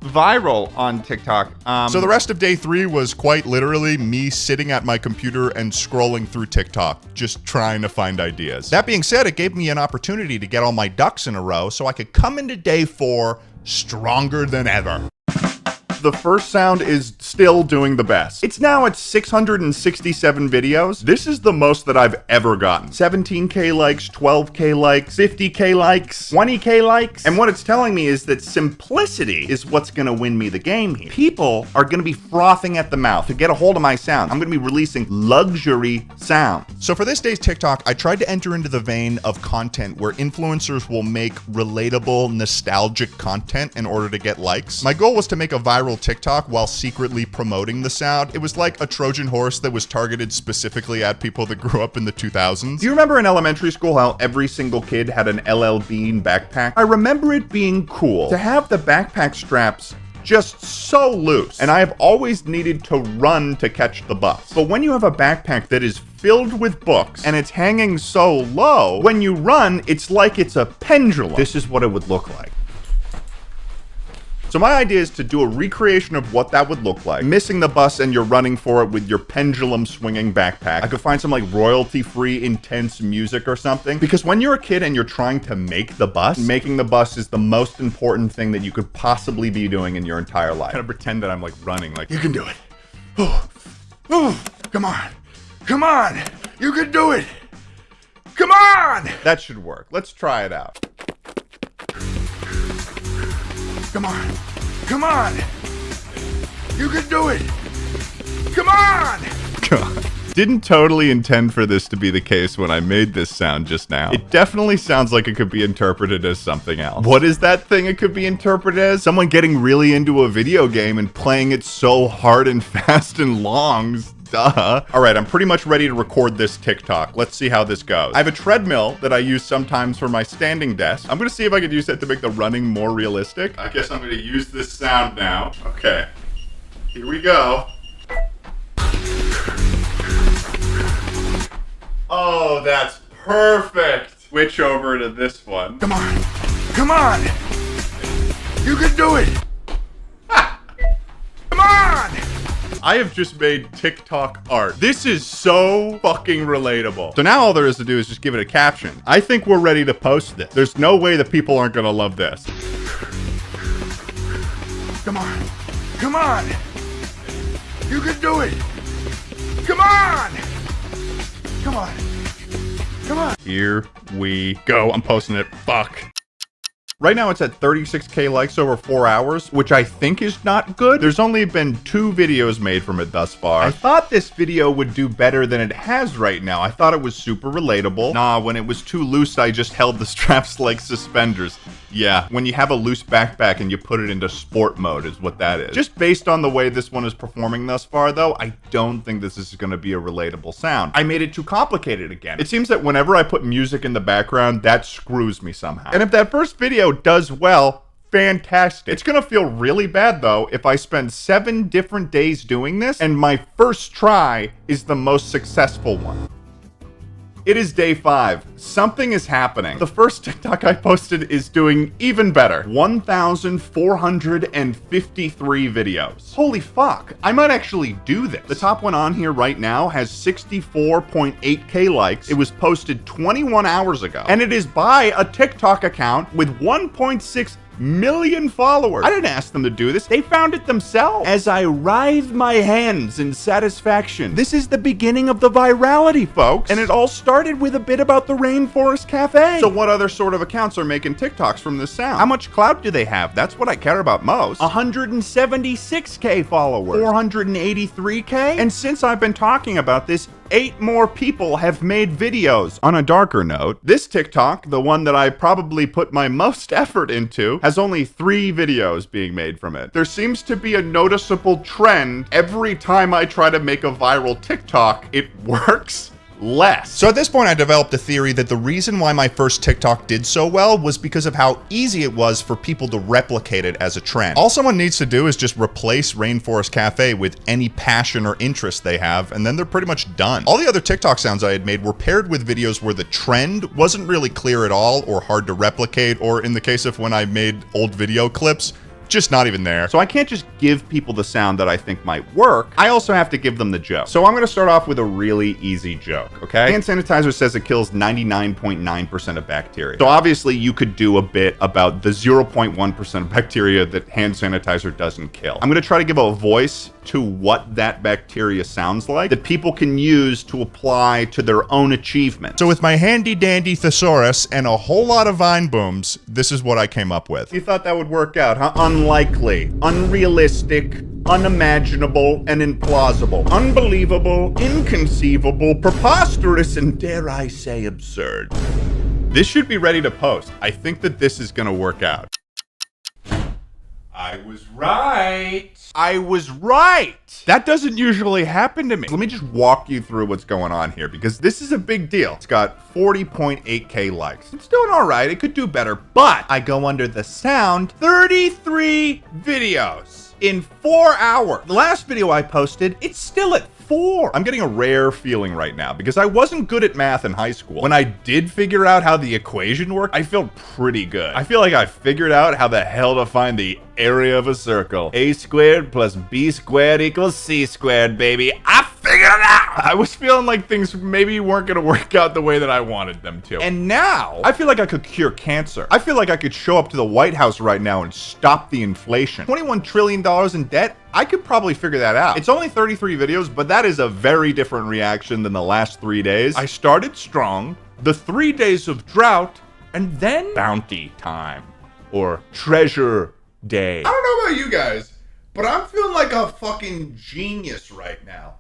viral on TikTok. So the rest of day 3 was quite literally me sitting at my computer and scrolling through TikTok, just trying to find ideas. That being said, it gave me an opportunity to get all my ducks in a row so I could come into day 4 stronger than ever. The first sound is still doing the best. It's now at 667 videos. This is the most that I've ever gotten. 17K likes, 12K likes, 50K likes, 20K likes. And what it's telling me is that simplicity is what's gonna win me the game here. People are gonna be frothing at the mouth to get a hold of my sound. I'm gonna be releasing luxury sound. So for this day's TikTok, I tried to enter into the vein of content where influencers will make relatable, nostalgic content in order to get likes. My goal was to make a viral TikTok while secretly promoting the sound. It was like a Trojan horse that was targeted specifically at people that grew up in the 2000s. Do you remember in elementary school how every single kid had an LL Bean backpack? I remember it being cool to have the backpack straps just so loose, and I have always needed to run to catch the bus. But when you have a backpack that is filled with books and it's hanging so low, when you run, it's like it's a pendulum. This is what it would look like. So my idea is to do a recreation of what that would look like. Missing the bus and you're running for it with your pendulum swinging backpack. I could find some like royalty-free intense music or something. Because when you're a kid and you're trying to make the bus, making the bus is the most important thing that you could possibly be doing in your entire life. I kind of pretend that I'm like running, like, You can do it. Come on. Come on. You can do it. Come on. That should work. Let's try it out. Come on. Come on. You can do it. Come on. God. Didn't totally intend for this to be the case when I made this sound just now. It definitely sounds like it could be interpreted as something else. What is that thing it could be interpreted as? Someone getting really into a video game and playing it so hard and fast and long. Duh. All right, I'm pretty much ready to record this TikTok. Let's see how this goes. I have a treadmill that I use sometimes for my standing desk. I'm gonna see if I could use that to make the running more realistic. I guess I'm gonna use this sound now. Okay, here we go. Oh, that's perfect. Switch over to this one. Come on, come on. You can do it. Ha! Come on. I have just made TikTok art. This is so fucking relatable. So now all there is to do is just give it a caption. I think we're ready to post this. There's no way that people aren't gonna love this. Come on. Come on. You can do it. Come on. Come on. Come on. Here we go. I'm posting it. Fuck. Right now it's at 36K likes over 4 hours, which I think is not good. There's only been 2 videos made from it thus far. I thought this video would do better than it has right now. I thought it was super relatable. Nah, when it was too loose, I just held the straps like suspenders. Yeah, when you have a loose backpack and you put it into sport mode is what that is. Just based on the way this one is performing thus far though, I don't think this is gonna be a relatable sound. I made it too complicated again. It seems that whenever I put music in the background, that screws me somehow. And if that first video does well, fantastic. It's gonna feel really bad though if I spend 7 different days doing this and my first try is the most successful one. It is day 5. Something is happening. The first TikTok I posted is doing even better. 1,453 videos. Holy fuck, I might actually do this. The top one on here right now has 64.8K likes. It was posted 21 hours ago. And it is by a TikTok account with 1.6 million followers. I didn't ask them to do this. They found it themselves. As I writhe my hands in satisfaction. This is the beginning of the virality, folks. And it all started with a bit about the Rainforest Cafe. So what other sort of accounts are making TikToks from this sound? How much clout do they have? That's what I care about most. 176K followers. 483K? And since I've been talking about this, 8 more people have made videos. On a darker note, this TikTok, the one that I probably put my most effort into, has only 3 videos being made from it. There seems to be a noticeable trend. Every time I try to make a viral TikTok, it works. less. So at this point, I developed a theory that the reason why my first TikTok did so well was because of how easy it was for people to replicate it as a trend. All someone needs to do is just replace Rainforest Cafe with any passion or interest they have, and then they're pretty much done. All the other TikTok sounds I had made were paired with videos where the trend wasn't really clear at all or hard to replicate, or in the case of when I made old video clips, just not even there. So I can't just give people the sound that I think might work. I also have to give them the joke. So I'm gonna start off with a really easy joke, okay? Hand sanitizer says it kills 99.9% of bacteria. So obviously you could do a bit about the 0.1% of bacteria that hand sanitizer doesn't kill. I'm gonna try to give a voice to what that bacteria sounds like that people can use to apply to their own achievements. So with my handy dandy thesaurus and a whole lot of vine booms, this is what I came up with. You thought that would work out, huh? Unlikely, unrealistic, unimaginable, and implausible. Unbelievable, inconceivable, preposterous, and dare I say absurd. This should be ready to post. I think that this is gonna work out. I was right. I was right. That doesn't usually happen to me. Let me just walk you through what's going on here because this is a big deal. It's got 40.8K likes. It's doing all right. It could do better, but I go under the sound 33 videos in 4 hours. The last video I posted, it's still at 4. I'm getting a rare feeling right now because I wasn't good at math in high school. When I did figure out how the equation worked, I felt pretty good. I feel like I figured out how the hell to find the area of a circle. A squared plus B squared equals C squared, baby. I figured it out! I was feeling like things maybe weren't gonna work out the way that I wanted them to. And now, I feel like I could cure cancer. I feel like I could show up to the White House right now and stop the inflation. $21 trillion in debt? I could probably figure that out. It's only 33 videos, but that is a very different reaction than the last 3 days. I started strong, the 3 days of drought, and then bounty time. Or treasure day. I don't know about you guys, but I'm feeling like a fucking genius right now.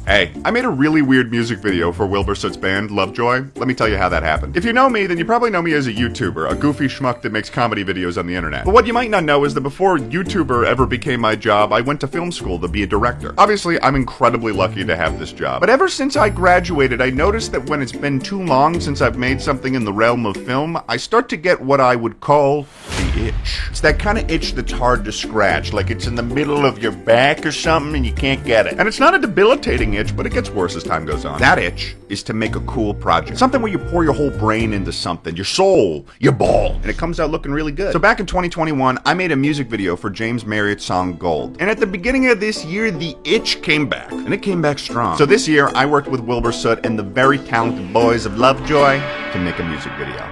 Hey, I made a really weird music video for Wilbur Soot's band, Lovejoy. Let me tell you how that happened. If you know me, then you probably know me as a YouTuber, a goofy schmuck that makes comedy videos on the internet. But what you might not know is that before YouTuber ever became my job, I went to film school to be a director. Obviously, I'm incredibly lucky to have this job. But ever since I graduated, I noticed that when it's been too long since I've made something in the realm of film, I start to get what I would call the itch. It's that kind of itch that's hard to scratch, like it's in the middle of your back or something and you can't get it. And it's not a debilitating itch, but it gets worse as time goes on. That itch is to make a cool project. Something where you pour your whole brain into something, your soul, your ball, and it comes out looking really good. So back in 2021, I made a music video for James Marriott's song Gold. And at the beginning of this year, the itch came back, and it came back strong. So this year, I worked with Wilbur Soot and the very talented boys of Lovejoy to make a music video.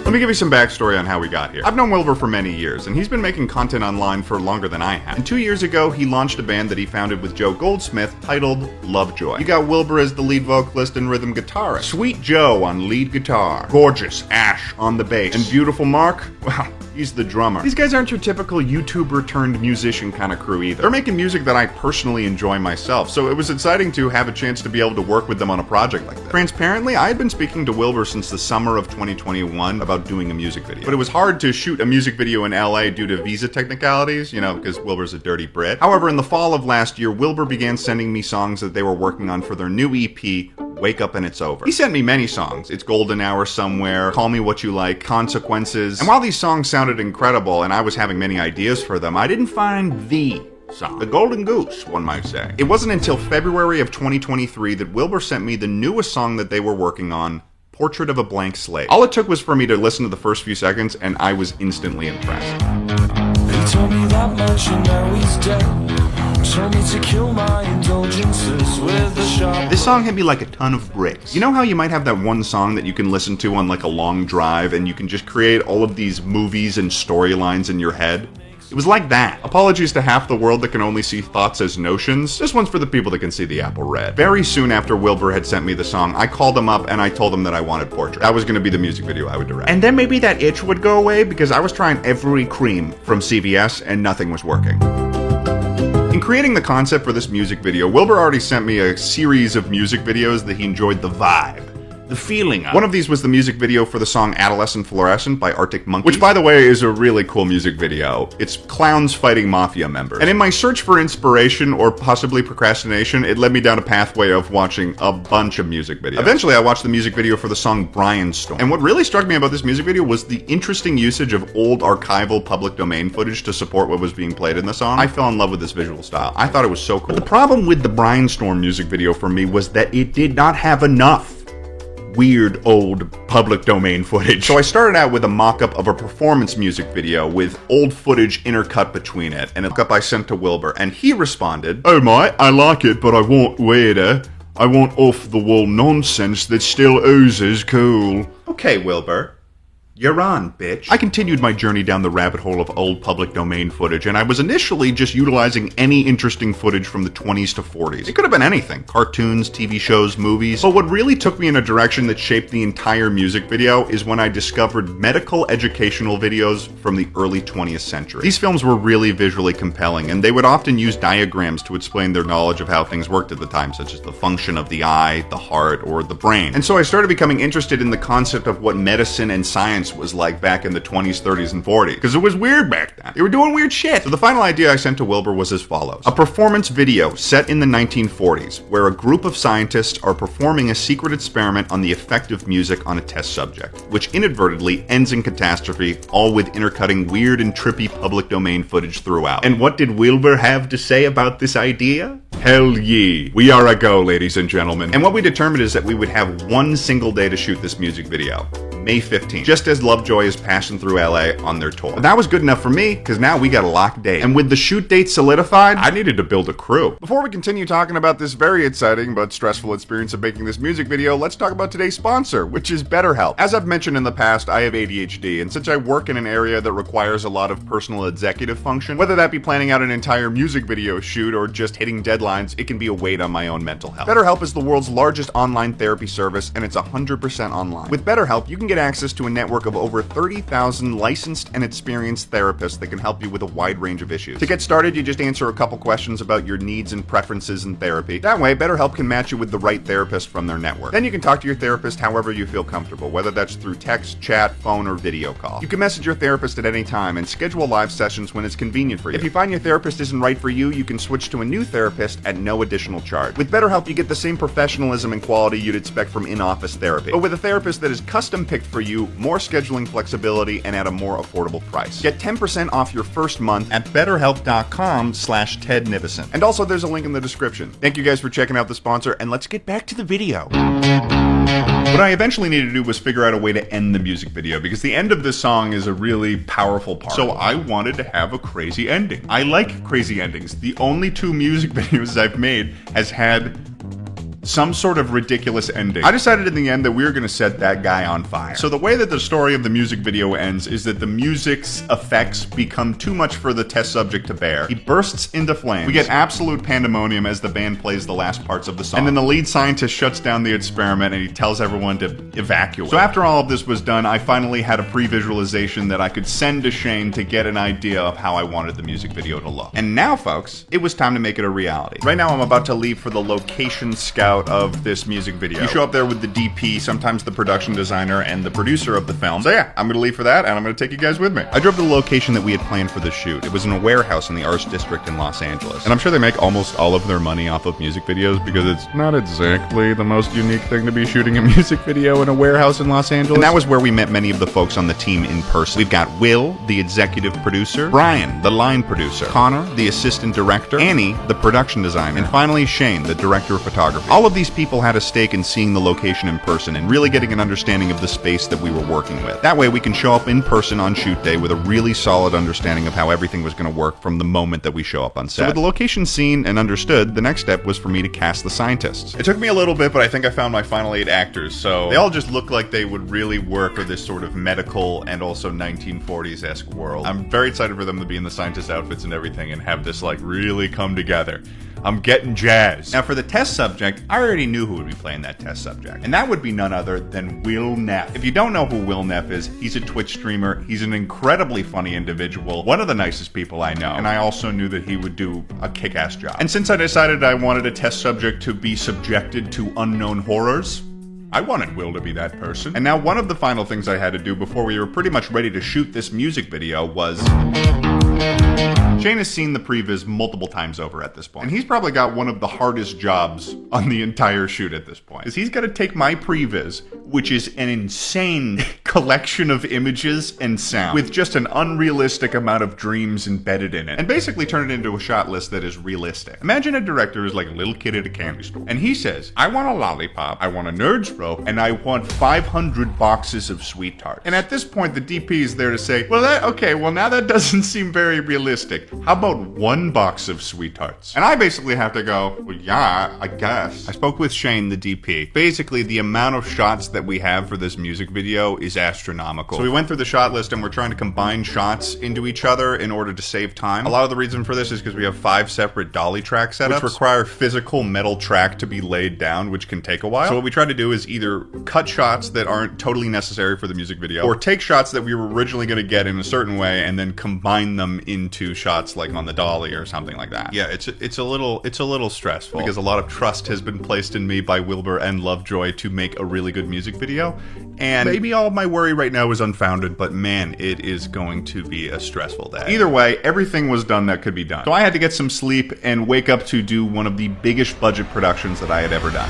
Let me give you some backstory on how we got here. I've known Wilbur for many years, and he's been making content online for longer than I have. And 2 years ago, he launched a band that he founded with Joe Goldsmith titled Lovejoy. You got Wilbur as the lead vocalist and rhythm guitarist, Sweet Joe on lead guitar, gorgeous Ash on the bass, and beautiful Mark, well, he's the drummer. These guys aren't your typical YouTuber turned musician kind of crew either. They're making music that I personally enjoy myself, so it was exciting to have a chance to be able to work with them on a project like this. Transparently, I had been speaking to Wilbur since the summer of 2021 about doing a music video. But it was hard to shoot a music video in LA due to visa technicalities, you know, because Wilbur's a dirty Brit. However, in the fall of last year, Wilbur began sending me songs that they were working on for their new EP, Wake Up and It's Over. He sent me many songs. It's Golden Hour Somewhere, Call Me What You Like, Consequences. And while these songs sounded incredible and I was having many ideas for them, I didn't find the song. The golden goose, one might say. It wasn't until February of 2023 that Wilbur sent me the newest song that they were working on, Portrait of a Blank Slate. All it took was for me to listen to the first few seconds and I was instantly impressed. He told me that much and now he's dead. Told me to kill my indulgences with a sharp. This song hit me like a ton of bricks. You know how you might have that one song that you can listen to on like a long drive and you can just create all of these movies and storylines in your head? It was like that. Apologies to half the world that can only see thoughts as notions. This one's for the people that can see the apple red. Very soon after Wilbur had sent me the song, I called him up and I told him that I wanted Portrait. That was gonna be the music video I would direct. And then maybe that itch would go away because I was trying every cream from CVS and nothing was working. In creating the concept for this music video, Wilbur already sent me a series of music videos that he enjoyed the vibe. the feeling of. One of these was the music video for the song Adolescent Fluorescent by Arctic Monkeys, which by the way is a really cool music video. It's clowns fighting mafia members. And in my search for inspiration or possibly procrastination, it led me down a pathway of watching a bunch of music videos. Eventually I watched the music video for the song Brian Storm. And what really struck me about this music video was the interesting usage of old archival public domain footage to support what was being played in the song. I fell in love with this visual style. I thought it was so cool. But the problem with the Brian Storm music video for me was that it did not have enough weird old public domain footage. So I started out with a mock-up of a performance music video with old footage intercut between it, and a mock-up I sent to Wilbur, and he responded, "Oh mate, I like it, but I want weirder. I want off-the-wall nonsense that still oozes cool." Okay, Wilbur. You're on, bitch. I continued my journey down the rabbit hole of old public domain footage, and I was initially just utilizing any interesting footage from the 20s to 40s. It could have been anything. Cartoons, TV shows, movies. But what really took me in a direction that shaped the entire music video is when I discovered medical educational videos from the early 20th century. These films were really visually compelling, and they would often use diagrams to explain their knowledge of how things worked at the time, such as the function of the eye, the heart, or the brain. And so I started becoming interested in the concept of what medicine and science was like back in the 20s, 30s, and 40s. Because it was weird back then. They were doing weird shit. So the final idea I sent to Wilbur was as follows. A performance video set in the 1940s, where a group of scientists are performing a secret experiment on the effect of music on a test subject, which inadvertently ends in catastrophe, all with intercutting weird and trippy public domain footage throughout. And what did Wilbur have to say about this idea? Hell ye. We are a go, ladies and gentlemen. And what we determined is that we would have one single day to shoot this music video. May 15th, just as Lovejoy is passing through LA on their tour. But that was good enough for me, because now we got a locked date. And with the shoot date solidified, I needed to build a crew. Before we continue talking about this very exciting but stressful experience of making this music video, let's talk about today's sponsor, which is BetterHelp. As I've mentioned in the past, I have ADHD, and since I work in an area that requires a lot of personal executive function, whether that be planning out an entire music video shoot or just hitting deadlines, it can be a weight on my own mental health. BetterHelp is the world's largest online therapy service, and it's 100% online. With BetterHelp, you can get access to a network of over 30,000 licensed and experienced therapists that can help you with a wide range of issues. To get started, you just answer a couple questions about your needs and preferences in therapy. That way, BetterHelp can match you with the right therapist from their network. Then you can talk to your therapist however you feel comfortable, whether that's through text, chat, phone, or video call. You can message your therapist at any time and schedule live sessions when it's convenient for you. If you find your therapist isn't right for you, you can switch to a new therapist at no additional charge. With BetterHelp, you get the same professionalism and quality you'd expect from in-office therapy, but with a therapist that is custom picked for you, more scheduling flexibility, and at a more affordable price. Get 10% off your first month at betterhelp.com/Ted Nivison. And also there's a link in the description. Thank you guys for checking out the sponsor, and let's get back to the video. What I eventually needed to do was figure out a way to end the music video, because the end of this song is a really powerful part. So I wanted to have a crazy ending. I like crazy endings. The only two music videos I've made has had some sort of ridiculous ending. I decided in the end that we were going to set that guy on fire. So the way that the story of the music video ends is that the music's effects become too much for the test subject to bear. He bursts into flames. We get absolute pandemonium as the band plays the last parts of the song. And then the lead scientist shuts down the experiment and he tells everyone to evacuate. So after all of this was done, I finally had a pre-visualization that I could send to Shane to get an idea of how I wanted the music video to look. And now, folks, it was time to make it a reality. Right now I'm about to leave for the location scout of this music video. You show up there with the DP, sometimes the production designer, and the producer of the film. So yeah, I'm gonna leave for that, and I'm gonna take you guys with me. I drove to the location that we had planned for the shoot. It was in a warehouse in the Arts District in Los Angeles. And I'm sure they make almost all of their money off of music videos, because it's not exactly the most unique thing to be shooting a music video in a warehouse in Los Angeles. And that was where we met many of the folks on the team in person. We've got Will, the executive producer, Brian, the line producer, Connor, the assistant director, Annie, the production designer, and finally Shane, the director of photography. All of these people had a stake in seeing the location in person and really getting an understanding of the space that we were working with. That way we can show up in person on shoot day with a really solid understanding of how everything was going to work from the moment that we show up on set. So with the location seen and understood, the next step was for me to cast the scientists. It took me a little bit, but I think I found my final 8 actors, so they all just look like they would really work for this sort of medical and also 1940s-esque world. I'm very excited for them to be in the scientist outfits and everything and have this like really come together. I'm getting jazzed. Now for the test subject, I already knew who would be playing that test subject. And that would be none other than Will Neff. If you don't know who Will Neff is, he's a Twitch streamer. He's an incredibly funny individual, one of the nicest people I know. And I also knew that he would do a kick-ass job. And since I decided I wanted a test subject to be subjected to unknown horrors, I wanted Will to be that person. And now one of the final things I had to do before we were pretty much ready to shoot this music video was... Shane has seen the previs multiple times over at this point, and he's probably got one of the hardest jobs on the entire shoot at this point. Because he's got to take my previs, which is an insane collection of images and sound, with just an unrealistic amount of dreams embedded in it, and basically turn it into a shot list that is realistic. Imagine a director is like a little kid at a candy store, and he says, I want a lollipop, I want a Nerds rope, and I want 500 boxes of Sweet Tarts. And at this point, the DP is there to say, well, now that doesn't seem very realistic. How about 1 box of Sweet Tarts? And I basically have to go, well, yeah, I guess. I spoke with Shane, the DP. Basically, the amount of shots that we have for this music video is astronomical. So we went through the shot list and we're trying to combine shots into each other in order to save time. A lot of the reason for this is because we have 5 separate dolly track setups, which require physical metal track to be laid down, which can take a while. So what we try to do is either cut shots that aren't totally necessary for the music video, or take shots that we were originally going to get in a certain way and then combine them into shots like on the dolly or something like that. Yeah, it's a little stressful because a lot of trust has been placed in me by Wilbur and Lovejoy to make a really good music video. And maybe all of my worry right now is unfounded, but man, it is going to be a stressful day. Either way, everything was done that could be done. So I had to get some sleep and wake up to do one of the biggest budget productions that I had ever done.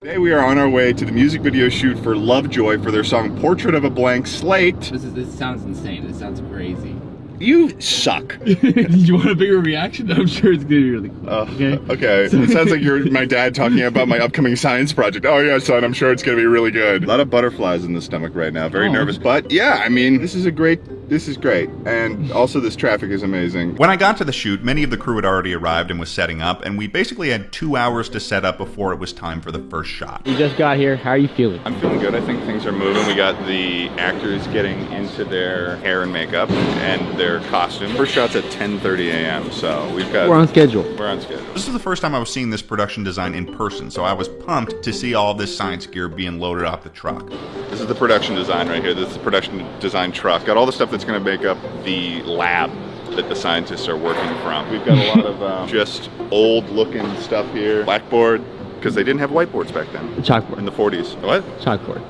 Today we are on our way to the music video shoot for Lovejoy for their song Portrait of a Blank Slate. This sounds insane. This sounds crazy. You suck. Did you want a bigger reaction? I'm sure it's gonna be really cool. Okay. It sounds like you're my dad talking about my upcoming science project. Oh yeah, son, I'm sure it's gonna be really good. A lot of butterflies in the stomach right now. Very nervous. But yeah, I mean, this is great. And also this traffic is amazing. When I got to the shoot, many of the crew had already arrived and was setting up, and we basically had 2 hours to set up before it was time for the first shot. You just got here. How are you feeling? I'm feeling good. I think things are moving. We got the actors getting into their hair and makeup and their costume. First shot's at 10:30 a.m. So we're on schedule. We're on schedule. This is the first time I was seeing this production design in person, so I was pumped to see all this science gear being loaded off the truck. This is the production design right here. This is the production design truck. Got all the stuff that's going to make up the lab that the scientists are working from. We've got a lot of just old looking stuff here. Blackboard, because they didn't have whiteboards back then. Chalkboard. In the 40s. What? Chalkboard.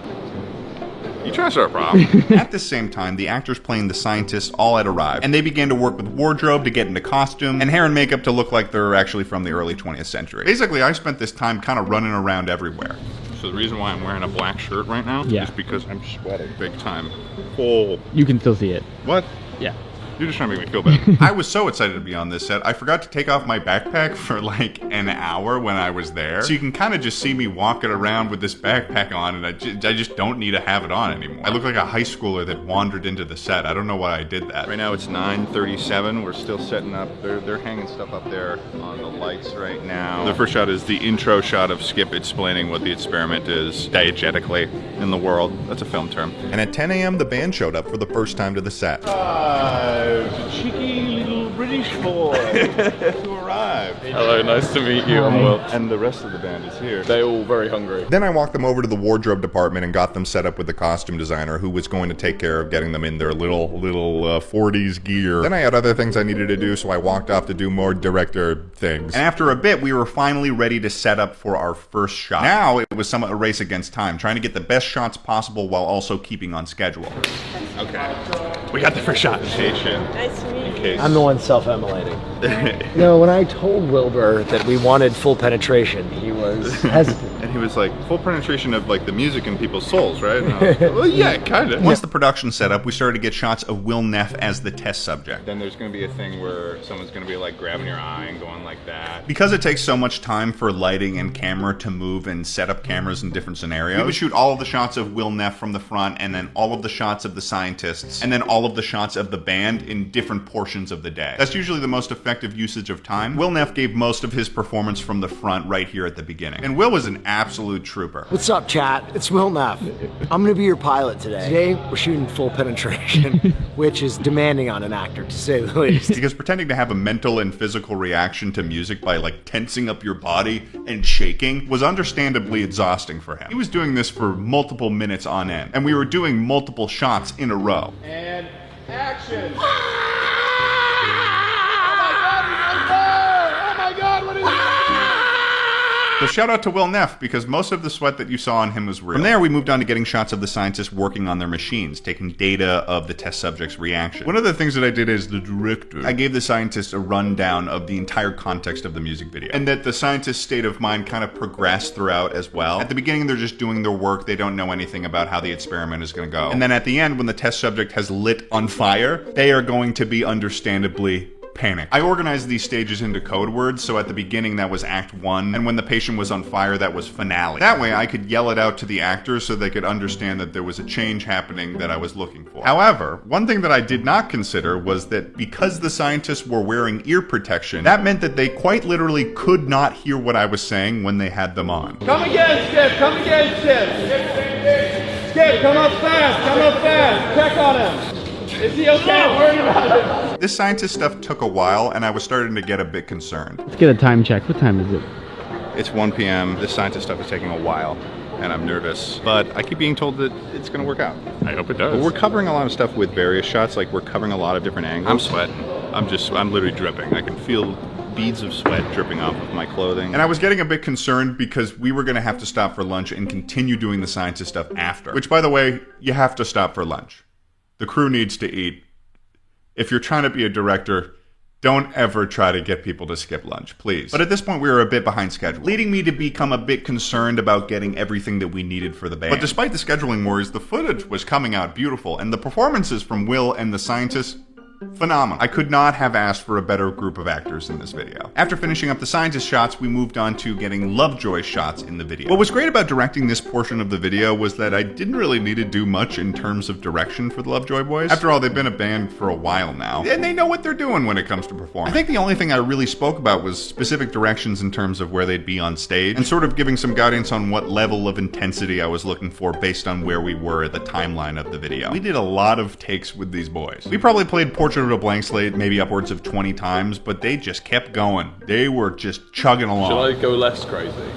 You trying to start a problem? At the same time, the actors playing the scientists all had arrived, and they began to work with wardrobe to get into costume, and hair and makeup to look like they're actually from the early 20th century. Basically, I spent this time kind of running around everywhere. So the reason why I'm wearing a black shirt right now is because I'm sweating big time. Oh. You can still see it. What? Yeah. You're just trying to make me feel better. I was so excited to be on this set, I forgot to take off my backpack for like an hour when I was there. So you can kind of just see me walking around with this backpack on, and I just don't need to have it on anymore. I look like a high schooler that wandered into the set. I don't know why I did that. Right now it's 9:37. We're still setting up. They're hanging stuff up there on the lights right now. The first shot is the intro shot of Skip explaining what the experiment is diegetically in the world. That's a film term. And at 10 a.m. the band showed up for the first time to the set. Cheeky little British boy who arrived. Hello, nice to meet you. I'm Will. And the rest of the band is here. They're all very hungry. Then I walked them over to the wardrobe department and got them set up with the costume designer who was going to take care of getting them in their little 40s gear. Then I had other things I needed to do, so I walked off to do more director things. And after a bit, we were finally ready to set up for our first shot. Now it was somewhat a race against time, trying to get the best shots possible while also keeping on schedule. Okay. We got the first shot. Patient. Nice to meet you. I'm the one self-immolating. No, when I told Wilbur that we wanted full penetration, he was hesitant. And he was like, full penetration of like the music in people's souls, right? And I was like, well, yeah, kind of. Once the production set up, we started to get shots of Will Neff as the test subject. Then there's going to be a thing where someone's going to be like grabbing your eye and going like that. Because it takes so much time for lighting and camera to move and set up cameras in different scenarios, we would shoot all of the shots of Will Neff from the front, and then all of the shots of the scientists, and then all of the shots of the band in different portions of the day. That's usually the most effective usage of time. Will Neff gave most of his performance from the front right here at the beginning. And Will was an absolute trooper. What's up, chat? It's Will Neff. I'm gonna be your pilot today. Today, we're shooting full penetration, which is demanding on an actor, to say the least. Because pretending to have a mental and physical reaction to music by like tensing up your body and shaking was understandably exhausting for him. He was doing this for multiple minutes on end, and we were doing multiple shots in a row. And action! So shout out to Will Neff, because most of the sweat that you saw on him was real. From there, we moved on to getting shots of the scientists working on their machines, taking data of the test subjects' reaction. One of the things that I did as the director, I gave the scientists a rundown of the entire context of the music video, and that the scientists' state of mind kind of progressed throughout as well. At the beginning, they're just doing their work. They don't know anything about how the experiment is going to go. And then at the end, when the test subject has lit on fire, they are going to be understandably panic. I organized these stages into code words, so at the beginning that was Act 1, and when the patient was on fire, that was finale. That way I could yell it out to the actors so they could understand that there was a change happening that I was looking for. However, one thing that I did not consider was that because the scientists were wearing ear protection, that meant that they quite literally could not hear what I was saying when they had them on. Come again, Skip! Come again, Skip! Skip, come up fast! Come up fast! Check on him! Is he okay? Worry about it. This scientist stuff took a while, and I was starting to get a bit concerned. Let's get a time check. What time is it? It's 1 p.m. This scientist stuff is taking a while, and I'm nervous. But I keep being told that it's going to work out. I hope it does. But we're covering a lot of stuff with various shots. Like, we're covering a lot of different angles. I'm sweating. I'm literally dripping. I can feel beads of sweat dripping off of my clothing. And I was getting a bit concerned because we were going to have to stop for lunch and continue doing the scientist stuff after. Which, by the way, you have to stop for lunch. The crew needs to eat. If you're trying to be a director, don't ever try to get people to skip lunch, please. But at this point, we were a bit behind schedule, leading me to become a bit concerned about getting everything that we needed for the band. But despite the scheduling worries, the footage was coming out beautiful, and the performances from Will and the scientists, phenomenal. I could not have asked for a better group of actors in this video. After finishing up the scientist shots, we moved on to getting Lovejoy shots in the video. What was great about directing this portion of the video was that I didn't really need to do much in terms of direction for the Lovejoy boys. After all, they've been a band for a while now, and they know what they're doing when it comes to performing. I think the only thing I really spoke about was specific directions in terms of where they'd be on stage, and sort of giving some guidance on what level of intensity I was looking for based on where we were at the timeline of the video. We did a lot of takes with these boys. We probably played Portrait of a Blank Slate maybe upwards of 20 times, but they just kept going. They were just chugging along. Shall I go less crazy?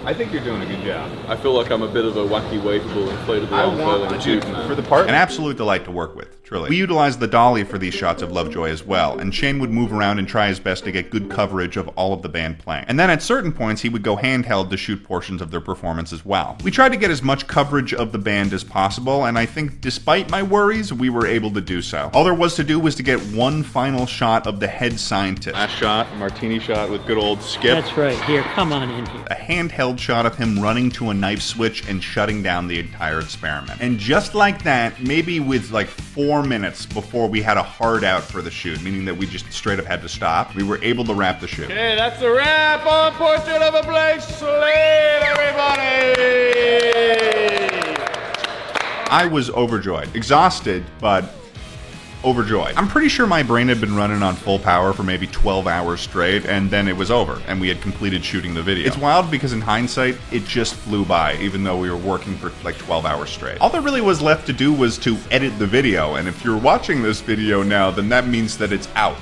I think you're doing a good job. I feel like I'm a bit of a wacky, waveable, inflatable, unfurling tube man. For the part, an absolute delight to work with, truly. We utilized the dolly for these shots of Lovejoy as well, and Shane would move around and try his best to get good coverage of all of the band playing. And then at certain points, he would go handheld to shoot portions of their performance as well. We tried to get as much coverage of the band as possible, and I think despite my worries, we were able to do so. All there was to do was to get one final shot of the head scientist. Last shot, martini shot with good old Skip. That's right. Here, come on in here. A handheld shot of him running to a knife switch and shutting down the entire experiment. And just like that, maybe with like 4 minutes before we had a hard out for the shoot, meaning that we just straight up had to stop, we were able to wrap the shoot. Okay, that's a wrap on Portrait of a Blank Slate, everybody! I was overjoyed. Exhausted, but overjoyed. I'm pretty sure my brain had been running on full power for maybe 12 hours straight, and then it was over, and we had completed shooting the video. It's wild because in hindsight, it just flew by, even though we were working for like 12 hours straight. All there really was left to do was to edit the video, and if you're watching this video now, then that means that it's out.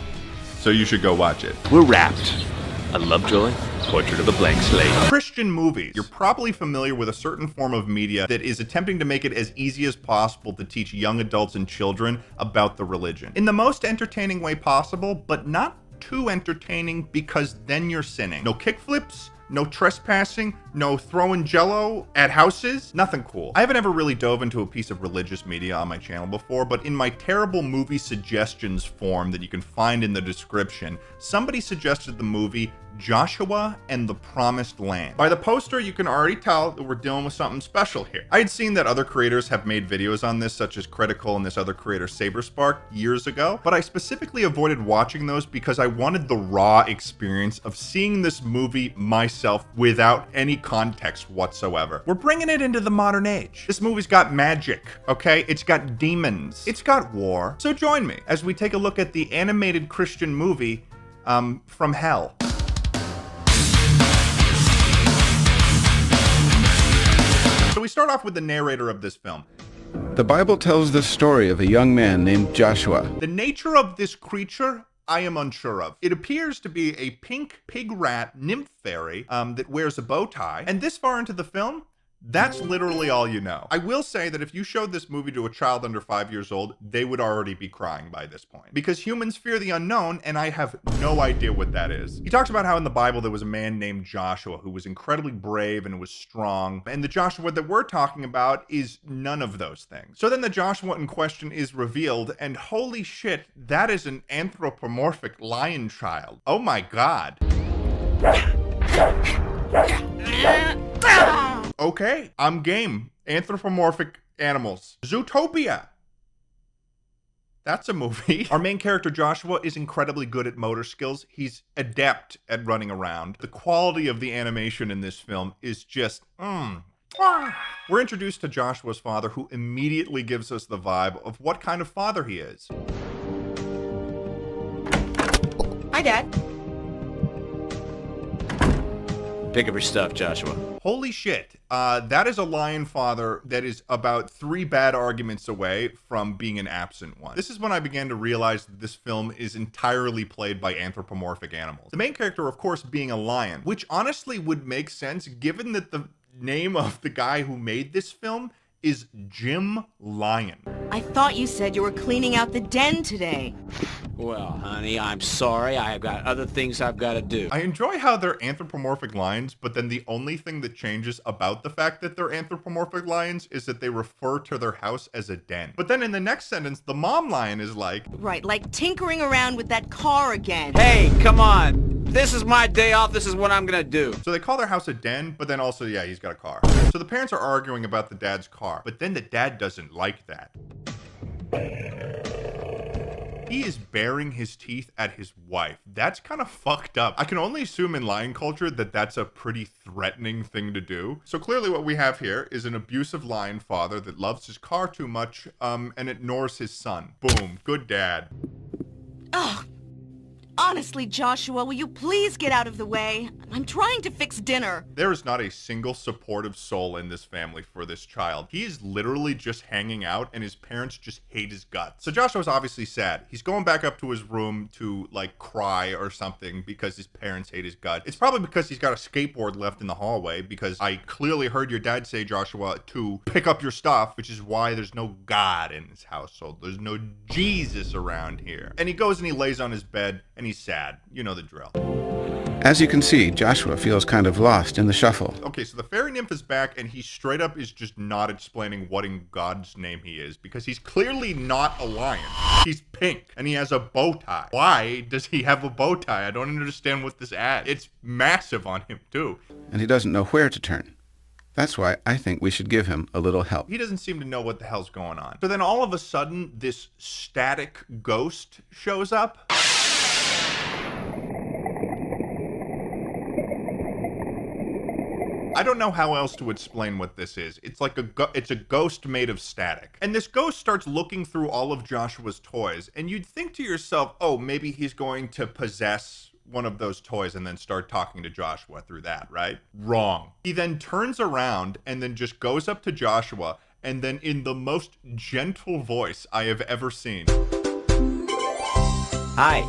So you should go watch it. We're wrapped. A Lovejoy, Portrait of a Blank Slate. Christian movies. You're probably familiar with a certain form of media that is attempting to make it as easy as possible to teach young adults and children about the religion in the most entertaining way possible, but not too entertaining because then you're sinning. No kickflips, no trespassing, no throwing jello at houses, nothing cool. I haven't ever really dove into a piece of religious media on my channel before, but in my terrible movie suggestions form that you can find in the description, somebody suggested the movie Joshua and the Promised Land. By the poster, you can already tell that we're dealing with something special here. I had seen that other creators have made videos on this, such as Critical and this other creator, Saberspark, years ago, but I specifically avoided watching those because I wanted the raw experience of seeing this movie myself without any context whatsoever. We're bringing it into the modern age. This movie's got magic, okay? It's got demons. It's got war. So join me as we take a look at the animated Christian movie, from hell. So we start off with the narrator of this film. The Bible tells the story of a young man named Joshua. The nature of this creature, I am unsure of. It appears to be a pink pig rat nymph fairy that wears a bow tie. And this far into the film, That's literally all you know. I will say that if you showed this movie to a child under 5 years old, they would already be crying by this point. Because humans fear the unknown, and I have no idea what that is. He talks about how in the Bible there was a man named Joshua who was incredibly brave and was strong. And the Joshua that we're talking about is none of those things. So then the Joshua in question is revealed, and holy shit, that is an anthropomorphic lion child. Oh my god. Okay, I'm game. Anthropomorphic animals. Zootopia. That's a movie. Our main character, Joshua, is incredibly good at motor skills. He's adept at running around. The quality of the animation in this film is just, We're introduced to Joshua's father, who immediately gives us the vibe of what kind of father he is. Hi, Dad. Pick up your stuff, Joshua. Holy shit. That is a lion father that is about 3 bad arguments away from being an absent one. This is when I began to realize that this film is entirely played by anthropomorphic animals. The main character, of course, being a lion, which honestly would make sense given that the name of the guy who made this film is Jim Lion. I thought you said you were cleaning out the den today. Well, honey, I'm sorry. I've got other things I've got to do. I enjoy how they're anthropomorphic lions, but then the only thing that changes about the fact that they're anthropomorphic lions is that they refer to their house as a den. But then in the next sentence, the mom lion is like... Right, like tinkering around with that car again. Hey, come on. This is my day off. This is what I'm gonna do. So they call their house a den, but then also, yeah, he's got a car. So the parents are arguing about the dad's car, but then the dad doesn't like that. He is baring his teeth at his wife. That's kind of fucked up. I can only assume in lion culture that that's a pretty threatening thing to do. So clearly what we have here is an abusive lion father that loves his car too much and ignores his son. Boom. Good dad. Ugh. Honestly, Joshua, will you please get out of the way? I'm trying to fix dinner. There is not a single supportive soul in this family for this child. He is literally just hanging out and his parents just hate his guts. So Joshua's obviously sad. He's going back up to his room to like cry or something because his parents hate his gut. It's probably because he's got a skateboard left in the hallway, because I clearly heard your dad say, Joshua, to pick up your stuff, which is why there's no God in his household. There's no Jesus around here. And he goes and he lays on his bed and he's sad. You know the drill. As you can see, Joshua feels kind of lost in the shuffle. Okay, so the fairy nymph is back and he straight up is just not explaining what in God's name he is, because he's clearly not a lion. He's pink and he has a bow tie. Why does he have a bow tie? I don't understand what this adds. It's massive on him too. And he doesn't know where to turn. That's why I think we should give him a little help. He doesn't seem to know what the hell's going on. So then all of a sudden, this static ghost shows up. I don't know how else to explain what this is. It's like it's a ghost made of static. And this ghost starts looking through all of Joshua's toys, and you'd think to yourself, oh, maybe he's going to possess one of those toys and then start talking to Joshua through that, right? Wrong. He then turns around and then just goes up to Joshua, and then in the most gentle voice I have ever seen. Hi.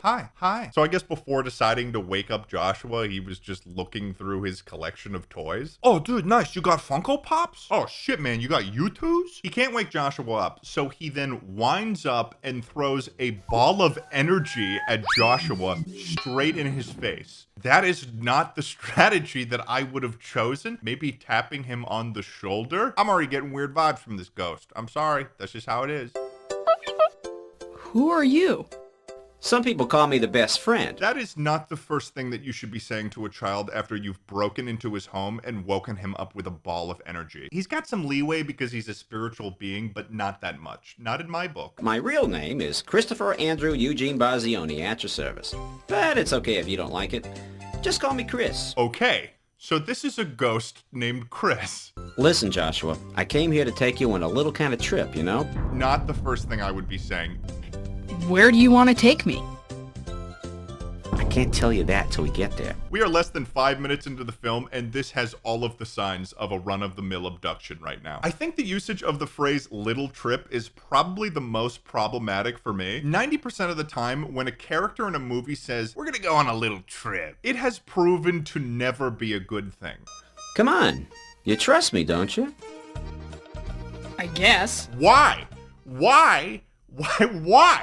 Hi. So I guess before deciding to wake up Joshua, he was just looking through his collection of toys. Oh, dude, nice. You got Funko Pops? Oh, shit, man. You got U2s? He can't wake Joshua up, so he then winds up and throws a ball of energy at Joshua straight in his face. That is not the strategy that I would have chosen. Maybe tapping him on the shoulder. I'm already getting weird vibes from this ghost. I'm sorry. That's just how it is. Who are you? Some people call me the best friend. That is not the first thing that you should be saying to a child after you've broken into his home and woken him up with a ball of energy. He's got some leeway because he's a spiritual being, but not that much. Not in my book. My real name is Christopher Andrew Eugene Bazioni, at your service. But it's okay if you don't like it. Just call me Chris. Okay. So this is a ghost named Chris. Listen, Joshua, I came here to take you on a little kind of trip, you know? Not the first thing I would be saying. Where do you want to take me? I can't tell you that till we get there. We are less than 5 minutes into the film, and this has all of the signs of a run-of-the-mill abduction right now. I think the usage of the phrase little trip is probably the most problematic for me. 90% of the time, when a character in a movie says, we're gonna go on a little trip, it has proven to never be a good thing. Come on. You trust me, don't you? I guess. Why? Why?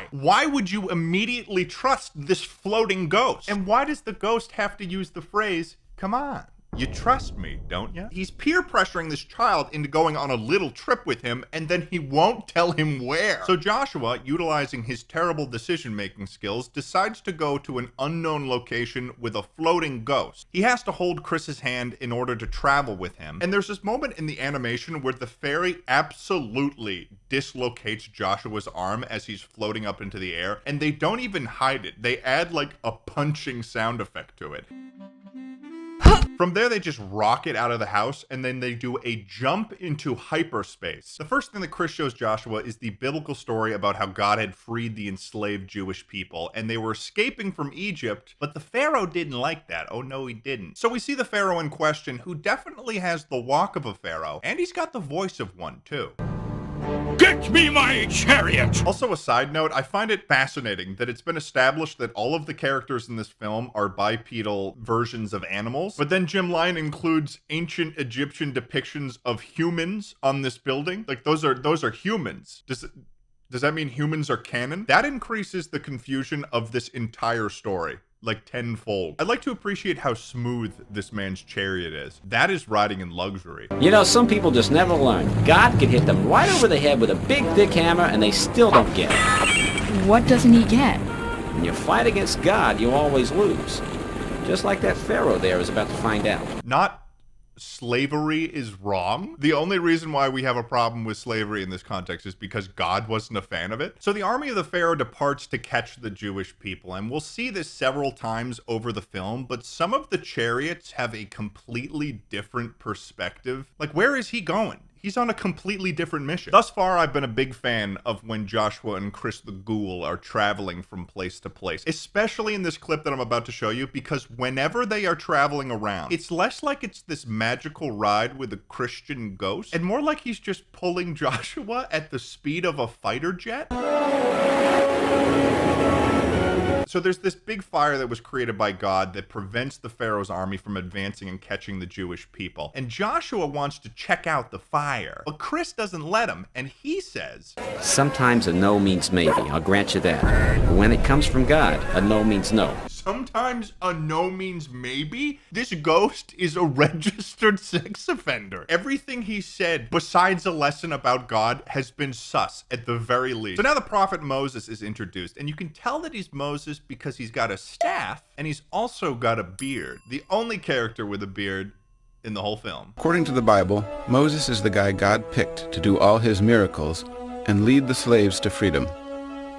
Why would you immediately trust this floating ghost? And why does the ghost have to use the phrase, come on, you trust me, don't you? He's peer pressuring this child into going on a little trip with him, and then he won't tell him where. So Joshua, utilizing his terrible decision-making skills, decides to go to an unknown location with a floating ghost. He has to hold Chris's hand in order to travel with him. And there's this moment in the animation where the fairy absolutely dislocates Joshua's arm as he's floating up into the air, and they don't even hide it. They add like a punching sound effect to it. From there, they just rocket out of the house, and then they do a jump into hyperspace. The first thing that Chris shows Joshua is the biblical story about how God had freed the enslaved Jewish people, and they were escaping from Egypt, but the Pharaoh didn't like that. Oh no, he didn't. So we see the Pharaoh in question, who definitely has the walk of a Pharaoh, and he's got the voice of one too. Get me my chariot! Also, a side note, I find it fascinating that it's been established that all of the characters in this film are bipedal versions of animals, but then Jim Lyon includes ancient Egyptian depictions of humans on this building. Like, those are humans. Does that mean humans are canon? That increases the confusion of this entire story, like tenfold. I'd like to appreciate how smooth this man's chariot is. That is riding in luxury. You know, some people just never learn. God could hit them right over the head with a big, thick hammer, and they still don't get it. What doesn't he get? When you fight against God, you always lose. Just like that Pharaoh there is about to find out. Not slavery is wrong. The only reason why we have a problem with slavery in this context is because God wasn't a fan of it. So the army of the Pharaoh departs to catch the Jewish people, and we'll see this several times over the film, but some of the chariots have a completely different perspective. Like, where is he going? He's on a completely different mission. Thus far, I've been a big fan of when Joshua and Chris the Ghoul are traveling from place to place, especially in this clip that I'm about to show you, because whenever they are traveling around, it's less like it's this magical ride with a Christian ghost, and more like he's just pulling Joshua at the speed of a fighter jet. So there's this big fire that was created by God that prevents the Pharaoh's army from advancing and catching the Jewish people. And Joshua wants to check out the fire, but Chris doesn't let him, and he says, Sometimes a no means maybe, I'll grant you that. But when it comes from God, a no means no. sometimes a no means maybe. This ghost is a registered sex offender. Everything he said, besides a lesson about God, has been sus at the very least. So now the prophet Moses is introduced, and you can tell that he's Moses because he's got a staff, and he's also got a beard. The only character with a beard in the whole film. According to the Bible, Moses is the guy God picked to do all his miracles and lead the slaves to freedom.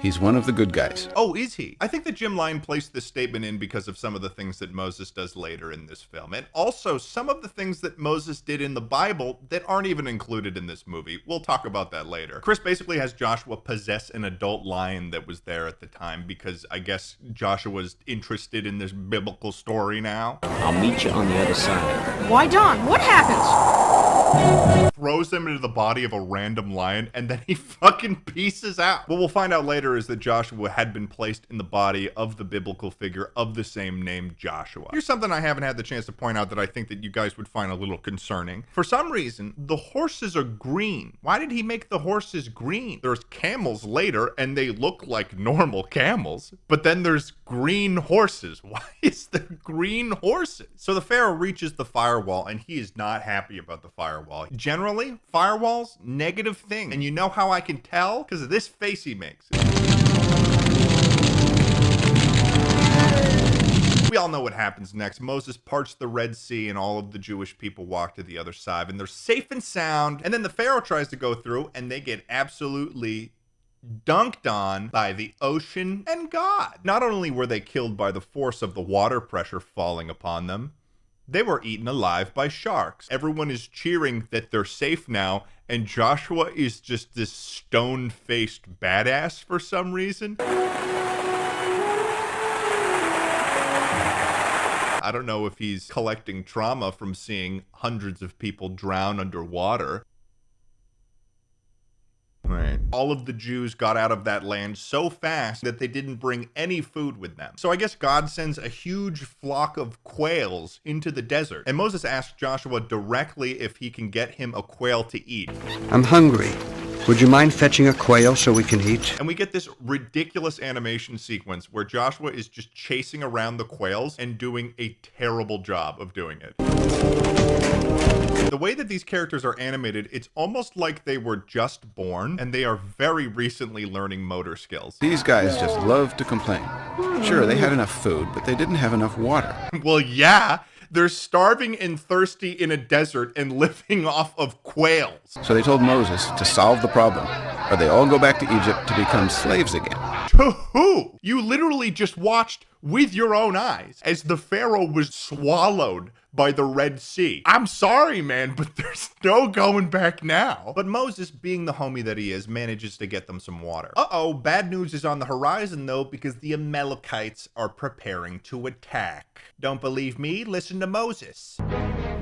He's one of the good guys. Oh, is he? I think that Jim Lyon placed this statement in because of some of the things that Moses does later in this film, and also some of the things that Moses did in the Bible that aren't even included in this movie. We'll talk about that later. Chris basically has Joshua possess an adult lion that was there at the time because I guess Joshua's interested in this biblical story now. I'll meet you on the other side. Why, Don? What happens? Throws him into the body of a random lion, and then he fucking pieces out. What we'll find out later is that Joshua had been placed in the body of the biblical figure of the same name, Joshua. Here's something I haven't had the chance to point out that I think that you guys would find a little concerning. For some reason, the horses are green. Why did he make the horses green? There's camels later, and they look like normal camels, but then there's green horses. Why is there green horses? So the Pharaoh reaches the firewall, and he is not happy about the firewall. Generally, firewalls, negative thing. And you know how I can tell? Because of this face he makes. We all know what happens next. Moses parts the Red Sea and all of the Jewish people walk to the other side and they're safe and sound. And then the Pharaoh tries to go through and they get absolutely dunked on by the ocean and God. Not only were they killed by the force of the water pressure falling upon them, they were eaten alive by sharks. Everyone is cheering that they're safe now, and Joshua is just this stone-faced badass for some reason. I don't know if he's collecting trauma from seeing hundreds of people drown underwater. Right. All of the Jews got out of that land so fast that they didn't bring any food with them. So I guess God sends a huge flock of quails into the desert. And Moses asks Joshua directly if he can get him a quail to eat. I'm hungry. Would you mind fetching a quail so we can eat? And we get this ridiculous animation sequence where Joshua is just chasing around the quails and doing a terrible job of doing it. The way that these characters are animated, it's almost like they were just born and they are very recently learning motor skills. These guys just love to complain. Sure, they had enough food, but they didn't have enough water. Well, yeah. They're starving and thirsty in a desert and living off of quails. So they told Moses to solve the problem, or they all go back to Egypt to become slaves again. To who? You literally just watched with your own eyes as the Pharaoh was swallowed by the Red Sea. I'm sorry, man, but there's no going back now. But Moses, being the homie that he is, manages to get them some water. Uh-oh, bad news is on the horizon, though, because the Amalekites are preparing to attack. Don't believe me? Listen to Moses.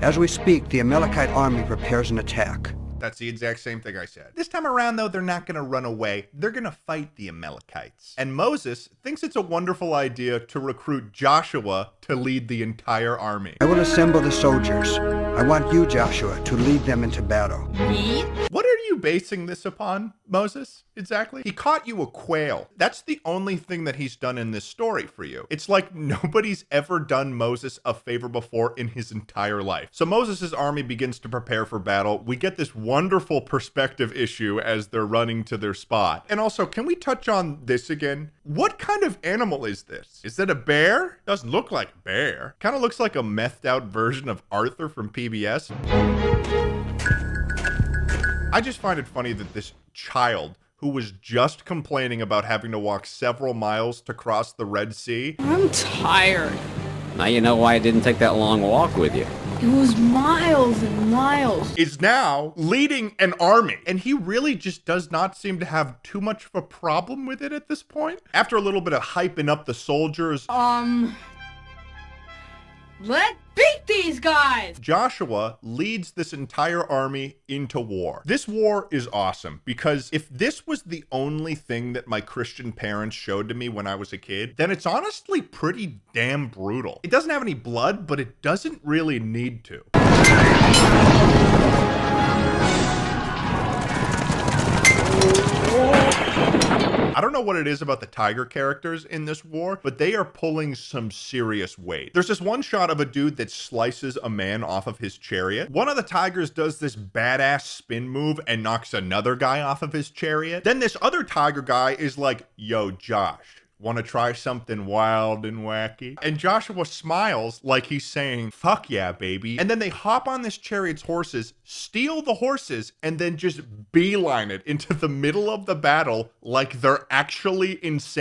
As we speak, the Amalekite army prepares an attack. That's the exact same thing I said. This time around, though, they're not going to run away. They're going to fight the Amalekites. And Moses thinks it's a wonderful idea to recruit Joshua to lead the entire army. I will assemble the soldiers. I want you, Joshua, to lead them into battle. Me? What are you basing this upon, Moses? Exactly. He caught you a quail. That's the only thing that he's done in this story for you. It's like nobody's ever done Moses a favor before in his entire life. So Moses' army begins to prepare for battle. We get this wonderful perspective issue as they're running to their spot. And also, can we touch on this again? What kind of animal is this? Is it a bear? Doesn't look like a bear. Kind of looks like a methed out version of Arthur from PBS. I just find it funny that this child who was just complaining about having to walk several miles to cross the Red Sea. I'm tired. Now you know why I didn't take that long walk with you. It was miles and miles. Is now leading an army. And he really just does not seem to have too much of a problem with it at this point. After a little bit of hyping up the soldiers. Let's beat these guys! Joshua leads this entire army into war. This war is awesome because if this was the only thing that my Christian parents showed to me when I was a kid, then it's honestly pretty damn brutal. It doesn't have any blood, but it doesn't really need to. I don't know what it is about the tiger characters in this war, but they are pulling some serious weight. There's this one shot of a dude that slices a man off of his chariot. One of the tigers does this badass spin move and knocks another guy off of his chariot. Then this other tiger guy is like, yo, Josh, want to try something wild and wacky? And Joshua smiles like he's saying, fuck yeah, baby. And then they hop on this chariot's horses, steal the horses, and then just beeline it into the middle of the battle like they're actually insane.